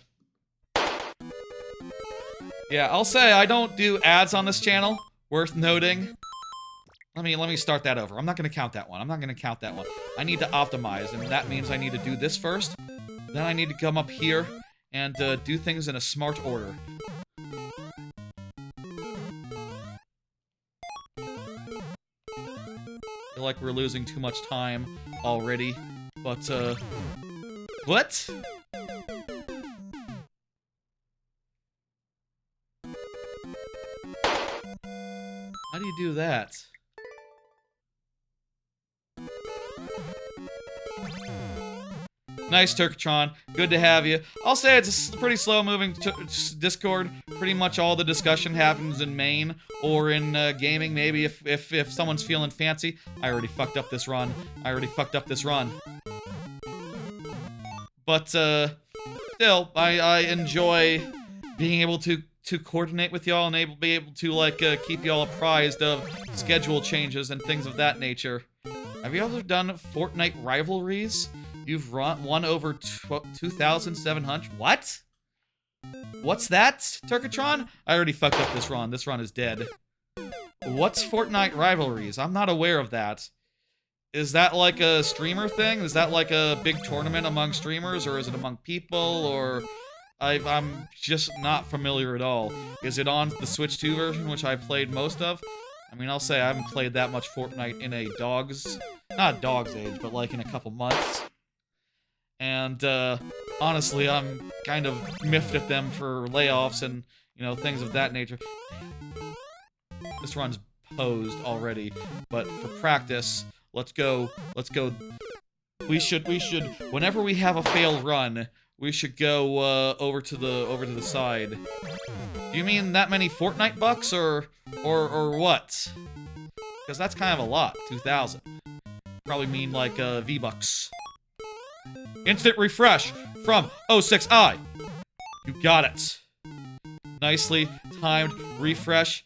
Yeah, I'll say I don't do ads on this channel. Worth noting. Let me start that over. I'm not gonna count that one. I need to optimize, and that means I need to do this first. Then I need to come up here and do things in a smart order. I feel like we're losing too much time already, but what? How do you do that? Nice, Turkatron. Good to have you. I'll say it's a pretty slow-moving Discord. Pretty much all the discussion happens in main or in gaming. Maybe if someone's feeling fancy. I already fucked up this run. But still, I enjoy being able to coordinate with y'all and be able to like keep y'all apprised of schedule changes and things of that nature. Have you ever done Fortnite rivalries? You've won over 2,700. What? What's that, Turkatron? I already fucked up this run. This run is dead. What's Fortnite rivalries? I'm not aware of that. Is that like a streamer thing? Is that like a big tournament among streamers, or is it among people, or... I'm just not familiar at all. Is it on the Switch 2 version, which I played most of? I mean, I'll say I haven't played that much Fortnite in a not dog's age, but like in a couple months. And, honestly, I'm kind of miffed at them for layoffs and, you know, things of that nature. This run's posed already, but for practice, let's go. We should, whenever we have a failed run, we should go, over to the side. Do you mean that many Fortnite bucks, or what? Because that's kind of a lot, 2,000. Probably mean, like, V-bucks. Instant refresh from 06i. You got it. Nicely timed refresh.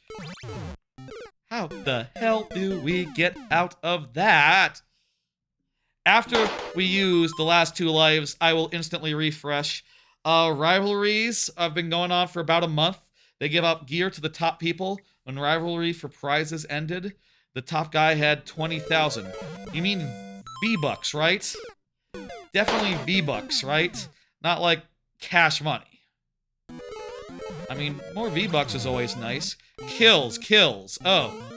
How the hell do we get out of that? After we use the last 2 lives, I will instantly refresh. Rivalries have been going on for about a month. They give out gear to the top people. When rivalry for prizes ended, the top guy had 20,000. You mean V-bucks, right? Definitely V-bucks, right? Not like cash money. I mean, more V-bucks is always nice. Kills. Oh.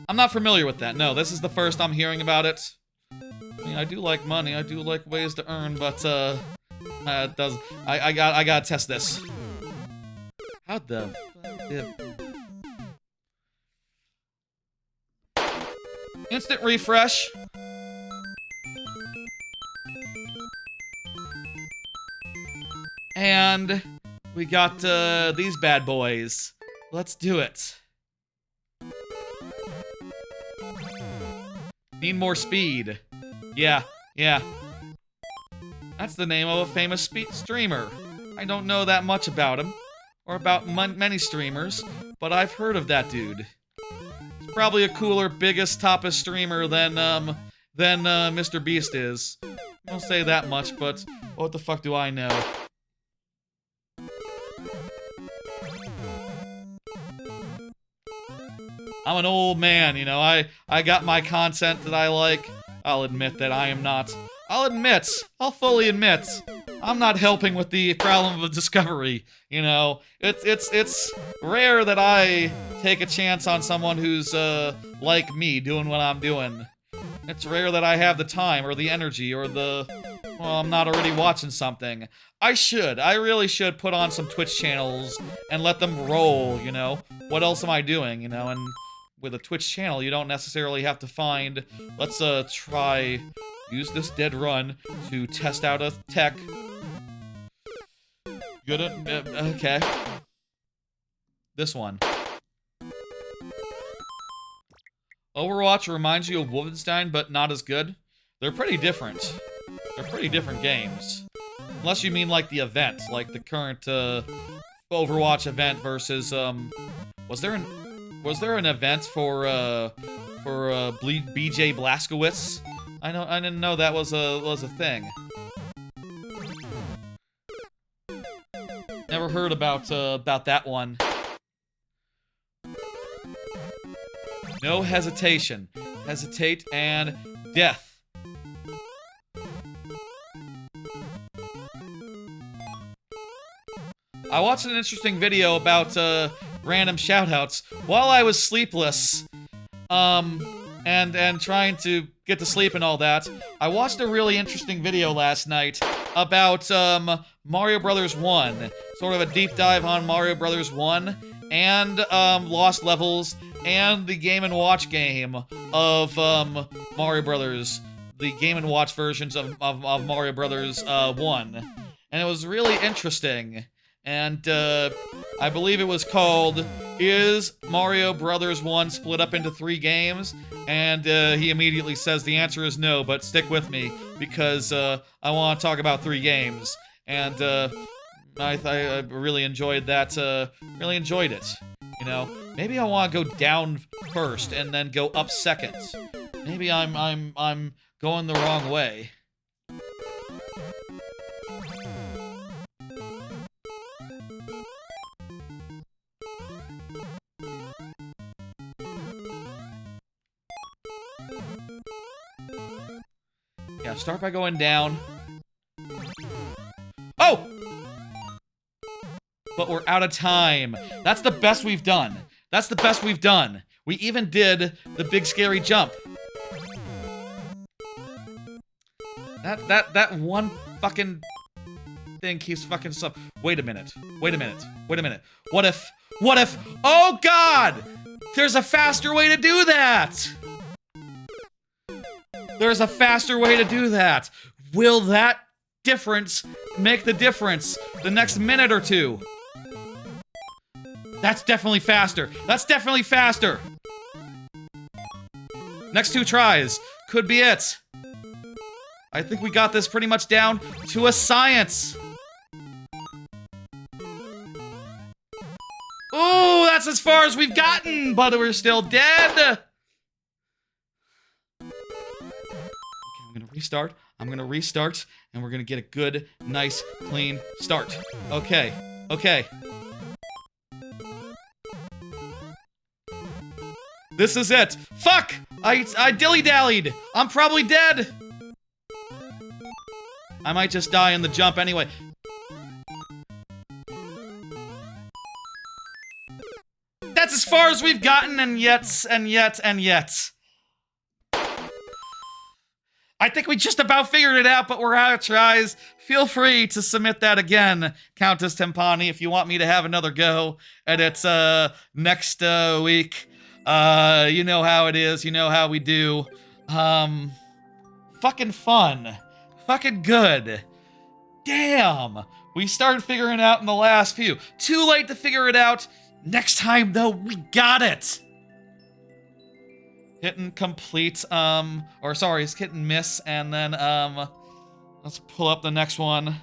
I'm not familiar with that. No, this is the first I'm hearing about it. I mean, I do like money. I do like ways to earn, but, it does... I gotta test this. How the... Instant refresh. And we got these bad boys. Let's do it. Need more speed. Yeah. That's the name of a famous streamer. I don't know that much about him, or about many streamers, but I've heard of that dude. Probably a cooler, biggest, toppest streamer than Mr. Beast is. I won't say that much, but what the fuck do I know? I'm an old man, you know, I got my content that I like. I'll admit that I am not. I'll fully admit, I'm not helping with the problem of discovery, you know. It's rare that I take a chance on someone who's, like me, doing what I'm doing. It's rare that I have the time, or the energy, or the... Well, I'm not already watching something. I really should put on some Twitch channels and let them roll, you know? What else am I doing, you know? And with a Twitch channel, you don't necessarily have to find... Let's, try... Use this dead run to test out a tech. Good, okay. This one. Overwatch reminds you of Wolfenstein, but not as good. They're pretty different. They're pretty different games. Unless you mean like the event, like the current Overwatch event versus was there an event for BJ Blazkowicz? I didn't know that was a thing. Never heard about that one. No hesitation. Hesitate and death. I watched an interesting video about random shoutouts while I was sleepless, and trying to get to sleep and all that. I watched a really interesting video last night about Mario Brothers 1, sort of a deep dive on Mario Brothers 1, and Lost Levels and the Game & Watch game of Mario Brothers, the Game & Watch versions of Mario Brothers 1. And it was really interesting. And I believe it was called, Is Mario Brothers 1 Split Up into 3 Games? And he immediately says the answer is no, but stick with me, because I want to talk about 3 games. And I really enjoyed that, really enjoyed it. You know, maybe I want to go down first and then go up second. Maybe I'm going the wrong way. Yeah, start by going down. Oh! But we're out of time. That's the best we've done. That's the best we've done. We even did the big scary jump. That one fucking thing keeps fucking stuff. Wait a minute. Wait a minute. Wait a minute. What if, oh God! There's a faster way to do that! There's a faster way to do that. Will that difference make the difference the next minute or two? That's definitely faster. That's definitely faster. Next 2 tries. Could be it. I think we got this pretty much down to a science. Ooh, that's as far as we've gotten, but we're still dead. I'm gonna restart, and we're gonna get a good, nice, clean start. Okay, okay. This is it. Fuck! I dilly-dallied! I'm probably dead! I might just die in the jump anyway. That's as far as we've gotten, and yet. I think we just about figured it out, but we're out of tries. Feel free to submit that again, Countess Timpani, if you want me to have another go at it next week. You know how it is. You know how we do. Fucking fun. Fucking good. Damn. We started figuring it out in the last few. Too late to figure it out. Next time, though, we got it. Hit and complete, or sorry, it's hit and miss, and then, let's pull up the next one.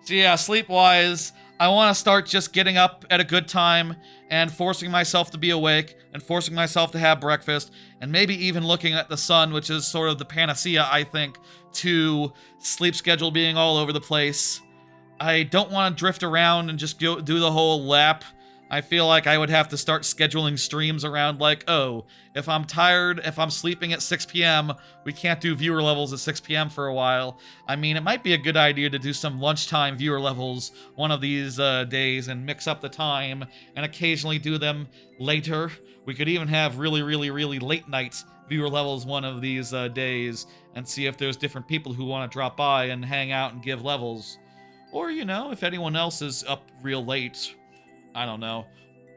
So yeah, sleep-wise, I want to start just getting up at a good time, and forcing myself to be awake, and forcing myself to have breakfast, and maybe even looking at the sun, which is sort of the panacea, I think, to sleep schedule being all over the place. I don't want to drift around and just do the whole lap. I feel like I would have to start scheduling streams around like, oh, if I'm tired, if I'm sleeping at 6 p.m., we can't do viewer levels at 6 p.m. for a while. I mean, it might be a good idea to do some lunchtime viewer levels one of these days and mix up the time and occasionally do them later. We could even have really late night viewer levels one of these days and see if there's different people who want to drop by and hang out and give levels. Or, you know, if anyone else is up real late. I don't know.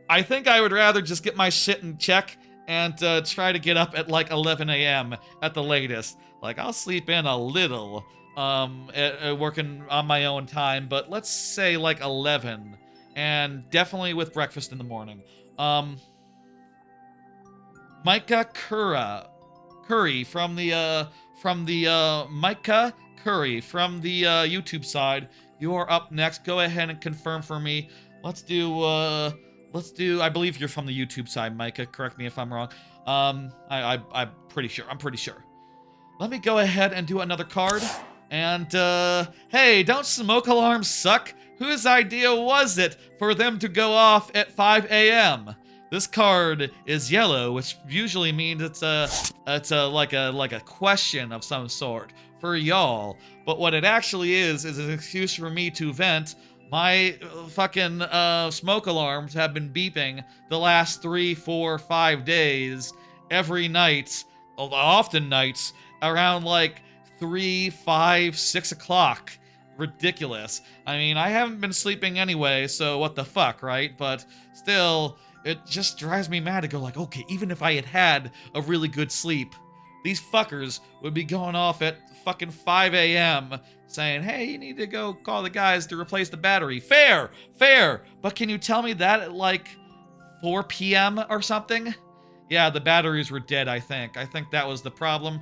I think I would rather just get my shit in check and try to get up at like 11 a.m. at the latest. Like, I'll sleep in a little, working on my own time, but let's say like 11. And definitely with breakfast in the morning. Micah Curry from the Micah Curry from the YouTube side. You're up next. Go ahead and confirm for me. Let's do, I believe you're from the YouTube side, Micah. Correct me if I'm wrong. I'm pretty sure. Let me go ahead and do another card. And, hey, don't smoke alarms suck? Whose idea was it for them to go off at 5 a.m.? This card is yellow, which usually means it's like a question of some sort for y'all. But what it actually is an excuse for me to vent. My fucking smoke alarms have been beeping the last 3, 4, 5 days, every night, often nights, around like 3, 5, 6 o'clock. ridiculous. I mean, I haven't been sleeping anyway, so what the fuck, right? But still, it just drives me mad to go like, okay, even if I had had a really good sleep, these fuckers would be going off at fucking 5 a.m. saying, hey, you need to go call the guys to replace the battery. Fair, fair, but can you tell me that at like 4 p.m. or something? Yeah, the batteries were dead, I think. I think that was the problem.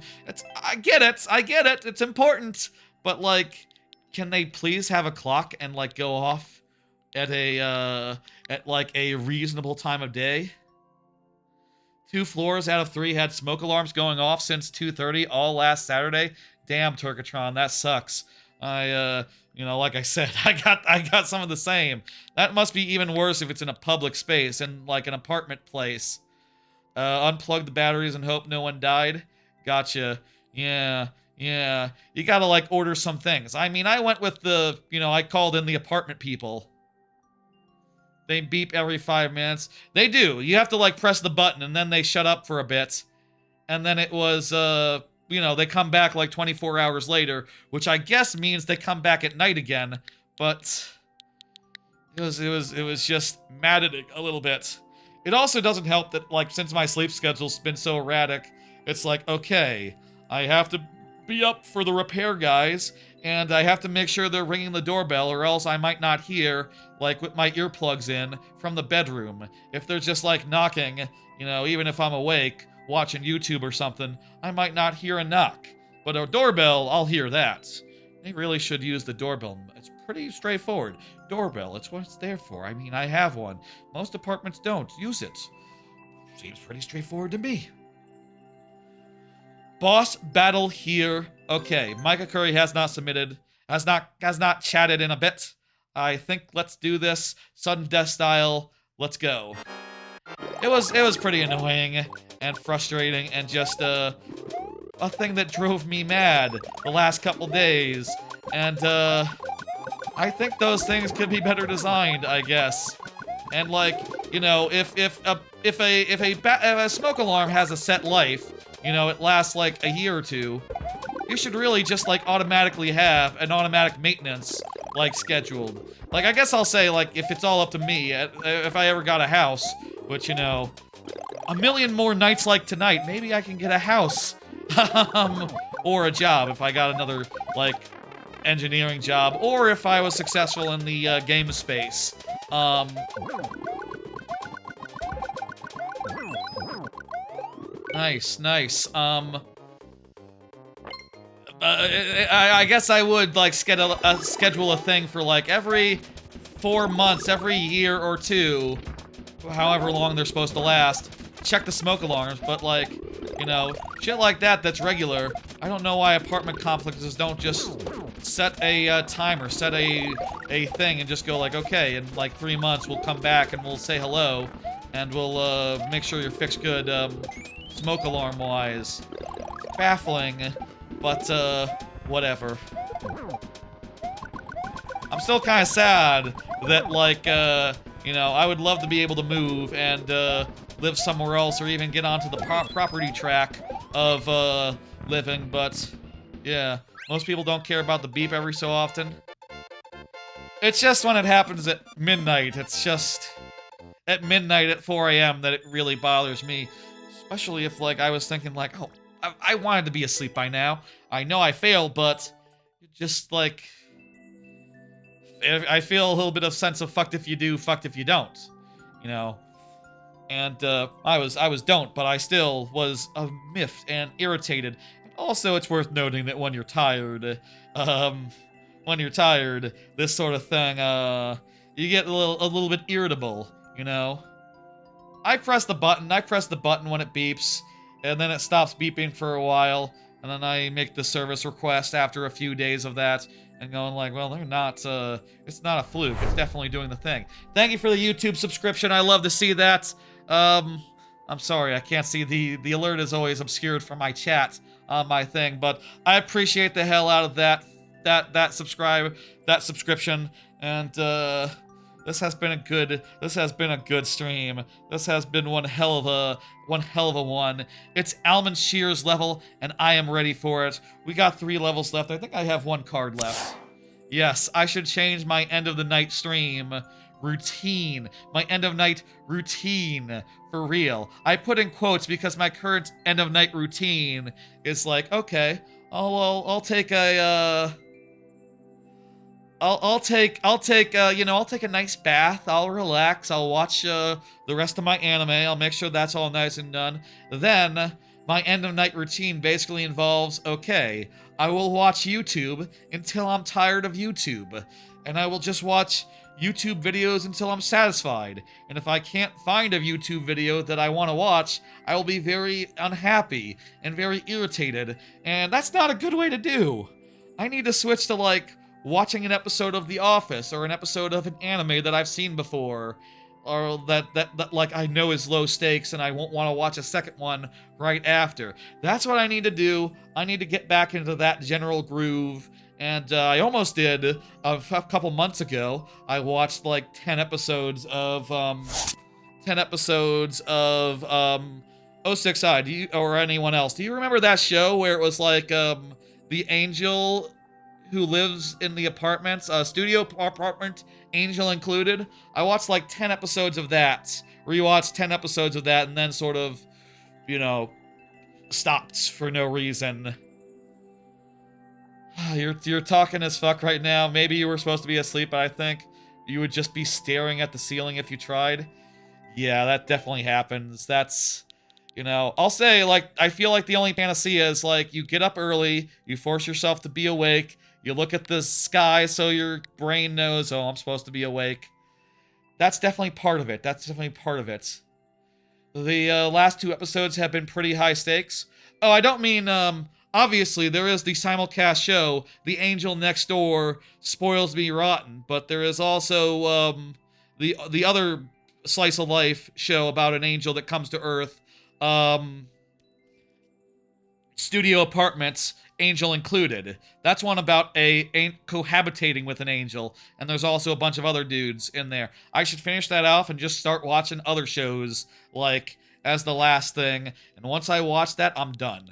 I get it, it's important, but like, can they please have a clock and like go off at like a reasonable time of day? 2 floors out of 3 had smoke alarms going off since 2:30 all last Saturday. Damn, Turkatron, that sucks. You know, like I said, I got some of the same. That must be even worse if it's in a public space, in like an apartment place. Unplug the batteries and hope no one died. Gotcha. Yeah. You gotta like order some things. I mean, I went with the, you know, I called in the apartment people. They beep every 5 minutes. They do. You have to like press the button and then they shut up for a bit. And then it was, you know, they come back like 24 hours later, which I guess means they come back at night again. But it was just maddening a little bit. It also doesn't help that, like, since my sleep schedule's been so erratic, it's like, okay, I have to be up for the repair guys, and I have to make sure they're ringing the doorbell, or else I might not hear, like, with my earplugs in, from the bedroom. If they're just, like, knocking, you know, even if I'm awake, watching YouTube or something, I might not hear a knock. But a doorbell, I'll hear that. They really should use the doorbell. It's pretty straightforward. Doorbell, it's what it's there for. I mean, I have one. Most apartments don't use it. Seems pretty straightforward to me. Boss battle here. Okay, Micah Curry has not submitted. Has not chatted in a bit. I think let's do this sudden death style. Let's go. It was pretty annoying and frustrating and just a thing that drove me mad the last couple days. And I think those things could be better designed, I guess. And like, you know, if a smoke alarm has a set life, you know, it lasts like a year or two, you should really just like automatically have an automatic maintenance like scheduled. Like, I guess I'll say, like, if it's all up to me, if I ever got a house, which, you know, a million more nights like tonight, maybe I can get a house. Or a job if I got another, like, engineering job, or if I was successful in the game space. Nice. I guess I would, like, schedule a thing for, like, every 4 months, every year or two, however long they're supposed to last, check the smoke alarms, but, like, you know, shit like that that's regular. I don't know why apartment complexes don't just set a timer, set a thing, and just go like, okay, in like 3 months we'll come back and we'll say hello, and we'll make sure you're fixed good, smoke alarm wise. Baffling, but whatever. I'm still kind of sad that, like, you know, I would love to be able to move and live somewhere else, or even get onto the property track of living, but yeah, most people don't care about the beep every so often. It's just when it happens at midnight, it's just at midnight at 4 a.m. that it really bothers me, especially if, like, I was thinking, like, oh, I wanted to be asleep by now. I know I failed, but just, like, I feel a little bit of sense of fucked if you do, fucked if you don't, you know? And, I was don't, but I still was miffed and irritated. Also, it's worth noting that when you're tired, this sort of thing, you get a little bit irritable, you know? I press the button when it beeps, and then it stops beeping for a while, and then I make the service request after a few days of that, and going like, well, they're not, it's not a fluke, it's definitely doing the thing. Thank you for the YouTube subscription, I love to see that. I'm sorry, I can't see the alert is always obscured from my chat on my thing, but I appreciate the hell out of that subscription, and this has been a good stream. This has been one hell of a one. It's Almond Shear's level, and I am ready for it. We got 3 levels left. I think I have 1 card left. Yes, I should change my end of the night stream routine. My end of night routine. For real. I put in quotes because my current end of night routine is like, okay, I'll take a, I'll take a nice bath. I'll relax. I'll watch the rest of my anime. I'll make sure that's all nice and done. Then my end of night routine basically involves, okay, I will watch YouTube until I'm tired of YouTube, and I will just watch YouTube videos until I'm satisfied. And if I can't find a YouTube video that I want to watch, I will be very unhappy and very irritated, and that's not a good way to do. I need to switch to like watching an episode of The Office or an episode of an anime that I've seen before, or that like I know is low stakes and I won't want to watch a second one right after. That's what I need to do. I need to get back into that general groove, and I almost did a couple months ago. I watched like 10 episodes of 06I. Do you, or anyone else, do you remember that show where it was like the angel who lives in the apartments, studio apartment, angel included? I watched like 10 episodes of that, rewatched 10 episodes of that, and then sort of, you know, stopped for no reason. You're talking as fuck right now. Maybe you were supposed to be asleep, but I think you would just be staring at the ceiling if you tried. Yeah, that definitely happens. That's, you know, I'll say, like, I feel like the only panacea is, like, you get up early, you force yourself to be awake, you look at the sky so your brain knows, oh, I'm supposed to be awake. That's definitely part of it. That's definitely part of it. The last 2 episodes have been pretty high stakes. Oh, I don't mean, obviously there is the simulcast show, The Angel Next Door Spoils Me Rotten, but there is also, the other slice of life show about an angel that comes to Earth, Studio Apartments, Angel Included. That's one about a cohabitating with an angel, and there's also a bunch of other dudes in there. I should finish that off and just start watching other shows, like, as the last thing, and once I watch that, I'm done.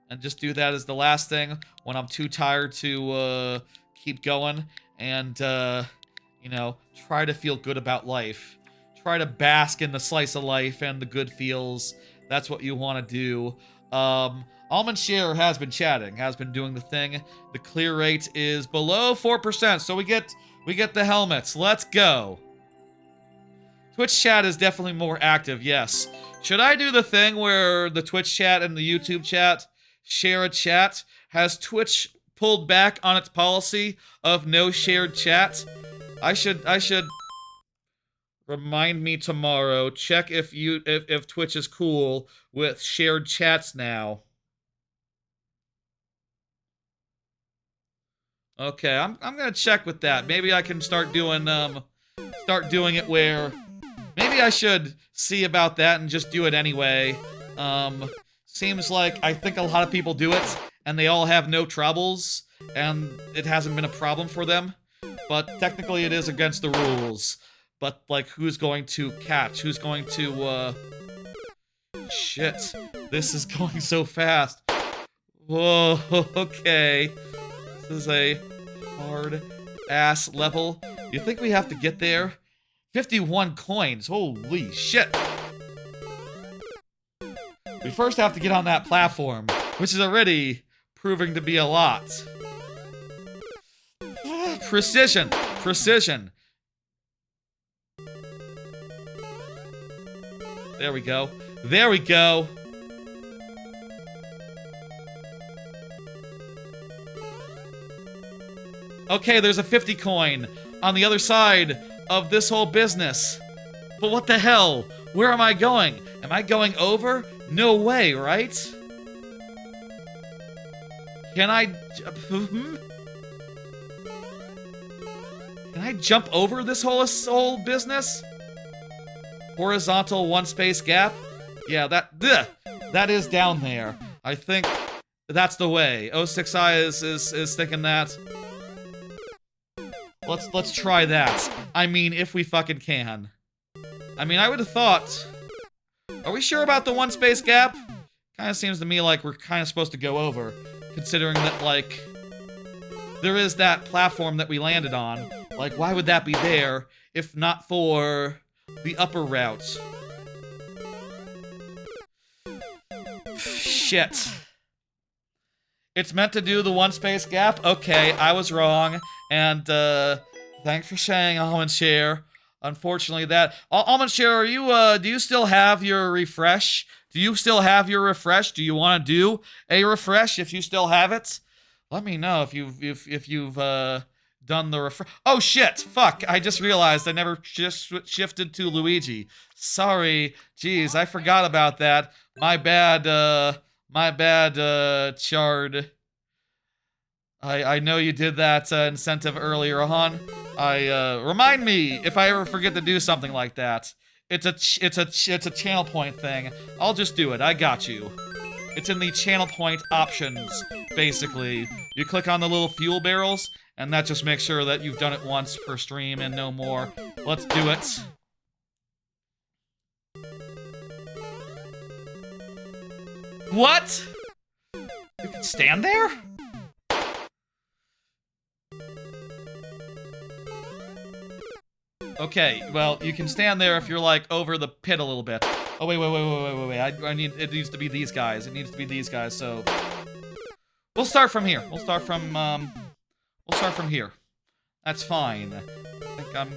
And just do that as the last thing when I'm too tired to, keep going, and, you know, try to feel good about life. Try to bask in the slice of life and the good feels. That's what you want to do. Almond Share has been chatting, has been doing the thing. The clear rate is below 4%, so we get the helmets. Let's go. Twitch chat is definitely more active, yes. Should I do the thing where the Twitch chat and the YouTube chat share a chat? Has Twitch pulled back on its policy of no shared chat? I should remind me tomorrow. Check if Twitch is cool with shared chats now. Okay, I'm gonna check with that. Maybe I can start doing it where maybe I should see about that and just do it anyway. Seems like I think a lot of people do it and they all have no troubles and it hasn't been a problem for them. But technically it is against the rules. But like, who's going to catch? Who's going to shit. This is going so fast. Whoa, okay. This is a hard-ass level. You think we have to get there? 51 coins, holy shit. We first have to get on that platform, which is already proving to be a lot. Precision, precision. There we go. There we go. Okay, there's a 50 coin on the other side of this whole business. But what the hell? Where am I going? Am I going over? No way, right? Can I... Can I jump over this whole business? Horizontal one space gap? Yeah, that is down there. I think that's the way. 06I is thinking that. Let's try that. I mean, if we fucking can. I mean, I would have thought... Are we sure about the one space gap? Kinda seems to me like we're kinda supposed to go over. Considering that, like... there is that platform that we landed on. Like, why would that be there if not for the upper route? Shit. It's meant to do the one space gap? Okay, I was wrong. And, thanks for saying, Almond Share. Unfortunately, that... Almond Share, are you, do you still have your refresh? Do you still have your refresh? Do you want to do a refresh if you still have it? Let me know if you've done the refresh. Oh, shit! Fuck! I just realized I never just shifted to Luigi. Sorry. Jeez, I forgot about that. My bad, Chard. I know you did that incentive earlier on. Remind me if I ever forget to do something like that. It's a channel point thing. I'll just do it. I got you. It's in the channel point options, basically. You click on the little fuel barrels, and that just makes sure that you've done it once per stream and no more. Let's do it. What? You can stand there? Okay, well, you can stand there if you're, like, over the pit a little bit. Oh, wait. I need, it needs to be these guys. It needs to be these guys, so... We'll start from here. We'll start from here. That's fine. I think I'm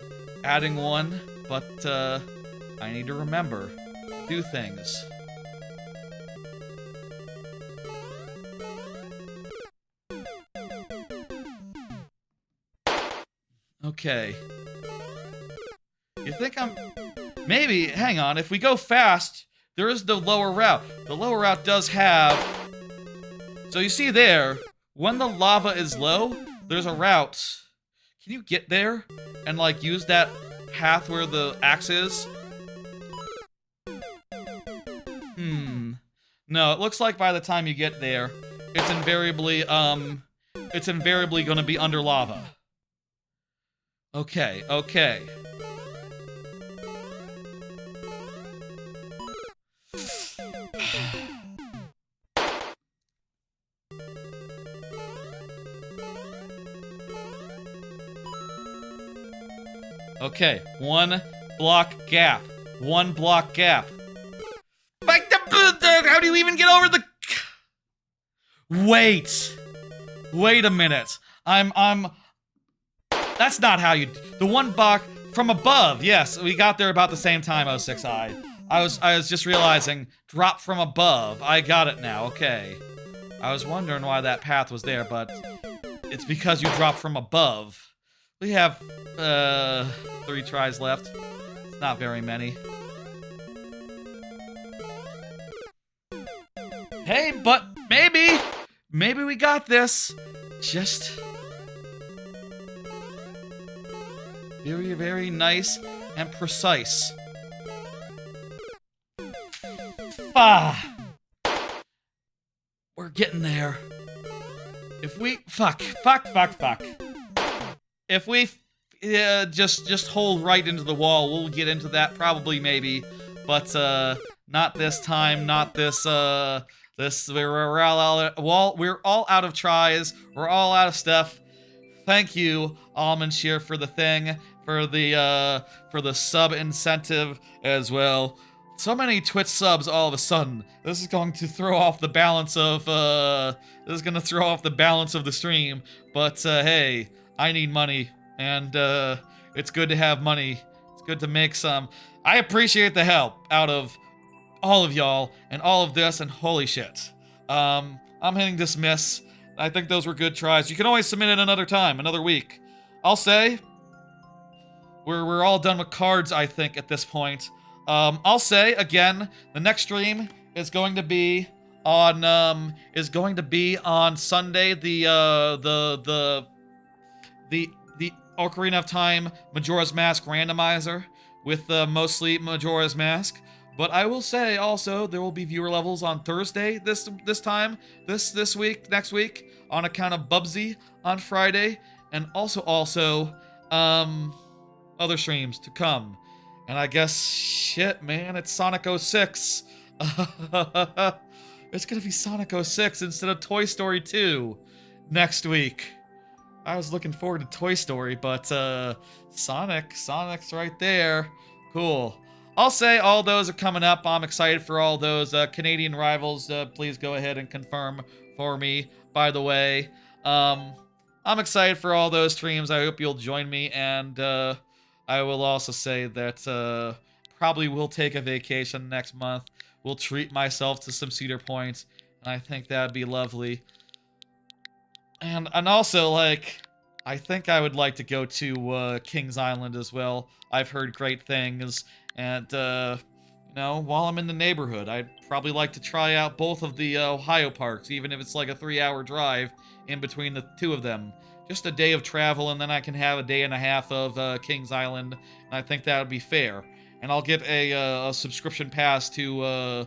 adding one, but, I need to remember. Do things. Okay. You think I'm... Maybe, hang on, if we go fast, there is the lower route. The lower route does have... So you see there, when the lava is low, there's a route. Can you get there and, like, use that path where the axe is? No, it looks like by the time you get there, it's invariably gonna be under lava. Okay. Okay, one block gap. How do you even get over the... Wait a minute. That's not how you... The one block from above. Yes, we got there about the same time, 06i. I was just realizing, drop from above. I got it now, okay. I was wondering why that path was there, but it's because you drop from above. We have, 3 tries left. It's not very many. Hey, but maybe we got this. Just very, very nice and precise. We're getting there. If we... Fuck. If we just hold right into the wall, we'll get into that probably, maybe. But, not this time, not this, we're all out of tries. We're all out of stuff. Thank you, Almond Shear, for the thing, for the sub incentive as well. So many Twitch subs all of a sudden. This is going to throw off the balance of, the stream. But, hey, I need money, and, it's good to have money. It's good to make some. I appreciate the help out of all of y'all, and all of this, and holy shit. I'm hitting dismiss. I think those were good tries. You can always submit it another time, another week. I'll say, we're all done with cards, I think, at this point. I'll say, again, the next stream is going to be on, Sunday, the Ocarina of Time Majora's Mask randomizer with, mostly Majora's Mask. But I will say also there will be viewer levels on Thursday this week, next week, on account of Bubsy on Friday, and also other streams to come. And I guess shit, man, it's Sonic 06. It's gonna be Sonic 06 instead of Toy Story 2 next week. I was looking forward to Toy Story, but Sonic's right there. Cool. I'll say all those are coming up. I'm excited for all those Canadian rivals. Please go ahead and confirm for me, by the way. I'm excited for all those streams. I hope you'll join me, and I will also say that probably will take a vacation next month. Will treat myself to some Cedar Point, and I think that'd be lovely. And also, like, I think I would like to go to Kings Island as well. I've heard great things, and you know, while I'm in the neighborhood, I'd probably like to try out both of the Ohio parks, even if it's like a 3-hour drive in between the two of them. Just a day of travel, and then I can have a day and a half of Kings Island, and I think that would be fair. And I'll get a subscription pass to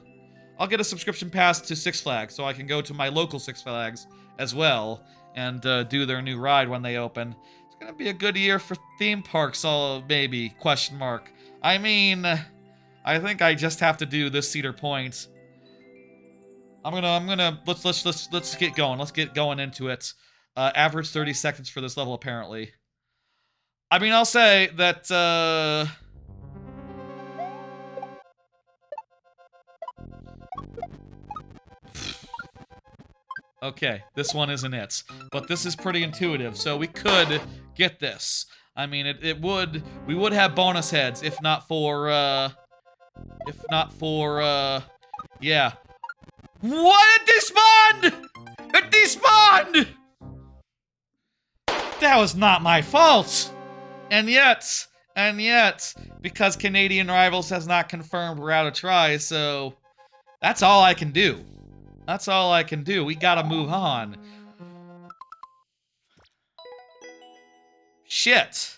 Six Flags, so I can go to my local Six Flags as well and do their new ride when they open. It's gonna be a good year for theme parks, maybe, question mark. I mean, I think I just have to do this Cedar Point. Let's get going. Let's get going into it. Average 30 seconds for this level, apparently. I mean, I'll say that, okay, this one isn't it. But this is pretty intuitive, so we could get this. I mean, we would have bonus heads if not for, yeah. What? It despawned! It despawned! That was not my fault! And yet, because Canadian Rivals has not confirmed we're out of tries, so that's all I can do. That's all I can do. We gotta move on. Shit.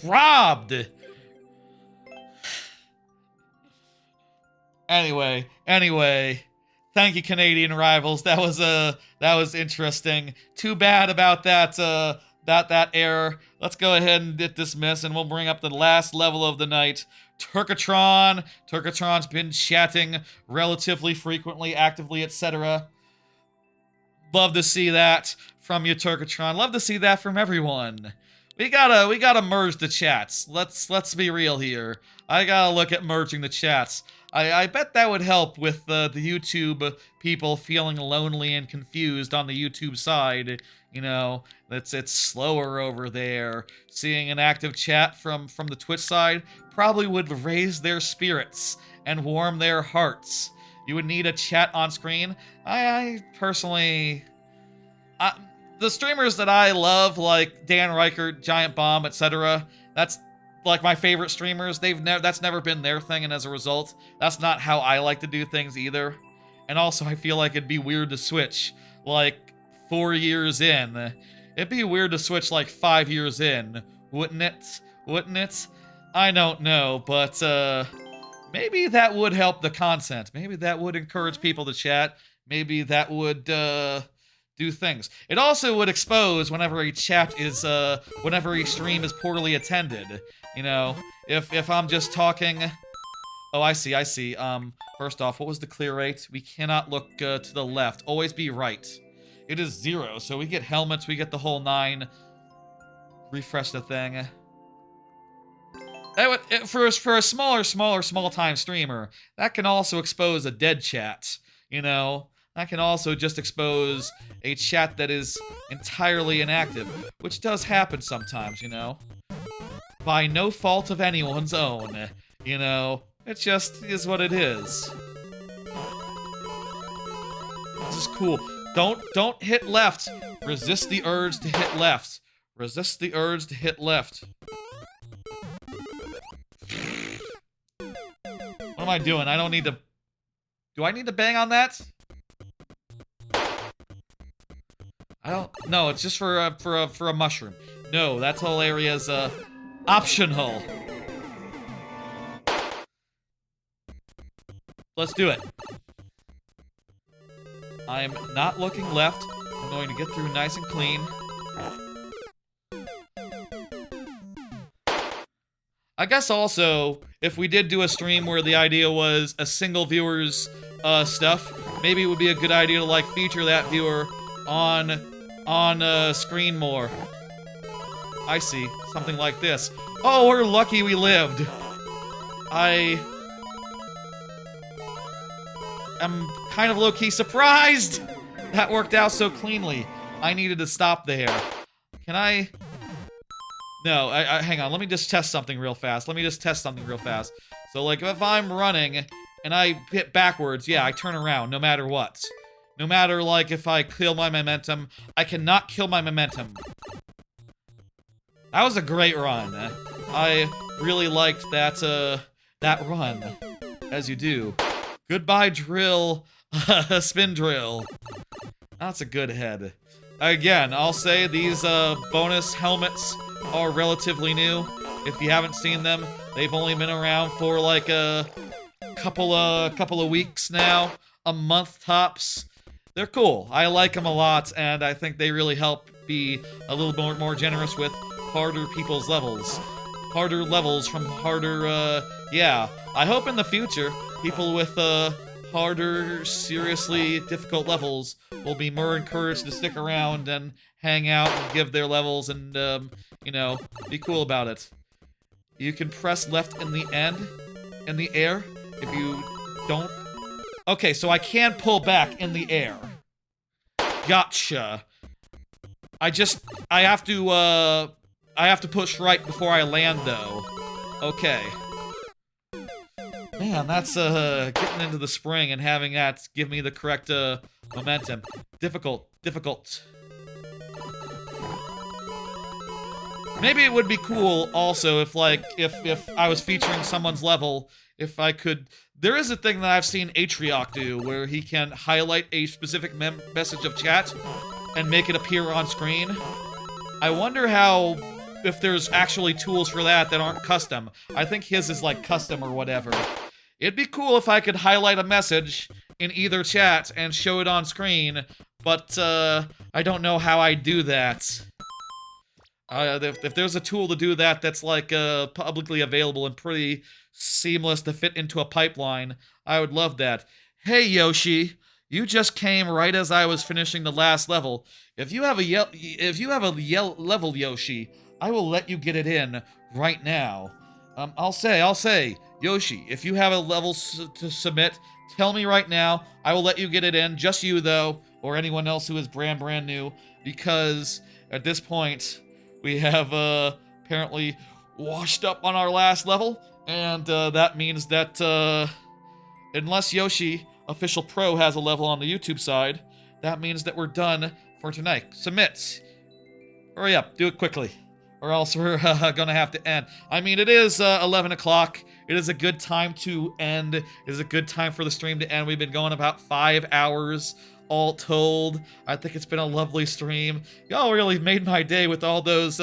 Robbed. Anyway. Thank you, Canadian Rivals. That was interesting. Too bad about that error. Let's go ahead and hit dismiss, and we'll bring up the last level of the night. Turkatron. Turkatron's been chatting relatively frequently, actively, etc. Love to see that from you, Turkatron. Love to see that from everyone. We gotta merge the chats. Let's be real here. I gotta look at merging the chats. I bet that would help with the YouTube people feeling lonely and confused on the YouTube side. You know, it's slower over there. Seeing an active chat from the Twitch side probably would raise their spirits and warm their hearts. You would need a chat on screen. I personally... the streamers that I love, like Dan Reichert, Giant Bomb, etc., that's like my favorite streamers. That's never been their thing, and as a result, that's not how I like to do things either. And also, I feel like it'd be weird to switch, like, 4 years in. It'd be weird to switch, like, 5 years in, wouldn't it? Wouldn't it? I don't know, but, maybe that would help the content. Maybe that would encourage people to chat. Maybe that would, do things. It also would expose whenever a chat is, whenever a stream is poorly attended. You know, if I'm just talking... Oh, I see. First off, what was the clear rate? We cannot look to the left. Always be right. It is 0, so we get helmets, we get the whole 9. Refresh the thing. That would, for a small-time streamer, that can also expose a dead chat, you know? That can also just expose a chat that is entirely inactive, which does happen sometimes, you know? By no fault of anyone's own, you know? It just is what it is. This is cool. Don't hit left. Resist the urge to hit left. Resist the urge to hit left. What am I doing? I don't need to... Do I need to bang on that? I don't... No, it's just for a mushroom. No, that whole area is, optional. Let's do it. I'm not looking left. I'm going to get through nice and clean. I guess also, if we did do a stream where the idea was a single viewer's stuff, maybe it would be a good idea to, like, feature that viewer on screen more. I see. Something like this. Oh, we're lucky we lived. I am kind of low-key surprised! That worked out so cleanly. I needed to stop there. Can I... No, hang on. Let me just test something real fast. So, like, if I'm running and I hit backwards, yeah, I turn around no matter what. No matter, like, if I kill my momentum, I cannot kill my momentum. That was a great run. I really liked that run. As you do. Goodbye, drill. Spin drill. That's a good head. Again, I'll say these bonus helmets are relatively new. If you haven't seen them, they've only been around for like a couple of weeks now, a month tops. They're cool. I like them a lot, and I think they really help be a little more generous with harder people's levels. Harder levels from harder, yeah. I hope in the future, people with harder, seriously difficult levels will be more encouraged to stick around and hang out and give their levels and, you know, be cool about it. You can press left in the air, if you don't... Okay, so I can pull back in the air. Gotcha. I have to push right before I land, though. Okay. Man, that's, getting into the spring and having that give me the correct, momentum. Difficult. Maybe it would be cool, also, if, like, if I was featuring someone's level, if I could... There is a thing that I've seen Atrioc do, where he can highlight a specific message of chat and make it appear on screen. I wonder how... if there's actually tools for that aren't custom. I think his is, like, custom or whatever. It'd be cool if I could highlight a message in either chat and show it on screen, but, I don't know how I do that. If there's a tool to do that that's, like, publicly available and pretty seamless to fit into a pipeline, I would love that. Hey, Yoshi, you just came right as I was finishing the last level. If you have a level, Yoshi, I will let you get it in right now. I'll say, Yoshi, if you have a level to submit, tell me right now. I will let you get it in. Just you, though, or anyone else who is brand new, because at this point, we have, apparently washed up on our last level, and, that means that, unless Yoshi, Official Pro, has a level on the YouTube side, that means that we're done for tonight. Submit. Hurry up, do it quickly, or else we're, gonna have to end. I mean, it is, 11 o'clock. It is a good time to end. It is a good time for the stream to end. We've been going about 5 hours, all told. I think it's been a lovely stream. Y'all really made my day with all those,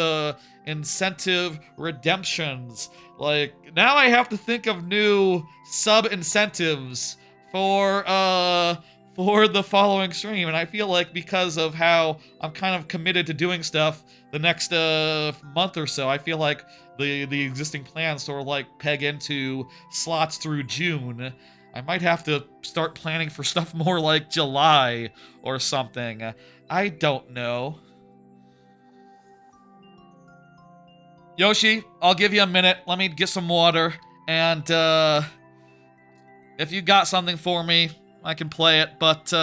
incentive redemptions. Like, now I have to think of new sub-incentives for the following stream, and I feel like because of how I'm kind of committed to doing stuff the next, month or so, I feel like the existing plans sort of, like, peg into slots through June. I might have to start planning for stuff more like July or something. I don't know. Yoshi, I'll give you a minute. Let me get some water. And, if you got something for me, I can play it. But,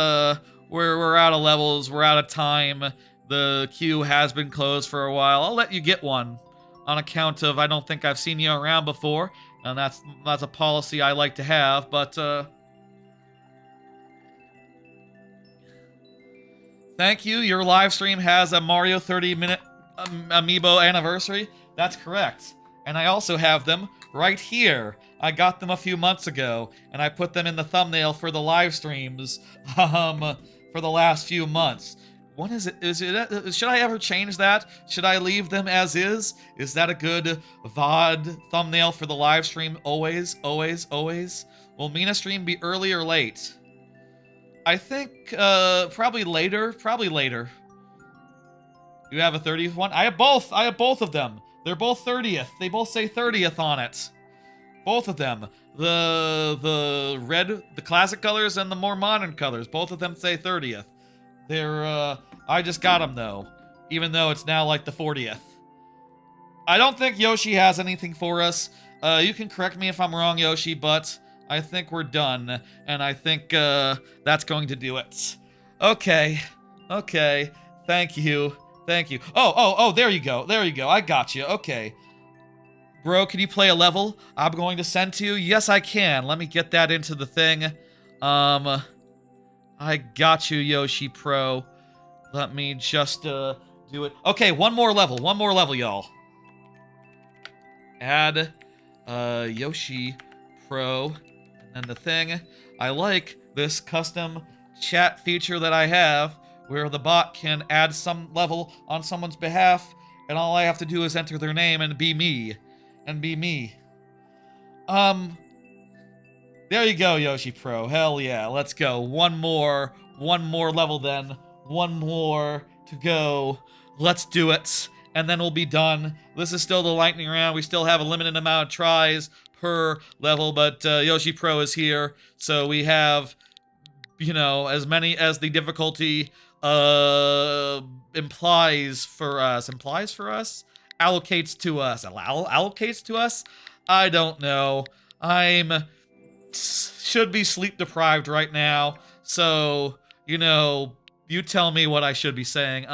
we're out of levels. We're out of time. The queue has been closed for a while. I'll let you get one on account of I don't think I've seen you around before. And that's a policy I like to have, but, thank you. Your live stream has a Mario 30-minute amiibo anniversary. That's correct. And I also have them right here. I got them a few months ago, and I put them in the thumbnail for the live streams, for the last few months. What is it? Should I ever change that? Should I leave them as is? Is that a good VOD thumbnail for the live stream? Always? Will Mina stream be early or late? I think, probably later. You have a 30th one? I have both of them. They're both 30th. They both say 30th on it. Both of them. the red, the classic colors, and the more modern colors. Both of them say 30th. They're, I just got them, though. Even though it's now, like, the 40th. I don't think Yoshi has anything for us. You can correct me if I'm wrong, Yoshi, but I think we're done. And I think, that's going to do it. Okay. Okay. Thank you. Thank you. Oh, there you go. There you go. I got you. Okay. Bro, can you play a level I'm going to send to you? Yes, I can. Let me get that into the thing. I got you, Yoshi Pro. Let me just, do it. Okay, one more level, y'all. Add, Yoshi Pro, and then the thing. I like this custom chat feature that I have, where the bot can add some level on someone's behalf, and all I have to do is enter their name and be me. There you go, Yoshi Pro. Hell yeah, let's go. One more level then. One more to go. Let's do it. And then we'll be done. This is still the lightning round. We still have a limited amount of tries per level, but Yoshi Pro is here. So we have, you know, as many as the difficulty implies for us. Allocates to us. Allocates to us? I don't know. Should be sleep deprived right now. So, you know, you tell me what I should be saying.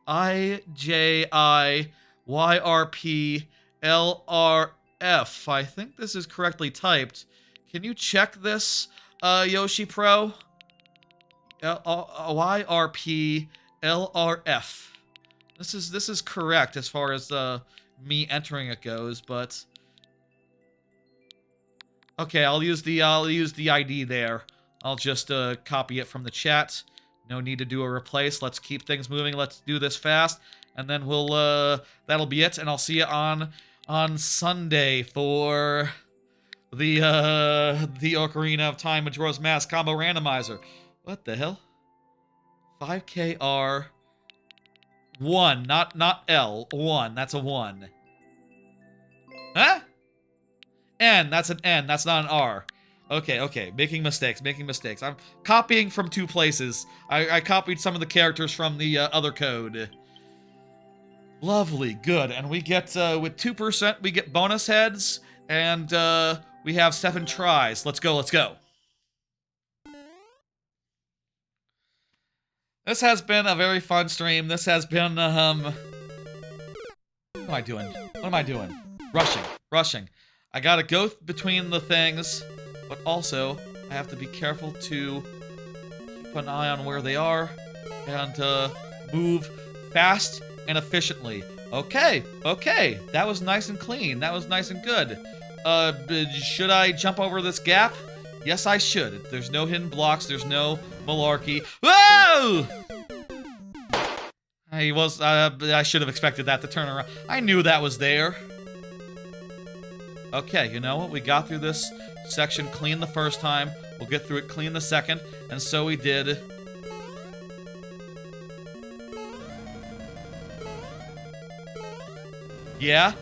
IJIYRPLRF. I think this is correctly typed. Can you check this, Yoshi Pro? YRPLRF. This is correct as far as me entering it goes, but okay, I'll use the ID there. I'll just copy it from the chat. No need to do a replace. Let's keep things moving. Let's do this fast, and then we'll that'll be it. And I'll see you on Sunday for the Ocarina of Time Majora's Mask combo randomizer. What the hell? 5KR 1, not L. 1. That's a 1. Huh? N. That's an N. That's not an R. Okay. Making mistakes. I'm copying from two places. I copied some of the characters from the other code. Lovely. Good. And we get, with 2%, we get bonus heads. And, we have 7 tries. Let's go. This has been a very fun stream. This has been, what am I doing? Rushing. I gotta go between the things, but also, I have to be careful to keep an eye on where they are, and, move fast and efficiently. Okay, that was nice and clean. That was nice and good. Should I jump over this gap? Yes, I should. There's no hidden blocks, there's no malarkey. Whoa! I should have expected that to turn around. I knew that was there. Okay, you know what? We got through this section clean the first time. We'll get through it clean the second. And so we did. Yeah,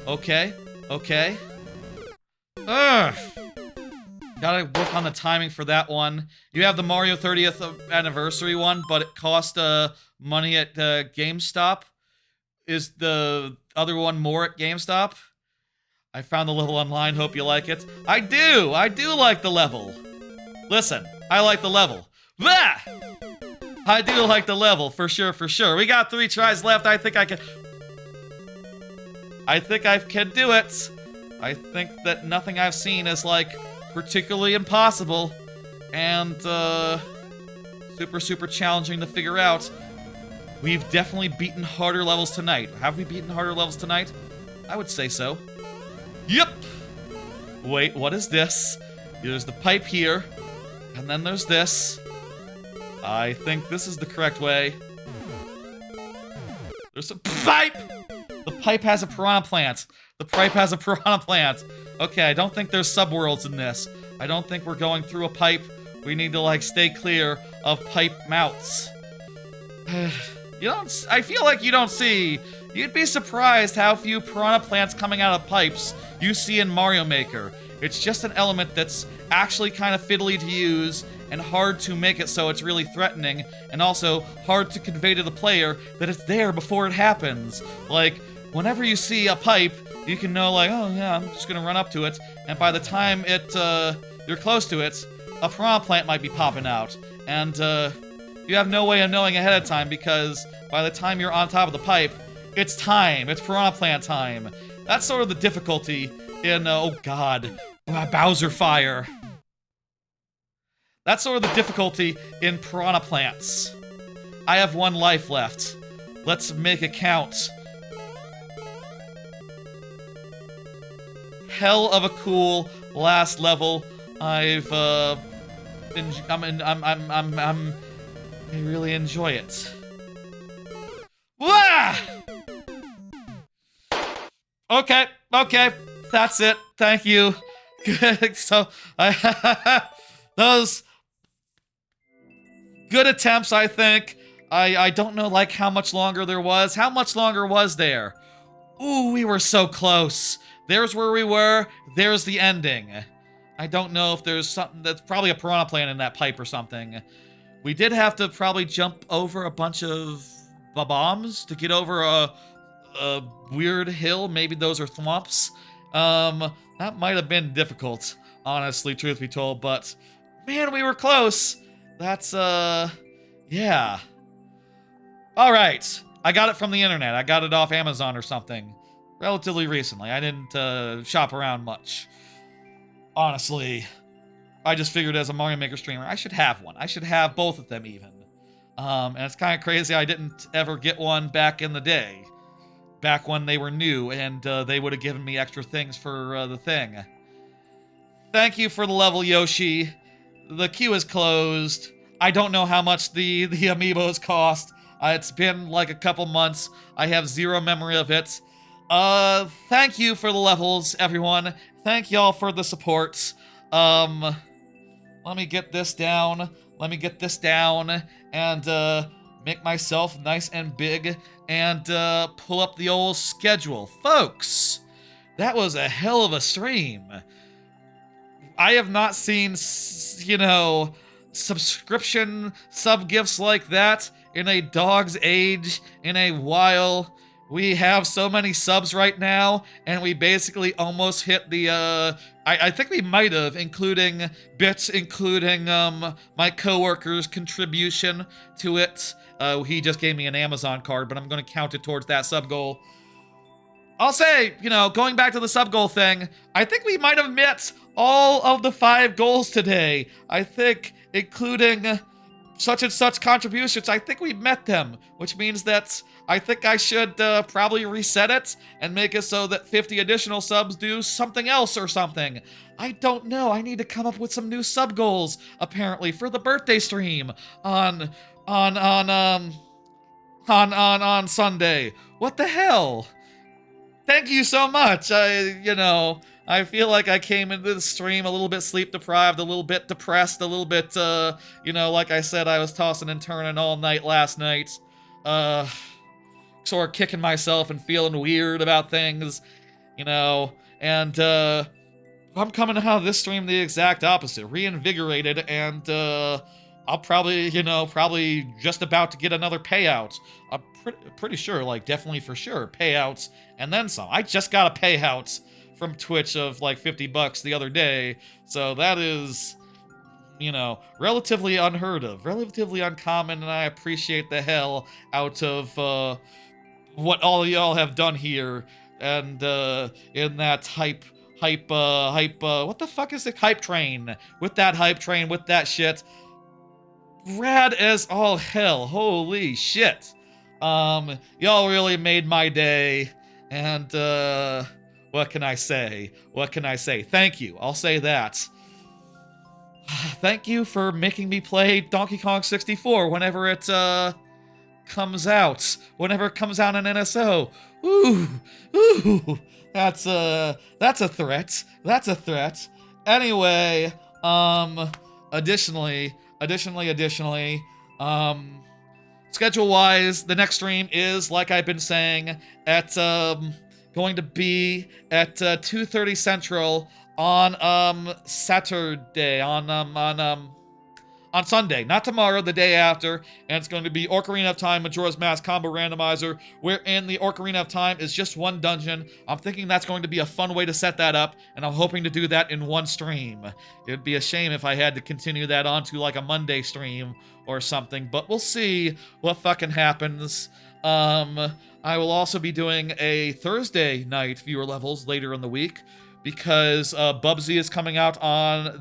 okay. Ugh! Gotta work on the timing for that one. You have the Mario 30th anniversary one, but it cost money at GameStop. Is the other one more at GameStop? I found the level online, hope you like it. I do like the level. Listen, I like the level. Bah! I do like the level, for sure. We got 3 tries left. I think I can do it. I think that nothing I've seen is, like, particularly impossible. And, super challenging to figure out. We've definitely beaten harder levels tonight. Have we beaten harder levels tonight? I would say so. Yep! Wait, what is this? There's the pipe here. And then there's this. I think this is the correct way. There's a pipe! The pipe has a piranha plant. Okay, I don't think there's subworlds in this. I don't think we're going through a pipe. We need to, like, stay clear of pipe mouths. I feel like you don't see. You'd be surprised how few piranha plants coming out of pipes you see in Mario Maker. It's just an element that's actually kind of fiddly to use and hard to make it so it's really threatening, and also hard to convey to the player that it's there before it happens. Like, whenever you see a pipe, you can know, like, oh yeah, I'm just gonna run up to it, and by the time you're close to it, a piranha plant might be popping out, and you have no way of knowing ahead of time, because by the time you're on top of the pipe, it's time. It's piranha plant time. That's sort of the difficulty in, oh god, Bowser Fire. That's sort of the difficulty in piranha plants. I have 1 life left. Let's make it count. Hell of a cool last level. I really enjoy it. Wah! Okay, that's it. Thank you. So, those good attempts, I think. I don't know, like, how much longer there was. How much longer was there? Ooh, we were so close. There's where we were. There's the ending. I don't know if there's something that's probably a piranha plant in that pipe or something. We did have to probably jump over a bunch of bombs to get over a weird hill. Maybe those are thwomps. That might have been difficult, honestly, truth be told, but man, we were close. That's, yeah. All right. I got it from the internet. I got it off Amazon or something relatively recently. I didn't shop around much. Honestly, I just figured as a Mario Maker streamer, I should have one. I should have both of them even. And it's kind of crazy I didn't ever get one back in the day. Back when they were new and they would have given me extra things for the thing. Thank you for the level, Yoshi. The queue is closed. I don't know how much the amiibos cost. It's been like a couple months. I have zero memory of it. Thank you for the levels, everyone. Thank y'all for the support. Let me get this down. Let me get this down and make myself nice and big and pull up the old schedule. Folks, that was a hell of a stream. I have not seen, you know, subscription sub-gifts like that in a dog's age in a while. We have so many subs right now, and we basically almost hit the, I think we might have, including bits, including my coworker's contribution to it. He just gave me an Amazon card, but I'm going to count it towards that sub goal. I'll say, you know, going back to the sub goal thing, I think we might have met all of the 5 goals today. I think, including such and such contributions, I think we met them, which means that I think I should probably reset it and make it so that 50 additional subs do something else or something. I don't know. I need to come up with some new sub goals, apparently, for the birthday stream on Sunday. What the hell? Thank you so much. I feel like I came into the stream a little bit sleep deprived, a little bit depressed, a little bit, like I said, I was tossing and turning all night last night. Sort of kicking myself and feeling weird about things, and I'm coming out of this stream the exact opposite, reinvigorated, and I'll probably, probably just about to get another payout. I'm pretty sure, like, definitely for sure, payouts and then some. I just got a payout from Twitch of like $50 the other day, so that is, relatively unheard of, relatively uncommon, and I appreciate the hell out of what all of y'all have done here, and in that hype, what the fuck is it? Hype train. With that hype train, with that shit. Rad as all hell. Holy shit. Y'all really made my day, and what can I say? What can I say? Thank you. I'll say that. Thank you for making me play Donkey Kong 64 whenever it comes out. Whenever it comes out on NSO. Ooh. That's a threat. That's a threat. Anyway, additionally, schedule-wise, the next stream is, like I've been saying, at going to be at 2:30 Central on Saturday, on Sunday, not tomorrow, the day after, and it's going to be Ocarina of Time Majora's Mask Combo Randomizer, wherein the Ocarina of Time is just one dungeon. I'm thinking that's going to be a fun way to set that up, and I'm hoping to do that in one stream. It'd be a shame if I had to continue that onto like a Monday stream or something, but we'll see what fucking happens. I will also be doing a Thursday night viewer levels later in the week, because Bubsy is coming out on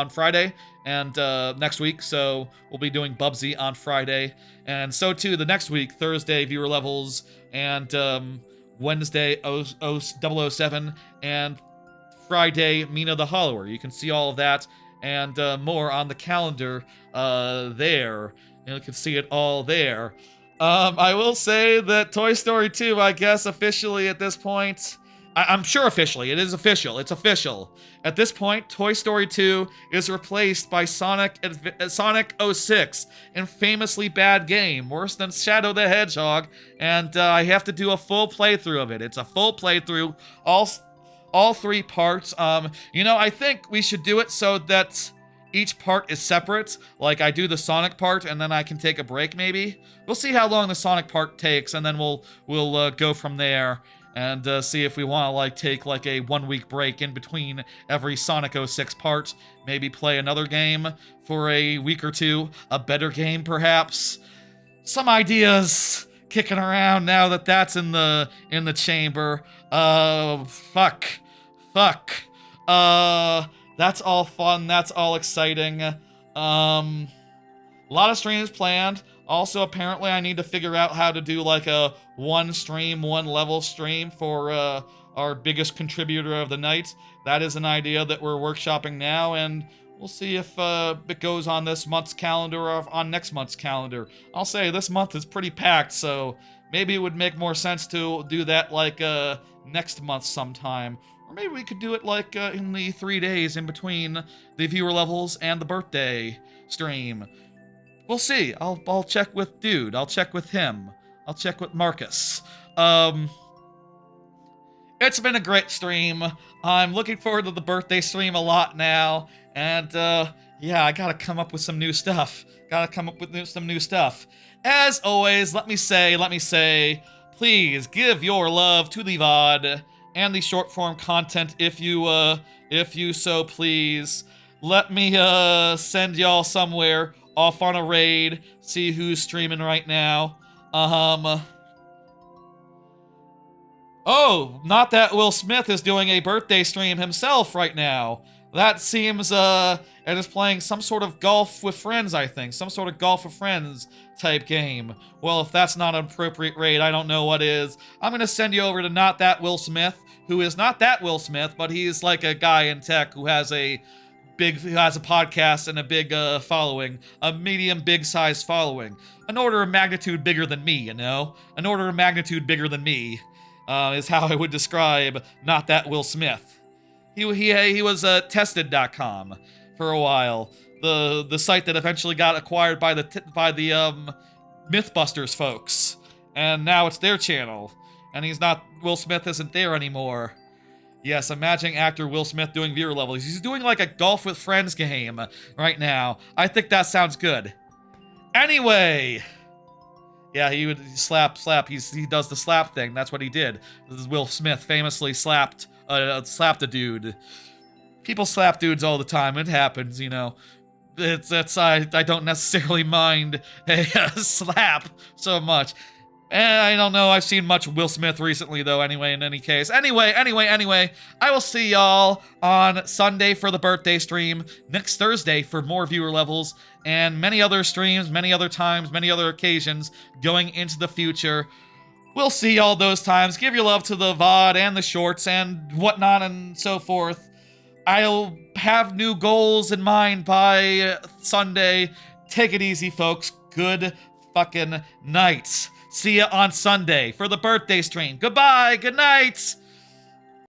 Friday and next week, so we'll be doing Bubsy on Friday, and so too the next week, Thursday viewer levels, and Wednesday 007, and Friday Mina the Hollower. You can see all of that and more on the calendar there. You can see it all there. I will say that Toy Story 2, I guess officially at this point, I'm sure officially, it is official, it's official. At this point, Toy Story 2 is replaced by Sonic 06, a famously bad game, worse than Shadow the Hedgehog, and I have to do a full playthrough of it. It's a full playthrough, all 3 parts. I think we should do it so that each part is separate. Like, I do the Sonic part, and then I can take a break, maybe. We'll see how long the Sonic part takes, and then we'll go from there. And see if we want to take a 1 week break in between every Sonic 06 part. Maybe play another game for a week or two. A better game, perhaps. Some ideas kicking around now that that's in the chamber. Fuck. That's all fun. That's all exciting. A lot of streams planned. Also, apparently, I need to figure out how to do a 1 stream, 1 level stream for our biggest contributor of the night. That is an idea that we're workshopping now, and we'll see if it goes on this month's calendar or on next month's calendar. I'll say this month is pretty packed, so maybe it would make more sense to do that next month sometime. Or maybe we could do it in the 3 days in between the viewer levels and the birthday stream. We'll see. I'll check with Dude. I'll check with him. I'll check with Marcus. It's been a great stream. I'm looking forward to the birthday stream a lot now. And, yeah, I gotta come up with some new stuff. Some new stuff. As always, let me say, please give your love to the VOD and the short form content if you so please. Let me, send y'all somewhere off on a raid, see who's streaming right now. Oh, not that Will Smith is doing a birthday stream himself right now. That seems, and is playing some sort of Golf with Friends, I think. Some sort of Golf with Friends type game. Well, if that's not an appropriate raid, I don't know what is. I'm gonna send you over to Not That Will Smith, who is not that Will Smith, but he's like a guy in tech who has a podcast and a big following, a medium big size following, an order of magnitude bigger than me, an order of magnitude bigger than me, is how I would describe Not That Will Smith. He was tested.com for a while, the site that eventually got acquired by the Mythbusters folks, and now it's their channel, and Will Smith isn't there anymore. Yes, imagine actor Will Smith doing viewer levels. He's doing a Golf with Friends game right now. I think that sounds good. Anyway. Yeah, he would slap. He does the slap thing. That's what he did. This is Will Smith famously slapped a dude. People slap dudes all the time. It happens, I don't necessarily mind a slap so much. I don't know, I've seen much Will Smith recently, though, anyway, in any case. Anyway, I will see y'all on Sunday for the birthday stream, next Thursday for more viewer levels, and many other streams, many other times, many other occasions going into the future. We'll see y'all those times. Give your love to the VOD and the shorts and whatnot and so forth. I'll have new goals in mind by Sunday. Take it easy, folks. Good fucking night. See ya on Sunday for the birthday stream. Goodbye. Good night.